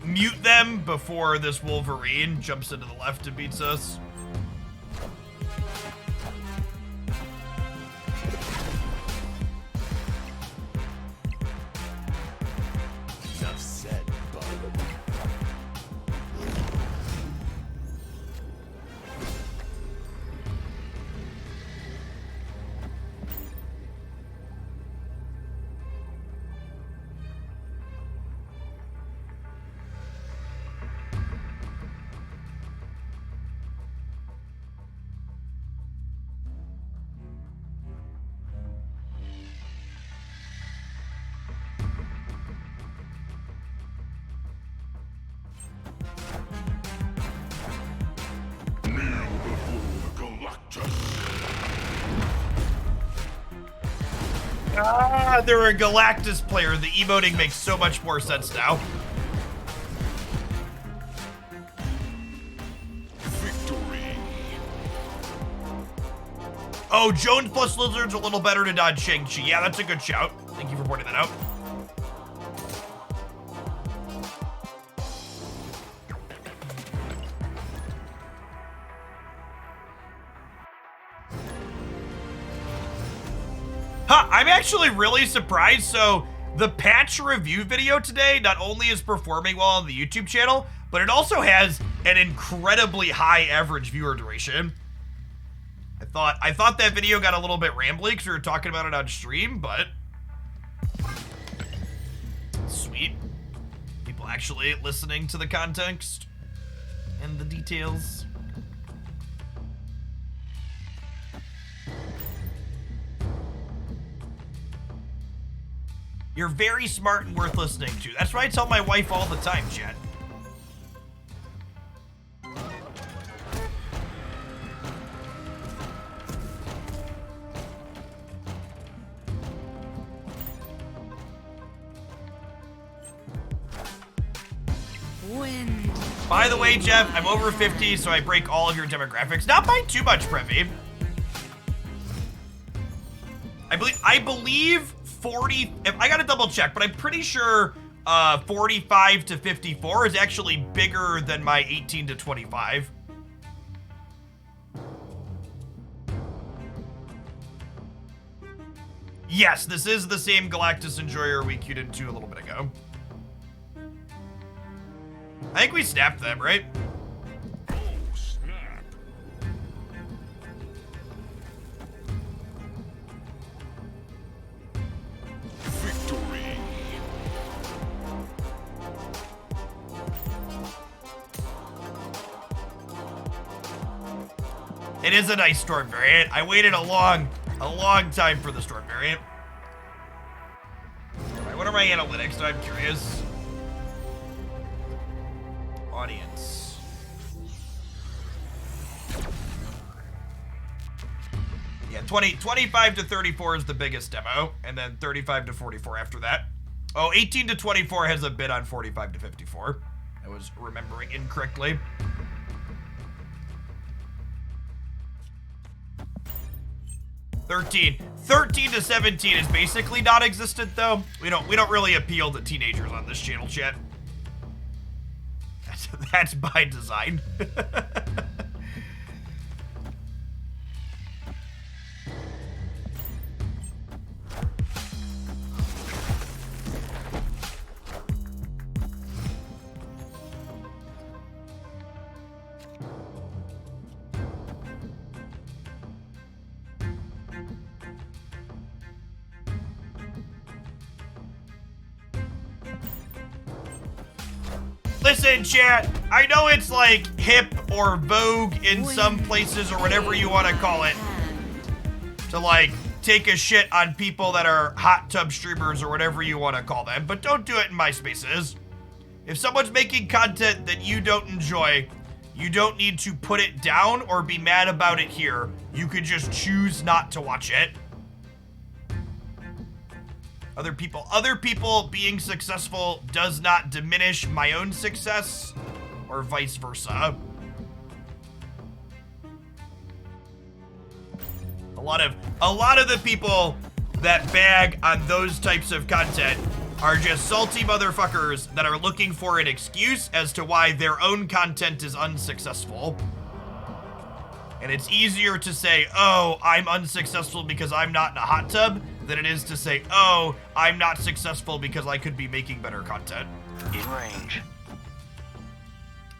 Mute them before this Wolverine jumps into the left and beats us. Enough said, bud. Ah, they're a Galactus player. The emoting makes so much more sense now. Victory. Oh, Jones plus Lizard's a little better to dodge Shang-Chi. Yeah, that's a good shout. Thank you for pointing that out. Huh, I'm actually really surprised. So the patch review video today not only is performing well on the YouTube channel, but it also has an incredibly high average viewer duration. I thought that video got a little bit rambly because we were talking about it on stream, but sweet. People actually listening to the context and the details. You're very smart and worth listening to. That's what I tell my wife all the time, chat. Wind. By the way, Jeff, I'm over 50, so I break all of your demographics. Not by too much, Previ. I believe 40, I gotta double check, but I'm pretty sure 45 to 54 is actually bigger than my 18 to 25. Yes, this is the same Galactus Enjoyer we queued into a little bit ago. I think we snapped them, right? Oh, snap. Victory. It is a nice Storm variant. I waited a long time for the Storm variant. All right, what are my analytics? I'm curious. audience. Yeah, 25 to 34 is the biggest demo, and then 35 to 44 after that. Oh, 18 to 24 has a bid on 45 to 54. I was remembering incorrectly. $13 to 17 is basically non-existent though. We don't really appeal to teenagers on this channel, chat. That's by design. Listen, chat, I know it's like hip or vogue in some places or whatever you want to call it to like take a shit on people that are hot tub streamers or whatever you want to call them, but don't do it in my spaces. If someone's making content that you don't enjoy, you don't need to put it down or be mad about it here. You could just choose not to watch it. Other people being successful does not diminish my own success, or vice versa. A lot of the people that bag on those types of content are just salty motherfuckers that are looking for an excuse as to why their own content is unsuccessful. And it's easier to say, oh, I'm unsuccessful because I'm not in a hot tub, than it is to say, oh, I'm not successful because I could be making better content. In range.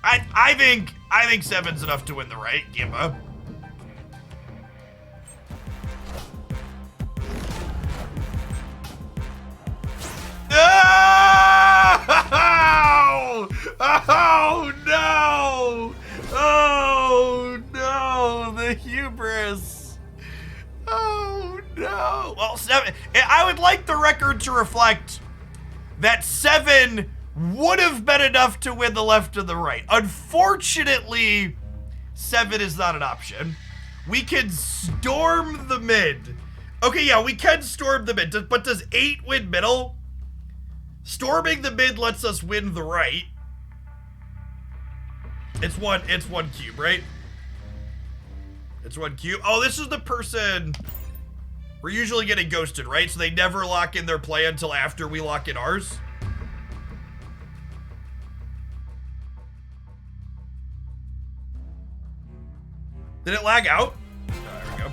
I think 7's enough to win the right, Gimba. Oh! Oh no! Oh no! The hubris! Oh no! Well, 7. I would like the record to reflect that 7 would have been enough to win the left and the right. Unfortunately, 7 is not an option. We can storm the mid. Okay, yeah, we can storm the mid, but does 8 win middle? Storming the mid lets us win the right. It's one cube, right? It's 1 cube. Oh, this is the person we're usually getting ghosted, right? So they never lock in their play until after we lock in ours. Did it lag out? Oh, there we go.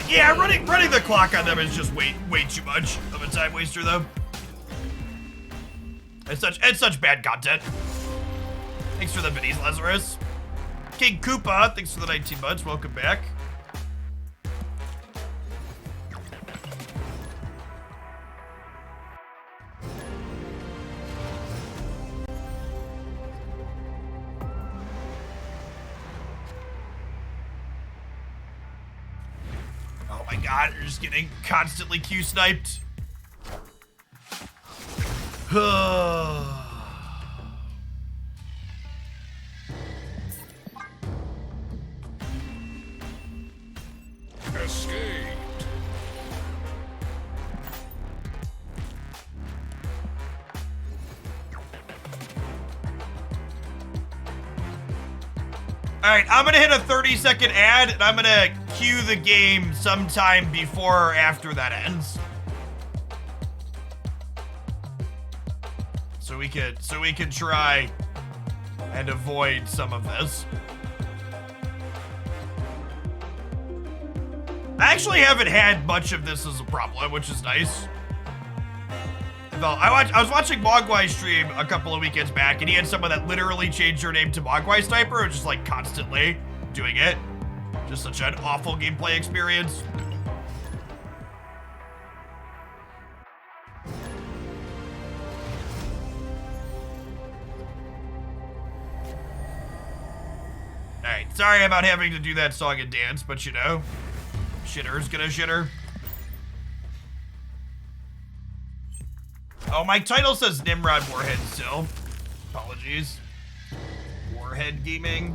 Yeah, running the clock on them is just way too much of a time waster, though. It's such bad content. Thanks for the minis, Lazarus. King Koopa, thanks for the 19 months. Welcome back. Oh my god, you're just getting constantly Q sniped. Escaped. Alright, I'm gonna hit a 30-second ad, and I'm gonna cue the game sometime before or after that ends. So we can try and avoid some of this. I actually haven't had much of this as a problem, which is nice. I was watching Mogwai stream a couple of weekends back, and he had someone that literally changed her name to Mogwai Sniper, just like constantly doing it. Just such an awful gameplay experience. Alright, sorry about having to do that song and dance, but you know, shitter's gonna shitter. Oh, my title says Nimrod Warhead still. Apologies. Warhead Gaming.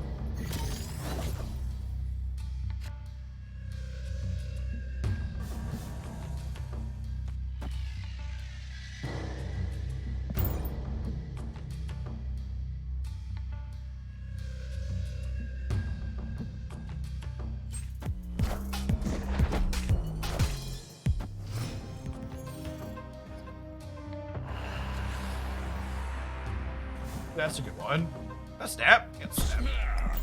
That's a good one. A snap. Get snap.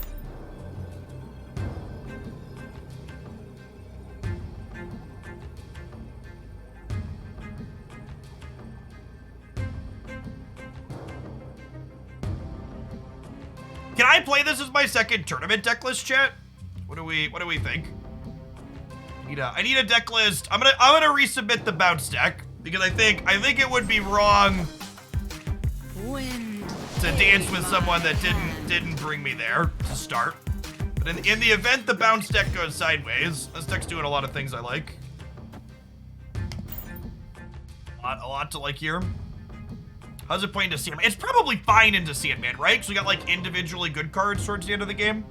Can I play this as my second tournament deck list, chat? What do we think? I need a deck list. I'm gonna resubmit the bounce deck because I think it would be wrong to dance with someone that didn't bring me there to start. But in the event the bounce deck goes sideways, this deck's doing a lot of things I like. A lot to like here. How's it playing to Sandman? It's probably fine into Sandman, right? So we got like individually good cards towards the end of the game.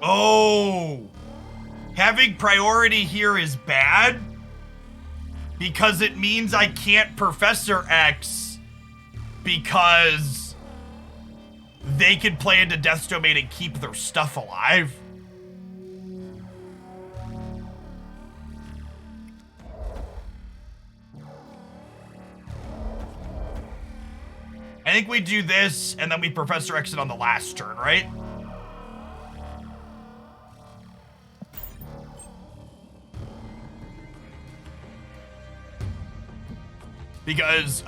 Oh, having priority here is bad because it means I can't Professor X because they can play into Death's Domain and keep their stuff alive. I think we do this and then we Professor X it on the last turn, right? Because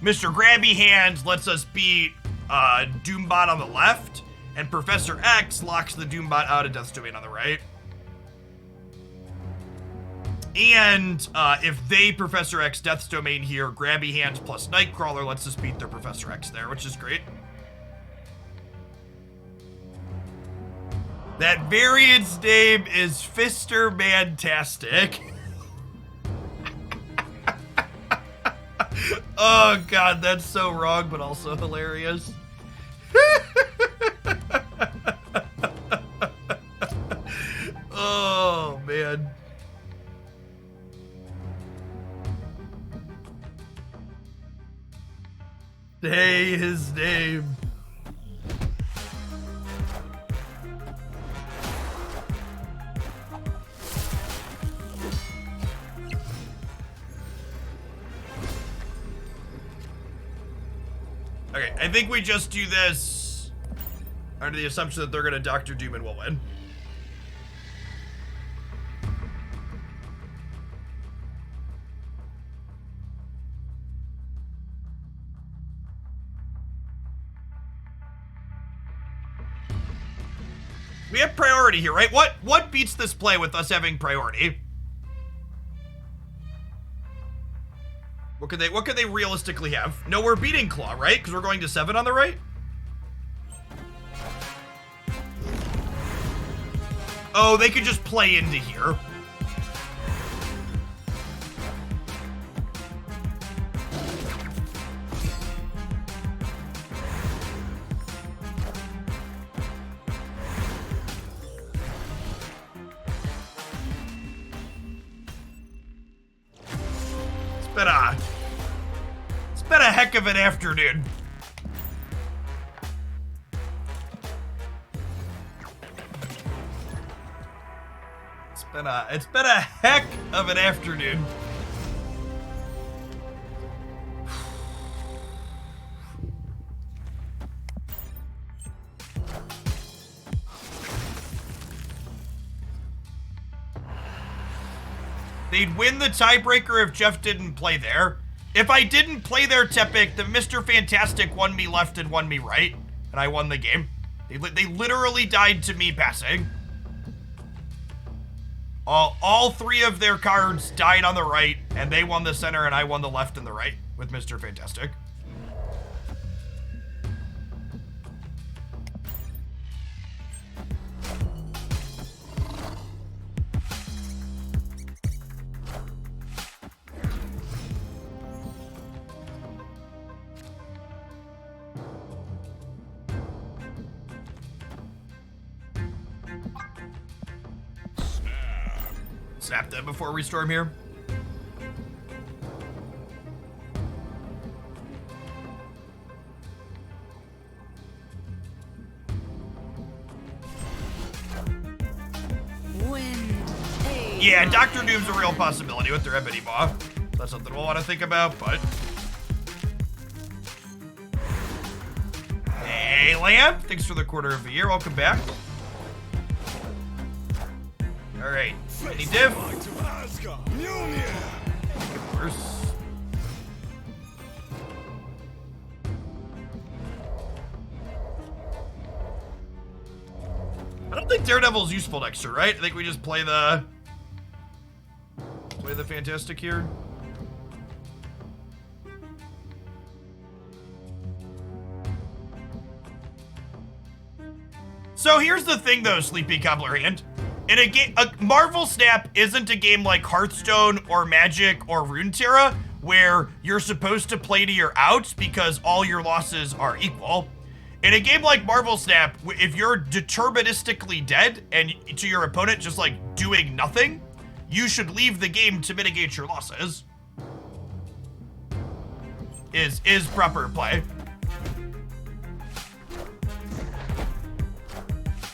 Mr. Grabby Hands lets us beat Doombot on the left, and Professor X locks the Doombot out of Death's Domain on the right. And if they Professor X Death's Domain here, Grabby Hands plus Nightcrawler lets us beat their Professor X there, which is great. That variant's name is Fister Mantastic. Oh god, that's so wrong, but also hilarious. Oh man. Say his name. Okay, I think we just do this under the assumption that they're gonna Dr. Doom and we'll win. We have priority here, right? What beats this play with us having priority? What could they realistically have? No, we're beating Claw, right? Because we're going to 7 on the right? Oh, they could just play into here. It's been a heck of an afternoon. It's been a heck of an afternoon. They'd win the tiebreaker if Jeff didn't play there. If I didn't play there, Tepic, then Mr. Fantastic won me left and won me right, and I won the game. They literally died to me passing. All three of their cards died on the right, and they won the center, and I won the left and the right with Mr. Fantastic. Snap them before we storm here. Yeah, Dr. Doom's a real possibility with their Ebony Maw. That's something we'll want to think about, but... Hey, Lamb. Thanks for the quarter of a year. Welcome back. All right. Any diff? Worse. I don't think Daredevil's useful next turn, right? I think we just play the Fantastic here. So here's the thing, though, Sleepy Cobbler Hand. In a game, Marvel Snap isn't a game like Hearthstone or Magic or Runeterra, where you're supposed to play to your outs because all your losses are equal. In a game like Marvel Snap, if you're deterministically dead and to your opponent just like doing nothing, you should leave the game to mitigate your losses. Is proper play.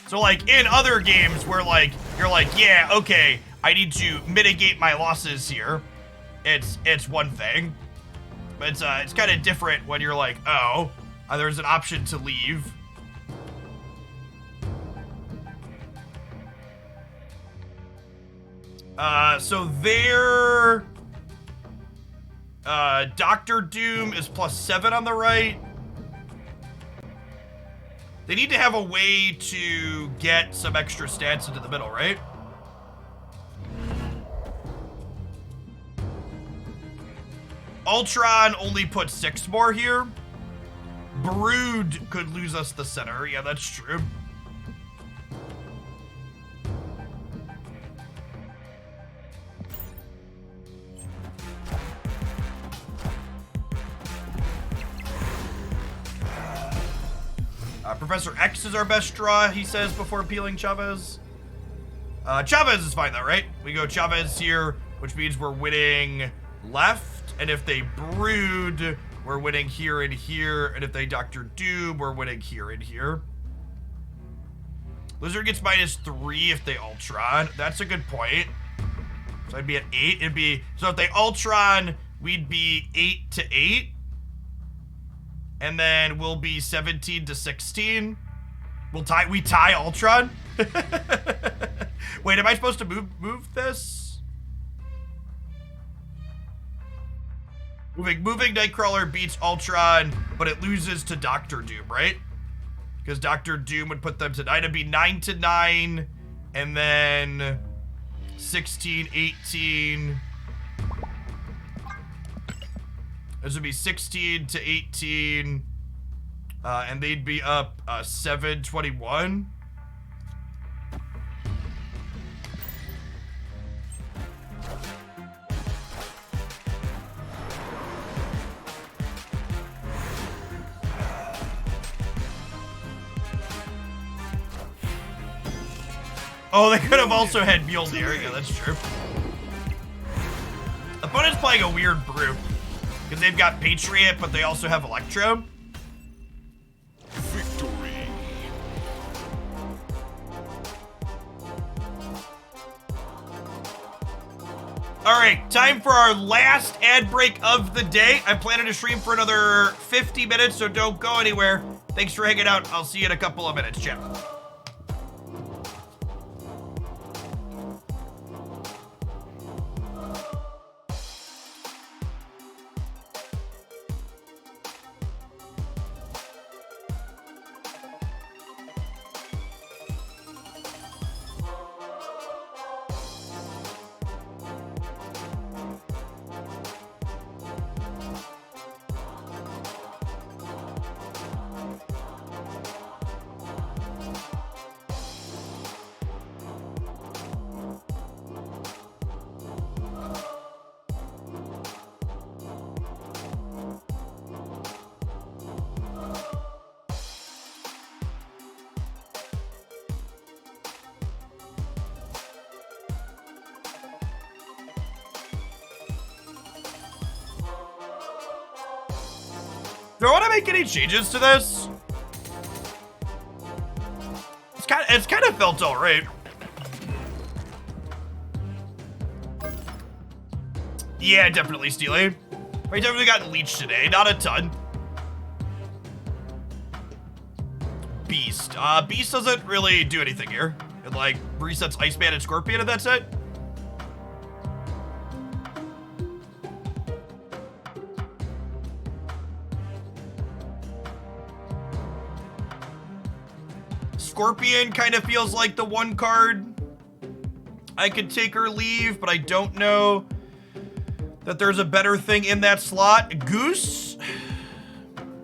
So like in other games where like you're like, yeah, okay, I need to mitigate my losses here. It's one thing. But it's kind of different when you're like, oh, there's an option to leave. So their Dr. Doom is +7 on the right. They need to have a way to get some extra stats into the middle, right? Ultron only put 6 more here. Brood could lose us the center. Yeah, that's true. Professor X is our best draw, he says, before peeling Chavez. Chavez is fine, though, right? We go Chavez here, which means we're winning left. And if they Brood, we're winning here and here. And if they Dr. Doom, we're winning here and here. Lizard gets -3 if they Ultron. That's a good point. So I'd be at 8. It'd be, so if they Ultron, we'd be 8 to 8. And then we'll be 17 to 16. We tie Ultron? Wait, am I supposed to move this? Moving Nightcrawler beats Ultron, but it loses to Dr. Doom, right? Because Dr. Doom would put them to 9. It'd be 9 to 9, and then 16, 18. This would be 16 to 18, and they'd be up 7-21. Oh, they could have also had Mjolnir. Yeah, that's true. Opponent's playing a weird brew. Because they've got Patriot, but they also have Electro. Victory. All right, time for our last ad break of the day. I'm planning to stream for another 50 minutes, so don't go anywhere. Thanks for hanging out. I'll see you in a couple of minutes, chat. Do I want to make any changes to this? It's kind of felt all right. Yeah, definitely Steely. We definitely got Leech today, not a ton. Beast. Beast doesn't really do anything here. It like resets Iceman and Scorpion and that's it. Scorpion kind of feels like the one card I could take or leave, but I don't know that there's a better thing in that slot. Goose.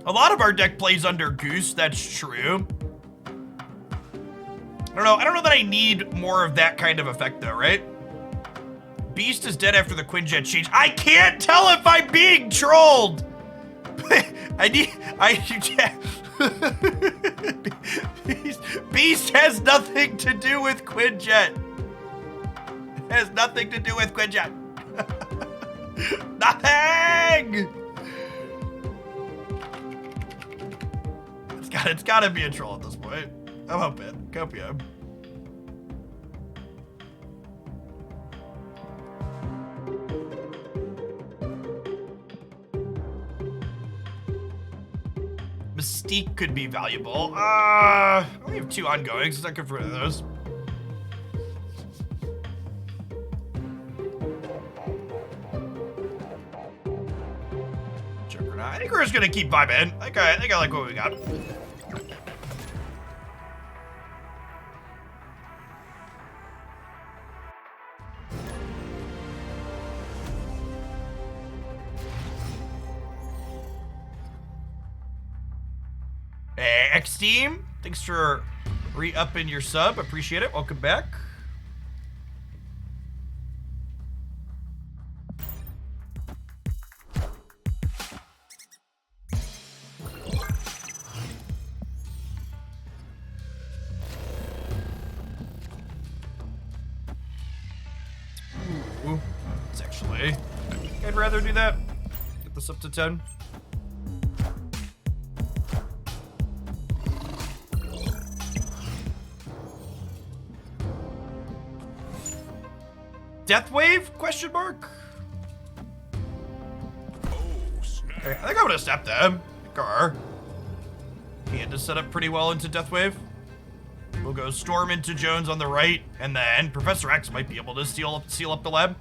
A lot of our deck plays under Goose, that's true. I don't know that I need more of that kind of effect though, right? Beast is dead after the Quinjet change. I can't tell if I'm being trolled. Beast has nothing to do with Quinjet. It has nothing to do with Quinjet. Nothing! It's gotta be a troll at this point. I'm hoping. Copia. Mystique could be valuable. I only have 2 ongoings, so I could get rid of those. I think we're just gonna keep vibing. I think I like what we got. Hey, X-Team, thanks for re-upping your sub. Appreciate it. Welcome back. I'd rather do that. Get this up to 10. Death Wave? Question mark? Okay, I think I'm gonna step them. Car. Hand is set up pretty well into Death Wave. We'll go Storm into Jones on the right, and then Professor X might be able to seal up the lab.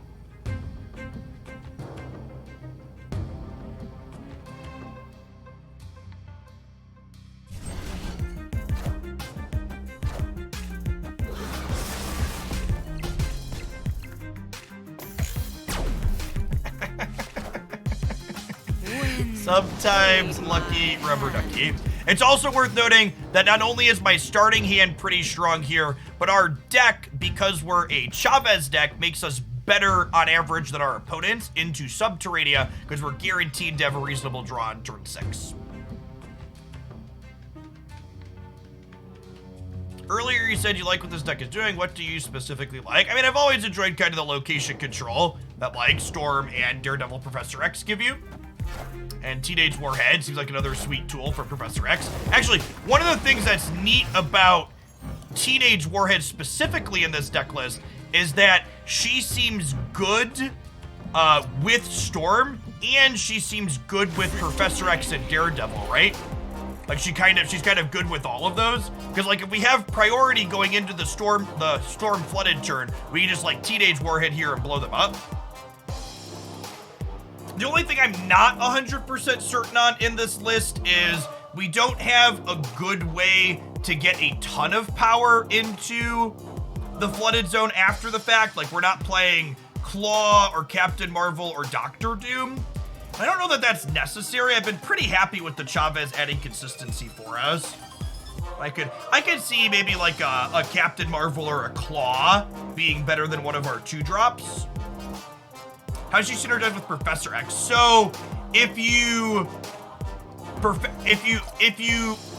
Sometimes lucky rubber ducky. It's also worth noting that not only is my starting hand pretty strong here, but our deck, because we're a Chavez deck, makes us better on average than our opponents into Subterranea because we're guaranteed to have a reasonable draw on turn 6. Earlier you said you like what this deck is doing. What do you specifically like? I mean, I've always enjoyed kind of the location control that like Storm and Daredevil Professor X give you. And Teenage Warhead seems like another sweet tool for Professor X. Actually, one of the things that's neat about Teenage Warhead specifically in this deck list is that she seems good with Storm, and she seems good with Professor X and Daredevil, right? Like she's kind of good with all of those. Because like if we have priority going into the storm flooded turn, we can just like Teenage Warhead here and blow them up. The only thing I'm not 100% certain on in this list is we don't have a good way to get a ton of power into the flooded zone after the fact. Like we're not playing Claw or Captain Marvel or Doctor Doom. I don't know that that's necessary. I've been pretty happy with the Chavez adding consistency for us. I could see maybe like a Captain Marvel or a Claw being better than one of our 2-drops. How's she synergize with Professor X? So if you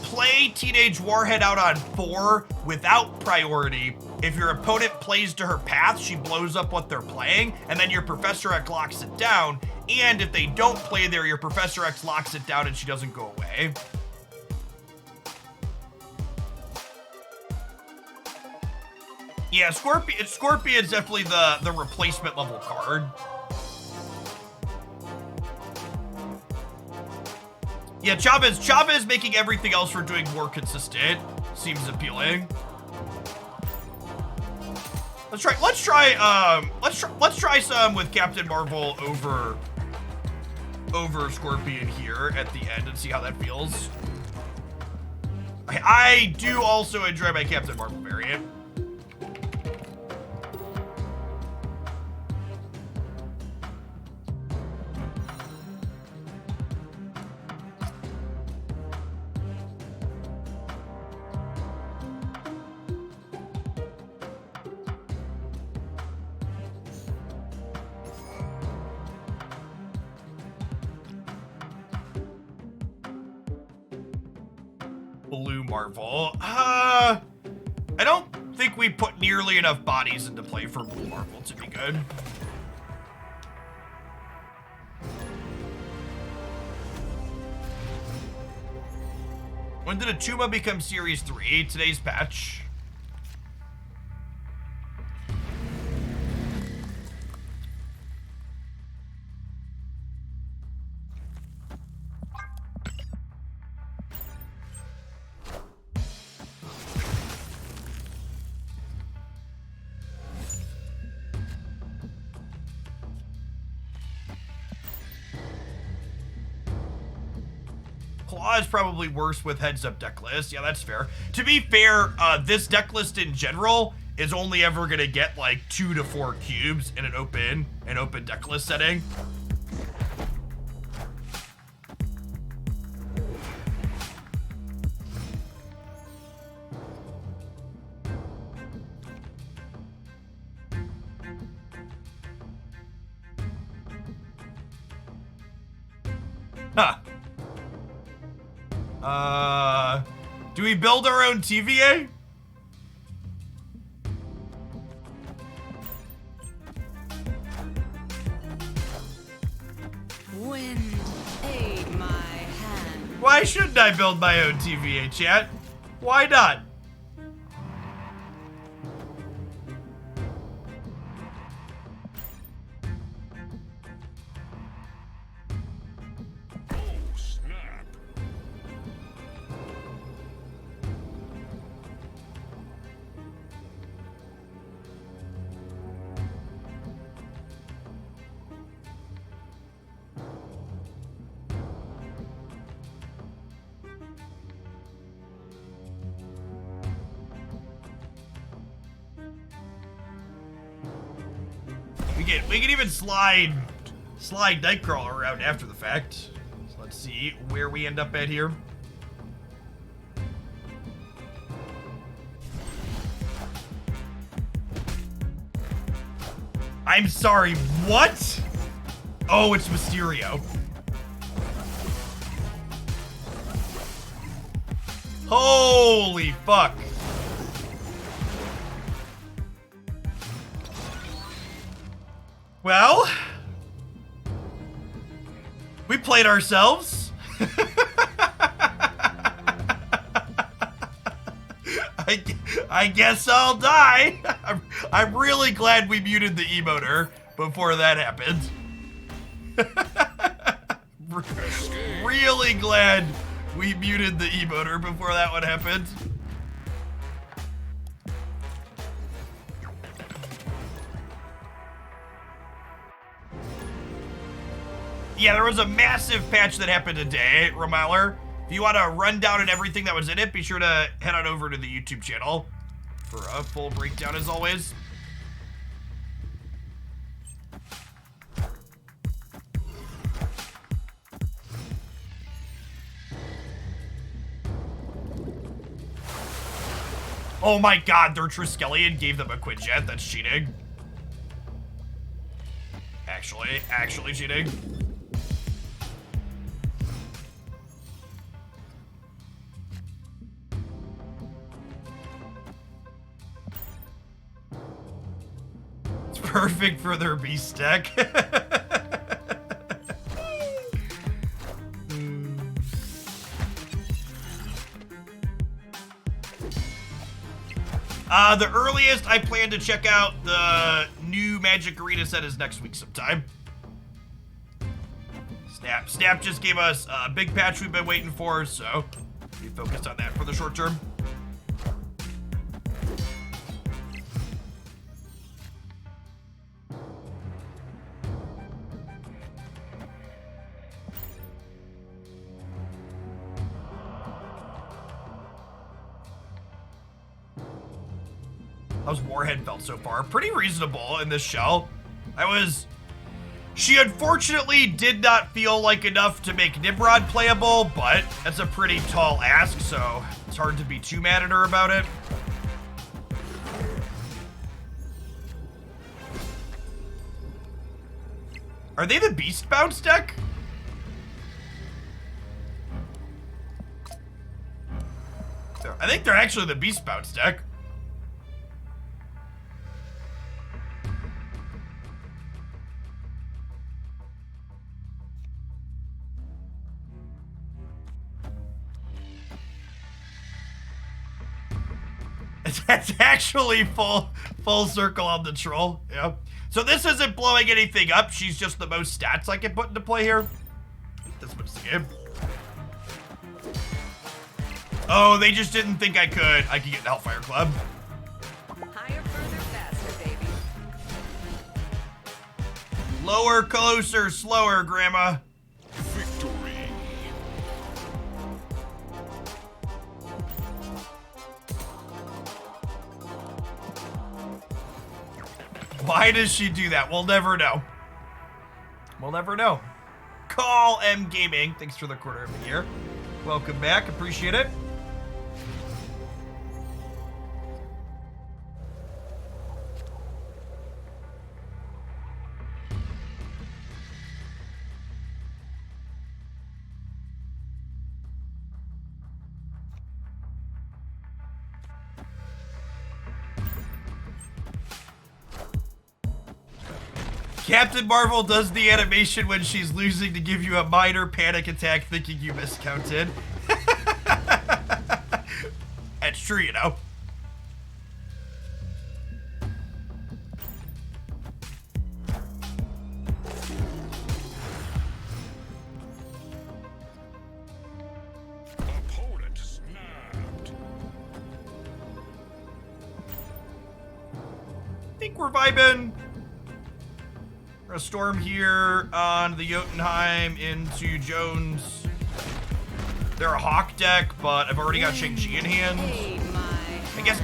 play Teenage Warhead out on 4 without priority, if your opponent plays to her path, she blows up what they're playing, and then your Professor X locks it down. And if they don't play there, your Professor X locks it down and she doesn't go away. Yeah, Scorpion's definitely the replacement level card. Yeah, Chavez making everything else we're doing more consistent seems appealing. Let's try some with Captain Marvel over Scorpion here at the end and see how that feels. I do also enjoy my Captain Marvel variant. Blue Marvel. I don't think we put nearly enough bodies into play for Blue Marvel to be good. When did Atuma become Series 3? Today's patch. Claw is probably worse with heads up deck list. Yeah, that's fair. To be fair, this deck list in general is only ever gonna get like 2 to 4 cubes in an open deck list setting. Huh. Do we build our own TVA? Wind, aid my hand. Why shouldn't I build my own TVA, chat? Why not? We can even slide Nightcrawler around after the fact. So let's see where we end up at here. I'm sorry, what? Oh, it's Mysterio. Holy fuck. Well, we played ourselves. I guess I'll die. I'm really glad we muted the emoter before that happened. Really glad we muted the emoter before that one happened. Yeah, there was a massive patch that happened today, Romiler. If you want a rundown and everything that was in it, be sure to head on over to the YouTube channel for a full breakdown as always. Oh my god, their Triskelion gave them a Quinjet. That's cheating. Actually cheating. It's perfect for their beast deck. The earliest I plan to check out the new Magic Arena set is next week sometime. Snap just gave us a big patch we've been waiting for, so we focused on that for the short term. How's Warhead felt so far? Pretty reasonable in this shell. She unfortunately did not feel like enough to make Nimrod playable, but that's a pretty tall ask, so it's hard to be too mad at her about it. Are they the Beast Bounce deck? I think they're actually the Beast Bounce deck. That's actually full circle on the troll. Yeah. So this isn't blowing anything up. She's just the most stats I can put into play here. This much the game. Oh, they just didn't think I could get an Hellfire Club. Higher, further, faster, baby. Lower, closer, slower, Grandma. Victory. Why does she do that? We'll never know. We'll never know. Call M Gaming. Thanks for the quarter of the year. Welcome back. Appreciate it. Captain Marvel does the animation when she's losing to give you a minor panic attack thinking you miscounted. That's true, you know. Opponent snapped. I think we're vibing. A storm here on the Jotunheim into Jones. They're a Hawk deck, but I've already got Shang-Chi in hand.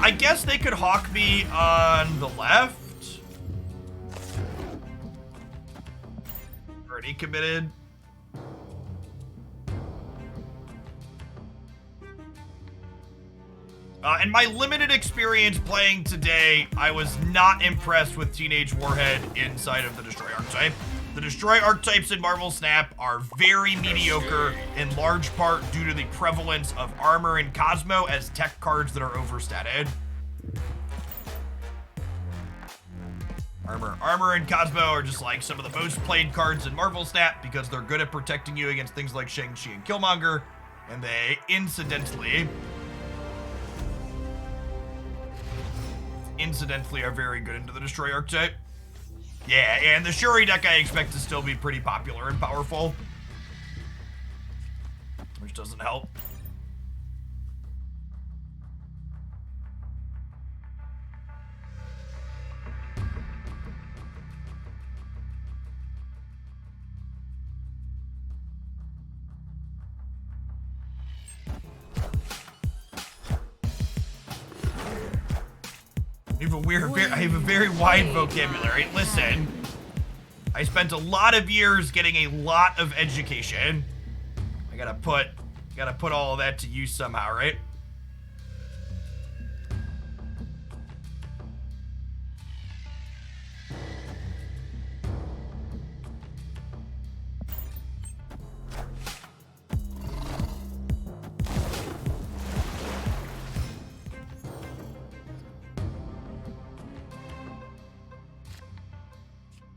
I guess they could Hawk me on the left. Already committed. In my limited experience playing today, I was not impressed with Teenage Warhead inside of the Destroy archetype. The Destroy archetypes in Marvel Snap are very mediocre, in large part due to the prevalence of Armor and Cosmo as tech cards that are overstated. Armor and Cosmo are just like some of the most played cards in Marvel Snap because they're good at protecting you against things like Shang-Chi and Killmonger, and they incidentally are very good into the Destroy archetype. Yeah, and the Shuri deck I expect to still be pretty popular and powerful, which doesn't help. I have a very wide vocabulary. Listen, I spent a lot of years getting a lot of education. I gotta put all of that to use somehow, right?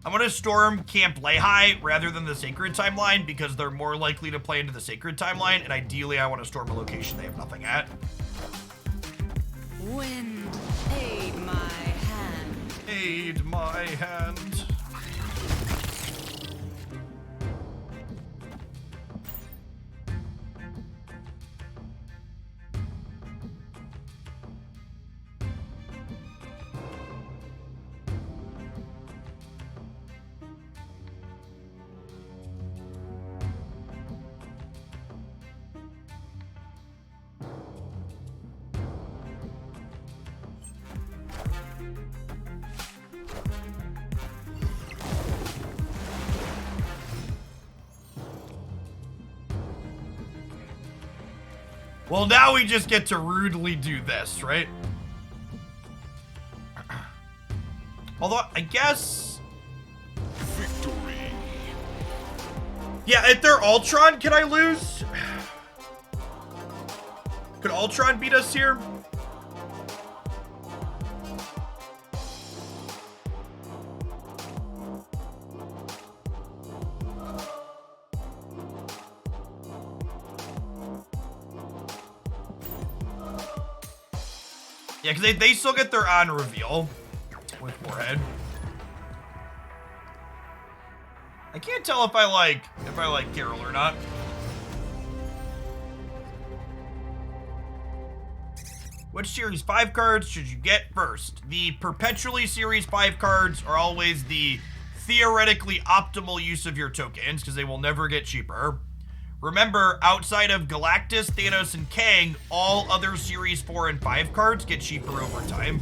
I'm gonna storm Camp Lehi rather than the Sacred Timeline because they're more likely to play into the Sacred Timeline, and ideally I want to storm a location they have nothing at. Wind, aid my hand. Aid my hand. Well, now we just get to rudely do this, right? Although, I guess... Victory. Yeah, if they're Ultron, can I lose? Could Ultron beat us here? Yeah, because they still get their on reveal with Warhead. I can't tell if I like Carol or not. Which Series 5 cards should you get first? The perpetually Series 5 cards are always the theoretically optimal use of your tokens because they will never get cheaper. Remember, outside of Galactus, Thanos, and Kang, all other Series 4 and 5 cards get cheaper over time.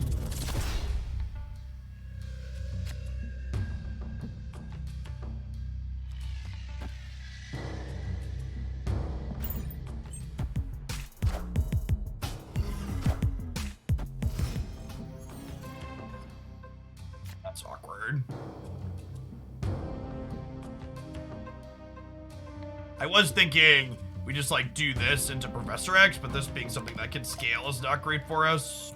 That's awkward. I was thinking we just like do this into Professor X, but this being something that can scale is not great for us.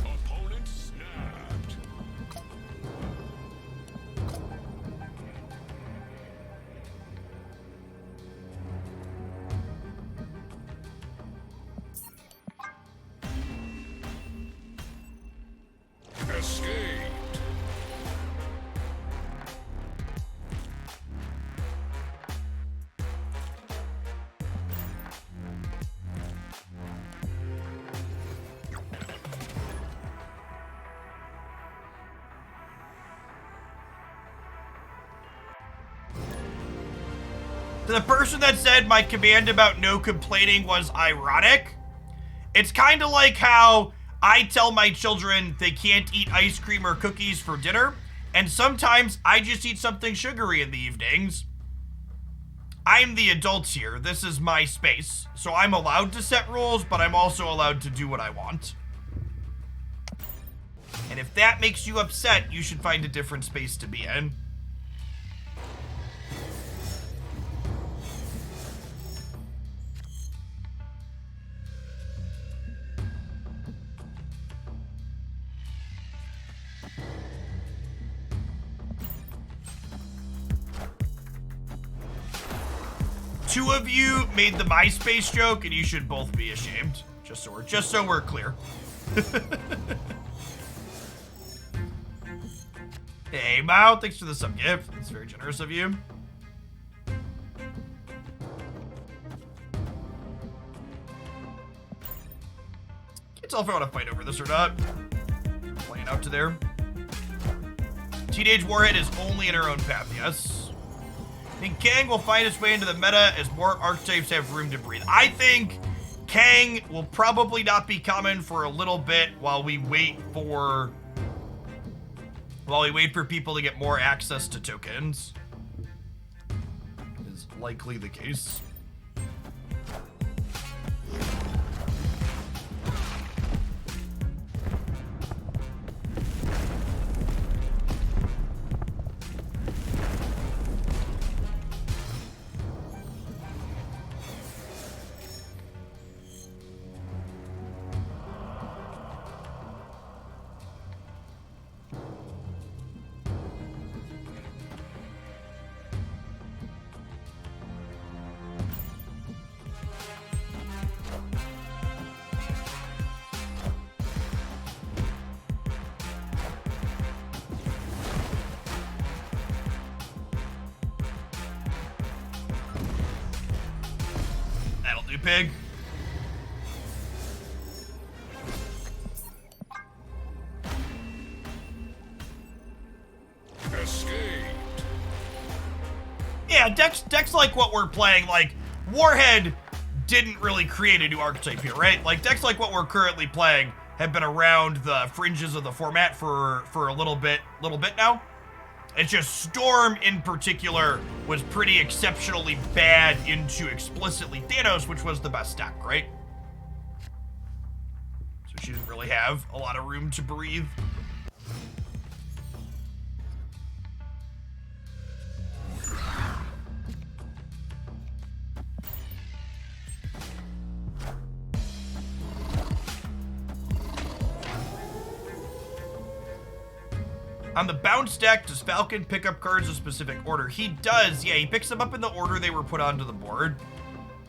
Opponent snapped. Escaped. To the person that said my command about no complaining was ironic, it's kind of like how I tell my children they can't eat ice cream or cookies for dinner, and sometimes I just eat something sugary in the evenings. I'm the adult here. This is my space, so I'm allowed to set rules, but I'm also allowed to do what I want. And if that makes you upset, you should find a different space to be in. Two of you made the MySpace joke, and you should both be ashamed. Just so we're clear. Hey, Mao, thanks for the sub gift. That's very generous of you. Can't tell if I want to fight over this or not. Playing out to there. Teenage Warhead is only in her own path, yes. I think Kang will find its way into the meta as more archetypes have room to breathe. I think Kang will probably not be common for a little bit while we wait for while we wait for people to get more access to tokens. Is likely the case. That'll do, pig. Escaped. Yeah, decks like what we're playing, like Warhead didn't really create a new archetype here, right? Like decks like what we're currently playing have been around the fringes of the format for a little bit now. It's just Storm in particular was pretty exceptionally bad into explicitly Thanos, which was the best deck, right? So she didn't really have a lot of room to breathe. On the bounce deck, does Falcon pick up cards in a specific order? He does, yeah, he picks them up in the order they were put onto the board.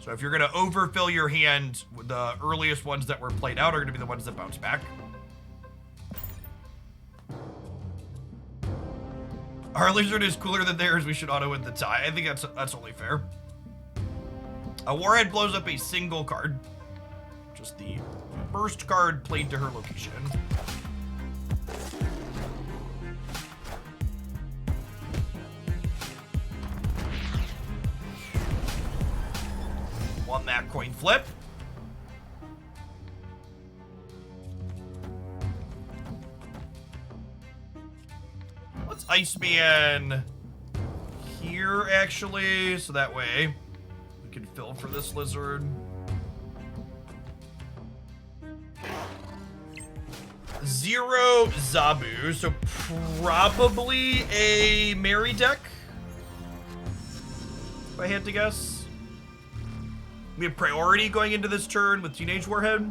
So if you're gonna overfill your hand, the earliest ones that were played out are gonna be the ones that bounce back. Our lizard is cooler than theirs, we should auto win the tie. I think that's only fair. A Warhead blows up a single card. Just the first card played to her location. Won that coin flip. Let's Iceman here, actually, so that way we can fill for this lizard. Zero Zabu, so probably a Mary deck, if I had to guess. We have priority going into this turn with Teenage Warhead.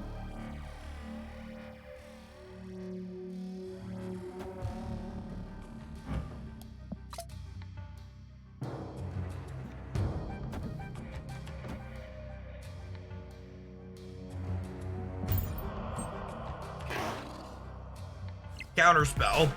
Counterspell.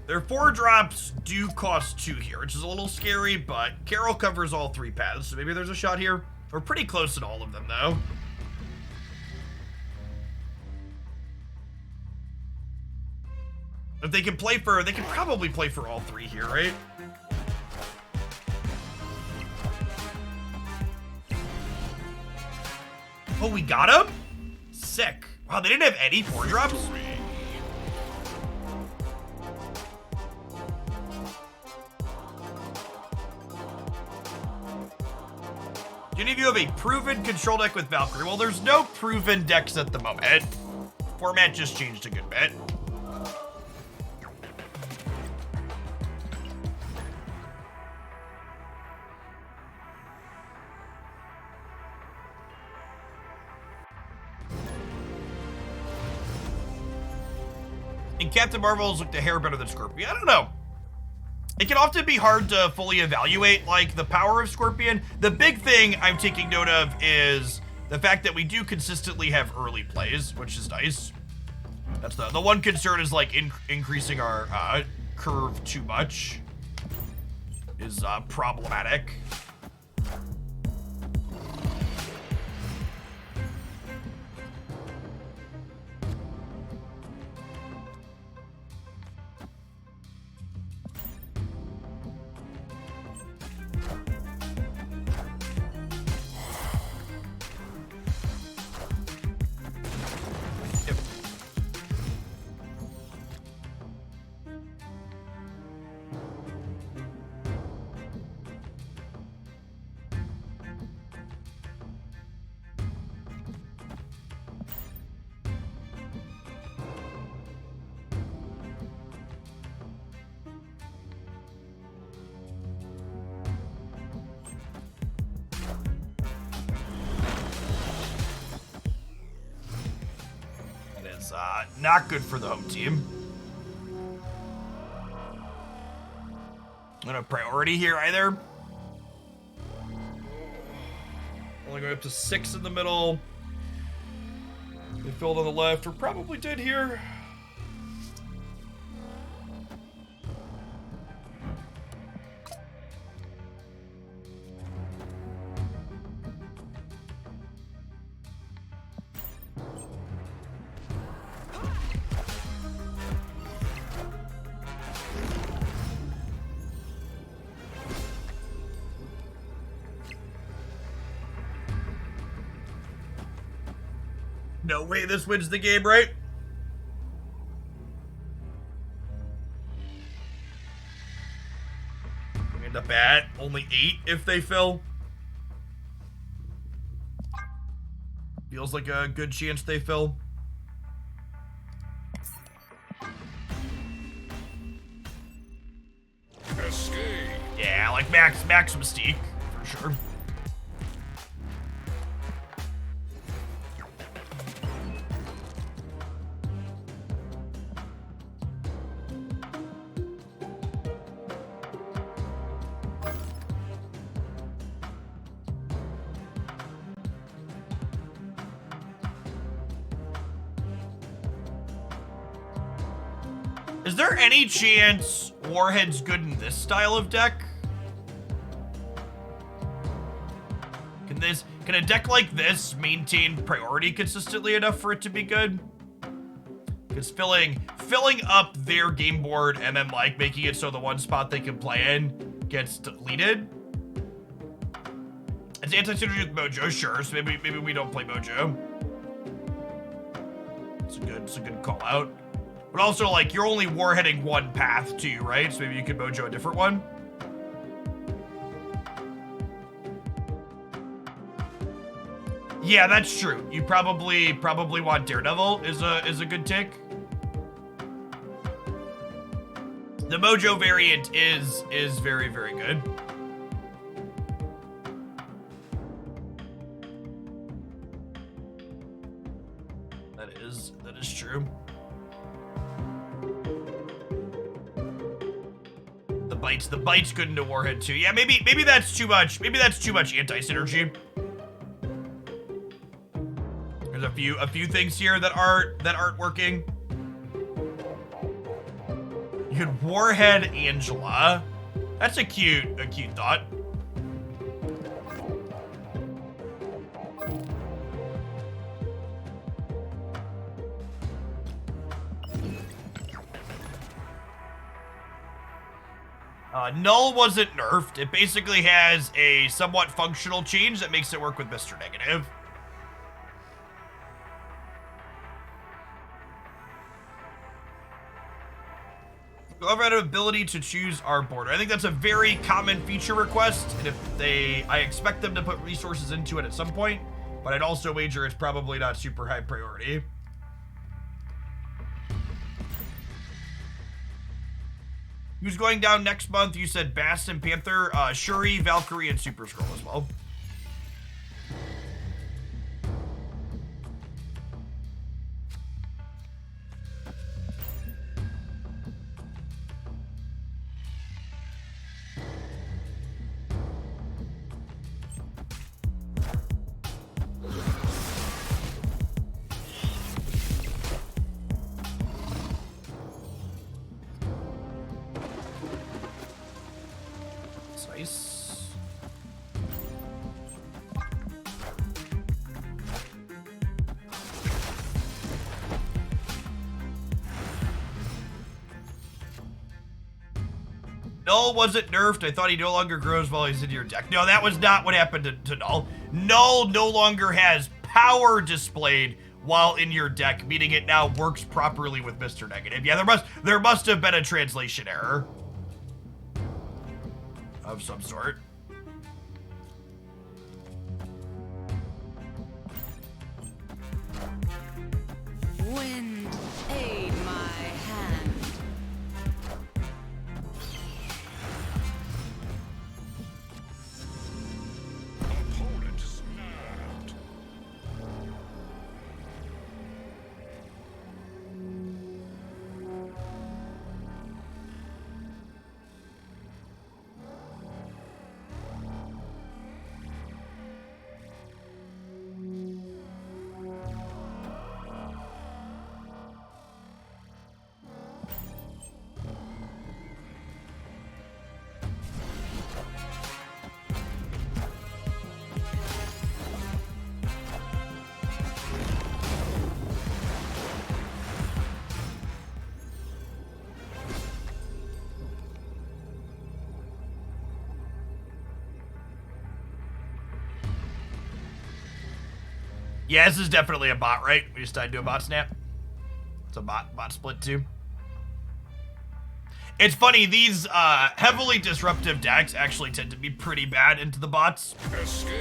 Their 4-drops do cost 2 here, which is a little scary, but Carol covers all 3 paths, so maybe there's a shot here. We're pretty close in all of them, though. If they can play for, they can probably play for all 3 here, right? Oh, we got him? Sick. Wow, they didn't have any 4-drops? Do any of you have a proven control deck with Valkyrie? Well, there's no proven decks at the moment. Format just changed a good bit. And Captain Marvel's looked a hair better than Scorpion. I don't know. It can often be hard to fully evaluate, like, the power of Scorpion. The big thing I'm taking note of is the fact that we do consistently have early plays, which is nice. That's the one concern is, like, increasing our curve too much is problematic. not good for the home team. Not a priority here either. Only going up to 6 in the middle. They filled on the left. We're probably dead here. No way this wins the game, right? We end up at only 8 if they fill. Feels like a good chance they fill. Escape. Yeah, like max Mystique, for sure. Is there any chance Warhead's good in this style of deck? Can a deck like this maintain priority consistently enough for it to be good? Because filling up their game board and then like making it so the one spot they can play in gets deleted. It's anti-synergy with Mojo, sure. So maybe we don't play Mojo. It's a good call out. But also, like, you're only warheading one path too, right? So maybe you could Mojo a different one. Yeah, that's true. You probably want Daredevil is a good take. The Mojo variant is very, very good. That is true. The bite's good into Warhead too. Yeah, maybe that's too much. Maybe that's too much anti-synergy. There's a few things here that aren't working. You could Warhead Angela. That's a cute thought. Null wasn't nerfed. It basically has a somewhat functional change that makes it work with Mr. Negative. Whoever had an ability to choose our border. I think that's a very common feature request, and I expect them to put resources into it at some point, but I'd also wager it's probably not super high priority. Who's going down next month? You said Bast and Panther, Shuri, Valkyrie, and Super Scroll as well. Null wasn't nerfed. I thought he no longer grows while he's in your deck. No, that was not what happened to Null. Null no longer has power displayed while in your deck, meaning it now works properly with Mr. Negative. Yeah, there must have been a translation error of some sort. Wind, aid my hand. Opponent snapped. Yeah, this is definitely a bot, right? We just decided to do a bot snap. It's a bot split too. It's funny, these heavily disruptive decks actually tend to be pretty bad into the bots. Escaped.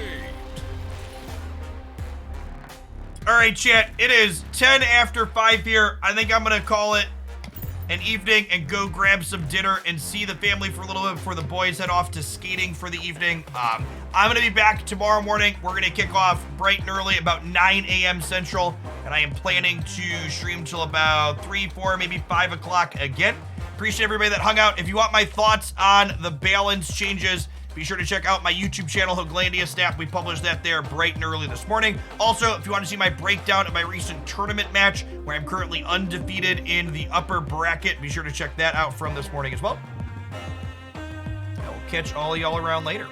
All right, chat, it is 10 after 5 here. I think I'm gonna call it an evening and go grab some dinner and see the family for a little bit before the boys head off to skating for the evening. I'm gonna be back tomorrow morning. We're gonna kick off bright and early, about 9 a.m. Central, and I am planning to stream till about 3, 4, maybe 5 o'clock again. Appreciate everybody that hung out. If you want my thoughts on the balance changes, be sure to check out my YouTube channel, Hoaglandia Snap. We published that there bright and early this morning. Also, if you want to see my breakdown of my recent tournament match, where I'm currently undefeated in the upper bracket, be sure to check that out from this morning as well. I will catch all of y'all around later.